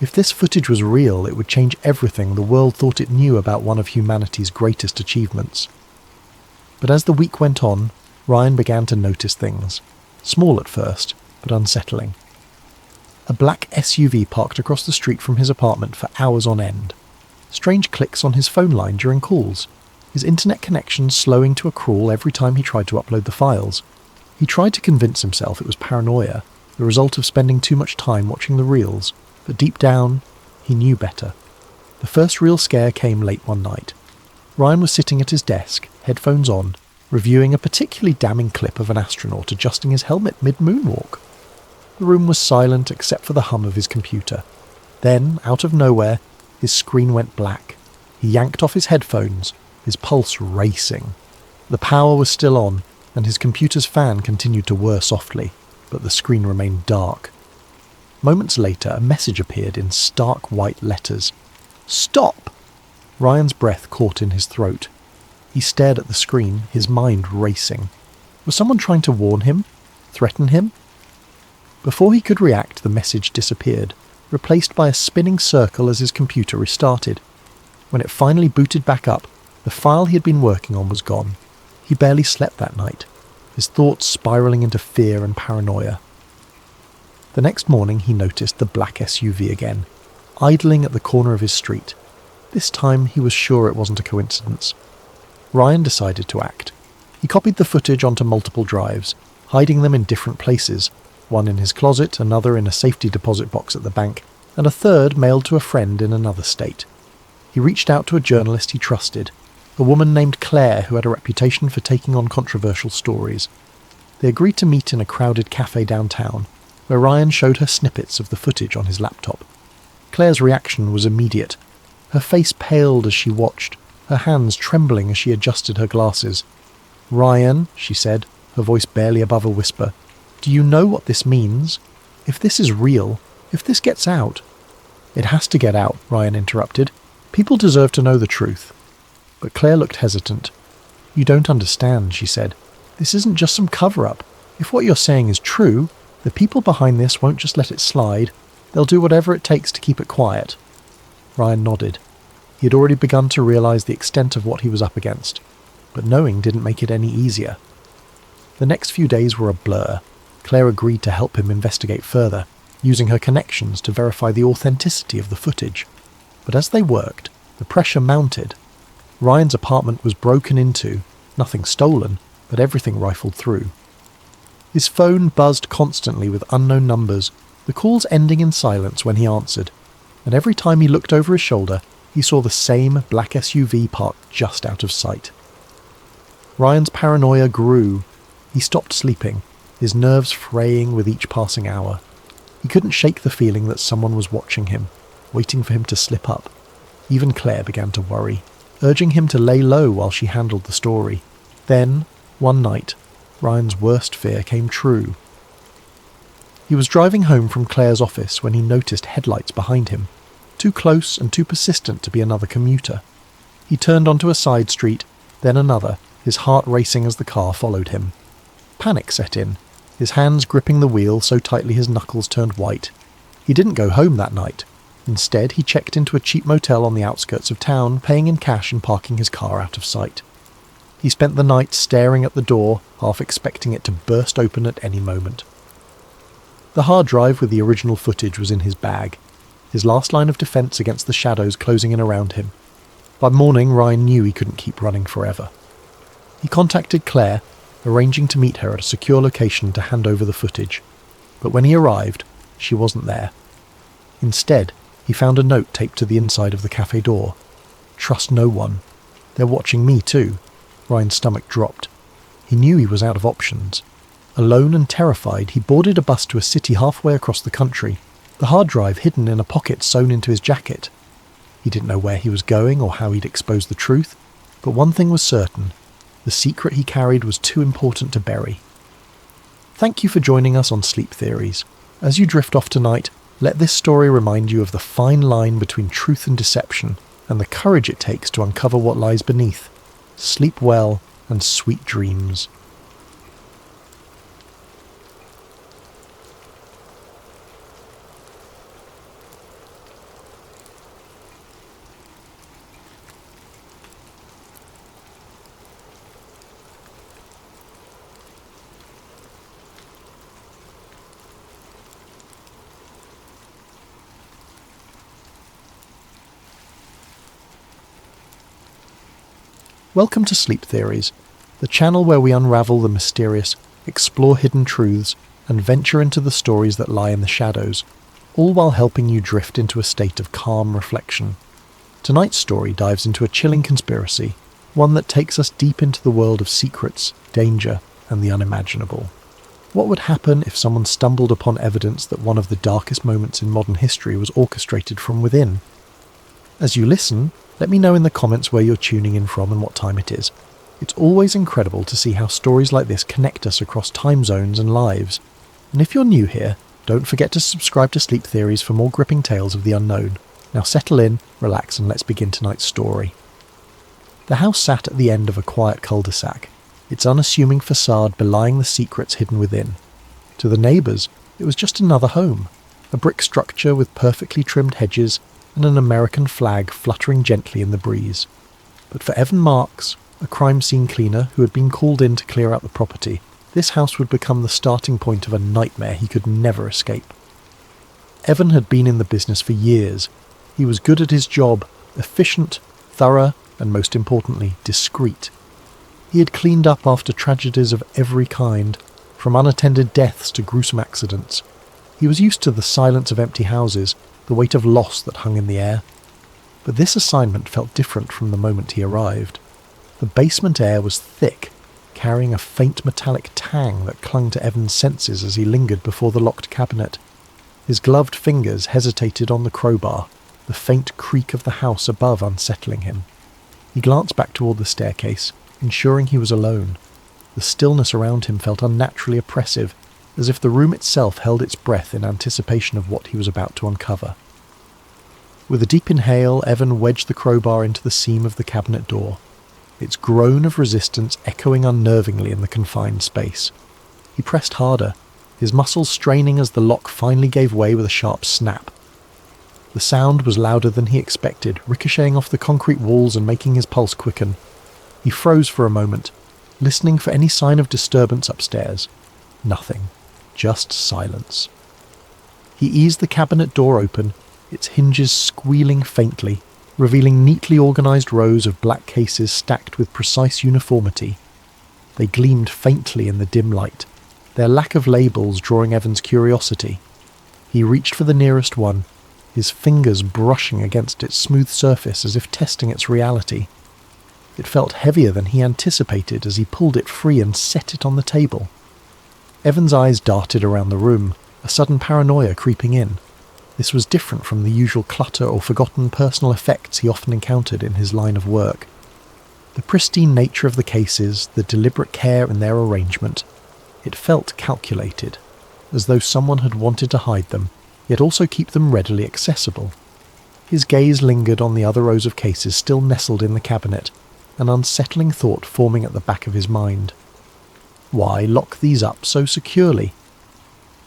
If this footage was real, it would change everything the world thought it knew about one of humanity's greatest achievements. But as the week went on, Ryan began to notice things. Small at first, but unsettling. A black SUV parked across the street from his apartment for hours on end. Strange clicks on his phone line during calls. His internet connection slowing to a crawl every time he tried to upload the files. He tried to convince himself it was paranoia, the result of spending too much time watching the reels, but deep down, he knew better. The first real scare came late one night. Ryan was sitting at his desk, headphones on, reviewing a particularly damning clip of an astronaut adjusting his helmet mid-moonwalk. The room was silent except for the hum of his computer. Then, out of nowhere, his screen went black. He yanked off his headphones, his pulse racing. The power was still on, and his computer's fan continued to whir softly, but the screen remained dark. Moments later, a message appeared in stark white letters. "Stop!" Ryan's breath caught in his throat. He stared at the screen, his mind racing. Was someone trying to warn him? Threaten him? Before he could react, the message disappeared, replaced by a spinning circle as his computer restarted. When it finally booted back up, the file he had been working on was gone. He barely slept that night, his thoughts spiralling into fear and paranoia. The next morning he noticed the black SUV again, idling at the corner of his street. This time he was sure it wasn't a coincidence. Ryan decided to act. He copied the footage onto multiple drives, hiding them in different places, one in his closet, another in a safety deposit box at the bank, and a third mailed to a friend in another state. He reached out to a journalist he trusted, a woman named Claire who had a reputation for taking on controversial stories. They agreed to meet in a crowded cafe downtown, where Ryan showed her snippets of the footage on his laptop. Claire's reaction was immediate. Her face paled as she watched, her hands trembling as she adjusted her glasses. "Ryan," she said, her voice barely above a whisper, "do you know what this means? If this is real, if this gets out—" "It has to get out," Ryan interrupted. "People deserve to know the truth." But Claire looked hesitant. "You don't understand," she said. "This isn't just some cover-up. If what you're saying is true, the people behind this won't just let it slide. They'll do whatever it takes to keep it quiet." Ryan nodded. He had already begun to realise the extent of what he was up against, but knowing didn't make it any easier. The next few days were a blur. Claire agreed to help him investigate further, using her connections to verify the authenticity of the footage. But as they worked, the pressure mounted. Ryan's apartment was broken into, nothing stolen, but everything rifled through. His phone buzzed constantly with unknown numbers, the calls ending in silence when he answered, and every time he looked over his shoulder, he saw the same black SUV parked just out of sight. Ryan's paranoia grew. He stopped sleeping, his nerves fraying with each passing hour. He couldn't shake the feeling that someone was watching him, waiting for him to slip up. Even Claire began to worry, urging him to lay low while she handled the story. Then, one night, Ryan's worst fear came true. He was driving home from Claire's office when he noticed headlights behind him, too close and too persistent to be another commuter. He turned onto a side street, then another, his heart racing as the car followed him. Panic set in, his hands gripping the wheel so tightly his knuckles turned white. He didn't go home that night. Instead, he checked into a cheap motel on the outskirts of town, paying in cash and parking his car out of sight. He spent the night staring at the door, half expecting it to burst open at any moment. The hard drive with the original footage was in his bag, his last line of defence against the shadows closing in around him. By morning, Ryan knew he couldn't keep running forever. He contacted Claire, arranging to meet her at a secure location to hand over the footage. But when he arrived, she wasn't there. Instead, he found a note taped to the inside of the cafe door. "Trust no one. They're watching me too." Ryan's stomach dropped. He knew he was out of options. Alone and terrified, he boarded a bus to a city halfway across the country, the hard drive hidden in a pocket sewn into his jacket. He didn't know where he was going or how he'd expose the truth, but one thing was certain: the secret he carried was too important to bury. Thank you for joining us on Sleep Theories. As you drift off tonight, let this story remind you of the fine line between truth and deception, and the courage it takes to uncover what lies beneath. Sleep well, and sweet dreams. Welcome to Sleep Theories, the channel where we unravel the mysterious, explore hidden truths, and venture into the stories that lie in the shadows, all while helping you drift into a state of calm reflection. Tonight's story dives into a chilling conspiracy, one that takes us deep into the world of secrets, danger, and the unimaginable. What would happen if someone stumbled upon evidence that one of the darkest moments in modern history was orchestrated from within? As you listen, let me know in the comments where you're tuning in from and what time it is. It's always incredible to see how stories like this connect us across time zones and lives. And if you're new here, don't forget to subscribe to Sleep Theories for more gripping tales of the unknown. Now settle in, relax, and let's begin tonight's story. The house sat at the end of a quiet cul-de-sac, its unassuming facade belying the secrets hidden within. To the neighbours, it was just another home, a brick structure with perfectly trimmed hedges and an American flag fluttering gently in the breeze. But for Evan Marks, a crime scene cleaner who had been called in to clear out the property, this house would become the starting point of a nightmare he could never escape. Evan had been in the business for years. He was good at his job, efficient, thorough, and most importantly, discreet. He had cleaned up after tragedies of every kind, from unattended deaths to gruesome accidents. He was used to the silence of empty houses, the weight of loss that hung in the air. But this assignment felt different from the moment he arrived. The basement air was thick, carrying a faint metallic tang that clung to Evan's senses as he lingered before the locked cabinet. His gloved fingers hesitated on the crowbar, the faint creak of the house above unsettling him. He glanced back toward the staircase, ensuring he was alone. The stillness around him felt unnaturally oppressive, as if the room itself held its breath in anticipation of what he was about to uncover. With a deep inhale, Evan wedged the crowbar into the seam of the cabinet door, its groan of resistance echoing unnervingly in the confined space. He pressed harder, his muscles straining as the lock finally gave way with a sharp snap. The sound was louder than he expected, ricocheting off the concrete walls and making his pulse quicken. He froze for a moment, listening for any sign of disturbance upstairs. Nothing. Just silence. He eased the cabinet door open, its hinges squealing faintly, revealing neatly organised rows of black cases stacked with precise uniformity. They gleamed faintly in the dim light, their lack of labels drawing Evan's curiosity. He reached for the nearest one, his fingers brushing against its smooth surface as if testing its reality. It felt heavier than he anticipated as he pulled it free and set it on the table. Evan's eyes darted around the room, a sudden paranoia creeping in. This was different from the usual clutter or forgotten personal effects he often encountered in his line of work. The pristine nature of the cases, the deliberate care in their arrangement, it felt calculated, as though someone had wanted to hide them, yet also keep them readily accessible. His gaze lingered on the other rows of cases still nestled in the cabinet, an unsettling thought forming at the back of his mind. Why lock these up so securely?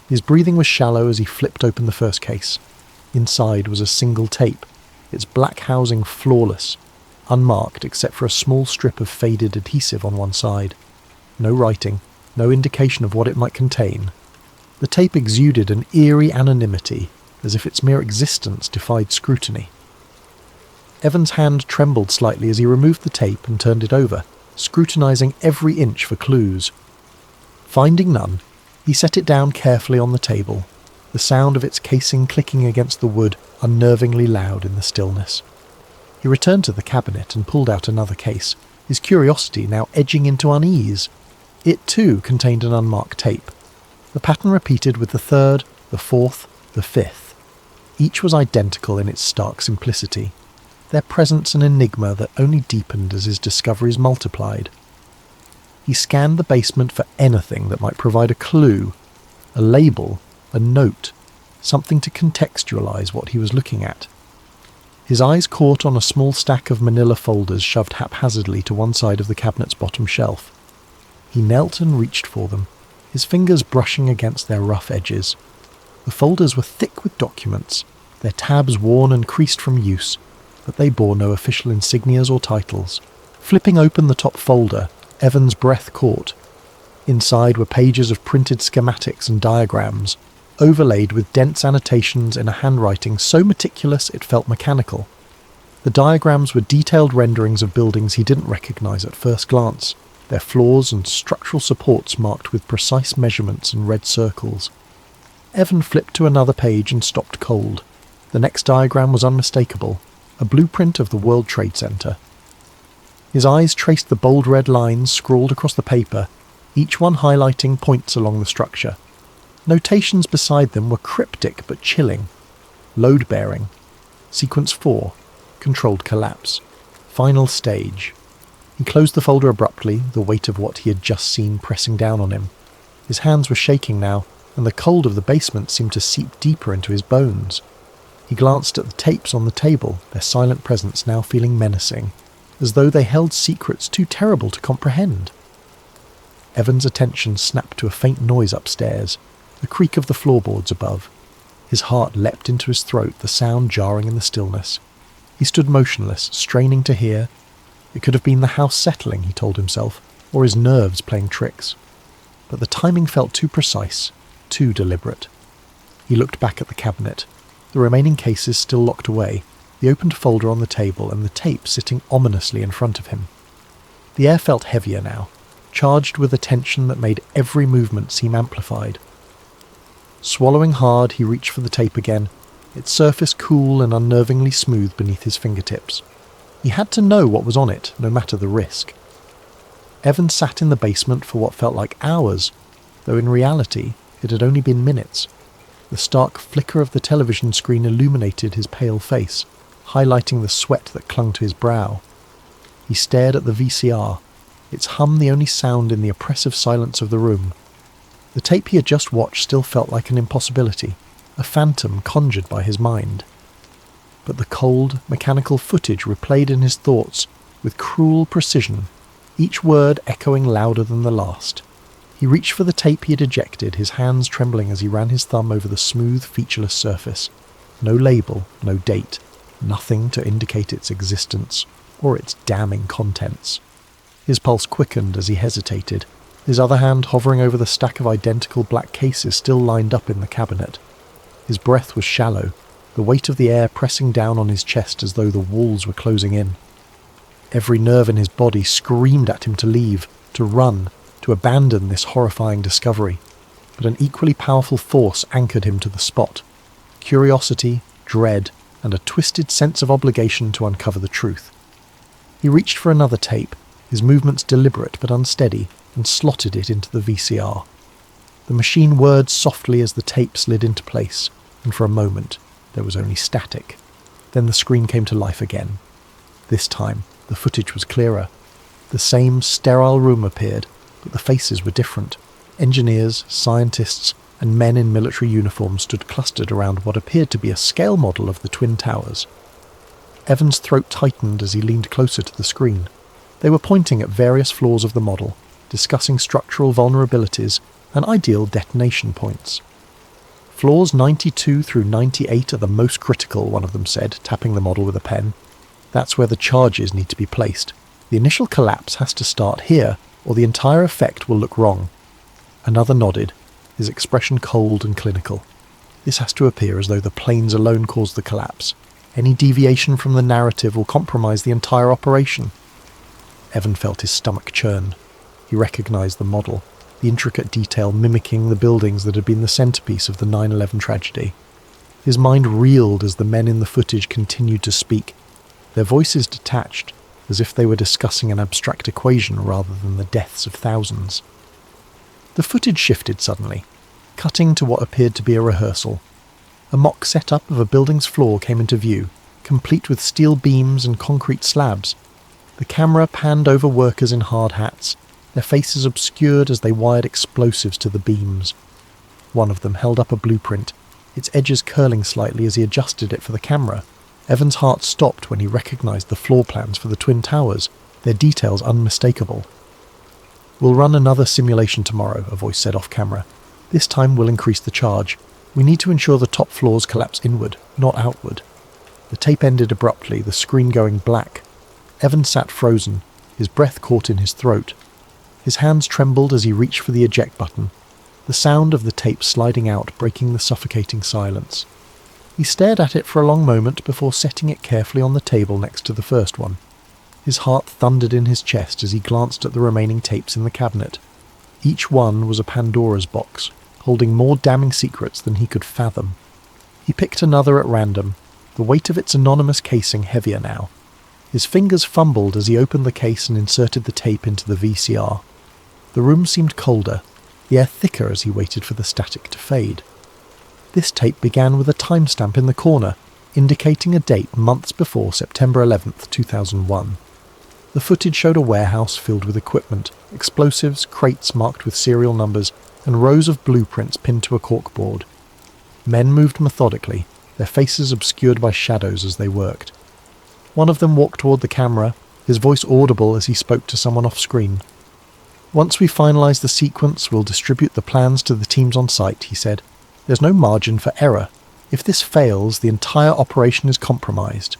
His breathing was shallow as he flipped open the first case. Inside was a single tape, its black housing flawless, unmarked except for a small strip of faded adhesive on one side. No writing, no indication of what it might contain. The tape exuded an eerie anonymity, as if its mere existence defied scrutiny. Evan's hand trembled slightly as he removed the tape and turned it over, scrutinizing every inch for clues. Finding none, he set it down carefully on the table, the sound of its casing clicking against the wood unnervingly loud in the stillness. He returned to the cabinet and pulled out another case, his curiosity now edging into unease. It too contained an unmarked tape. The pattern repeated with the third, the fourth, the fifth. Each was identical in its stark simplicity, their presence an enigma that only deepened as his discoveries multiplied. He scanned the basement for anything that might provide a clue, a label, a note, something to contextualize what he was looking at. His eyes caught on a small stack of manila folders shoved haphazardly to one side of the cabinet's bottom shelf. He knelt and reached for them, his fingers brushing against their rough edges. The folders were thick with documents, their tabs worn and creased from use, but they bore no official insignias or titles. Flipping open the top folder, Evan's breath caught. Inside were pages of printed schematics and diagrams, overlaid with dense annotations in a handwriting so meticulous it felt mechanical. The diagrams were detailed renderings of buildings he didn't recognize at first glance, their floors and structural supports marked with precise measurements and red circles. Evan flipped to another page and stopped cold. The next diagram was unmistakable, a blueprint of the World Trade Center. His eyes traced the bold red lines scrawled across the paper, each one highlighting points along the structure. Notations beside them were cryptic but chilling. Load-bearing. Sequence 4. Controlled collapse. Final stage. He closed the folder abruptly, the weight of what he had just seen pressing down on him. His hands were shaking now, and the cold of the basement seemed to seep deeper into his bones. He glanced at the tapes on the table, their silent presence now feeling menacing, as though they held secrets too terrible to comprehend. Evan's attention snapped to a faint noise upstairs, the creak of the floorboards above. His heart leapt into his throat, the sound jarring in the stillness. He stood motionless, straining to hear. It could have been the house settling, he told himself, or his nerves playing tricks. But the timing felt too precise, too deliberate. He looked back at the cabinet, the remaining cases still locked away, the opened folder on the table and the tape sitting ominously in front of him. The air felt heavier now, charged with a tension that made every movement seem amplified. Swallowing hard, he reached for the tape again, its surface cool and unnervingly smooth beneath his fingertips. He had to know what was on it, no matter the risk. Evan sat in the basement for what felt like hours, though in reality it had only been minutes. The stark flicker of the television screen illuminated his pale face, highlighting the sweat that clung to his brow. He stared at the VCR, its hum the only sound in the oppressive silence of the room. The tape he had just watched still felt like an impossibility, a phantom conjured by his mind. But the cold, mechanical footage replayed in his thoughts with cruel precision, each word echoing louder than the last. He reached for the tape he had ejected, his hands trembling as he ran his thumb over the smooth, featureless surface. No label, no date, nothing to indicate its existence or its damning contents. His pulse quickened as he hesitated, his other hand hovering over the stack of identical black cases still lined up in the cabinet. His breath was shallow, the weight of the air pressing down on his chest as though the walls were closing in. Every nerve in his body screamed at him to leave, to run, to abandon this horrifying discovery, but an equally powerful force anchored him to the spot. Curiosity, dread, and a twisted sense of obligation to uncover the truth. He reached for another tape, his movements deliberate but unsteady, and slotted it into the VCR. The machine whirred softly as the tape slid into place, and for a moment there was only static. Then the screen came to life again. This time the footage was clearer. The same sterile room appeared, but the faces were different. Engineers, scientists, and men in military uniforms stood clustered around what appeared to be a scale model of the Twin Towers. Evan's throat tightened as he leaned closer to the screen. They were pointing at various flaws of the model, discussing structural vulnerabilities and ideal detonation points. Floors 92 through 98 are the most critical, one of them said, tapping the model with a pen. That's where the charges need to be placed. The initial collapse has to start here, or the entire effect will look wrong. Another nodded, his expression cold and clinical. This has to appear as though the planes alone caused the collapse. Any deviation from the narrative will compromise the entire operation. Evan felt his stomach churn. He recognized the model, the intricate detail mimicking the buildings that had been the centerpiece of the 9/11 tragedy. His mind reeled as the men in the footage continued to speak, their voices detached, as if they were discussing an abstract equation rather than the deaths of thousands. The footage shifted suddenly, cutting to what appeared to be a rehearsal. A mock setup of a building's floor came into view, complete with steel beams and concrete slabs. The camera panned over workers in hard hats, their faces obscured as they wired explosives to the beams. One of them held up a blueprint, its edges curling slightly as he adjusted it for the camera. Evan's heart stopped when he recognized the floor plans for the Twin Towers, their details unmistakable. "We'll run another simulation tomorrow," a voice said off camera. "This time we'll increase the charge. We need to ensure the top floors collapse inward, not outward." The tape ended abruptly, the screen going black. Evan sat frozen, his breath caught in his throat. His hands trembled as he reached for the eject button, the sound of the tape sliding out breaking the suffocating silence. He stared at it for a long moment before setting it carefully on the table next to the first one. His heart thundered in his chest as he glanced at the remaining tapes in the cabinet. Each one was a Pandora's box, holding more damning secrets than he could fathom. He picked another at random, the weight of its anonymous casing heavier now. His fingers fumbled as he opened the case and inserted the tape into the VCR. The room seemed colder, the air thicker as he waited for the static to fade. This tape began with a timestamp in the corner, indicating a date months before September 11th, 2001. The footage showed a warehouse filled with equipment, explosives, crates marked with serial numbers, and rows of blueprints pinned to a corkboard. Men moved methodically, their faces obscured by shadows as they worked. One of them walked toward the camera, his voice audible as he spoke to someone off-screen. "Once we finalize the sequence, we'll distribute the plans to the teams on site," he said. "There's no margin for error. If this fails, the entire operation is compromised."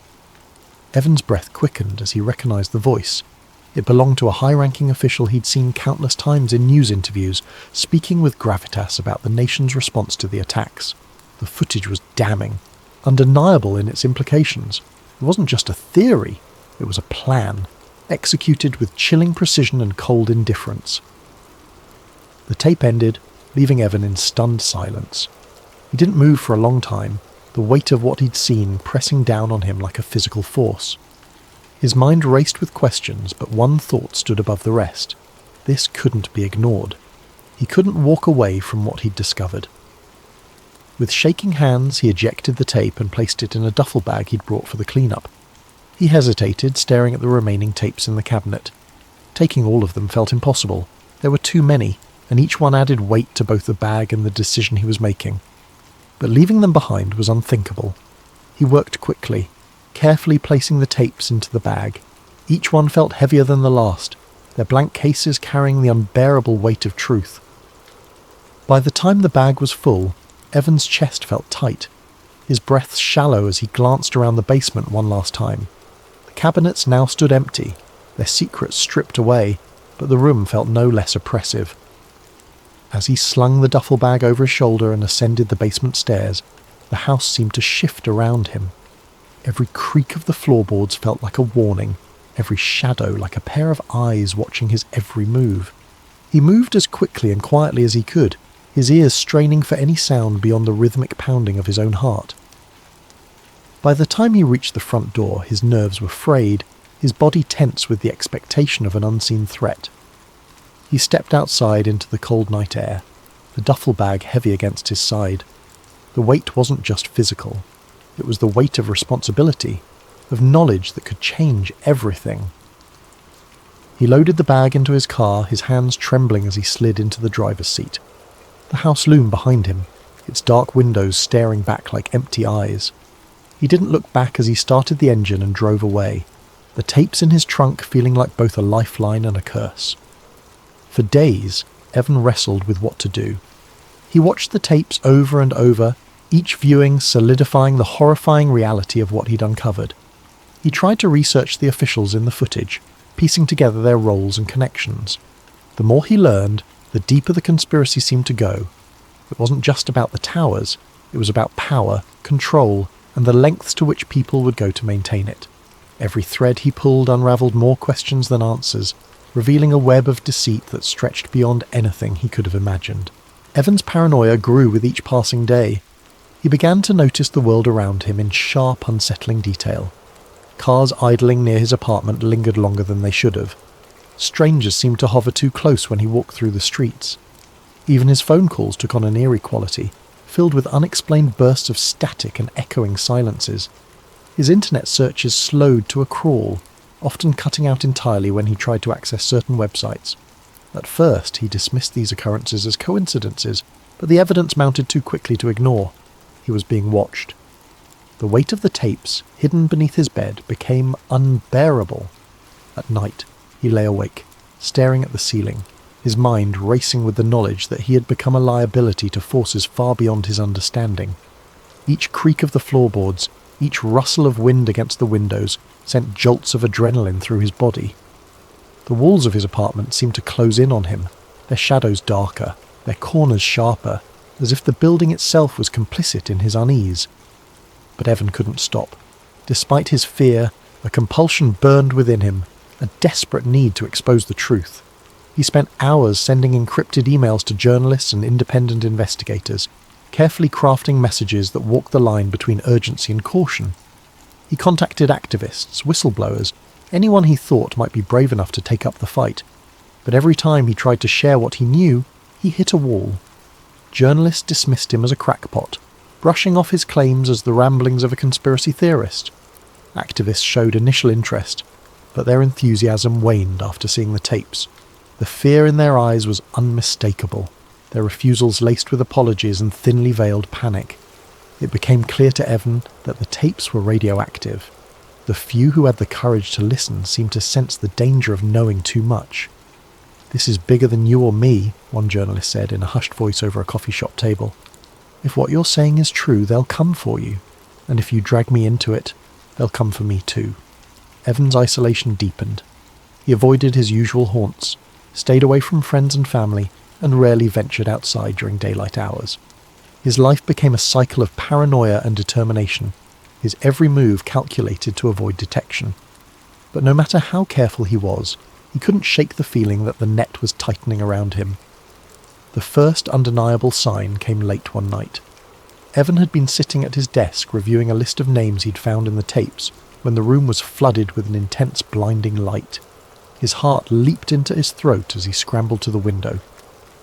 Evan's breath quickened as he recognized the voice. It belonged to a high-ranking official he'd seen countless times in news interviews, speaking with gravitas about the nation's response to the attacks. The footage was damning, undeniable in its implications. It wasn't just a theory, it was a plan, executed with chilling precision and cold indifference. The tape ended, leaving Evan in stunned silence. He didn't move for a long time, the weight of what he'd seen pressing down on him like a physical force. His mind raced with questions, but one thought stood above the rest. This couldn't be ignored. He couldn't walk away from what he'd discovered. With shaking hands, he ejected the tape and placed it in a duffel bag he'd brought for the cleanup. He hesitated, staring at the remaining tapes in the cabinet. Taking all of them felt impossible. There were too many, and each one added weight to both the bag and the decision he was making. But leaving them behind was unthinkable. He worked quickly, carefully placing the tapes into the bag. Each one felt heavier than the last, their blank cases carrying the unbearable weight of truth. By the time the bag was full, Evan's chest felt tight, his breath shallow as he glanced around the basement one last time. The cabinets now stood empty, their secrets stripped away, but the room felt no less oppressive. As he slung the duffel bag over his shoulder and ascended the basement stairs, the house seemed to shift around him. Every creak of the floorboards felt like a warning, every shadow like a pair of eyes watching his every move. He moved as quickly and quietly as he could, his ears straining for any sound beyond the rhythmic pounding of his own heart. By the time he reached the front door, his nerves were frayed, his body tense with the expectation of an unseen threat. He stepped outside into the cold night air, the duffel bag heavy against his side. The weight wasn't just physical. It was the weight of responsibility, of knowledge that could change everything. He loaded the bag into his car, his hands trembling as he slid into the driver's seat. The house loomed behind him, its dark windows staring back like empty eyes. He didn't look back as he started the engine and drove away, the tapes in his trunk feeling like both a lifeline and a curse. For days, Evan wrestled with what to do. He watched the tapes over and over, each viewing solidifying the horrifying reality of what he'd uncovered. He tried to research the officials in the footage, piecing together their roles and connections. The more he learned, the deeper the conspiracy seemed to go. It wasn't just about the towers, it was about power, control, and the lengths to which people would go to maintain it. Every thread he pulled unravelled more questions than answers, revealing a web of deceit that stretched beyond anything he could have imagined. Evan's paranoia grew with each passing day. He began to notice the world around him in sharp, unsettling detail. Cars idling near his apartment lingered longer than they should have. Strangers seemed to hover too close when he walked through the streets. Even his phone calls took on an eerie quality, filled with unexplained bursts of static and echoing silences. His internet searches slowed to a crawl, often cutting out entirely when he tried to access certain websites. At first, he dismissed these occurrences as coincidences, but the evidence mounted too quickly to ignore. He was being watched. The weight of the tapes, hidden beneath his bed, became unbearable. At night, he lay awake, staring at the ceiling, his mind racing with the knowledge that he had become a liability to forces far beyond his understanding. Each creak of the floorboards, each rustle of wind against the windows, sent jolts of adrenaline through his body. The walls of his apartment seemed to close in on him, their shadows darker, their corners sharper, as if the building itself was complicit in his unease. But Evan couldn't stop. Despite his fear, a compulsion burned within him, a desperate need to expose the truth. He spent hours sending encrypted emails to journalists and independent investigators, carefully crafting messages that walked the line between urgency and caution. He contacted activists, whistleblowers, anyone he thought might be brave enough to take up the fight. But every time he tried to share what he knew, he hit a wall. Journalists dismissed him as a crackpot, brushing off his claims as the ramblings of a conspiracy theorist. Activists showed initial interest, but their enthusiasm waned after seeing the tapes. The fear in their eyes was unmistakable, their refusals laced with apologies and thinly veiled panic. It became clear to Evan that the tapes were radioactive. The few who had the courage to listen seemed to sense the danger of knowing too much. "This is bigger than you or me," one journalist said in a hushed voice over a coffee shop table. "If what you're saying is true, they'll come for you. And if you drag me into it, they'll come for me too." Evan's isolation deepened. He avoided his usual haunts, stayed away from friends and family, and rarely ventured outside during daylight hours. His life became a cycle of paranoia and determination, his every move calculated to avoid detection. But no matter how careful he was, he couldn't shake the feeling that the net was tightening around him. The first undeniable sign came late one night. Evan had been sitting at his desk reviewing a list of names he'd found in the tapes when the room was flooded with an intense blinding light. His heart leaped into his throat as he scrambled to the window.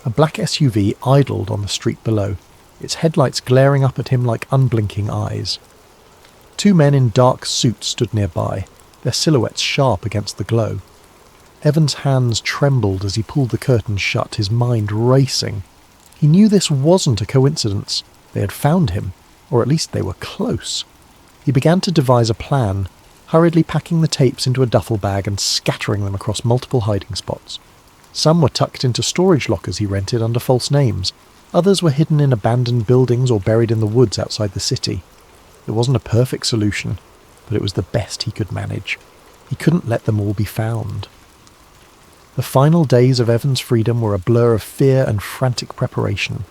A black SUV idled on the street below, its headlights glaring up at him like unblinking eyes. Two men in dark suits stood nearby, their silhouettes sharp against the glow. Evan's hands trembled as he pulled the curtains shut, his mind racing. He knew this wasn't a coincidence. They had found him, or at least they were close. He began to devise a plan, hurriedly packing the tapes into a duffel bag and scattering them across multiple hiding spots. Some were tucked into storage lockers he rented under false names. Others were hidden in abandoned buildings or buried in the woods outside the city. It wasn't a perfect solution, but it was the best he could manage. He couldn't let them all be found. The final days of Evan's freedom were a blur of fear and frantic preparation.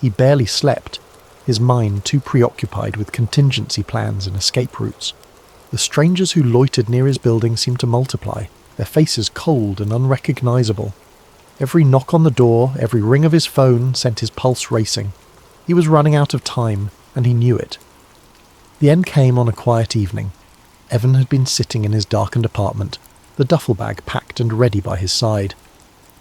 He barely slept, his mind too preoccupied with contingency plans and escape routes. The strangers who loitered near his building seemed to multiply, their faces cold and unrecognizable. Every knock on the door, every ring of his phone sent his pulse racing. He was running out of time, and he knew it. The end came on a quiet evening. Evan had been sitting in his darkened apartment, the duffel bag packed and ready by his side.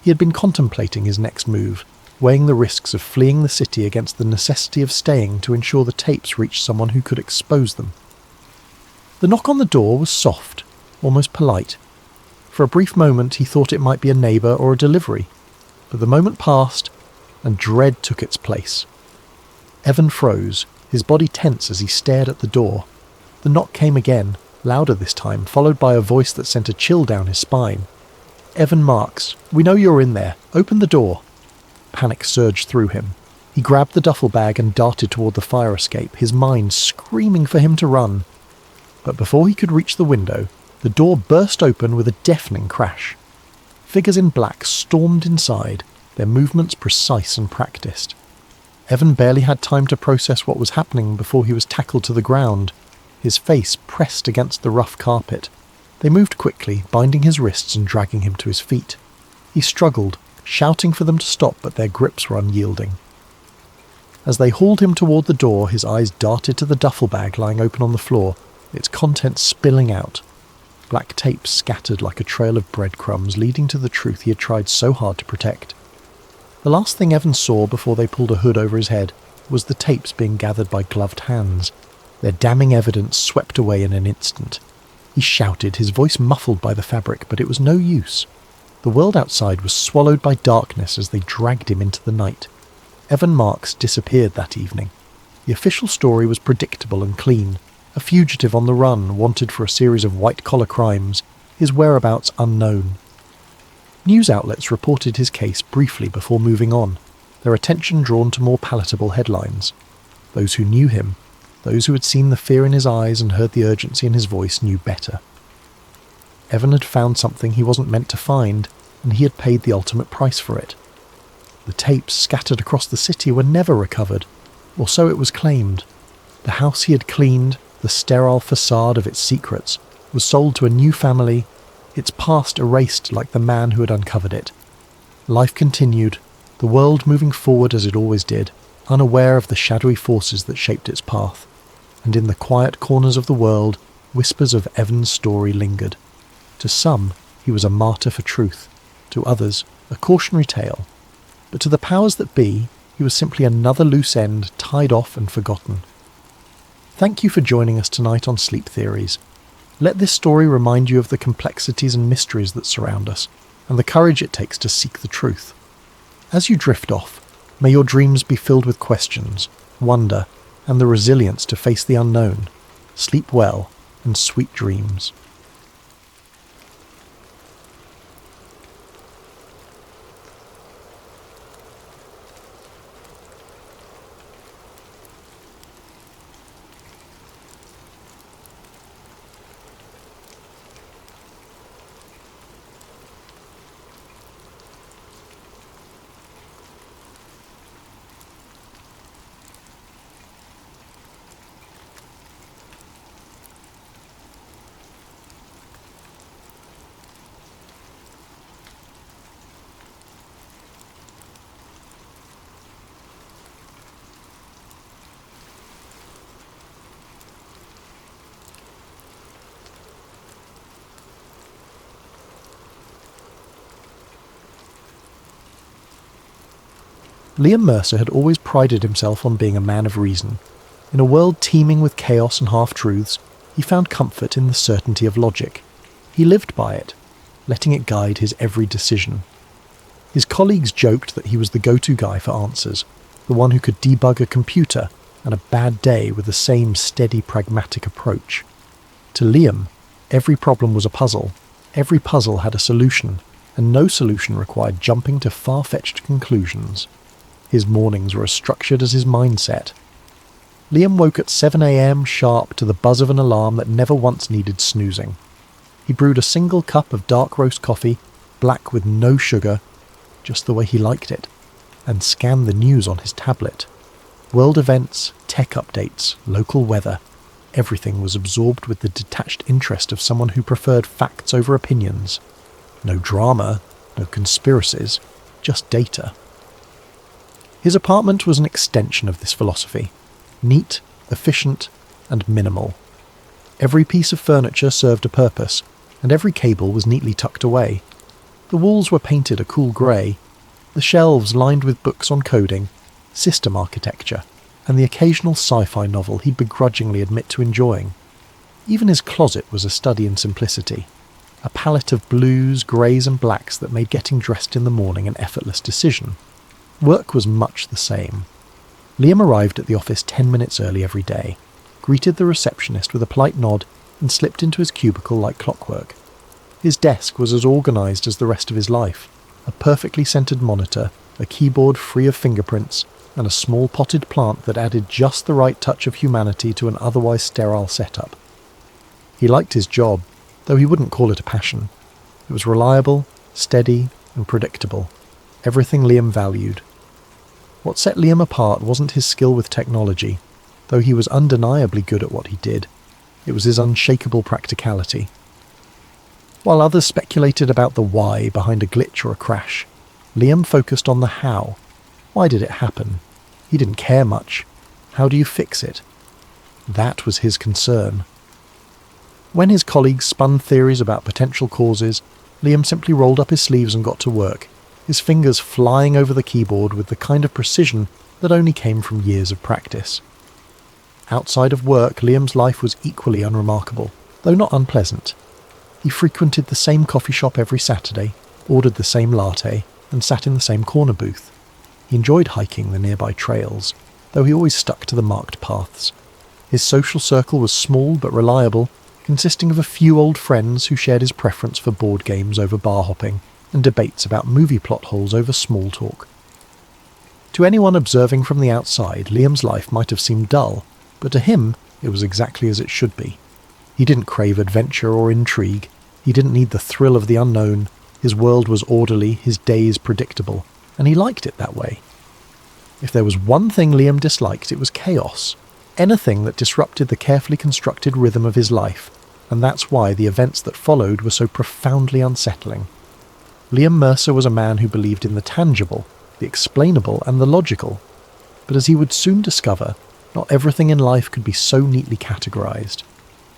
He had been contemplating his next move, weighing the risks of fleeing the city against the necessity of staying to ensure the tapes reached someone who could expose them. The knock on the door was soft, almost polite. For a brief moment he thought it might be a neighbour or a delivery, but the moment passed, and dread took its place. Evan froze, his body tense as he stared at the door. The knock came again, louder this time, followed by a voice that sent a chill down his spine. "Evan Marks, we know you're in there. Open the door." Panic surged through him. He grabbed the duffel bag and darted toward the fire escape, his mind screaming for him to run. But before he could reach the window, the door burst open with a deafening crash. Figures in black stormed inside, their movements precise and practiced. Evan barely had time to process what was happening before he was tackled to the ground, his face pressed against the rough carpet. They moved quickly, binding his wrists and dragging him to his feet. He struggled, shouting for them to stop, but their grips were unyielding. As they hauled him toward the door, his eyes darted to the duffel bag lying open on the floor, its contents spilling out. Black tape scattered like a trail of breadcrumbs leading to the truth he had tried so hard to protect. The last thing Evan saw before they pulled a hood over his head was the tapes being gathered by gloved hands, their damning evidence swept away in an instant. He shouted, his voice muffled by the fabric, but it was no use. The world outside was swallowed by darkness as they dragged him into the night. Evan Marks disappeared that evening. The official story was predictable and clean. A fugitive on the run, wanted for a series of white-collar crimes, his whereabouts unknown. News outlets reported his case briefly before moving on, their attention drawn to more palatable headlines. Those who knew him, those who had seen the fear in his eyes and heard the urgency in his voice, knew better. Evan had found something he wasn't meant to find, and he had paid the ultimate price for it. The tapes scattered across the city were never recovered, or so it was claimed. The house he had cleaned, the sterile facade of its secrets, was sold to a new family, its past erased like the man who had uncovered it. Life continued, the world moving forward as it always did, unaware of the shadowy forces that shaped its path. And in the quiet corners of the world, whispers of Evan's story lingered. To some, he was a martyr for truth. To others, a cautionary tale. But to the powers that be, he was simply another loose end tied off and forgotten. Thank you for joining us tonight on Sleep Theories. Let this story remind you of the complexities and mysteries that surround us, and the courage it takes to seek the truth. As you drift off, may your dreams be filled with questions, wonder, and the resilience to face the unknown. Sleep well, and sweet dreams. Liam Mercer had always prided himself on being a man of reason. In a world teeming with chaos and half-truths, he found comfort in the certainty of logic. He lived by it, letting it guide his every decision. His colleagues joked that he was the go-to guy for answers, the one who could debug a computer and a bad day with the same steady, pragmatic approach. To Liam, every problem was a puzzle. Every puzzle had a solution, and no solution required jumping to far-fetched conclusions. His mornings were as structured as his mindset. Liam woke at 7 a.m. sharp to the buzz of an alarm that never once needed snoozing. He brewed a single cup of dark roast coffee, black with no sugar, just the way he liked it, and scanned the news on his tablet. World events, tech updates, local weather, everything was absorbed with the detached interest of someone who preferred facts over opinions. No drama, no conspiracies, just data. His apartment was an extension of this philosophy. Neat, efficient, and minimal. Every piece of furniture served a purpose, and every cable was neatly tucked away. The walls were painted a cool grey, the shelves lined with books on coding, system architecture, and the occasional sci-fi novel he'd begrudgingly admit to enjoying. Even his closet was a study in simplicity, a palette of blues, greys and blacks that made getting dressed in the morning an effortless decision. Work was much the same. Liam arrived at the office 10 minutes early every day, greeted the receptionist with a polite nod, and slipped into his cubicle like clockwork. His desk was as organised as the rest of his life, a perfectly centred monitor, a keyboard free of fingerprints, and a small potted plant that added just the right touch of humanity to an otherwise sterile setup. He liked his job, though he wouldn't call it a passion. It was reliable, steady, and predictable. Everything Liam valued. What set Liam apart wasn't his skill with technology, though he was undeniably good at what he did. It was his unshakable practicality. While others speculated about the why behind a glitch or a crash, Liam focused on the how. Why did it happen? He didn't care much. How do you fix it? That was his concern. When his colleagues spun theories about potential causes, Liam simply rolled up his sleeves and got to work, his fingers flying over the keyboard with the kind of precision that only came from years of practice. Outside of work, Liam's life was equally unremarkable, though not unpleasant. He frequented the same coffee shop every Saturday, ordered the same latte, and sat in the same corner booth. He enjoyed hiking the nearby trails, though he always stuck to the marked paths. His social circle was small but reliable, consisting of a few old friends who shared his preference for board games over bar hopping, and debates about movie plot holes over small talk. To anyone observing from the outside, Liam's life might have seemed dull, but to him it was exactly as it should be. He didn't crave adventure or intrigue. He didn't need the thrill of the unknown. His world was orderly, his days predictable, and he liked it that way. If there was one thing Liam disliked, it was chaos. Anything that disrupted the carefully constructed rhythm of his life, and that's why the events that followed were so profoundly unsettling. Liam Mercer was a man who believed in the tangible, the explainable, and the logical. But as he would soon discover, not everything in life could be so neatly categorized.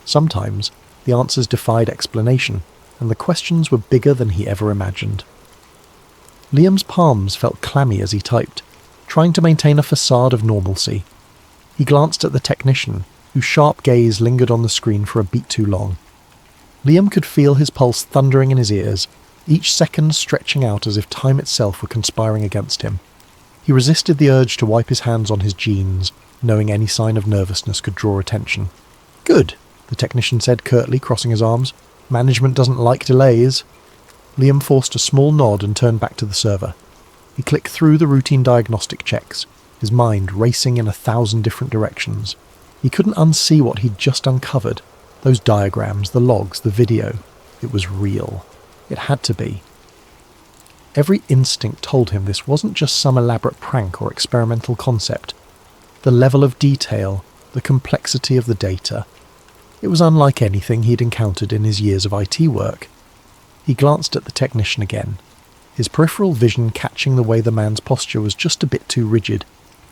Sometimes, the answers defied explanation, and the questions were bigger than he ever imagined. Liam's palms felt clammy as he typed, trying to maintain a facade of normalcy. He glanced at the technician, whose sharp gaze lingered on the screen for a beat too long. Liam could feel his pulse thundering in his ears, each second stretching out as if time itself were conspiring against him. He resisted the urge to wipe his hands on his jeans, knowing any sign of nervousness could draw attention. "Good," the technician said curtly, crossing his arms. "Management doesn't like delays." Liam forced a small nod and turned back to the server. He clicked through the routine diagnostic checks, his mind racing in 1,000 different directions. He couldn't unsee what he'd just uncovered. Those diagrams, the logs, the video. It was real. It had to be. Every instinct told him this wasn't just some elaborate prank or experimental concept. The level of detail, the complexity of the data. It was unlike anything he'd encountered in his years of IT work. He glanced at the technician again, his peripheral vision catching the way the man's posture was just a bit too rigid,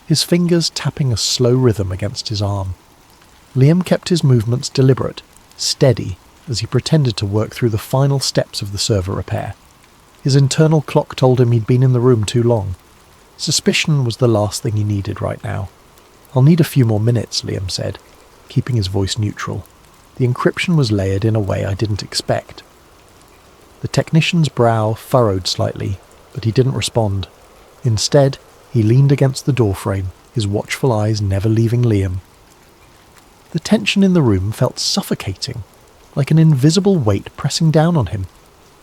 his fingers tapping a slow rhythm against his arm. Liam kept his movements deliberate, steady, as he pretended to work through the final steps of the server repair. His internal clock told him he'd been in the room too long. Suspicion was the last thing he needed right now. "I'll need a few more minutes," Liam said, keeping his voice neutral. The encryption was layered in a way I didn't expect. The technician's brow furrowed slightly, but he didn't respond. Instead, he leaned against the doorframe, his watchful eyes never leaving Liam. The tension in the room felt suffocating, like an invisible weight pressing down on him.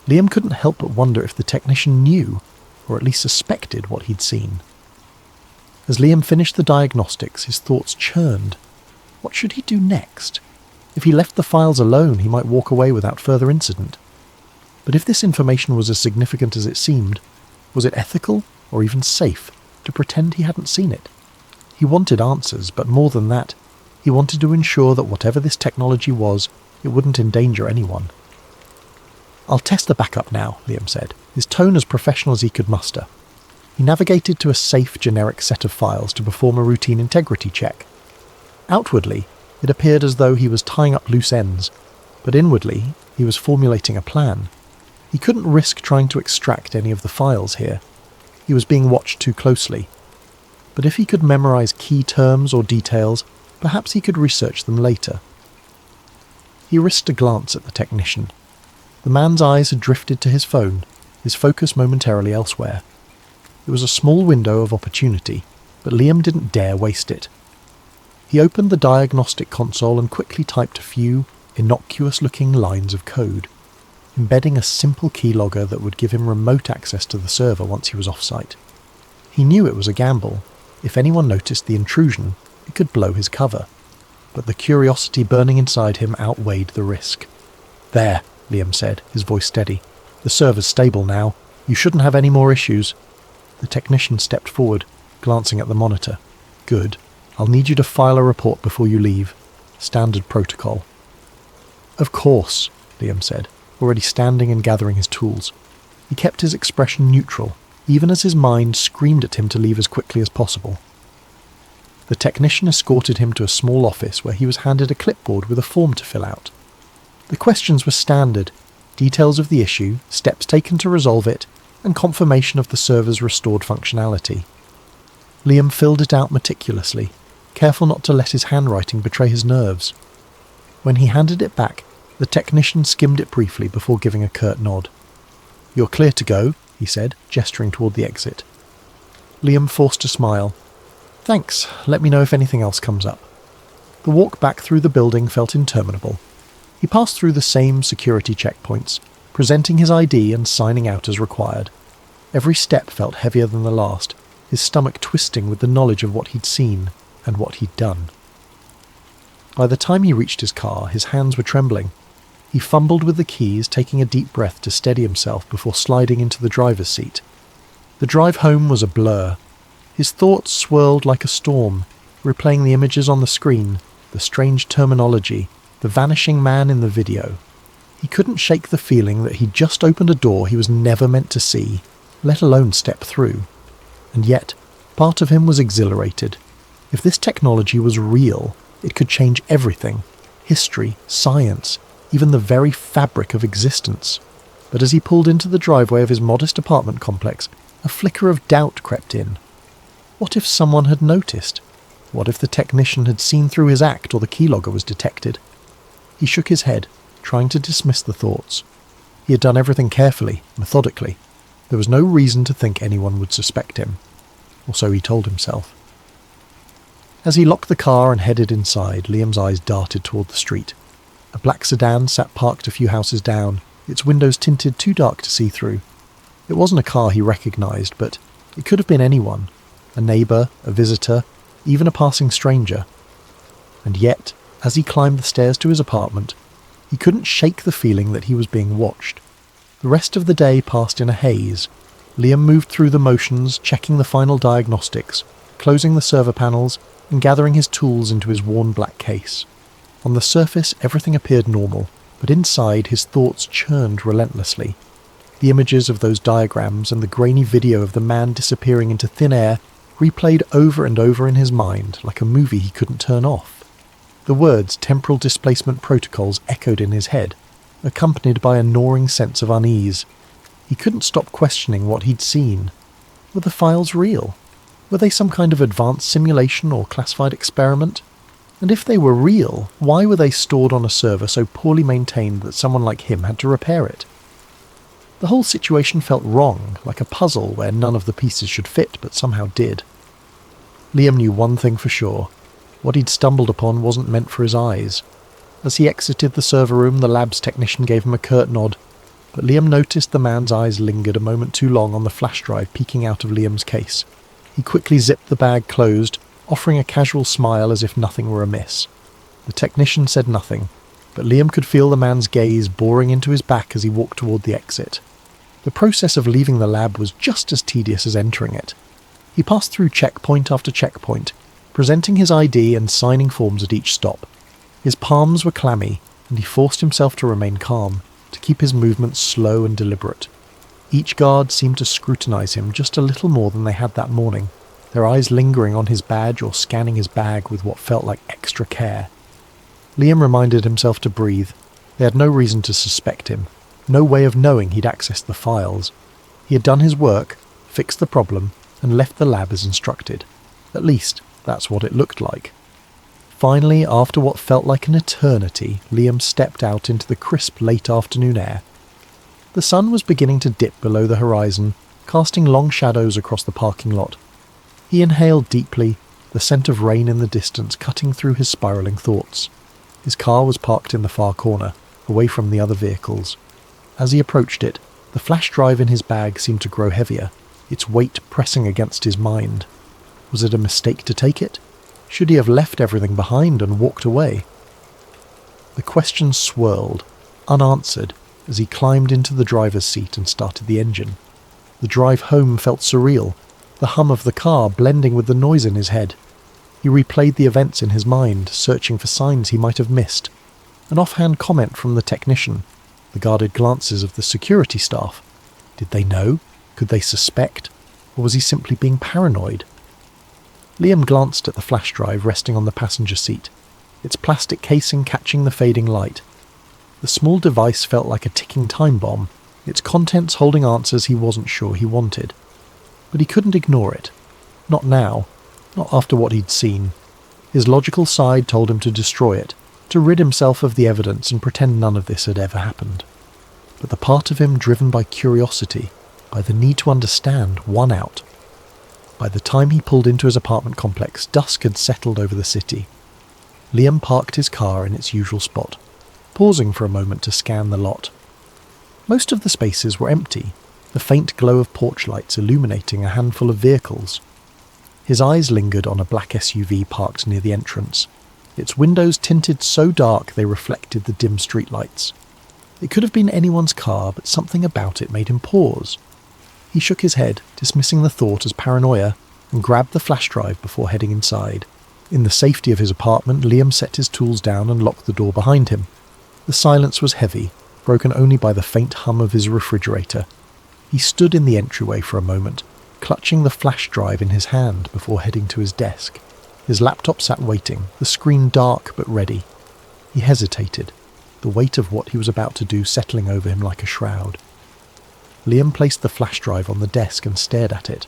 Liam couldn't help but wonder if the technician knew, or at least suspected, what he'd seen. As Liam finished the diagnostics, his thoughts churned. What should he do next? If he left the files alone, he might walk away without further incident. But if this information was as significant as it seemed, was it ethical, or even safe, to pretend he hadn't seen it? He wanted answers, but more than that, he wanted to ensure that whatever this technology was, it wouldn't endanger anyone. "I'll test the backup now," Liam said, his tone as professional as he could muster. He navigated to a safe, generic set of files to perform a routine integrity check. Outwardly, it appeared as though he was tying up loose ends, but inwardly, he was formulating a plan. He couldn't risk trying to extract any of the files here. He was being watched too closely. But if he could memorize key terms or details, perhaps he could research them later. He risked a glance at the technician. The man's eyes had drifted to his phone, his focus momentarily elsewhere. It was a small window of opportunity, but Liam didn't dare waste it. He opened the diagnostic console and quickly typed a few innocuous-looking lines of code, embedding a simple keylogger that would give him remote access to the server once he was off-site. He knew it was a gamble. If anyone noticed the intrusion, it could blow his cover. But the curiosity burning inside him outweighed the risk. "There," Liam said, his voice steady. "The server's stable now. You shouldn't have any more issues." The technician stepped forward, glancing at the monitor. "Good. I'll need you to file a report before you leave. Standard protocol." "Of course," Liam said, already standing and gathering his tools. He kept his expression neutral, even as his mind screamed at him to leave as quickly as possible. The technician escorted him to a small office where he was handed a clipboard with a form to fill out. The questions were standard: details of the issue, steps taken to resolve it, and confirmation of the server's restored functionality. Liam filled it out meticulously, careful not to let his handwriting betray his nerves. When he handed it back, the technician skimmed it briefly before giving a curt nod. "You're clear to go," he said, gesturing toward the exit. Liam forced a smile. "Thanks, let me know if anything else comes up." The walk back through the building felt interminable. He passed through the same security checkpoints, presenting his ID and signing out as required. Every step felt heavier than the last, his stomach twisting with the knowledge of what he'd seen and what he'd done. By the time he reached his car, his hands were trembling. He fumbled with the keys, taking a deep breath to steady himself before sliding into the driver's seat. The drive home was a blur. His thoughts swirled like a storm, replaying the images on the screen, the strange terminology, the vanishing man in the video. He couldn't shake the feeling that he'd just opened a door he was never meant to see, let alone step through. And yet, part of him was exhilarated. If this technology was real, it could change everything: history, science, even the very fabric of existence. But as he pulled into the driveway of his modest apartment complex, a flicker of doubt crept in. What if someone had noticed? What if the technician had seen through his act or the keylogger was detected? He shook his head, trying to dismiss the thoughts. He had done everything carefully, methodically. There was no reason to think anyone would suspect him. Or so he told himself. As he locked the car and headed inside, Liam's eyes darted toward the street. A black sedan sat parked a few houses down, its windows tinted too dark to see through. It wasn't a car he recognised, but it could have been anyone. A neighbour, a visitor, even a passing stranger. And yet, as he climbed the stairs to his apartment, he couldn't shake the feeling that he was being watched. The rest of the day passed in a haze. Liam moved through the motions, checking the final diagnostics, closing the server panels, and gathering his tools into his worn black case. On the surface, everything appeared normal, but inside his thoughts churned relentlessly. The images of those diagrams and the grainy video of the man disappearing into thin air replayed over and over in his mind like a movie he couldn't turn off. The words temporal displacement protocols echoed in his head, accompanied by a gnawing sense of unease. He couldn't stop questioning what he'd seen. Were the files real? Were they some kind of advanced simulation or classified experiment? And if they were real, why were they stored on a server so poorly maintained that someone like him had to repair it? The whole situation felt wrong, like a puzzle where none of the pieces should fit but somehow did. Liam knew one thing for sure. What he'd stumbled upon wasn't meant for his eyes. As he exited the server room, the lab's technician gave him a curt nod, but Liam noticed the man's eyes lingered a moment too long on the flash drive peeking out of Liam's case. He quickly zipped the bag closed, offering a casual smile as if nothing were amiss. The technician said nothing, but Liam could feel the man's gaze boring into his back as he walked toward the exit. The process of leaving the lab was just as tedious as entering it. He passed through checkpoint after checkpoint, presenting his ID and signing forms at each stop. His palms were clammy, and he forced himself to remain calm, to keep his movements slow and deliberate. Each guard seemed to scrutinize him just a little more than they had that morning, their eyes lingering on his badge or scanning his bag with what felt like extra care. Liam reminded himself to breathe. They had no reason to suspect him, no way of knowing he'd accessed the files. He had done his work, fixed the problem, and left the lab as instructed. At least, that's what it looked like. Finally, after what felt like an eternity, Liam stepped out into the crisp late afternoon air. The sun was beginning to dip below the horizon, casting long shadows across the parking lot. He inhaled deeply, the scent of rain in the distance cutting through his spiralling thoughts. His car was parked in the far corner, away from the other vehicles. As he approached it, the flash drive in his bag seemed to grow heavier, its weight pressing against his mind. Was it a mistake to take it? Should he have left everything behind and walked away? The questions swirled, unanswered, as he climbed into the driver's seat and started the engine. The drive home felt surreal, the hum of the car blending with the noise in his head. He replayed the events in his mind, searching for signs he might have missed. An offhand comment from the technician, the guarded glances of the security staff. Did they know? Could they suspect? Or was he simply being paranoid? Liam glanced at the flash drive resting on the passenger seat, its plastic casing catching the fading light. The small device felt like a ticking time bomb, its contents holding answers he wasn't sure he wanted. But he couldn't ignore it. Not now. Not after what he'd seen. His logical side told him to destroy it, to rid himself of the evidence and pretend none of this had ever happened. But the part of him driven by curiosity, by the need to understand, won out. By the time he pulled into his apartment complex, dusk had settled over the city. Liam parked his car in its usual spot, pausing for a moment to scan the lot. Most of the spaces were empty, the faint glow of porch lights illuminating a handful of vehicles. His eyes lingered on a black SUV parked near the entrance, its windows tinted so dark they reflected the dim streetlights. It could have been anyone's car, but something about it made him pause. He shook his head, dismissing the thought as paranoia, and grabbed the flash drive before heading inside. In the safety of his apartment, Liam set his tools down and locked the door behind him. The silence was heavy, broken only by the faint hum of his refrigerator. He stood in the entryway for a moment, clutching the flash drive in his hand before heading to his desk. His laptop sat waiting, the screen dark but ready. He hesitated, the weight of what he was about to do settling over him like a shroud. Liam placed the flash drive on the desk and stared at it,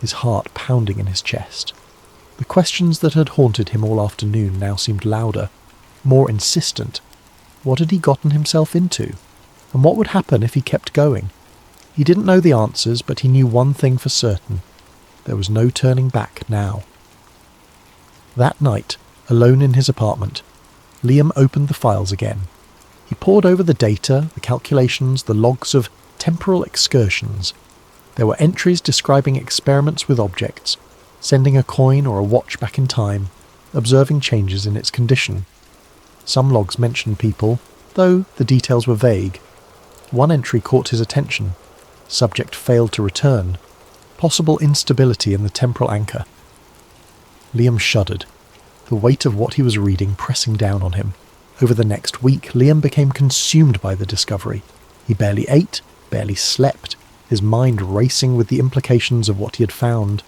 his heart pounding in his chest. The questions that had haunted him all afternoon now seemed louder, more insistent. What had he gotten himself into? And what would happen if he kept going? He didn't know the answers, but he knew one thing for certain. There was no turning back now. That night, alone in his apartment, Liam opened the files again. He pored over the data, the calculations, the logs of temporal excursions. There were entries describing experiments with objects, sending a coin or a watch back in time, observing changes in its condition. Some logs mentioned people, though the details were vague. One entry caught his attention. Subject failed to return. Possible instability in the temporal anchor. Liam shuddered, the weight of what he was reading pressing down on him. Over the next week, Liam became consumed by the discovery. He barely ate, barely slept, his mind racing with the implications of what he had found.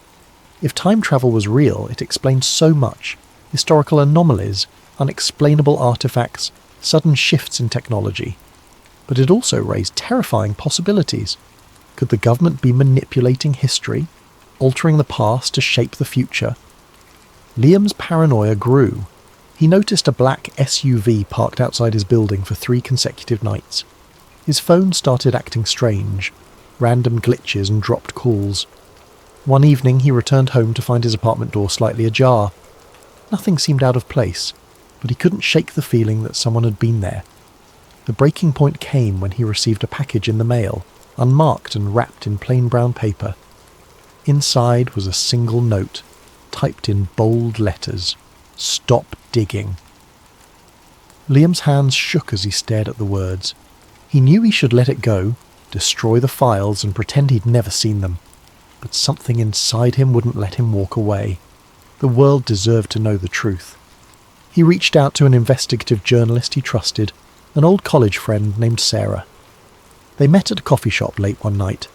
If time travel was real, it explained so much. Historical anomalies, unexplainable artifacts, sudden shifts in technology. But it also raised terrifying possibilities. Could the government be manipulating history, altering the past to shape the future. Liam's paranoia grew. He noticed a black SUV parked outside his building for 3 consecutive nights. His phone started acting strange, random glitches and dropped calls. One evening he returned home to find his apartment door slightly ajar. Nothing seemed out of place, but he couldn't shake the feeling that someone had been there. The breaking point came when he received a package in the mail, unmarked and wrapped in plain brown paper. Inside was a single note, typed in bold letters: "Stop digging." Liam's hands shook as he stared at the words. He knew he should let it go, destroy the files and pretend he'd never seen them. But something inside him wouldn't let him walk away. The world deserved to know the truth. He reached out to an investigative journalist he trusted, an old college friend named Sarah. They met at a coffee shop late one night,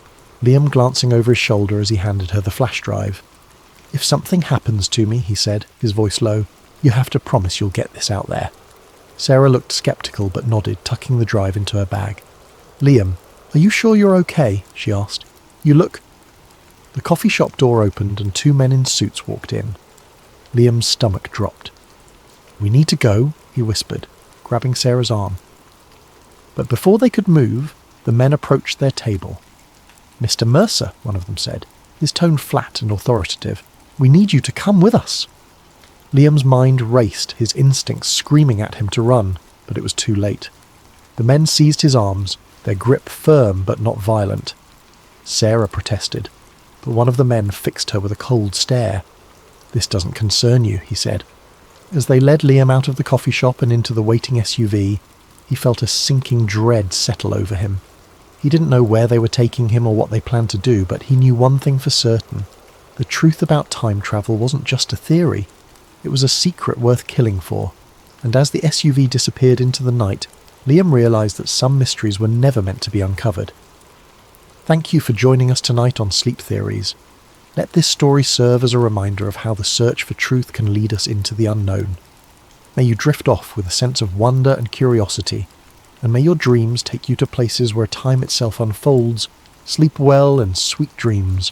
Liam glancing over his shoulder as he handed her the flash drive. "If something happens to me," he said, his voice low, "you have to promise you'll get this out there." Sarah looked sceptical but nodded, tucking the drive into her bag. "Liam, are you sure you're okay?" she asked. "You look—" The coffee shop door opened and 2 men in suits walked in. Liam's stomach dropped. "We need to go," he whispered, grabbing Sarah's arm. But before they could move, the men approached their table. "Mr. Mercer," one of them said, his tone flat and authoritative, "we need you to come with us." Liam's mind raced, his instincts screaming at him to run, but it was too late. The men seized his arms, their grip firm but not violent. Sarah protested, but one of the men fixed her with a cold stare. "This doesn't concern you," he said. As they led Liam out of the coffee shop and into the waiting SUV, he felt a sinking dread settle over him. He didn't know where they were taking him or what they planned to do, but he knew one thing for certain. The truth about time travel wasn't just a theory. It was a secret worth killing for. And as the SUV disappeared into the night, Liam realised that some mysteries were never meant to be uncovered. Thank you for joining us tonight on Sleep Theories. Let this story serve as a reminder of how the search for truth can lead us into the unknown. May you drift off with a sense of wonder and curiosity, and may your dreams take you to places where time itself unfolds. Sleep well and sweet dreams.